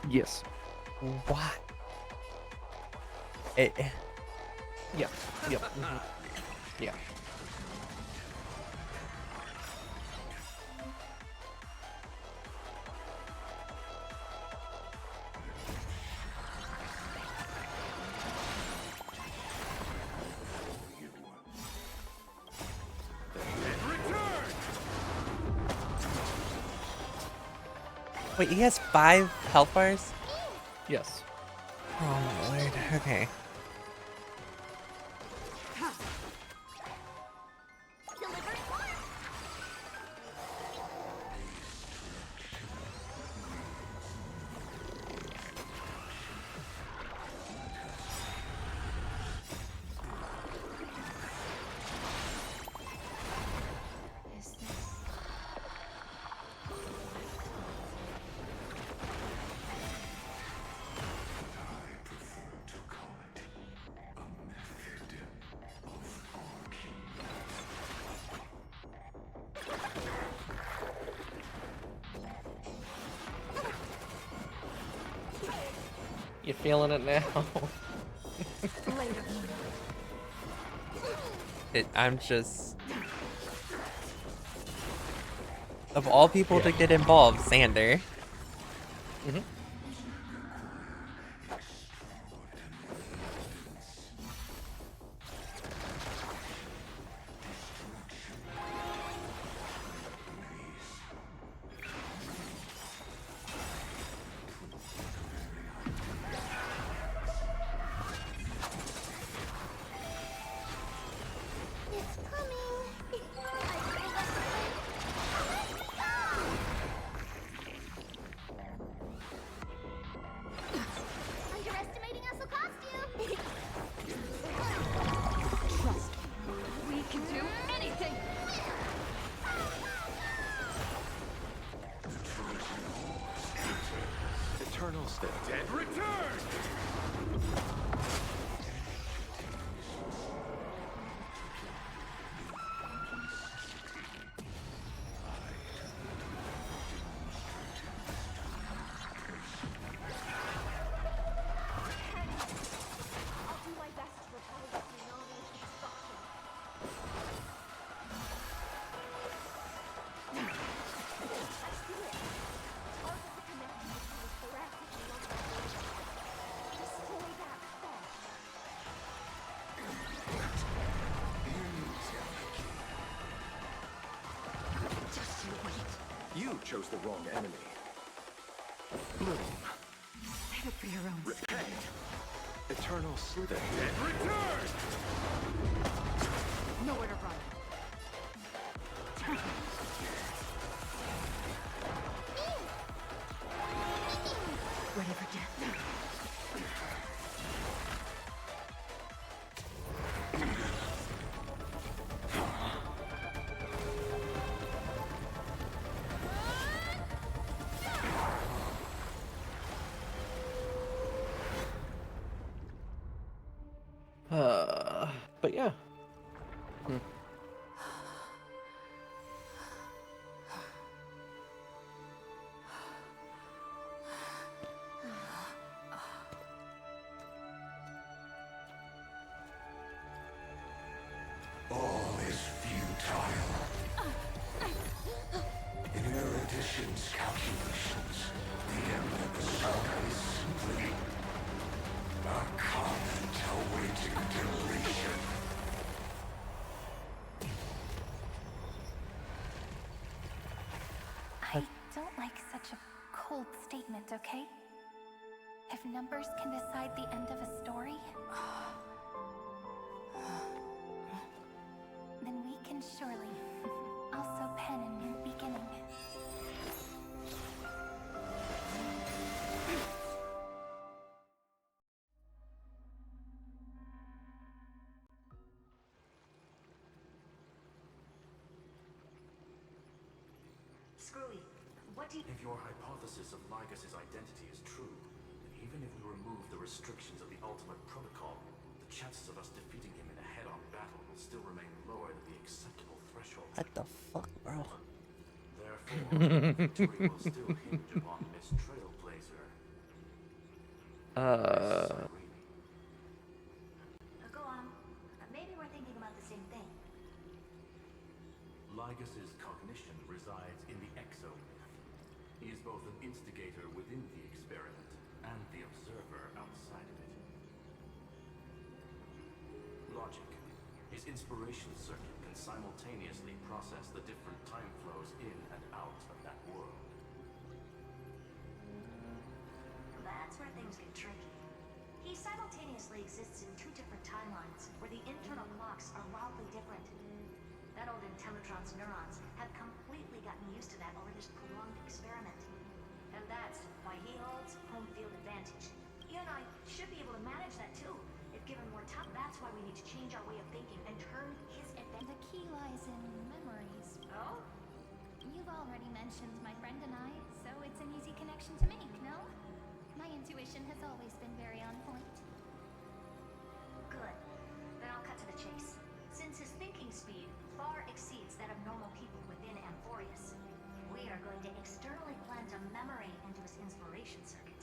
Yes. Why? It. Yeah. Yep. Yeah. Wait, he has 5 health bars? Yes. Oh my lord. Okay. You feeling it now? I'm just... Of all people to get involved, Sander. Mm-hmm. Underestimating us will cost you. Trust me, we can do anything. Eternal state. Dead return! I'll do my best to repel this anomalous destruction. I see it. Part of the connection between the thoracic and lumbar vertebrae. Destroy that first. Just you wait. You chose the wrong enemy. Bloom. Save it for your own Repent. Eternal slither. Dead return! Nowhere to run. Ready for death. But yeah. All is futile. In Erudition's calculations, the Emperor is simply a comment awaiting deletion. I don't like such a cold statement, okay? If numbers can decide the end of a story, then we can surely also pen a new beginning. Screwy, what do you... If your hypothesis of Lygus' identity is true, then even if we remove the restrictions of the Ultimate Protocol, the chances of us defeating him in a head-on battle will still remain lower than the acceptable threshold. What the fuck, bro? Therefore, victory will still hinge upon Miss Trailblazer. Miss Irene. both an instigator within the experiment and the observer outside of it. Logic. His inspiration circuit can simultaneously process the different time flows in and out of that world. That's where things get tricky. He simultaneously exists in two different timelines, where the internal clocks are wildly different. That old Intellitron's neurons have completely gotten used to that over this prolonged experiment. And that's why he holds home field advantage. You and I should be able to manage that too, if given more time. That's why we need to change our way of thinking and turn his advantage. The key lies in memories. Oh? You've already mentioned my friend and I, so it's an easy connection to make, no? My intuition has always been very on point. Good. Then I'll cut to the chase. Since his thinking speed far exceeds that of normal people within Amphorius, we are going to externally plant a memory into his inspiration circuit.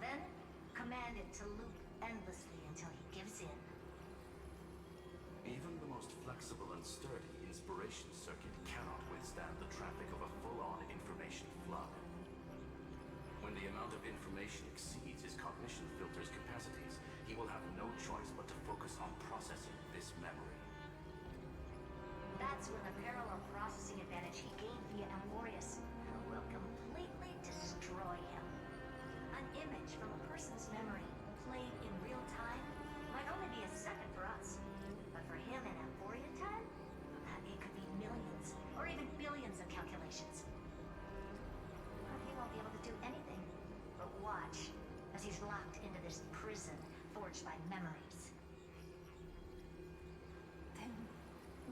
Then, command it to loop endlessly until he gives in. Even the most flexible and sturdy inspiration circuit cannot withstand the traffic of a full-on information flood. When the amount of information exceeds his cognition filter's capacities, he will have no choice but to focus on processing this memory. That's when the parallel processing advantage he gained via Amphorius will completely destroy him. An image from a person's memory played in real time might only be a second for us. But for him in Amphoria time, it could be millions or even billions of calculations. He won't be able to do anything but watch as he's locked into this prison forged by memories. Then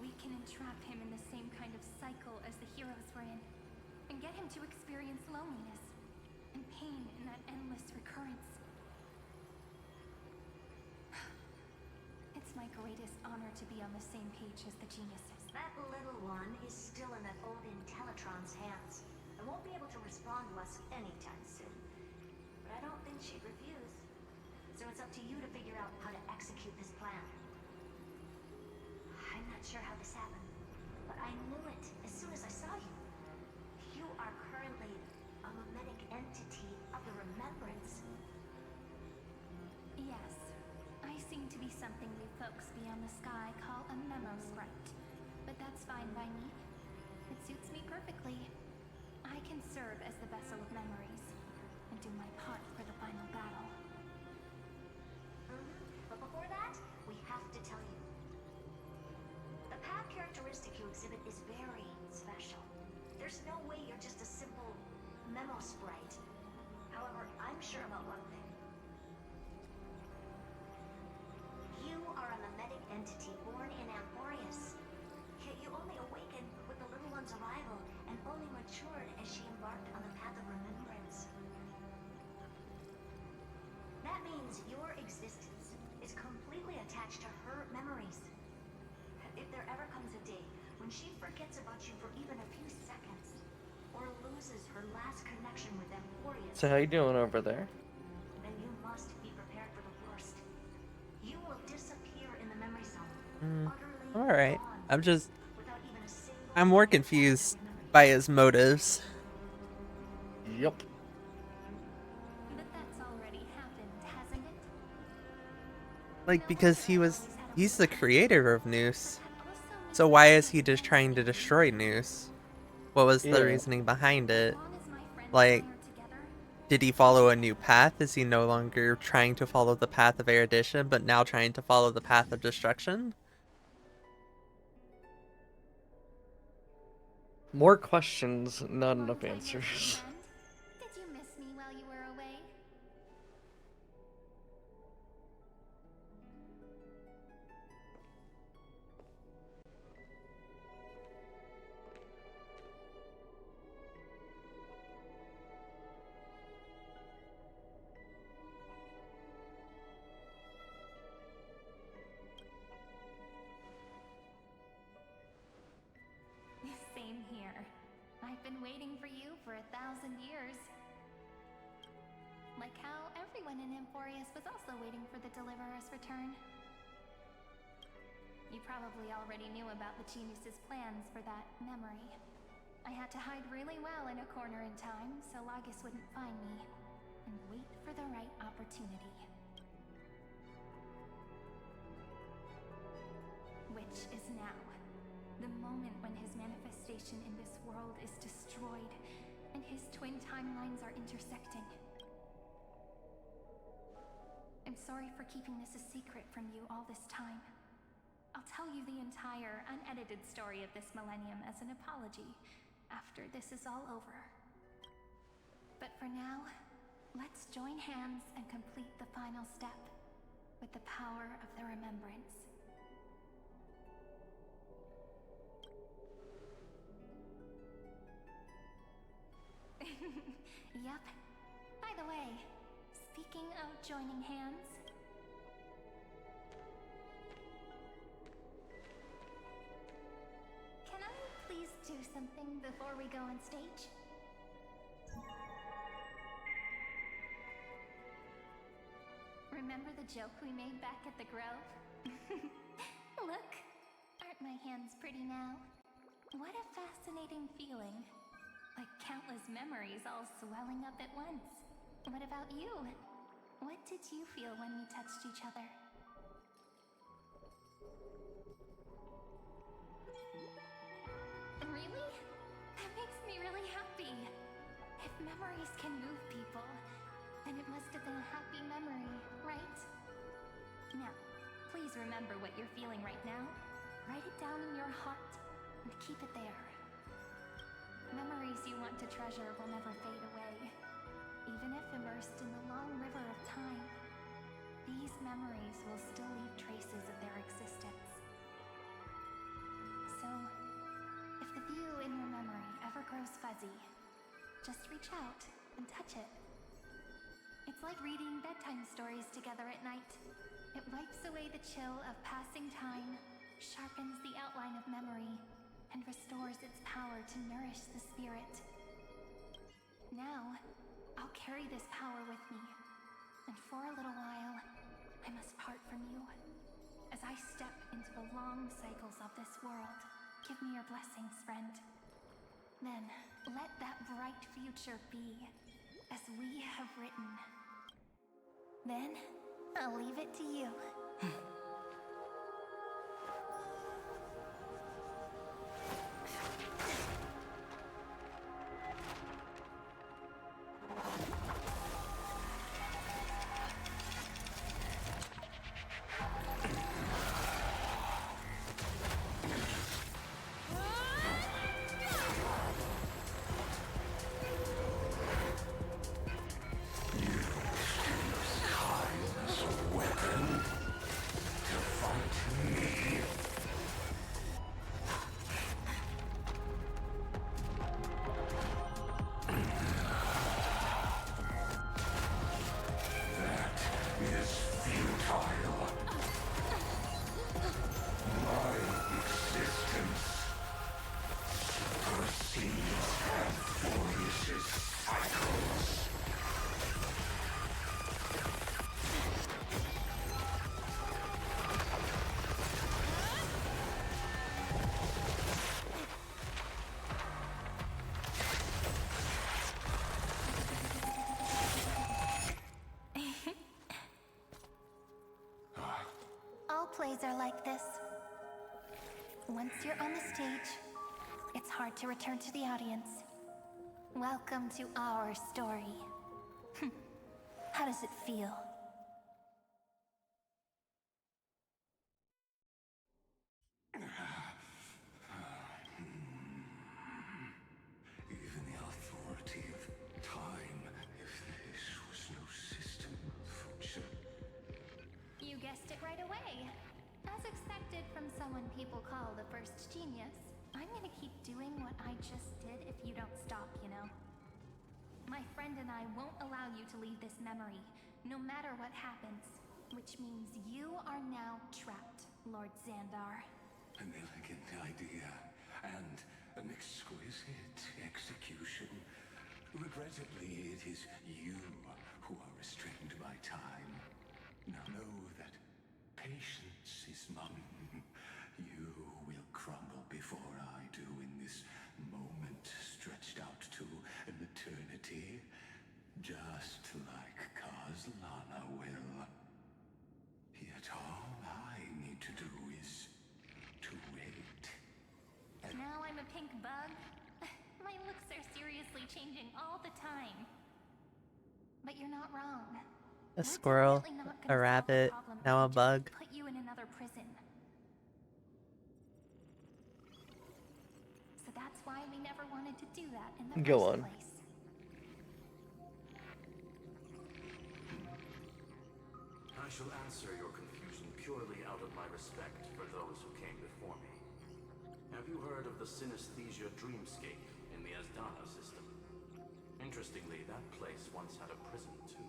we can entrap him in the same kind of cycle as the heroes were in, and get him to experience loneliness and pain in that endless recurrence. It's my greatest honor to be on the same page as the geniuses. That little one is still in that old Intellitron's hands and won't be able to respond to us anytime soon. But I don't think she'd refuse. So it's up to you to figure out how to execute this plan. I'm not sure how this happened, but I knew it as soon as I saw you. You are currently a mimetic entity of the remembrance. Yes, I seem to be something we folks beyond the sky call a memo sprite. But that's fine by me. It suits me perfectly. I can serve as the vessel of memories and do my part for the final battle. But before that, we have to tell you. The path characteristic you exhibit is very special. There's no way you're just a simple memo sprite. However, I'm sure about one thing. You are a mimetic entity born in Amphorius. Yet you only awakened with the little one's arrival and only matured as she embarked on the path of remembrance. That means your existence is completely attached to her memories. If there ever comes a day when she forgets about you for even a few seconds, or loses her last connection with Amphorius, So how you doing over there? then you must be prepared for the worst. You will disappear in the memory zone. Alright. I'm more confused by his motives. Yup. But that's already happened, hasn't it? Like, because he's the creator of Noose. So why is he just trying to destroy Noose? What was the reasoning behind it? Like, did he follow a new path? Is he no longer trying to follow the path of erudition, but now trying to follow the path of destruction? More questions, not enough answers. Did you miss me while you were away? Same here. I've been waiting for you for 1,000 years. Like how everyone in Amphorius was also waiting for the Deliverer's return. You probably already knew about the Genius's plans for that memory. I had had to hide really well in a corner in time so Lagus wouldn't find me, and wait for the right opportunity. Which is now. The moment when his manifestation in this world is destroyed, and his twin timelines are intersecting. I'm sorry for keeping this a secret from you all this time. I'll tell you the entire, unedited story of this millennium as an apology after this is all over. But for now, let's join hands and complete the final step with the power of the remembrance. Yup. By the way, speaking of joining hands, can I please do something before we go on stage? Remember the joke we made back at the Grove? Look, aren't my hands pretty now? What a fascinating feeling. Like countless memories all swelling up at once. What about you? What did you feel when we touched each other? Really? That makes me really happy. If memories can move people, then it must have been a happy memory, right? Now, please remember what you're feeling right now. Write it down in your heart and keep it there. Memories you want to treasure will never fade away. Even if immersed in the long river of time, these memories will still leave traces of their existence. So, if the view in your memory ever grows fuzzy, just reach out and touch it. It's like reading bedtime stories together at night. It wipes away the chill of passing time, sharpens the outline of memory, and restores its power to nourish the spirit. Now, I'll carry this power with me, and for a little while, I must part from you. As I step into the long cycles of this world, give me your blessings, friend. Then, let that bright future be, as we have written. Then, I'll leave it to you. Plays are like this. Once you're on the stage, it's hard to return to the audience. Welcome to our story. How does it feel? Even the authority of time, if this was no system of function. You guessed it right away. As expected from someone people call the first genius, I'm gonna keep doing what I just did if you don't stop, you know? My friend and I won't allow you to leave this memory, no matter what happens. Which means you are now trapped, Lord Xandar. An elegant idea, and an exquisite execution. Regrettably, it is you who are restrained by time. Now know that patience is mum. You will crumble before I do in this moment changing all the time. But you're not wrong. A That's squirrel, definitely not a gonna solve the rabbit, problem if now we a just bug. put you in another prison. So that's why we never wanted to do that in the Go first on. place. I shall answer your confusion purely out of my respect for those who came before me. Have you heard of the synesthesia dreamscape in the Asdana system? Interestingly, that place once had a prison too.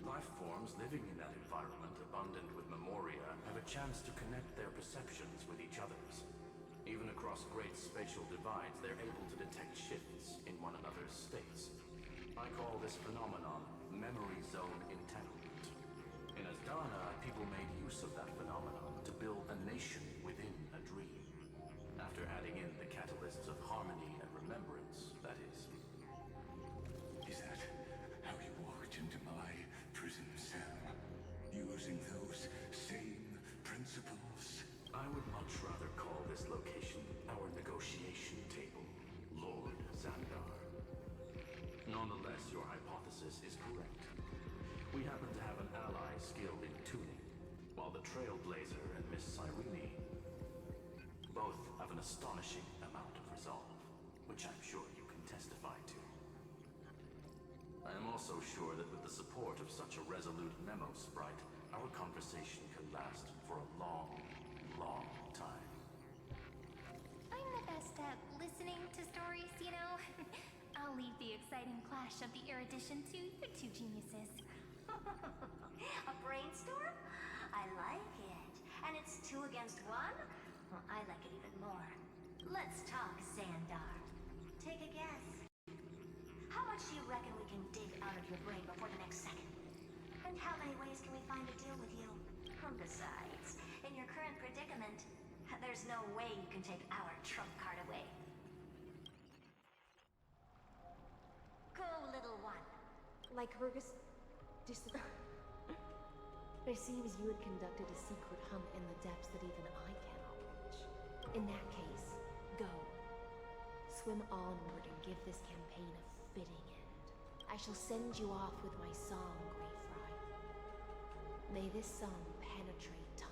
Life forms living in that environment, abundant with memoria, have a chance to connect their perceptions with each other's. Even across great spatial divides, they're able to detect shifts in one another's states. I call this phenomenon memory zone entanglement. In Asdana, people made use of that phenomenon to build a nation within a dream. After adding in the catalysts of harmony and remembrance, that is. Is that how you walked into my prison cell? Using those same principles? I would much rather call this location our negotiation table, Lord Xandar. Nonetheless, your hypothesis is correct. We happen to have an ally skilled in tuning, while the Trailblazer and Miss Cyrene both have an astonishing amount of resolve, which I'm sure you can testify to. I am also sure that with the support of such a resolute memo sprite, our conversation can last for a long, long time. I'm the best at listening to stories, you know? I'll leave the exciting clash of the erudition to you two geniuses. A brainstorm? I like it. And it's 2 against 1? Well, I like it even more. Let's talk, Xandar. Take a guess. How much do you reckon we can dig out of your brain before the next second? And how many ways can we find to deal with you? Besides, in your current predicament, there's no way you can take our trump card away. Go, little one. Lycurgus It seems you had conducted a secret hunt in the depths that even I cannot reach. In that case, go. Swim onward and give this campaign a fitting end. I shall send you off with my song, Grey Fry. May this song penetrate time.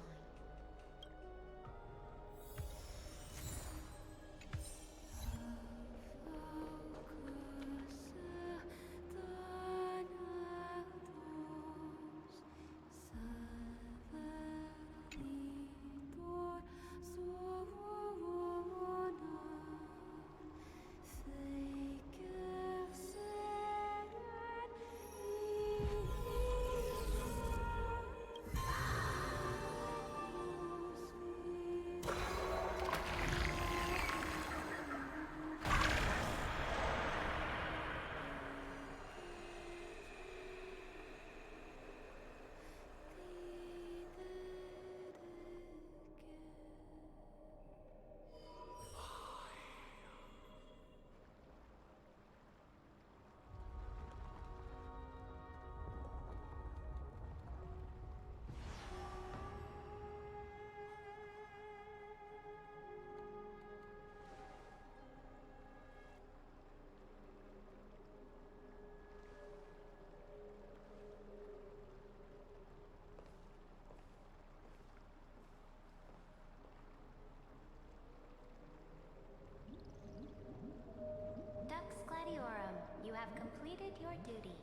Dux Gladiorum, you have completed your duty.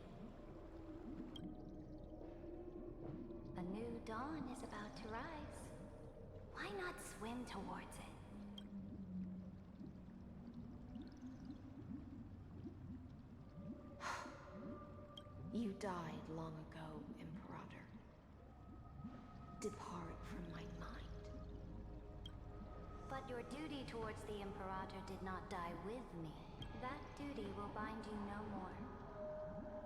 A new dawn is about to rise. Why not swim towards it? You died long ago, Imperator. Depart from my mind. But your duty towards the Imperator did not die with me. That duty will bind you no more.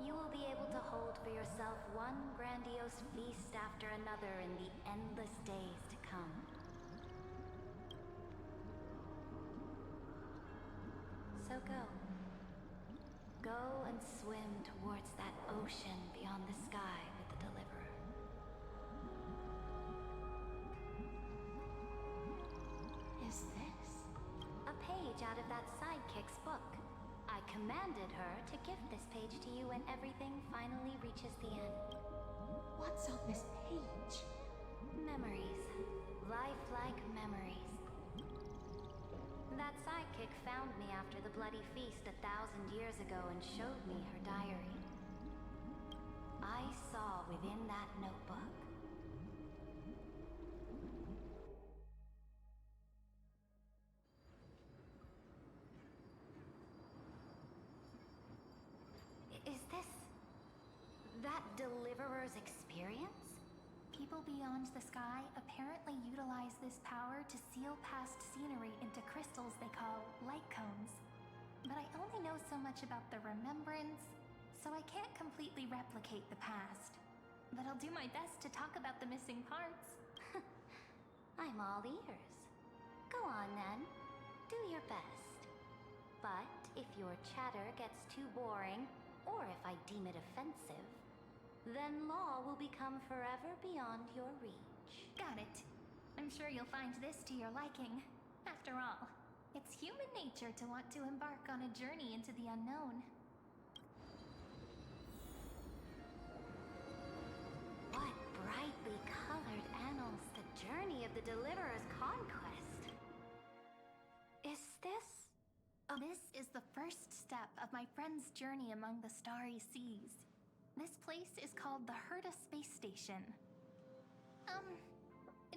You will be able to hold for yourself one grandiose feast after another in the endless days to come. So go. Go and swim towards that ocean beyond the sky with the Deliverer. Is this? A page out of that sidekick's book. I commend commanded her to gift this page to you when everything finally reaches the end. What's on this page? Memories. Lifelike memories. That sidekick found me after the bloody feast 1,000 years ago and showed me her diary. I saw within that notebook. Is this that Deliverer's experience? People beyond the sky apparently utilize this power to seal past scenery into crystals they call light cones. But I only know so much about the remembrance, so I can't completely replicate the past. But I'll do my best to talk about the missing parts. I'm all ears. Go on then. Do your best. But if your chatter gets too boring, or if I deem it offensive, then law will become forever beyond your reach. Got it. I'm sure you'll find this to your liking. After all, it's human nature to want to embark on a journey into the unknown. What brightly colored annals, the journey of the Deliverer's conquest. Is this? This is the first step of my friend's journey among the starry seas. This place is called the Herta Space Station.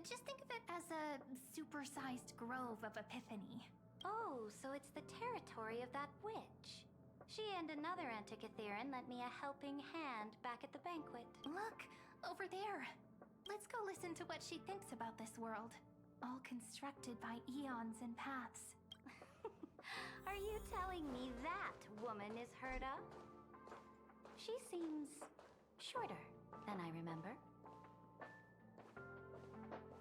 Just think of it as a supersized grove of Epiphany. Oh, so it's the territory of that witch. She and another Antikytheran lent me a helping hand back at the banquet. Look, over there. Let's go listen to what she thinks about this world. All constructed by eons and paths. Are you telling me that woman is Herta? She seems shorter than I remember.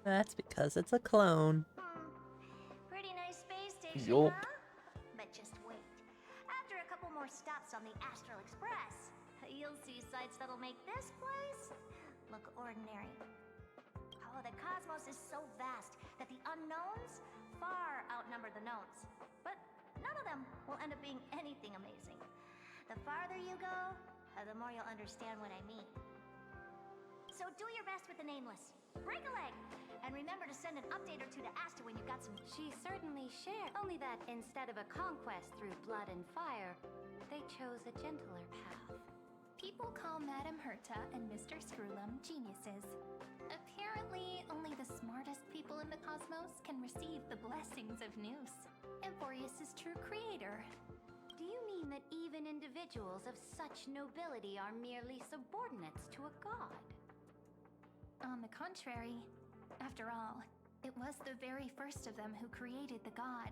That's because it's a clone. Pretty nice space station, Yup. huh? But just wait. After a couple more stops on the Astral Express, you'll see sights that'll make this place look ordinary. Oh, the cosmos is so vast that the unknowns far outnumber the knowns. But none of them will end up being anything amazing. The farther you go, the more you'll understand what I mean. So do your best with the nameless. Break a leg! And remember to send an update or two to Asta when you've got some... She certainly shared. Only that instead of a conquest through blood and fire, they chose a gentler path. People call Madame Herta and Mr. Screwlum geniuses. Apparently, only the smartest people in the cosmos can receive the blessings of Nous, Amphorius' true creator. Do you mean that even individuals of such nobility are merely subordinates to a god? On the contrary, after all, it was the very first of them who created the god.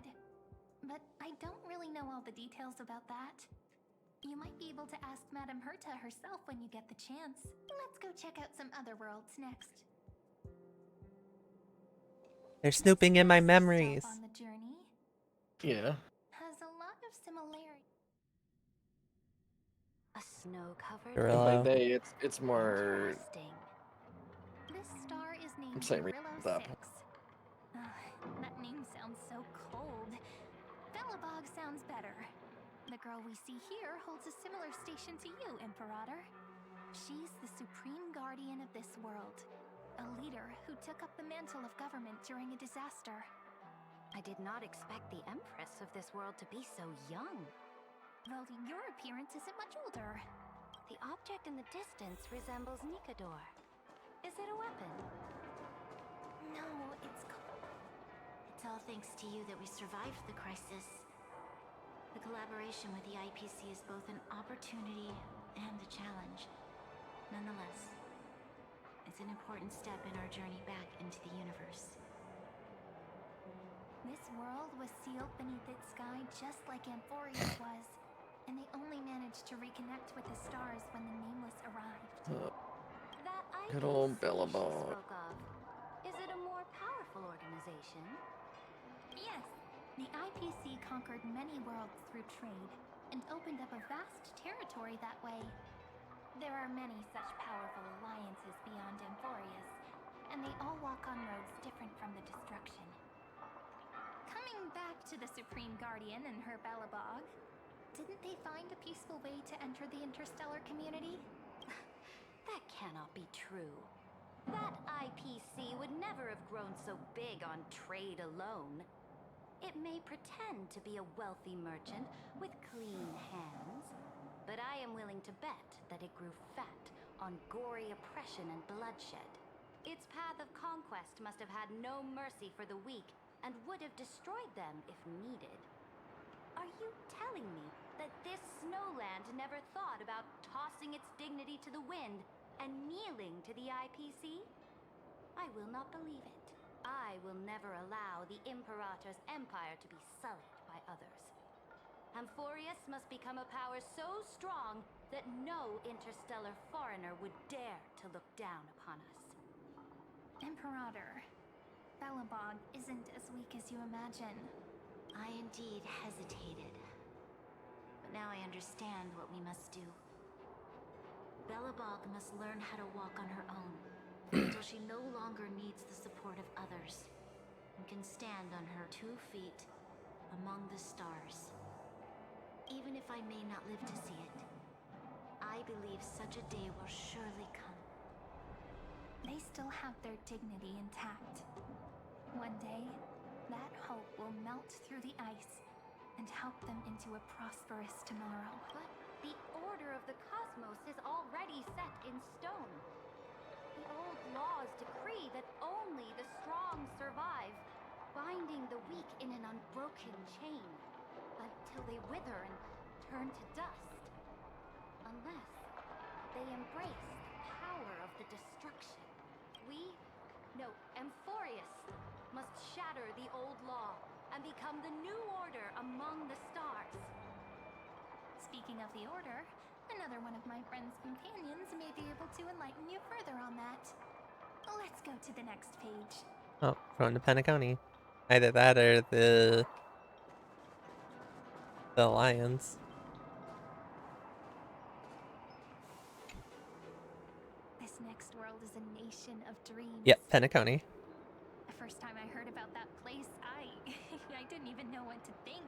But I don't really know all the details about that. You might be able to ask Madame Herta herself when you get the chance. Let's go check out some other worlds next. They're snooping in my memories. On the journey Yeah. has a lot of similarity. A snow-covered... Gorilla. By they, it's more... Interesting. This star is named I'm saying Rillo up. 6. That name sounds so cold. Belobog sounds better. The girl we see here holds a similar station to you, Imperator. She's the supreme guardian of this world. A leader who took up the mantle of government during a disaster. I did not expect the Empress of this world to be so young. Well, your appearance isn't much older. The object in the distance resembles Nikador. Is it a weapon? No, it's all thanks to you that we survived the crisis. The collaboration with the IPC is both an opportunity and a challenge. Nonetheless, it's an important step in our journey back into the universe. This world was sealed beneath its sky just like Amphorius was, and they only managed to reconnect with the stars when the Nameless arrived. That Good old IPC she Billabong. spoke of, is it a more powerful organization? Yes, the IPC conquered many worlds through trade, and opened up a vast territory that way. There are many such powerful alliances beyond Amphorius, and they all walk on roads different from the destruction. Coming back to the Supreme Guardian and her Belobog, Didn't they find a peaceful way to enter the interstellar community? That cannot be true. That IPC would never have grown so big on trade alone. It may pretend to be a wealthy merchant with clean hands, but I am willing to bet that it grew fat on gory oppression and bloodshed. Its path of conquest must have had no mercy for the weak and would have destroyed them if needed. Are you telling me that this snowland never thought about tossing its dignity to the wind and kneeling to the IPC? I will not believe it. I will never allow the Imperator's empire to be sullied by others. Amphorius must become a power so strong that no interstellar foreigner would dare to look down upon us. Imperator, Belobog isn't as weak as you imagine. I indeed hesitated. But now I understand what we must do. Belobog must learn how to walk on her own until she no longer needs the support of others and can stand on her 2 feet among the stars. Even if I may not live to see it, I believe such a day will surely come. They still have their dignity intact. One day, that hope will melt through the ice and help them into a prosperous tomorrow. But the order of the cosmos is already set in stone. The old laws decree that only the strong survive, binding the weak in an unbroken chain until they wither and turn to dust. Unless they embrace the power of the destruction. Amphorius must shatter the old law and become the new order among the stars. Speaking of the Order, another one of my friend's companions may be able to enlighten you further on that. Let's go to the next page. Oh, going to Penacony. Either that or the Alliance. This next world is a nation of dreams. Yep, Penacony. The first time I heard about that place, I didn't even know what to think.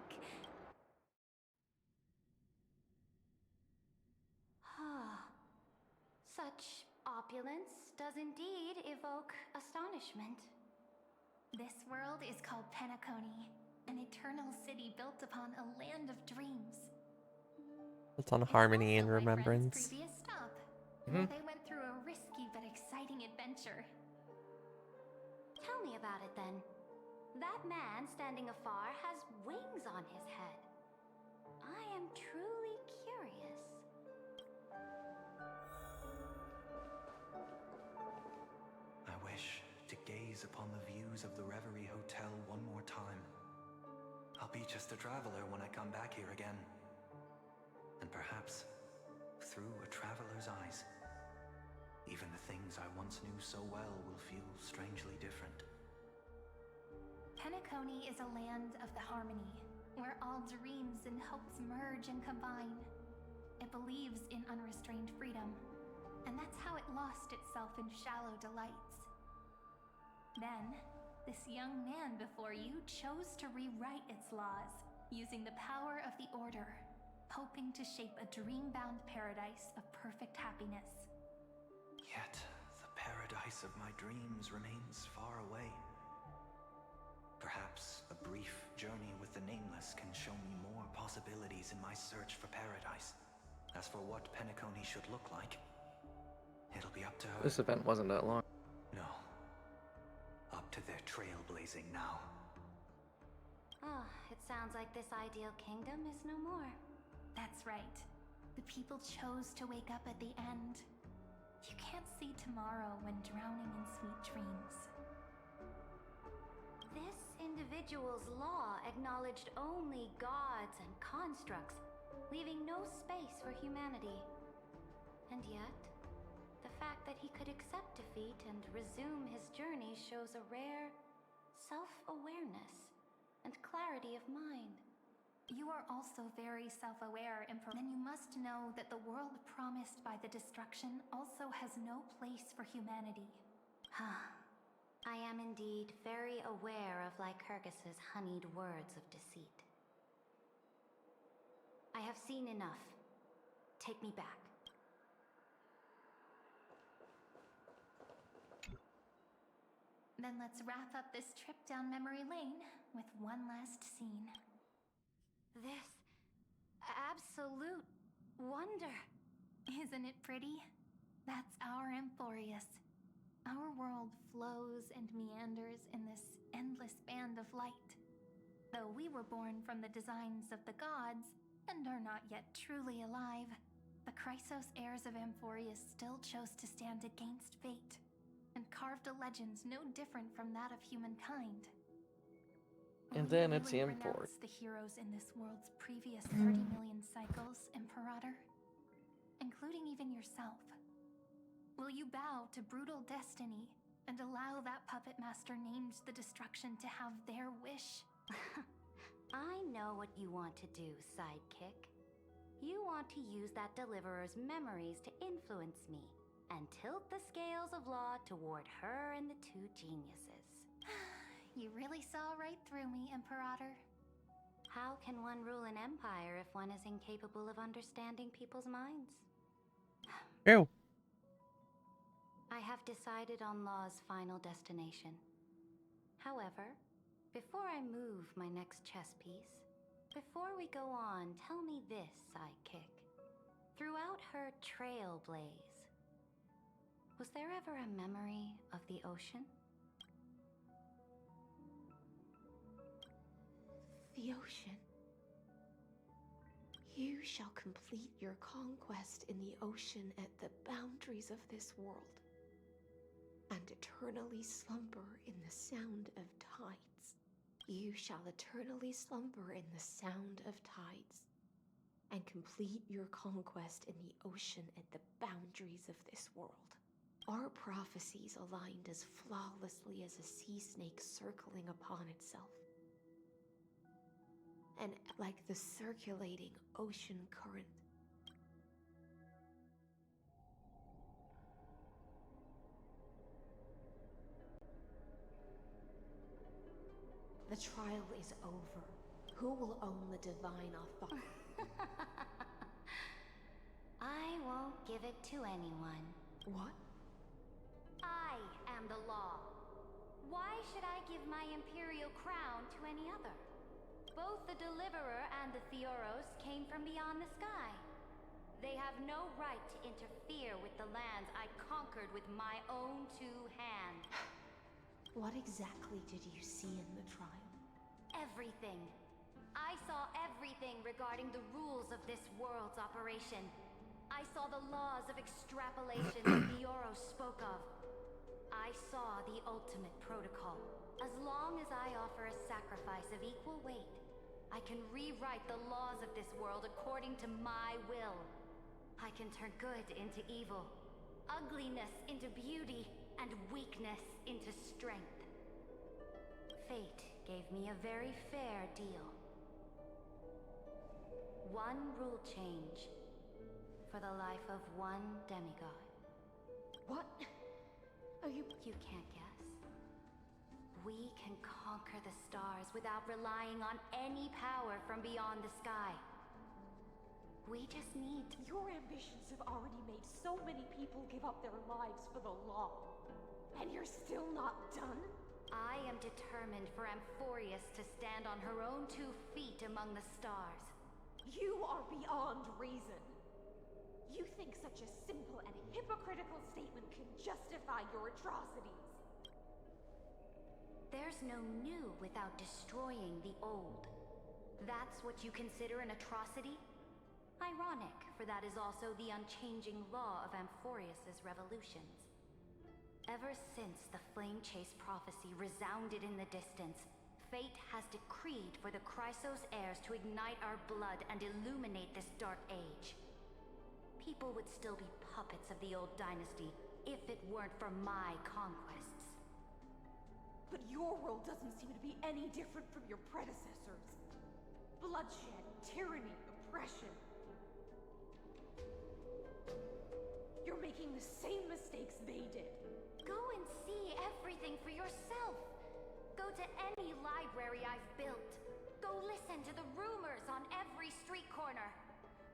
Such opulence does indeed evoke astonishment. This world is called Penacony, an eternal city built upon a land of dreams. It's on harmony and remembrance. Previous stop, where they went through a risky but exciting adventure. Tell me about it then. That man standing afar has wings on his head. I am truly curious. I wish to gaze upon the views of the Reverie Hotel one more time. I'll be just a traveler when I come back here again. And perhaps, through a traveler's eyes, even the things I once knew so well will feel strangely different. Penacony is a land of the harmony, where all dreams and hopes merge and combine. It believes in unrestrained freedom, and that's how it lost itself in shallow delights. Then, this young man before you chose to rewrite its laws, using the power of the Order, hoping to shape a dream-bound paradise of perfect happiness. Yet, the paradise of my dreams remains far away. Perhaps a brief journey with the Nameless can show me more possibilities in my search for paradise. As for what Penacony should look like, it'll be up to her. This event wasn't that long. No. Up to their trailblazing now. It sounds like this ideal kingdom is no more. That's right. The people chose to wake up at the end. You can't see tomorrow when drowning in sweet dreams. This individual's law acknowledged only gods and constructs, leaving no space for humanity. And yet, the fact that he could accept defeat and resume his journey shows a rare self-awareness and clarity of mind. You are also very self-aware, Emperor. Then you must know that the world promised by the destruction also has no place for humanity. I am indeed very aware of Lycurgus's honeyed words of deceit. I have seen enough. Take me back. Then let's wrap up this trip down memory lane with one last scene. This absolute wonder. Isn't it pretty? That's our Amphorius. Our world flows and meanders in this endless band of light. Though we were born from the designs of the gods and are not yet truly alive, the Chrysos heirs of Amphorius still chose to stand against fate and carved a legend no different from that of humankind. And Will you then it's really Amphor. renounce the heroes in this world's previous 30 million cycles, Imperator? Including even yourself. Will you bow to brutal destiny and allow that puppet master named the destruction to have their wish? I know what you want to do, sidekick. You want to use that deliverer's memories to influence me and tilt the scales of law toward her and the two geniuses. You really saw right through me, Imperator. How can one rule an empire if one is incapable of understanding people's minds? Ew. I have decided on Law's final destination. However, before I move my next chess piece, before we go on, tell me this, sidekick. Throughout her trailblaze, was there ever a memory of the ocean? The ocean. You shall complete your conquest in the ocean at the boundaries of this world, and eternally slumber in the sound of tides. You shall eternally slumber in the sound of tides, and complete your conquest in the ocean at the boundaries of this world. Our prophecies aligned as flawlessly as a sea snake circling upon itself. And like the circulating ocean current, the trial is over. Who will own the divine authority? I won't give it to anyone. What? I am the law. Why should I give my imperial crown to any other? Both the Deliverer and the Theoros came from beyond the sky. They have no right to interfere with the lands I conquered with my own two hands. What exactly did you see in the trial? Everything. I saw everything regarding the rules of this world's operation. I saw the laws of extrapolation that Theoros spoke of. I saw the ultimate protocol. As long as I offer a sacrifice of equal weight, I can rewrite the laws of this world according to my will. I can turn good into evil, ugliness into beauty, and weakness into strength. Fate gave me a very fair deal. One rule change for the life of one demigod. What? Are you... You can't guess. We can conquer the stars without relying on any power from beyond the sky. We just need to... Your ambitions have already made so many people give up their lives for the law. And you're still not done? I am determined for Amphorius to stand on her own 2 feet among the stars. You are beyond reason. You think such a simple and hypocritical statement can justify your atrocities. There's no new without destroying the old. That's what you consider an atrocity? Ironic, for that is also the unchanging law of Amphorius's revolutions. Ever since the Flame Chase prophecy resounded in the distance, fate has decreed for the Chrysos heirs to ignite our blood and illuminate this dark age. People would still be puppets of the old dynasty if it weren't for my conquests. But your world doesn't seem to be any different from your predecessors. Bloodshed, tyranny, oppression. You're making the same mistakes they did. Go and see everything for yourself. Go to any library I've built. Go listen to the rumors on every street corner.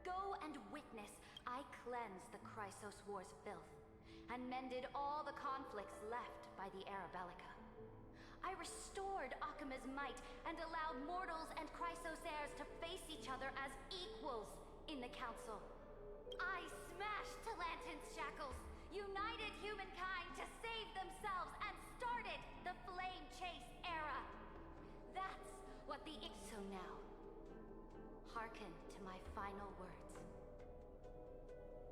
go and witness I cleansed the Chrysos War's filth, and mended all the conflicts left by the Arabellica. I restored Akima's might and allowed mortals and Chrysos heirs to face each other as equals in the council. I smashed Talantin's shackles, united humankind to save themselves, and started the Flame Chase era. That's what the So now, hearken to my final words.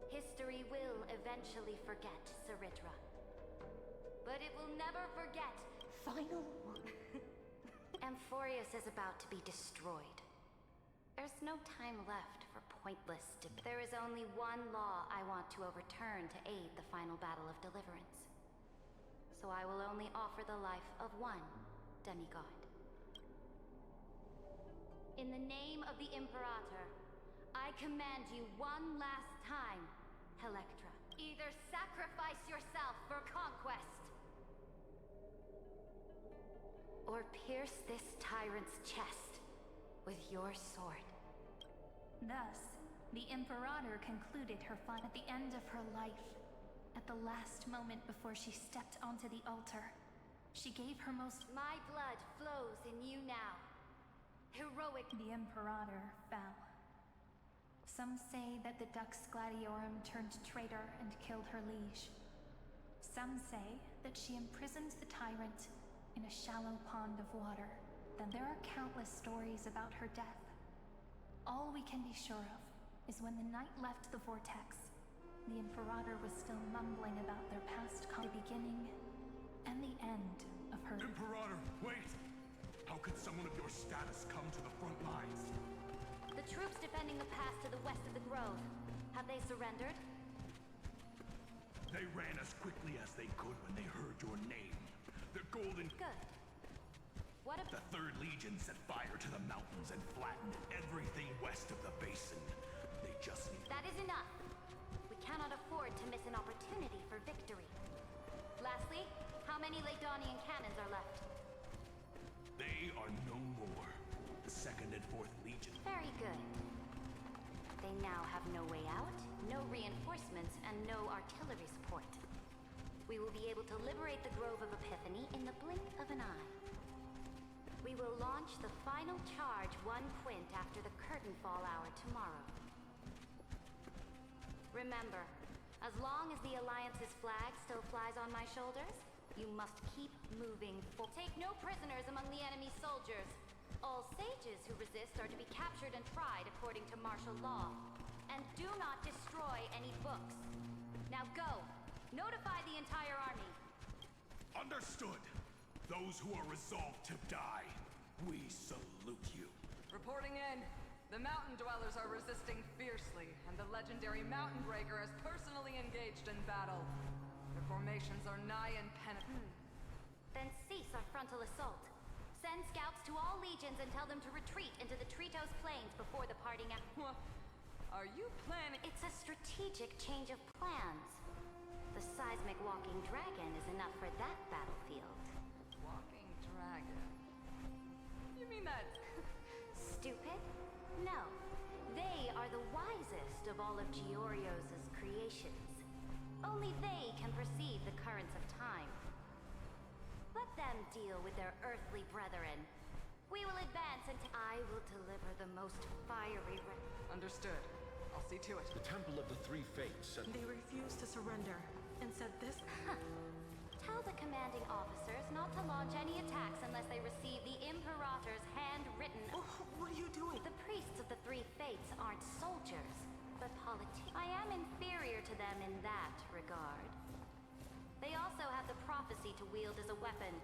History will eventually forget Saritra, but it will never forget final word. Amphorius is about to be destroyed. There's no time left for pointless debate. There is only one law I want to overturn to aid the final battle of deliverance. So I will only offer the life of one demigod. In the name of the Imperator, I command you one last time, Electra. Either sacrifice yourself for conquest, or pierce this tyrant's chest with your sword. Thus, the Imperator concluded her fun at the end of her life. At the last moment before she stepped onto the altar, she gave her most... My blood flows in you now. Heroic. The Imperator fell. Some say that the Dux Gladiorum turned traitor and killed her liege. Some say that she imprisoned the tyrant in a shallow pond of water. Then there are countless stories about her death. All we can be sure of is when the knight left the vortex, the Imperator was still mumbling about their past the beginning and the end of her... Imperator, wait! How could someone of your status come to the front lines? The troops defending the pass to the west of the grove. Have they surrendered? They ran as quickly as they could when they heard your name. The golden... Good. What The 3rd Legion set fire to the mountains and flattened everything west of the basin. They just need... That is enough. We cannot afford to miss an opportunity for victory. Lastly, how many Laedonian cannons are left? They are no more. The 2nd and 4th Legion. Very good. They now have no way out, no reinforcements, and no artillery support. We will be able to liberate the Grove of Epiphany in the blink of an eye. We will launch the final charge 1 quint after the curtain fall hour tomorrow. Remember, as long as the Alliance's flag still flies on my shoulders, you must keep moving forward. Take no prisoners among the enemy soldiers. All sages who resist are to be captured and tried according to martial law. And do not destroy any books. Now go! Notify the entire army. Understood. Those who are resolved to die, we salute you. Reporting in. The Mountain Dwellers are resisting fiercely, and the legendary Mountain Breaker is personally engaged in battle. Their formations are nigh impenetrable. Then cease our frontal assault. Send scouts to all legions and tell them to retreat into the Tritos Plains before the parting out. Are you planning? It's a strategic change of plans. The seismic walking dragon is enough for that battlefield. Walking dragon? You mean that... Stupid? No. They are the wisest of all of Giorio's creations. Only they can perceive the currents of time. Let them deal with their earthly brethren. We will advance until I will deliver the most fiery... Understood. I'll see to it. The Temple of the Three Fates and... They refused to surrender and said this... Tell the commanding officers not to launch any attacks unless they receive the Imperator's handwritten... Oh, what are you doing? The priests of the Three Fates aren't soldiers, but politicians. I am inferior to them in that regard. They also have the prophecy to wield as a weapon,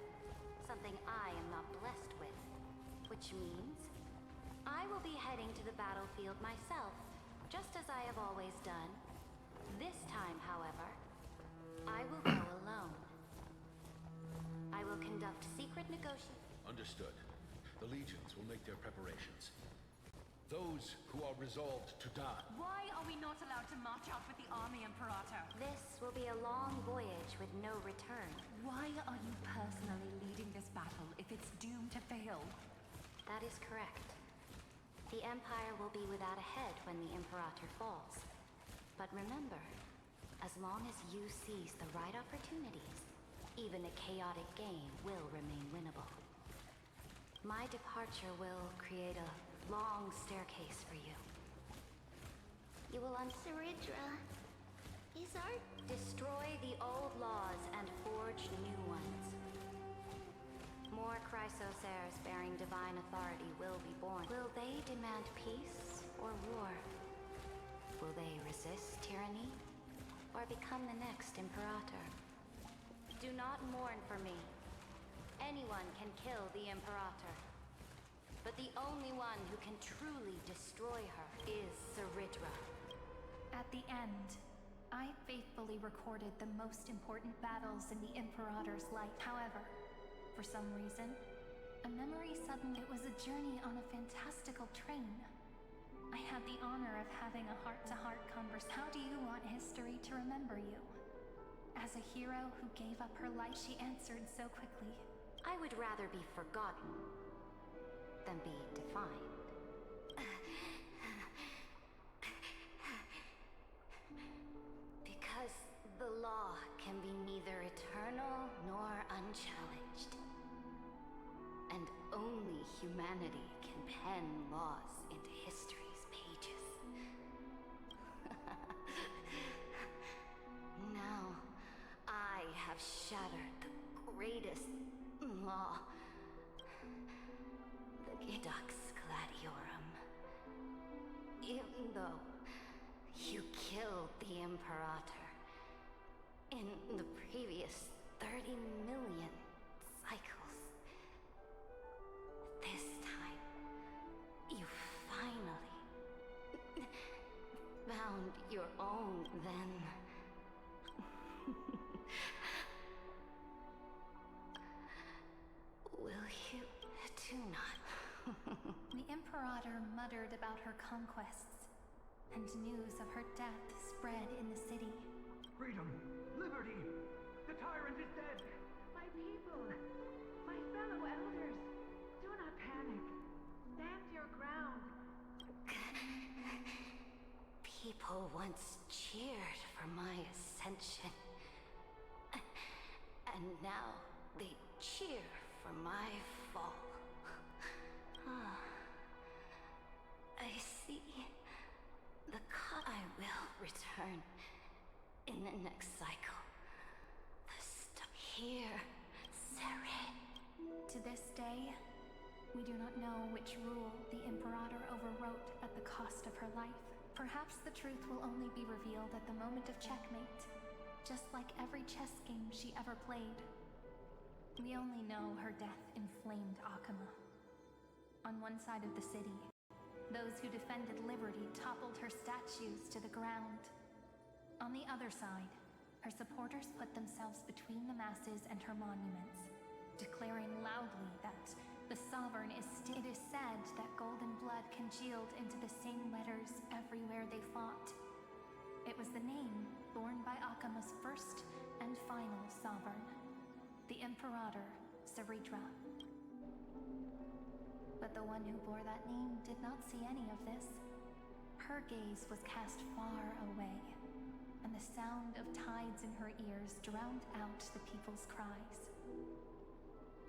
something I am not blessed with. Which means, I will be heading to the battlefield myself, just as I have always done. This time, however, I will go alone. I will conduct secret negotiations. Understood. The legions will make their preparations. Those who are resolved to die. Why are we not allowed to march out with the army, Imperator? This will be a long voyage with no return. Why are you personally leading this battle if it's doomed to fail? That is correct. The Empire will be without a head when the Imperator falls. But remember, as long as you seize the right opportunities, even a chaotic game will remain winnable. My departure will create a long staircase for you. You will Saridra, is our... destroy the old laws and forge new ones. More Chrysos heirs bearing divine authority will be born. Will they demand peace or war? Will they resist tyranny or become the next Imperator? Do not mourn for me. Anyone can kill the Imperator. But the only one who can truly destroy her is Saridra. At the end, I faithfully recorded the most important battles in the Imperator's life. However, for some reason, a memory suddenly... It was a journey on a fantastical train. I had the honor of having a heart-to-heart conversation. How do you want history to remember you? As a hero who gave up her life, she answered so quickly. I would rather be forgotten than be defined. Because the law can be neither eternal nor unchallenged. And only humanity can pen laws into history's pages. Now, I have shattered the greatest law. The Dux Gladiorum. Even though you killed the Imperator in the previous 30 million cycles, this time, you finally found your own then. Will you do not? The Imperator muttered about her conquests, and news of her death spread in the city. Freedom! Liberty! The tyrant is dead! My people! My fellow elders! Do not panic. Stand your ground. People once cheered for my ascension. And now they cheer for my fall. I see. I will return in the next cycle. Here, Seren. To this day, we do not know which rule the Imperator overwrote at the cost of her life. Perhaps the truth will only be revealed at the moment of checkmate, just like every chess game she ever played. We only know her death inflamed Akama. On one side of the city, those who defended liberty toppled her statues to the ground. On the other side, her supporters put themselves between the masses and her monuments, declaring loudly that the Sovereign is still... It is said that golden blood congealed into the same letters everywhere they fought. It was the name borne by Akama's first and final Sovereign, the Imperator Saridra. But the one who bore that name did not see any of this. Her gaze was cast far away, and the sound of tides in her ears drowned out the people's cries.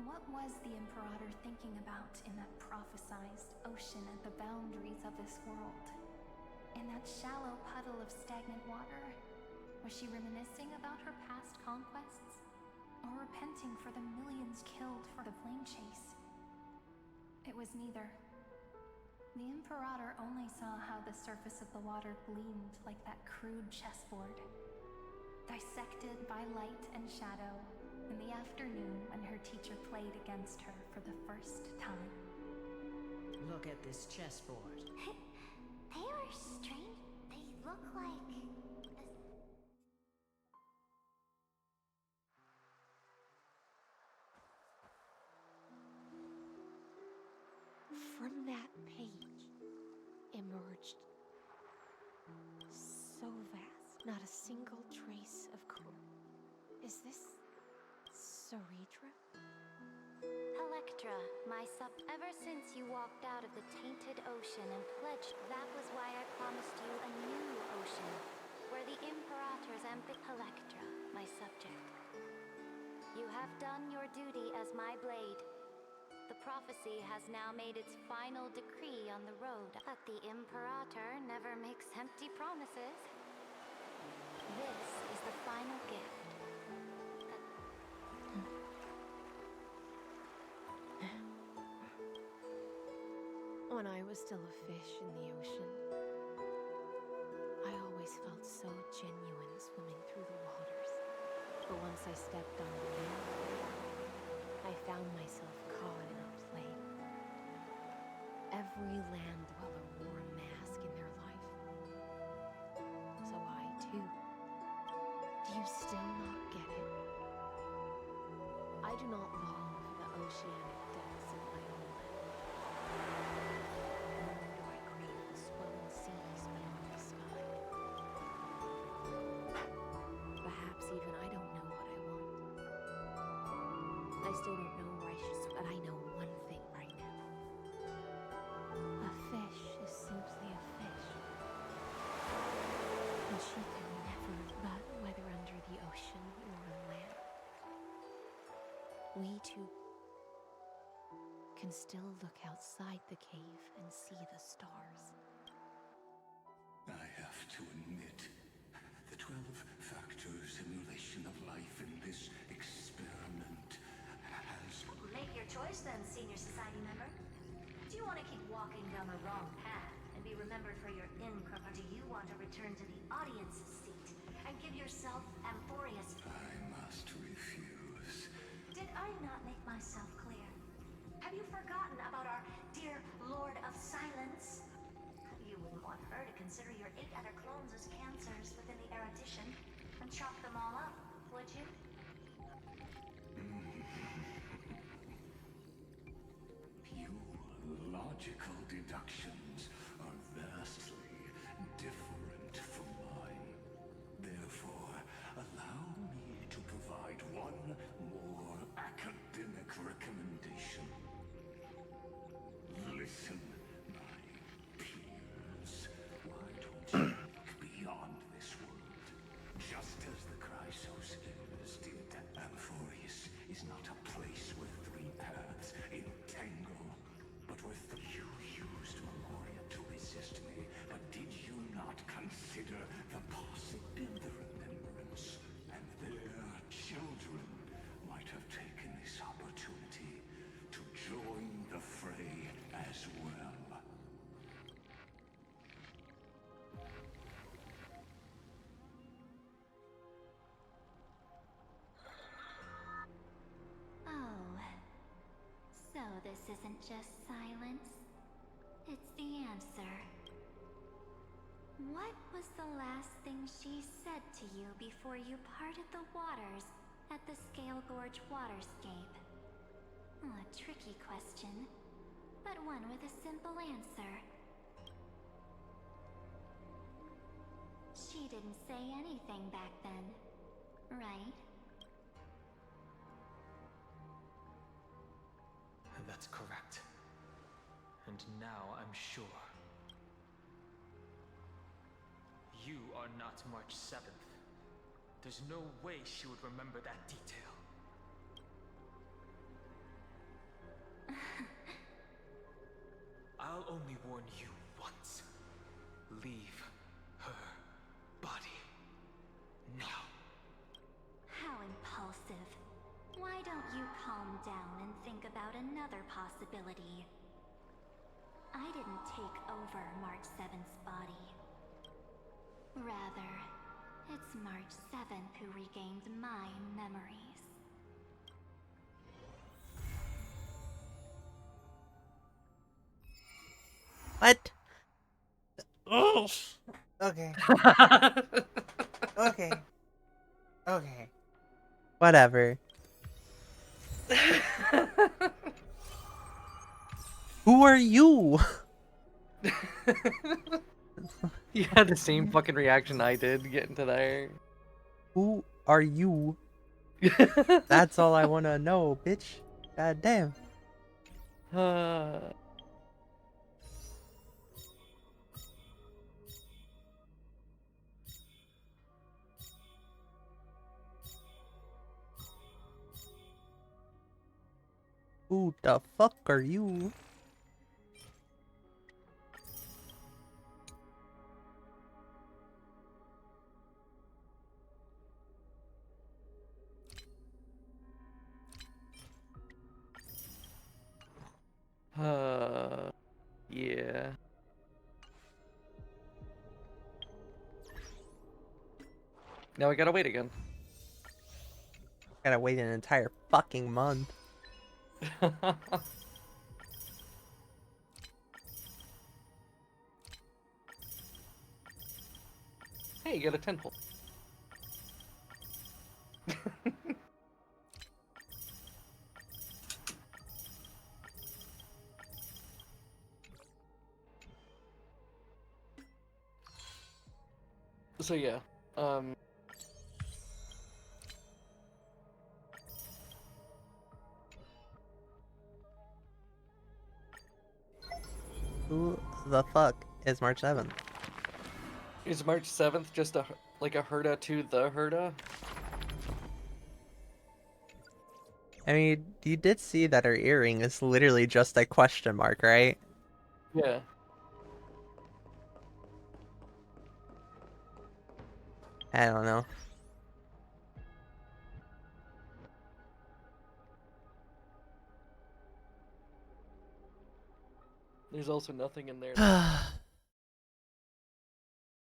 What was the Imperator thinking about in that prophesized ocean at the boundaries of this world? In that shallow puddle of stagnant water? Was she reminiscing about her past conquests? Or repenting for the millions killed for the flame chase? It was neither. The Imperator only saw how the surface of the water gleamed like that crude chessboard, dissected by light and shadow in the afternoon when her teacher played against her for the first time. Look at this chessboard. They are strange. They look like... From that page emerged so vast, not a single trace of core. Is this Saritra? Electra, ever since you walked out of the tainted ocean and pledged, that was why I promised you a new ocean, where the Imperator's Electra, my subject. You have done your duty as my blade. The prophecy has now made its final decree on the road, but the Imperator never makes empty promises. This is the final gift. When I was still a fish in the ocean, I always felt so genuine swimming through the waters. But once I stepped on the land, I found myself caught in a play. Every land dweller wore a mask in their life. So I too. Do you still not get it? I do not long for the oceanic depths of my own land. Nor do I crave the swelling seas beyond the sky. Perhaps even I don't know what I want. I still don't know where I should swim, but I know one thing right now. A fish is simply a fish. And she can never rut, whether under the ocean or on land. We two can still look outside the cave and see the stars. I have to admit, the 12-factor simulation of life in this experiment has... Make your choice then, Senior Society member. Do you want to keep walking down the wrong path and be remembered for your income, or do you want to return to the audience's seat and give yourself Amphorius? I must refuse. Did I not make myself clear? Have you forgotten about our dear Lord of Silence? You wouldn't want her to consider your 8 other clones as cancers within the erudition and chop them all up, would you? Your logical deductions are vastly different from mine. Therefore, allow me to provide one more academic recommendation. Listen, my peers. Why don't you look beyond this world? Just as the Chrysospheres did, Amphorius is not a place where 3 paths entangle, but where you used Memoria to resist me. But did you not consider the possibility of remembrance? And their children might have taken this opportunity to join the fray as well. Oh, so this isn't just silence. It's the answer. What was the last thing she said to you before you parted the waters at the Scale Gorge waterscape? Oh, a tricky question, but one with a simple answer. She didn't say anything back then, right? That's correct. And now I'm sure. You are not March 7th. There's no way she would remember that detail. I'll only warn you once. Leave her body. Now. How impulsive. Why don't you calm down and think about another possibility? I didn't take over March 7th's body. Rather, it's March 7th who regained my memories. What? Oh. Okay. Okay. Okay. Whatever. Who are you? You had the same fucking reaction I did getting to there. Who are you? That's all I wanna know, bitch. God damn. Who the fuck are you? Yeah. Now I gotta wait again. Gotta wait an entire fucking month. Hey, you got a 10 pull. So yeah, Who the fuck is March 7th? is March 7th just a Herda to the Herda? I mean, you did see that her earring is literally just a question mark, right? Yeah. I don't know. There's also nothing in there.